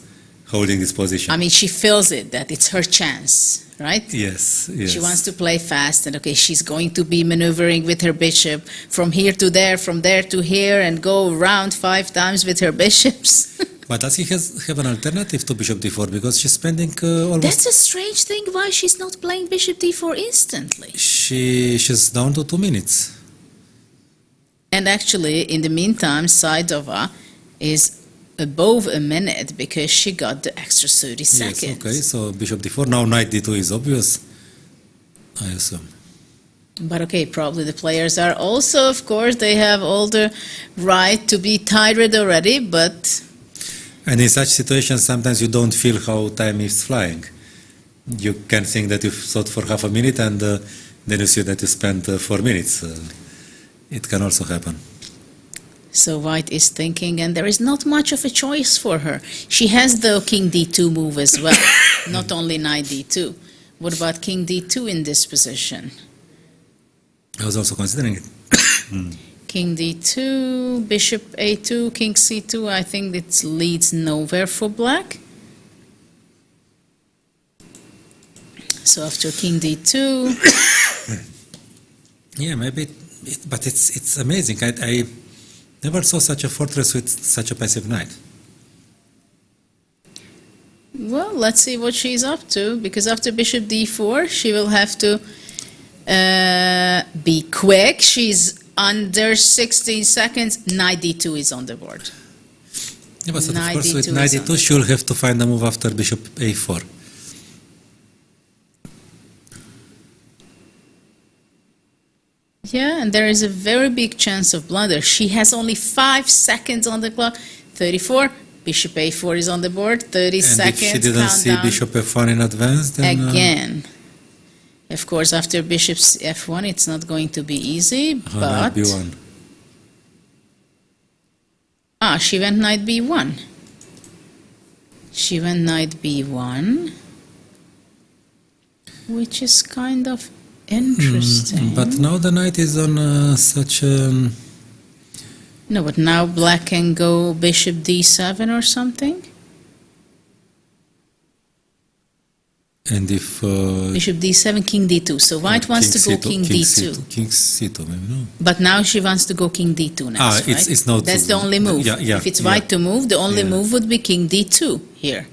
holding this position. I mean, she feels it, that it's her chance, right? Yes. She wants to play fast, and okay, she's going to be maneuvering with her bishop from here to there, from there to here, and go around 5 times with her bishops. But does he have an alternative to bishop d4? Because she's spending almost... That's a strange thing, why she's not playing bishop d4 instantly. She's down to 2 minutes. And actually, in the meantime, Saidova is above a minute because she got the extra 30 seconds. Yes, okay, so bishop d4. Now knight d2 is obvious, I assume. But okay, probably the players are also, of course, they have all the right to be tired already, but... And in such situations, sometimes you don't feel how time is flying. You can think that you've thought for half a minute, and then you see that you spent 4 minutes. It can also happen. So white is thinking, and there is not much of a choice for her. She has the king d2 move as well, not only knight d2. What about king d2 in this position? I was also considering it. King d2, bishop a2, king c2, I think it leads nowhere for black. So after king d2, Yeah, maybe, but it's amazing. I never saw such a fortress with such a passive knight. Well, let's see what she's up to, because after bishop d4, she will have to be quick. She's under 16 seconds. Knight d2 is on the board. Yeah, but of course, with knight d2, she'll have to find a move after bishop a4. Yeah, and there is a very big chance of blunder. She has only 5 seconds on the clock. 34. Bishop a4 is on the board. 30 seconds. And if she didn't see bishop f1 in advance, then... Again. Of course, after bishop f1, it's not going to be easy, but... Knight b1. She went knight b1. She went knight b1, which is kind of interesting. But now the knight is on such a... No, but now black can go bishop d7 or something. And if... bishop d7, king d2. So white wants to go king d2. King c2, maybe, no? But now she wants to go king d2 next, right? It's not... That's the only move. If it's white to move, the only move would be king d2 here.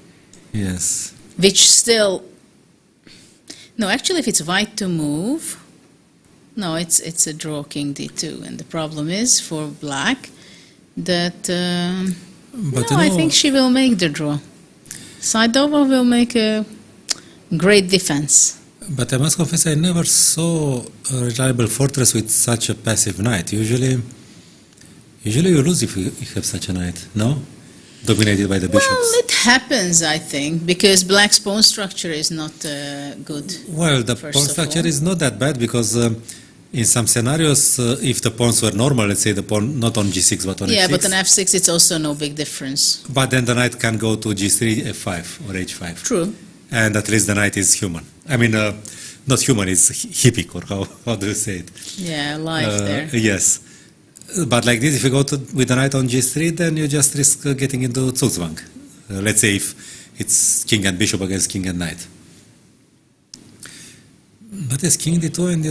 Yes. Which still... No, actually, if it's white to move... No, it's a draw king d2. And the problem is for black that... I think she will make the draw. Saidova will make a great defense. But I must confess, I never saw a reliable fortress with such a passive knight. Usually you lose if you have such a knight, no? Dominated by the bishops. Well, it happens, I think, because black's pawn structure is not good. Well, the pawn structure is not that bad because in some scenarios, if the pawns were normal, let's say the pawn not on g6 but on f6. Yeah, but on f6 it's also no big difference. But then the knight can go to g3, f5 or h5. True. And at least the knight is human. I mean, not human, it's hippic, or how do you say it? Yeah, alive there. Yes. But like this, if you go with the knight on g3, then you just risk getting into Zugzwang. Let's say if it's king and bishop against king and knight. But it's king d2 and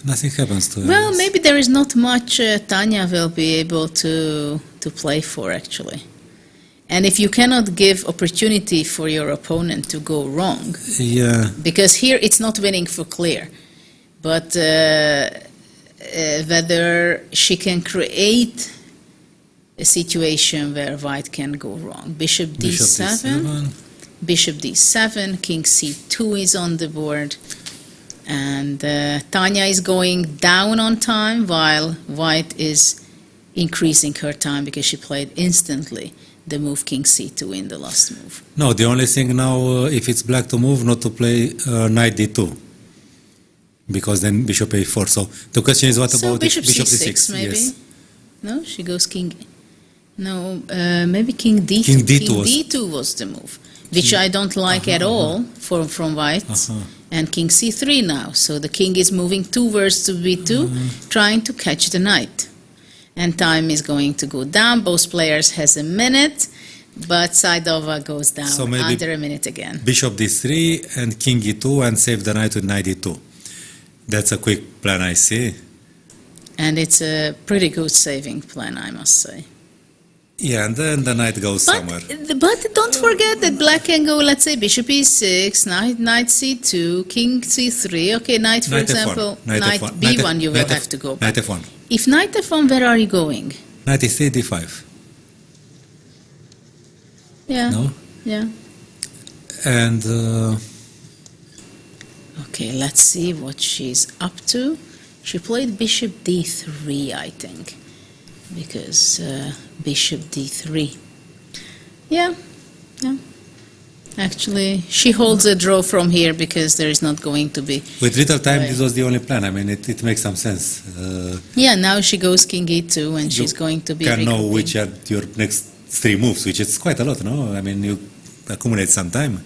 nothing happens to it. Well, maybe there is not much Tanya will be able to play for, actually. And if you cannot give opportunity for your opponent to go wrong, because here it's not winning for clear, but whether she can create a situation where white can go wrong. Bishop d7, bishop d7, king c2 is on the board, and Tanya is going down on time while white is increasing her time because she played instantly the move king c2 in the last move. No, the only thing now, if it's black to move, not to play knight d2, because then bishop a4. So the question is, what about bishop c6? Maybe? Yes. No, she goes king. No, maybe king d2. King d2 was the move, which I don't like at all from white. And king c3 now. So the king is moving towards to b2, trying to catch the knight. And time is going to go down. Both players has a minute, but Saidova goes down under a minute again. Bishop d3 and king e2 and save the knight with knight d2. That's a quick plan, I see. And it's a pretty good saving plan, I must say. Yeah, and then the knight goes somewhere. But don't forget that black can go, let's say, bishop e6, knight c2, king c3. Okay, knight, for example, knight b1 you will have to go. Knight f1. If knight f1, where are you going? Knight e3, d5. Yeah. No? Yeah. And... okay, let's see what she's up to. She played bishop d3, I think, because bishop d3. Yeah. Actually, she holds a draw from here because there is not going to be... With little time, this was the only plan. I mean, it makes some sense. Yeah, now she goes king e2 and she's going to be... You can know which are your next 3 moves, which is quite a lot, no? I mean, you accumulate some time.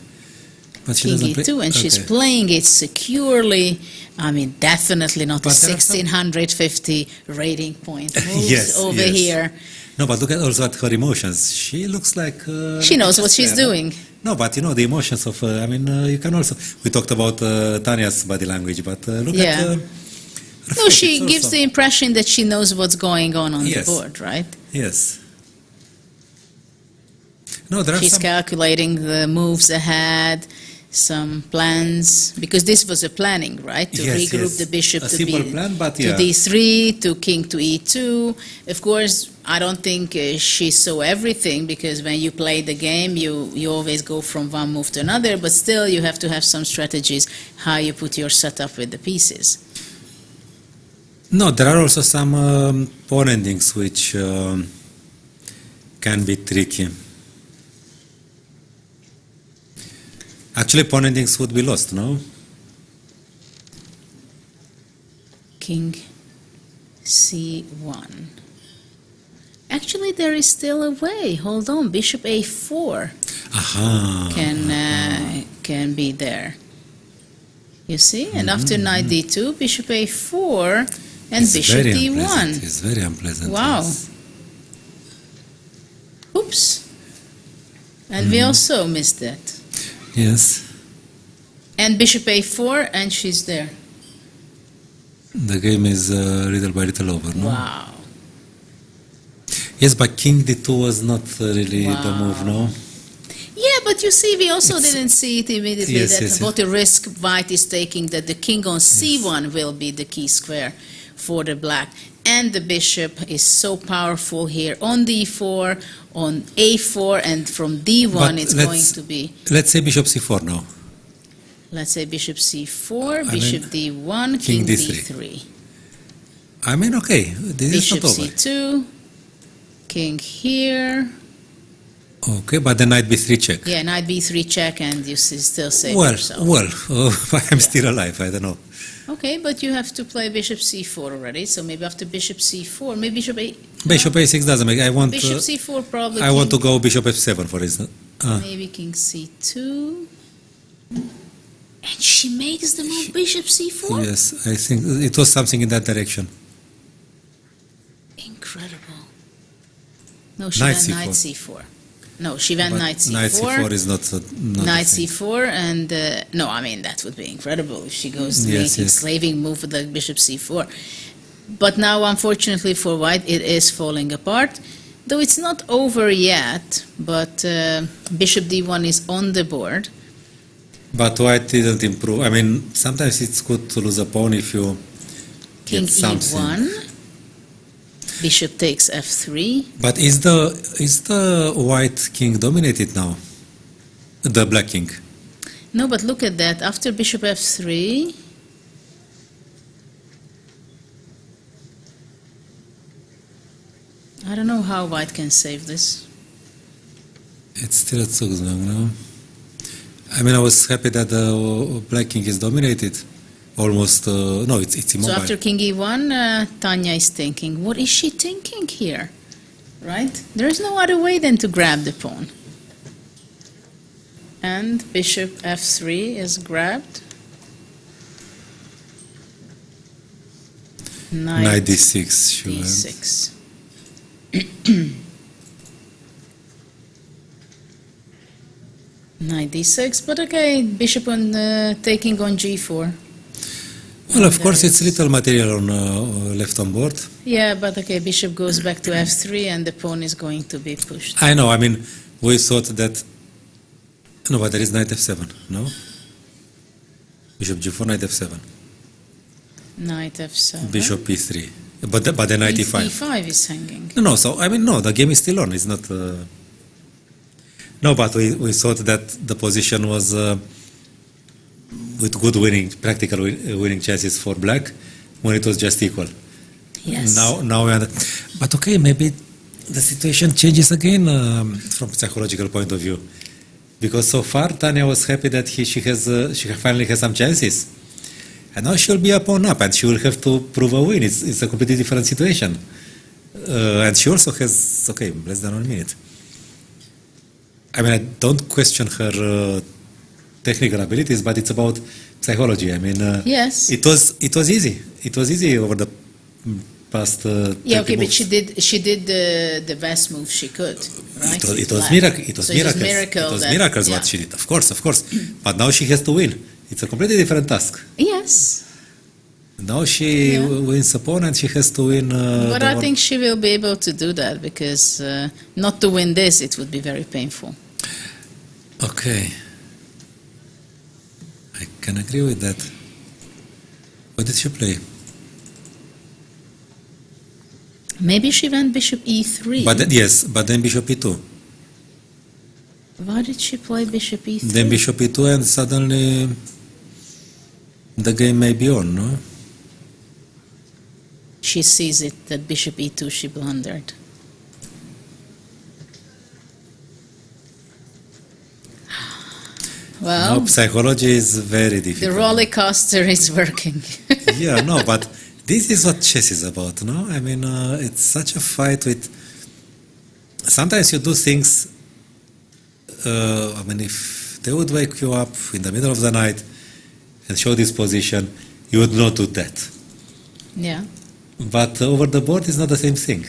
But she king e2 and she's playing it securely. I mean, definitely not a 1650 rating point moves over here. No, but look at also at her emotions. She looks like... she knows what she's doing. No, but you know, the emotions of... I mean, you can also... We talked about Tanya's body language, but look at No, she gives the impression that she knows what's going on Yes. the board, right? Yes. No, there are She's some. calculating the moves ahead, some plans, because this was a planning, right? To Yes, regroup yes. the bishop A to simple plan, but to yeah. d3, to king to e2. Of course, I don't think she saw everything, because when you play the game, you always go from one move to another, but still you have to have some strategies how you put your setup with the pieces. No, there are also some pawn endings which can be tricky. Actually, pawn endings would be lost, no? King c1. Actually, there is still a way. Hold on, bishop a4 Aha. can be there. You see? And after knight d2, bishop a4, and It's bishop very d1. unpleasant. It's very unpleasant. Wow. yes. Oops. And we also missed that. Yes. And bishop a4, and she's there. The game is little by little over, no? Wow. Yes, but king d2 was not really the move, no? Yeah, but you see, we also didn't see it immediately Yes, that yes, what a risk white is taking, that the king on c1 will be the key square for the black. And the bishop is so powerful here on d4, on a4, and from d1 But it's let's- going to be, Let's say bishop c4 now. let's say bishop c4, I bishop d1, king king d3. I mean, okay, this Bishop is not over. c2, king here. Okay, but then knight b3 check. Yeah, knight b3 check, and you still save Well, yourself. I'm still alive, I don't know. Okay, but you have to play bishop c4 already, so maybe after bishop c4, maybe bishop a... Bishop a6 doesn't make, I want Bishop c4 probably. I want to king- go bishop f7 for instance. Maybe king c2. And she makes the move bishop c4? Yes, I think it was something in that direction. Incredible. No, she Knight went c4. knight c4. No, she went But knight c4. Knight c4 is not a Knight thing. c4, and no, I mean that would be incredible if she goes to Yes, making yes. slaving move with the bishop c4. But now, unfortunately for white, it is falling apart. Though it's not over yet, but bishop d1 is on the board. But white didn't improve. I mean, sometimes it's good to lose a pawn if you King get something. e1. Bishop takes f3. But is the white king dominated now? The black king. No, but look at that. After bishop f3, I don't know how white can save this. It's still at Zugzwang now. I mean, I was happy that the black king is dominated. Almost, no, it's immobile. So after king e1, Tanya is thinking, what is she thinking here? Right? There's no other way than to grab the pawn. And bishop f3 is grabbed. Knight d6, sure. d6. Knight d6, but okay, bishop on taking on g4. Well, of course, it's little material on left on board. Yeah, but okay, bishop goes back to f3 and the pawn is going to be pushed. I know, I mean, we thought that... No, but there is knight f7, no? Bishop g4, knight f7. Knight f7. Bishop e3. But the knight e5. e5 is hanging. No, so, I mean, no, the game is still on. It's not... No, but we thought that the position was with good practical winning chances for black when it was just equal. Yes. Now we but okay, maybe the situation changes again from psychological point of view, because so far Tanya was happy that she finally has some chances, and now she'll be a pawn up and she will have to prove a win. It's a completely different situation, and she also has less than 1 minute. I mean, I don't question her technical abilities, but it's about psychology. I mean, yes, it was easy. It was easy over the past. Yeah, okay, moves. but she did the best move she could. Right? It was miracle. It was So miracles. miracle It was that- miracles yeah. what she did. Of course. But now she has to win. It's a completely different task. Yes. Now she wins a pawn and she has to win. But I think she will be able to do that because not to win this, it would be very painful. Okay. I can agree with that. What did she play? Maybe she went bishop e3. But then bishop e2. Why did she play bishop e3? Then bishop e2 and suddenly the game may be on, no? She sees it, that bishop e2 she blundered. Well, no, psychology is very difficult. The roller coaster is working. Yeah, no, but this is what chess is about, no? I mean, it's such a fight with... Sometimes you do things... I mean, if they would wake you up in the middle of the night and show this position, you would not do that. Yeah. But over the board is not the same thing.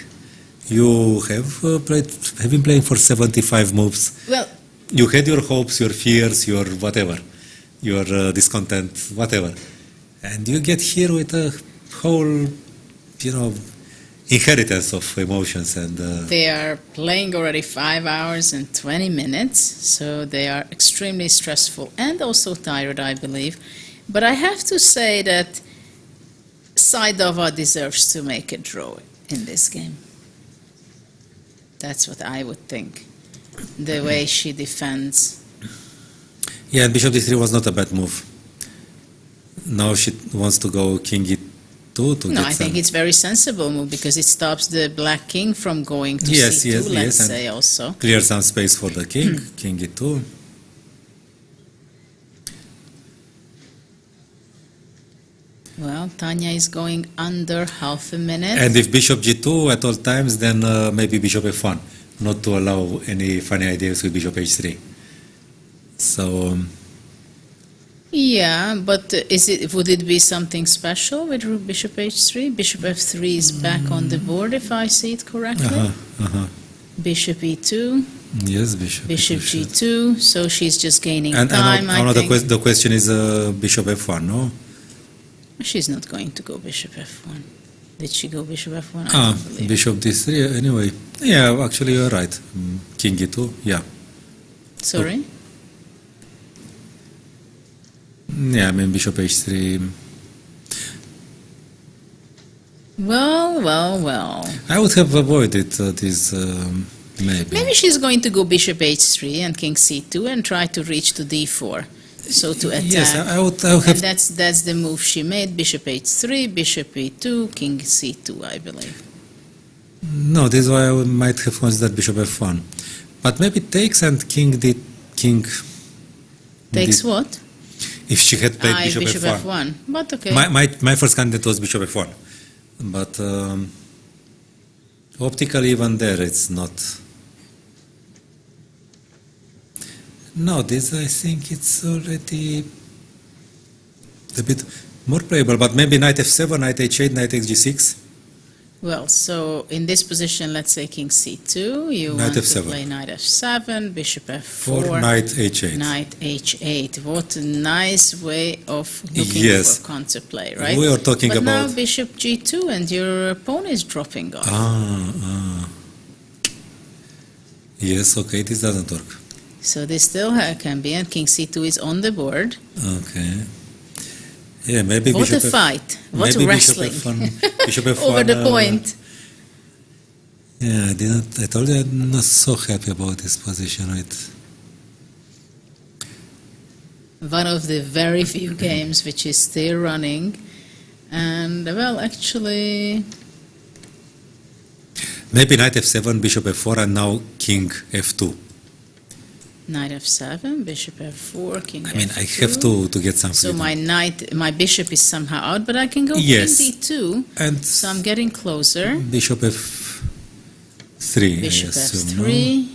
You have been playing for 75 moves. Well, you had your hopes, your fears, your whatever, your discontent, whatever. And you get here with a whole, inheritance of emotions. And they are playing already 5 hours and 20 minutes, so they are extremely stressful and also tired, I believe. But I have to say that Saidova deserves to make a draw in this game. That's what I would think. The way she defends. Yeah, and bishop d3 was not a bad move. Now she wants to go king e2 to No, I think it's very sensible move because it stops the black king from going to c2, let's say also. Clear some space for the king, king e2. Well, Tanya is going under half a minute. And if bishop g2 at all times, then maybe bishop f1, not to allow any funny ideas with bishop h3. So... yeah, but would it be something special with bishop h3? Bishop f3 is back on the board, if I see it correctly. Bishop e2. Yes, bishop g2. So she's just gaining time, I think. The question is bishop f1, no? She's not going to go bishop f1. Did she go bishop f1? I don't believe bishop d3 anyway. Yeah, actually you're right. King e2, yeah. Sorry? Yeah, I mean bishop h3. Well. I would have avoided this, maybe. Maybe she's going to go bishop h3 and king c2 and try to reach to d4. So to attack. Yes, I would have... And that's the move she made. Bishop h3, bishop e2, king c2, I believe. No, this is why I might have considered bishop f1. But maybe takes and king Takes what? If she had played bishop f1. But okay. My first candidate was bishop f1. But optically even there it's not... No, this I think it's already a bit more playable, but maybe knight f7, knight h8, knight xg6. Well, so in this position, let's say king c2, you want to play knight f7, bishop f4, knight h8. Knight h8. What a nice way of looking for counterplay, right? We are talking but about... now bishop g2 and your pawn is dropping off. Yes, okay, this doesn't work. So this still can be, and king c2 is on the board. Okay. Yeah, maybe what a fight. What a wrestling. Bishop f1, over the point. Yeah, I told you I'm not so happy about this position. One of the very few games which is still running. And, well, actually... Maybe knight f7, bishop f4, and now king f2. Knight f7, bishop f4, king f2. I mean, I have to get some freedom. So my bishop is somehow out, but I can go king d2. And so I'm getting closer. Bishop f3. Bishop f3.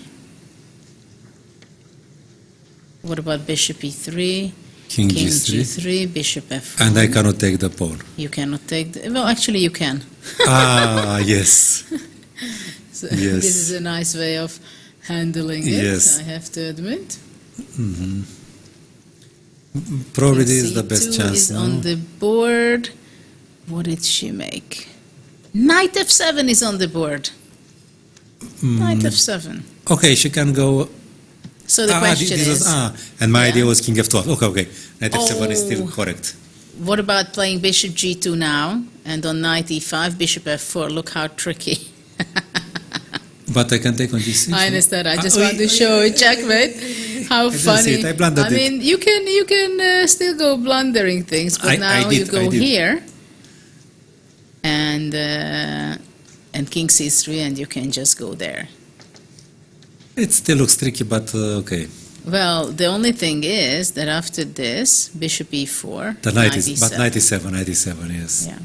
No? What about bishop e3? King g3. Bishop f4. And I cannot take the pawn. You cannot take well, actually you can. Yes. So this is a nice way of handling it, I have to admit. Probably this is the best chance. Is on the board. What did she make? Knight f7 is on the board. Knight f7. Okay, she can go. So the question this is... was, and my idea was king f12. Okay. Knight f7 is still Oh. correct. What about playing bishop g2 now? And on knight e5, bishop f4. Look how tricky. But I can take on g6. I understand. I just want to show a checkmate. How didn't funny. see it. I blundered it. mean, you can still go blundering things, but now you go here. And king c3, and you can just go there. It still looks tricky, but okay. Well, the only thing is that after this, bishop e4, The knight is, e7. but knight e7, yes. Yeah.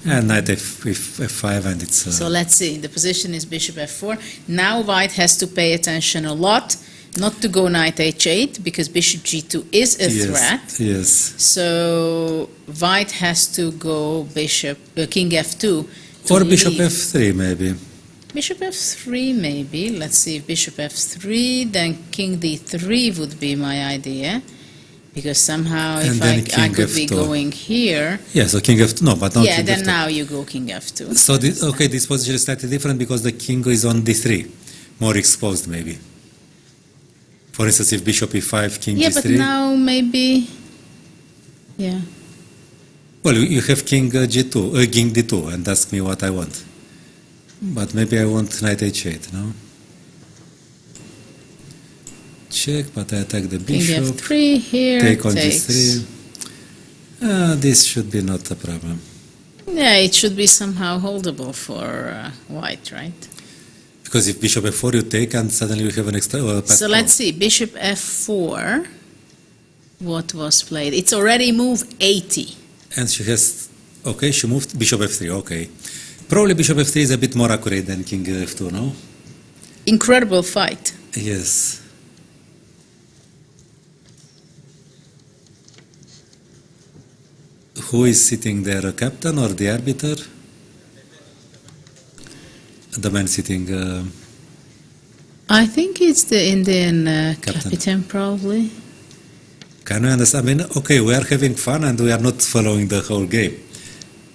And knight f5, and it's. So let's see. The position is bishop f4. Now white has to pay attention a lot, not to go knight h8, because bishop g2 is a threat. Yes. So white has to go king f2. Or bishop f3, maybe. Bishop f3, maybe. Let's see if bishop f3, then king d3 would be my idea. Because somehow if I could be going here. Yeah, so king f2, no, but not yeah, king then f2. now you go king f2. So, this position is slightly different because the king is on d3, more exposed maybe. For instance, if bishop e5, king yeah, g3. but now maybe, yeah. Well, you have king g2, king d2, and ask me what I want. But maybe I want knight h8, no? Check, but I attack the bishop. King f3 here. Take on takes. g3. This should be not a problem. Yeah, it should be somehow holdable for white, right? Because if bishop f4 you take, and suddenly you have an extra. So let's see, bishop f4. What was played? It's already move 80. And she has. Okay, she moved bishop f3. Okay. Probably bishop f3 is a bit more accurate than king f2, no? Incredible fight. Yes. Who is sitting there, a captain or the arbiter? The man sitting. I think it's the Indian captain, probably. Can you understand? I mean, okay, we are having fun and we are not following the whole game.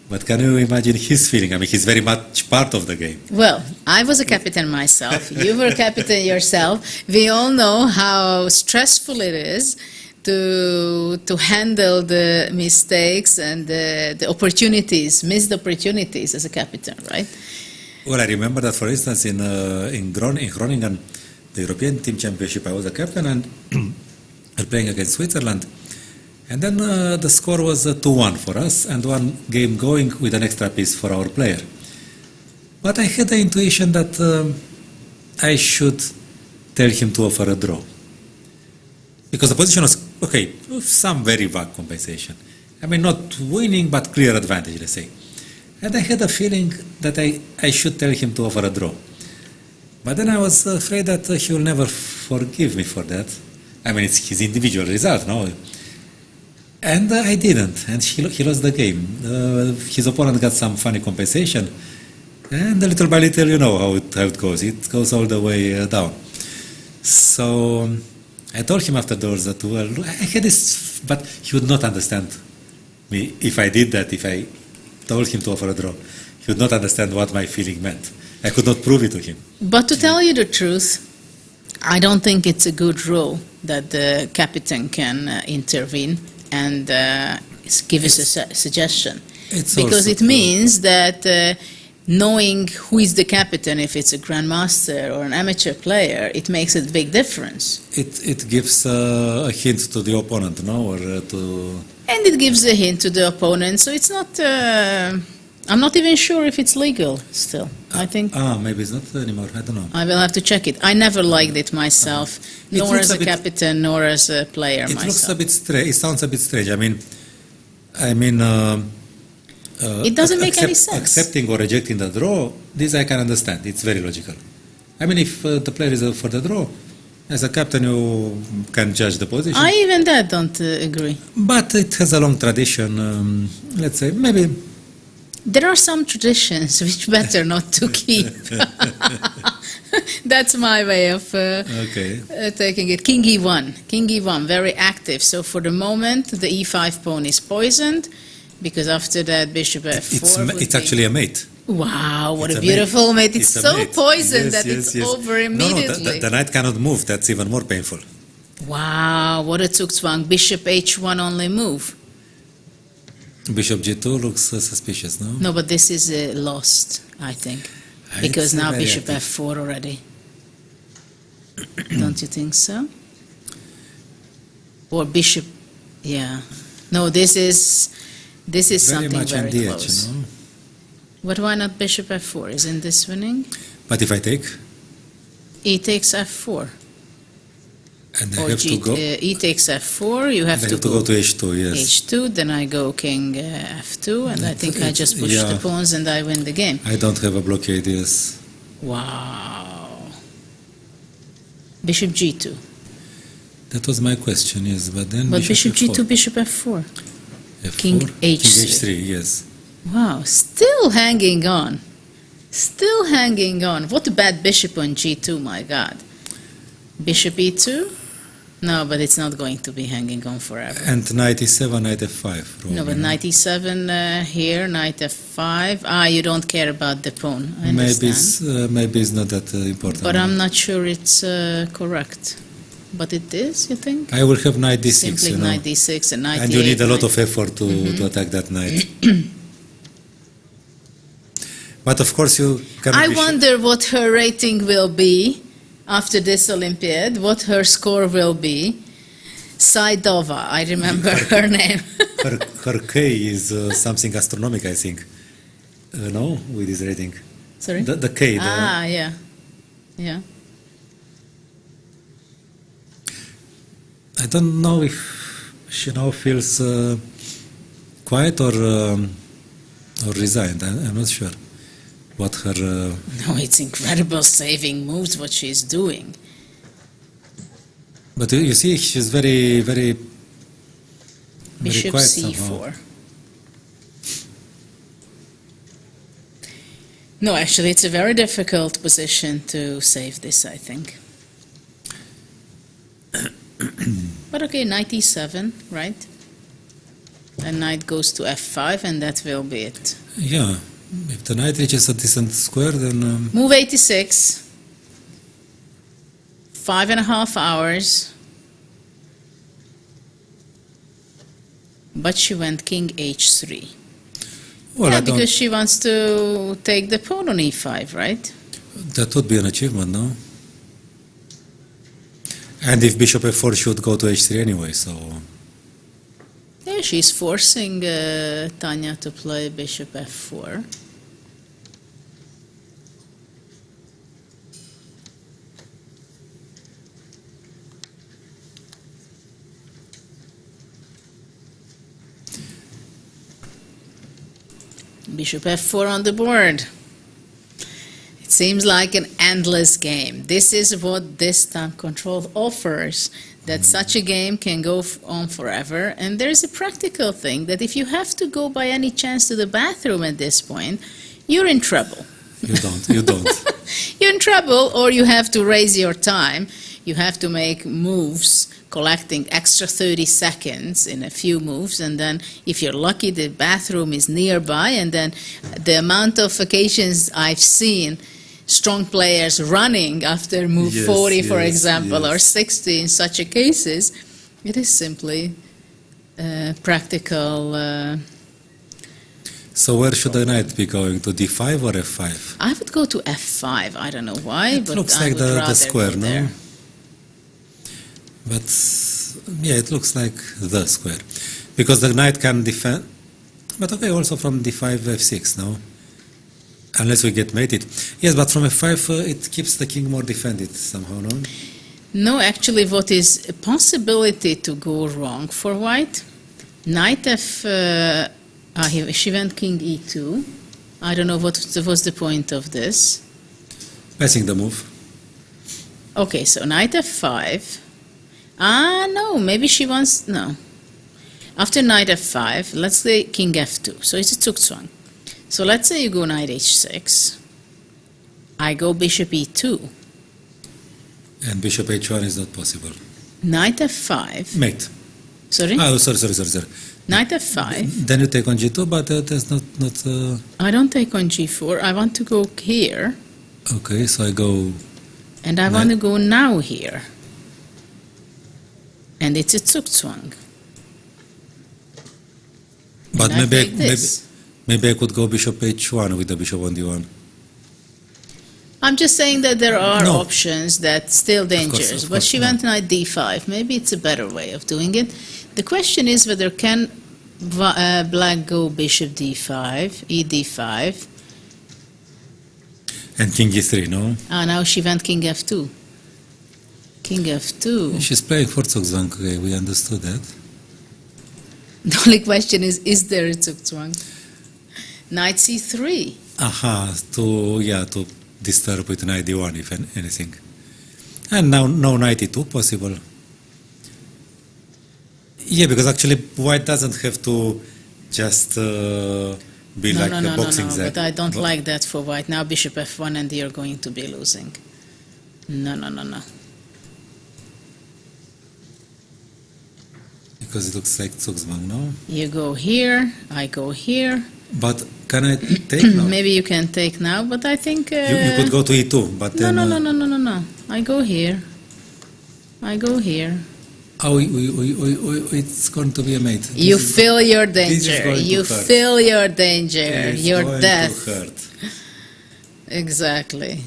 But can you imagine his feeling? I mean, he's very much part of the game. Well, I was a captain myself. You were a captain yourself. We all know how stressful it is to handle the mistakes and the opportunities, missed opportunities as a captain, right? Well, I remember that, for instance, in Groningen, the European Team Championship, I was a captain and we were playing against Switzerland. And then the score was 2-1 for us, and one game going with an extra piece for our player. But I had the intuition that I should tell him to offer a draw. Because the position was, okay, some very vague compensation. I mean, not winning, but clear advantage, let's say. And I had a feeling that I should tell him to offer a draw. But then I was afraid that he will never forgive me for that. I mean, it's his individual result, no? And I didn't, and he lost the game. His opponent got some funny compensation, and little by little, you know how it goes. It goes all the way down. So I told him afterwards that, well, I had this, but he would not understand me if I did that, if I told him to offer a draw. He would not understand what my feeling meant. I could not prove it to him. But to tell you the truth, I don't think it's a good rule that the captain can intervene and give us a suggestion. Because it means that knowing who is the captain, if it's a grandmaster or an amateur player, it makes a big difference. It gives a hint to the opponent, no? Or to... And it gives a hint to the opponent, so it's not... I'm not even sure if it's legal still. I think... maybe it's not anymore, I don't know. I will have to check it. I never liked it myself, nor as a captain, nor as a player myself. It looks a bit strange. It sounds a bit strange. I mean... it doesn't make any sense. Accepting or rejecting the draw, this I can understand. It's very logical. I mean, if the player is for the draw, as a captain you can judge the position. I even that don't agree. But it has a long tradition. Let's say, maybe... There are some traditions which better not to keep. That's my way of taking it. King e1. King e1, very active. So for the moment, the e5 pawn is poisoned. Because after that, bishop f4 It's actually a mate. Wow, what It's a a beautiful mate. It's a so mate. poisoned Yes, that yes, it's yes. over No, immediately. the knight cannot move. That's even more painful. Wow, what a zugzwang. Bishop h1 only move. Bishop g2 looks suspicious, no? No, but this is lost, I think. Because It's now very bishop active. f4 already. Don't you think so? Or bishop, yeah. No, this is Very something much on very the close. edge, you know? But why not bishop f4? Isn't this winning? But if I take, E takes f4. and I Or have to go, E takes f4, you I have have to to go to h2, yes. h2, then I go king f2, and I think I just push the yeah. pawns and I win the game. I don't have a blockade, yes. Wow. Bishop g2. That was my question, yes. But then But bishop f4. g2, bishop f4. F4, King King h3. h3, yes. Wow, still hanging on. Still hanging on. What a bad bishop on g2, my God. Bishop e2? No, but it's not going to be hanging on forever. And knight e7, knight f5. Probably, No, but knight e7 here, knight f5. Ah, you don't care about the pawn. I Maybe understand. maybe it's not that important. But I'm not sure it's correct. But it is, you think? I will have knight d6, Simply you know. knight d6 and knight And d8. you need a lot knight- of effort to attack that knight. But of course you cannot I be sure. wonder what her rating will be after this Olympiad, what her score will be. Saidova, I remember her name. Her K is something astronomical, I think. No, with this rating. Sorry? The K. Ah, yeah. Yeah. I don't know if she now feels quiet or resigned. I'm not sure what her. No, it's incredible saving moves what she's doing. But you see, she's very, very, very Bishop quiet c4. somehow. No, actually, it's a very difficult position to save this, I think. But okay, knight e7, right? And knight goes to f5, and that will be it. Yeah, if the knight reaches a decent square, then. Move 86. 5.5 hours. But she went king h3. Well, yeah, I don't- because she wants to take the pawn on e5, right? That would be an achievement, no? And if bishop f4 should go to h3 anyway, so. Yeah, she's forcing Tanya to play bishop f4. Bishop f4 on the board. It seems like an endless game. This is what this time control offers, that such a game can go on forever. And there's a practical thing that if you have to go by any chance to the bathroom at this point, you're in trouble. You don't. You're in trouble, or you have to raise your time. You have to make moves, collecting extra 30 seconds in a few moves, and then if you're lucky, the bathroom is nearby, and then the amount of occasions I've seen strong players running after move Yes, 40, for yes, example, yes. or 60 in such a cases, it is simply practical. So where should the knight be going? To d5 or f5? I would go to f5. I don't know why, It but looks I like would the rather square, go no? there. But yeah, it looks like the square. Because the knight can defend. But okay, also from d5, f6, no? Unless we get mated. Yes, but from f5, it keeps the king more defended somehow, no? No, actually, what is a possibility to go wrong for white? Knight f. She went king e2. I don't know what was the point of this. Passing the move. Okay, so knight f5. No, maybe she wants. No. After knight f5, let's say king f2. So it's a zugzwang. So let's say you go knight h6. I go bishop e2. And bishop h1 is not possible. Knight f5. Mate. Sorry? Oh, sorry. Knight f5. Then you take on g2, but that's not. I don't take on g4. I want to go here. Okay, so I go. And I want to go now here. And it's a Zugzwang. But And maybe I could go bishop h1 with the bishop on d1. I'm just saying that there are No. options that still dangerous. of But course, she no. went knight d5. Maybe it's a better way of doing it. The question is whether can black go bishop d5, e d5. And king e3, no? Ah, now she went king f2. King f2. She's playing for Zugzwang, okay, we understood that. The only question is there a Zugzwang? Knight c3. Aha, to disturb with knight d1, if anything. And now knight e2 possible. Yeah, because actually white doesn't have to just be like the boxing No, but I don't like that for white. Now bishop f1 and you're going to be losing. No. Because it looks like Zugzwang, no? You go here, I go here. But can I take now? Maybe you can take now, but I think... You could go to e2, but then... No. I go here. Oh, it's going to be a mate. You feel your danger. You feel your danger. Your death. To hurt. Exactly.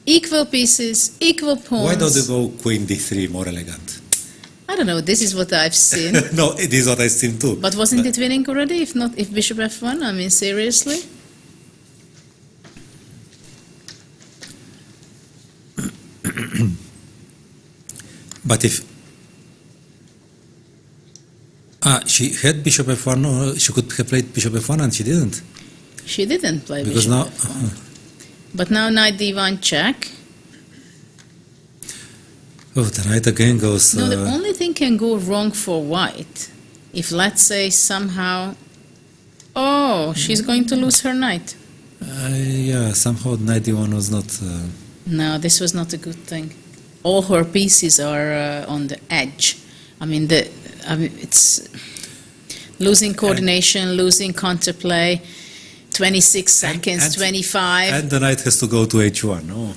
Equal pieces, equal pawns. Why don't you go queen d3, more elegant? I don't know. This is what I've seen. No, it is what I've seen too. But wasn't it winning already? If bishop f1, I mean, seriously? But if she had bishop f1, no, she could have played bishop f1 and she didn't. She didn't play because bishop now, f1. But now knight d1 check. Oh, the knight again goes... No, the only thing can go wrong for white. If, let's say, somehow... Oh, she's going to lose her knight. Yeah, somehow knight d1 was not... No, this was not a good thing. All her pieces are on the edge. I mean, it's losing coordination, losing counterplay, 26 seconds, 25. And the knight has to go to h1, no?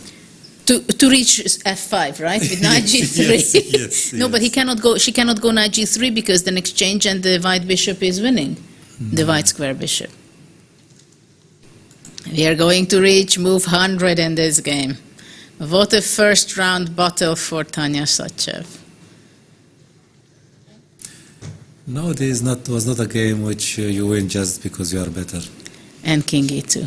To reach f5, right? With knight g3. yes. No, but he cannot go. She cannot go knight g3 because then exchange and the white bishop is winning. The white square bishop. We are going to reach move 100 in this game. What a first round battle for Tanya Sachev. No, this was not a game which you win just because you are better. And king e2.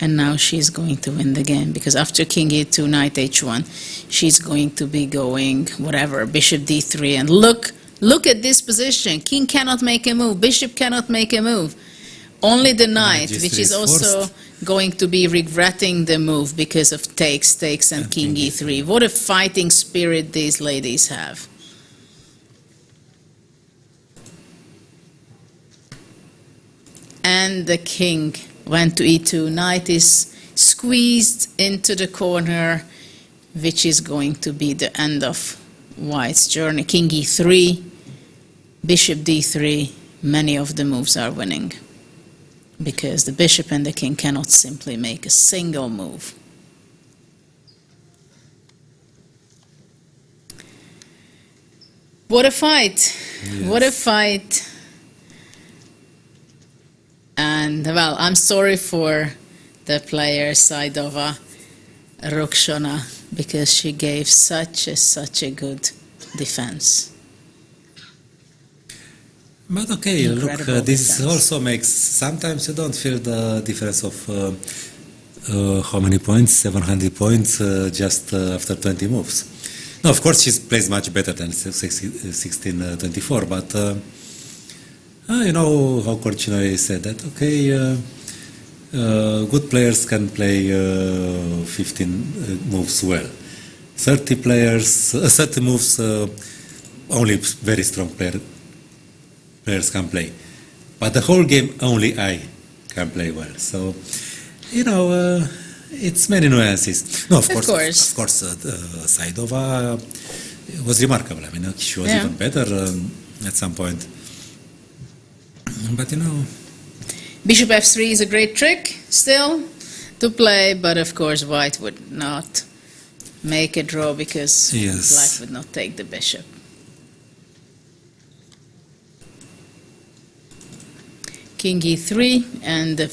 And now she's going to win the game because after king e2, knight h1, she's going to be going whatever, bishop d3. And look at this position. King cannot make a move. Bishop cannot make a move. Only the knight, which is also going to be regretting the move because of takes, and king e3. What a fighting spirit these ladies have. And the king went to e2. Knight is squeezed into the corner, which is going to be the end of white's journey. King e3, bishop d3. Many of the moves are winning because the bishop and the king cannot simply make a single move. What a fight! Yes. What a fight! And, well, I'm sorry for the player Saidova Rukshona because she gave such a good defense. But okay, Incredible look, this defense. also makes, sometimes you don't feel the difference of how many points, 700 points, just after 20 moves. No, of course she plays much better than 16-24, but you know how Korchinoi said that, okay, good players can play 15 moves well. 30 moves, only very strong players can play. But the whole game, only I can play well. So, you know, it's many nuances. No, of course. Saidova it was remarkable. I mean, she was even better at some point. But Bishop f3 is a great trick still to play, but of course white would not make a draw because black would not take the bishop. King e3, and the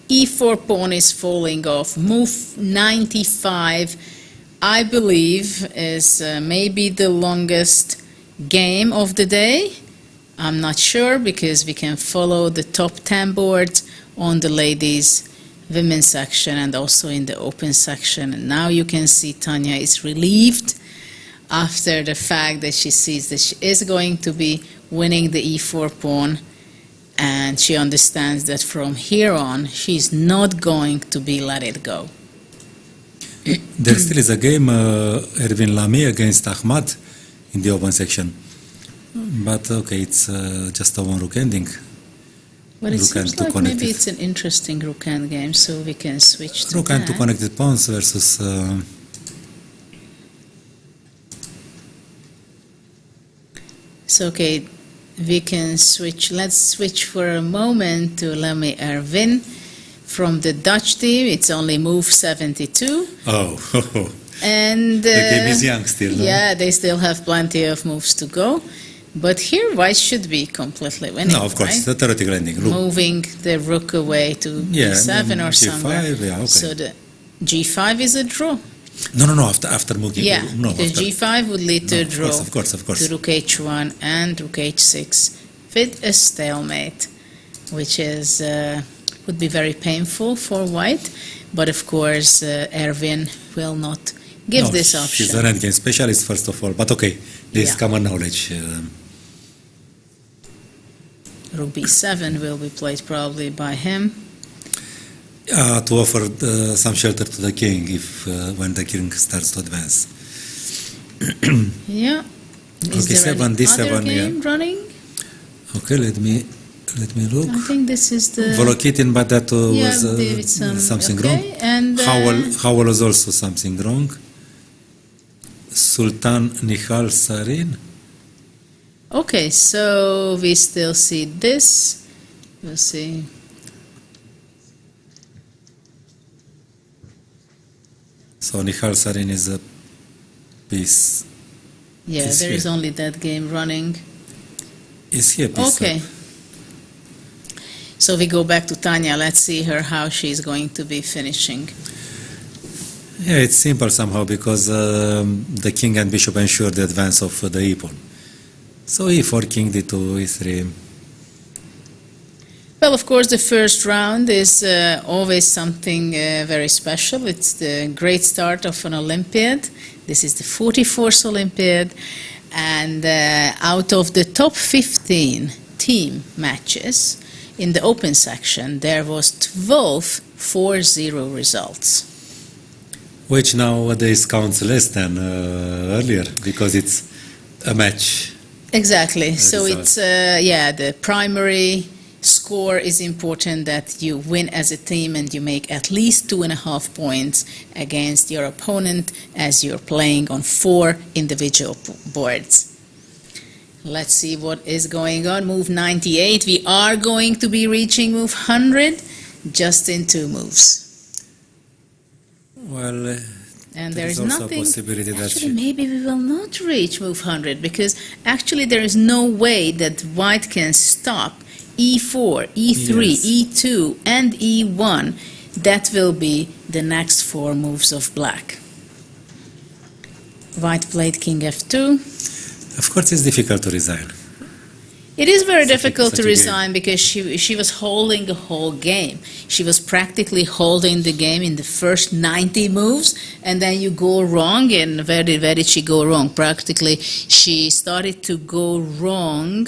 e4 pawn is falling off. Move 95, I believe, is maybe the longest game of the day. I'm not sure because we can follow the top 10 board on the ladies' women's section and also in the open section. And now you can see Tanya is relieved after the fact that she sees that she is going to be winning the e4 pawn. And she understands that from here on, she's not going to be let it go. There still is a game, Erwin Lamy against Ahmad in the open section. But okay, it's just a one rook ending. But it seems like maybe it's an interesting rook end game, so we can switch to rook and two connected pawns versus... So, okay, we can switch. Let's switch for a moment to Lamy Erwin from the Dutch team. It's only move 72. Oh, and the game is young still. Yeah, they still have plenty of moves to go. But here, white should be completely winning. No, of course, right? the theoretical ending. Rook. Moving the rook away to g7 or G5, somewhere. yeah, okay. So the g5 is a draw. No, after moving. Yeah, no, because after. g5 would lead to a draw. Of course. To rook h1 and rook h6 with a stalemate, which is would be very painful for white. But of course, Erwin will not give this option. She's an endgame specialist, first of all. But okay, this is common knowledge. Rook b7 will be played probably by him. To offer some shelter to the king if when the king starts to advance. Yeah. Is there any other game running? Okay, let me look. I think this is the Volokitin, but that was something wrong. And Howell was also something wrong. Sultan Nihal Sarin. Okay, so we still see this. We'll see. So Nihal Sarin is a piece. Yeah, there is only that game running. Is he a piece? Okay. So we go back to Tanya. Let's see her how she's going to be finishing. Yeah, it's simple somehow because the king and bishop ensure the advance of the e-pawn. So e4, king d2, e3. Well, of course, the first round is always something very special. It's the great start of an Olympiad. This is the 44th Olympiad. And out of the top 15 team matches in the open section, there was 12 4-0 results. Which nowadays counts less than earlier because it's a match. Exactly. So it's, the primary score is important that you win as a team and you make at least 2.5 points against your opponent as you're playing on 4 individual boards. Let's see what is going on. Move 98. We are going to be reaching move 100 just in 2 moves. Well, and there is also nothing. A possibility that actually, maybe we will not reach move 100 because actually there is no way that white can stop e4, e3, e2, and e1. That will be the next 4 moves of black. White played king f2. Of course, it's difficult to resign. It is very difficult to resign because she was holding the whole game. She was practically holding the game in the first 90 moves, and then you go wrong. And where did she go wrong? Practically, she started to go wrong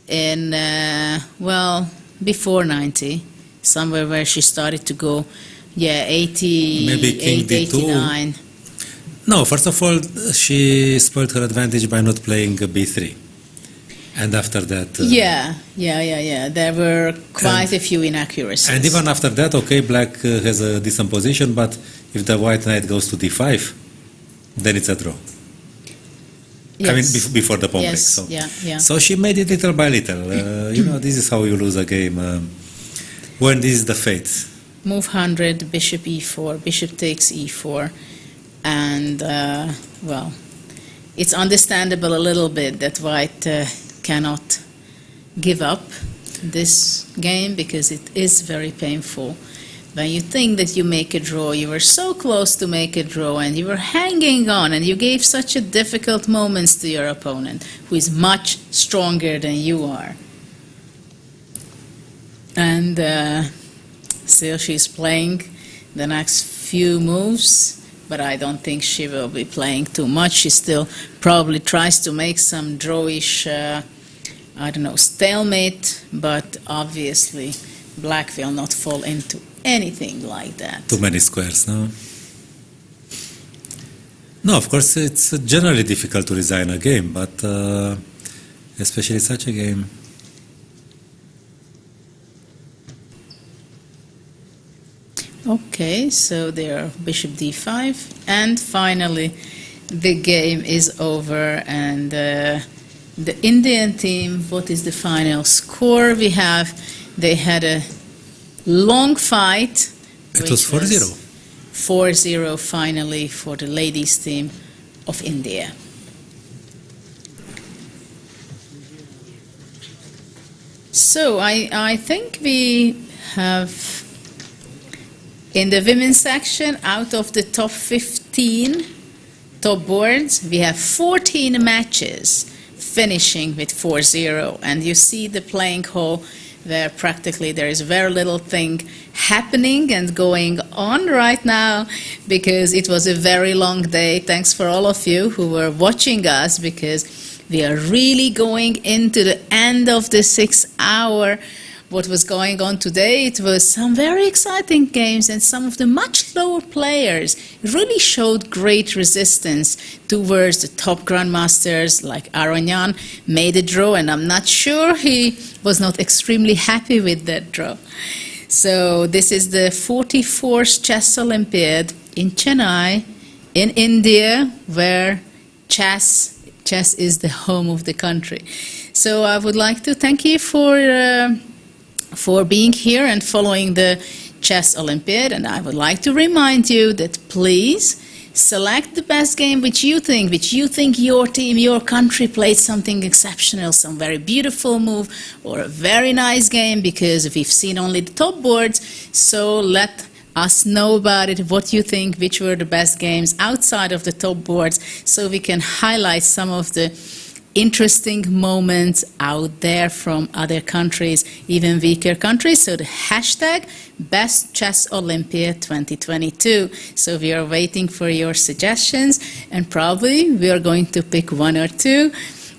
in, before 90, somewhere where she started to go, 80, maybe king 89. No, first of all, she spoiled her advantage by not playing b3. And after that... There were quite a few inaccuracies. And even after that, okay, black has a decent position, but if the white knight goes to d5, then it's a draw. I mean, Yes. before the pawn break. Yes, So. yeah. So she made it little by little. This is how you lose a game. When this is the fate. Move 100, bishop e4, bishop takes e4, and well, it's understandable a little bit that white cannot give up this game because it is very painful. When you think that you make a draw, you were so close to make a draw and you were hanging on and you gave such a difficult moments to your opponent who is much stronger than you are. And still she's playing the next few moves, but I don't think she will be playing too much. She still probably tries to make some drawish, stalemate, but obviously black will not fall into anything like that. Too many squares, no? No, of course, it's generally difficult to resign a game, but especially such a game. Okay, so there, bishop d5, and finally the game is over, and the Indian team, what is the final score we have? They had a long fight. It was 4-0. 4-0 finally for the ladies team of India. So I think we have, in the women's section, out of the top 15 top boards, we have 14 matches finishing with 4-0. And you see the playing hall where practically there is very little thing happening and going on right now because it was a very long day. Thanks for all of you who were watching us because we are really going into the end of the 6 hour. What was going on today, it was some very exciting games and some of the much lower players really showed great resistance towards the top grandmasters like Aronyan made a draw and I'm not sure he was not extremely happy with that draw. So this is the 44th Chess Olympiad in Chennai in India where chess is the home of the country. So I would like to thank you for being here and following the Chess Olympiad, and I would like to remind you that please select the best game which you think your team, your country played something exceptional, some very beautiful move or a very nice game, because we've seen only the top boards, so let us know about it, what you think, which were the best games outside of the top boards, so we can highlight some of the interesting moments out there from other countries, even weaker countries. So the hashtag Best Chess Olympiad 2022. So we are waiting for your suggestions, and probably we are going to pick one or two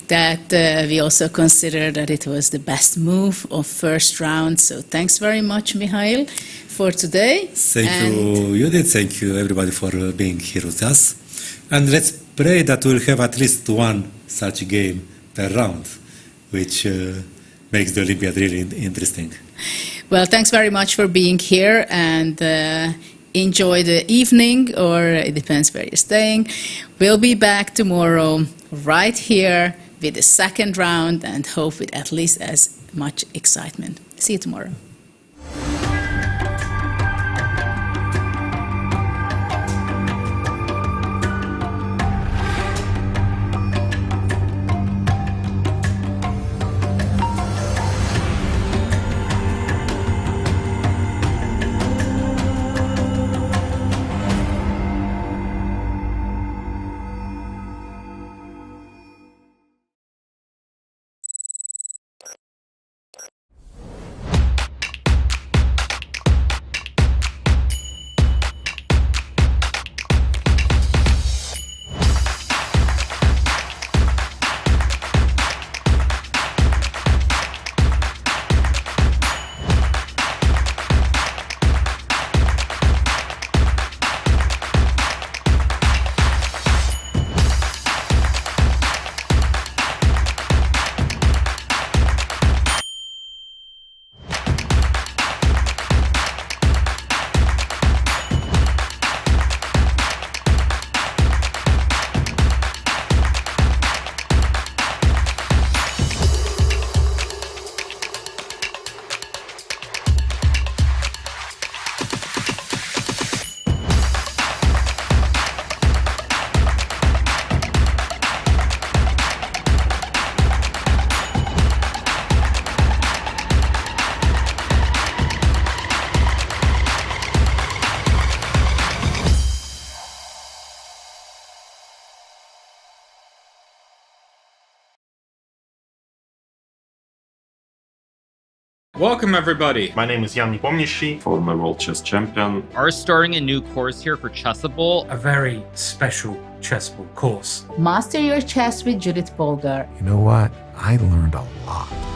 that we also consider that it was the best move of first round. So thanks very much, Mihail, for today. Thank you, Judit. Thank you, everybody, for being here with us. And let's pray that we'll have at least one such game per round, which makes the Olympiad really interesting. Well, thanks very much for being here, and enjoy the evening, or it depends where you're staying. We'll be back tomorrow right here with the second round, and hope with at least as much excitement. See you tomorrow. Welcome, everybody. My name is Jan Nepomniachtchi, former world chess champion. Are starting a new course here for Chessable. A very special chessable course. Master your chess with Judit Polgar. You know what? I learned a lot.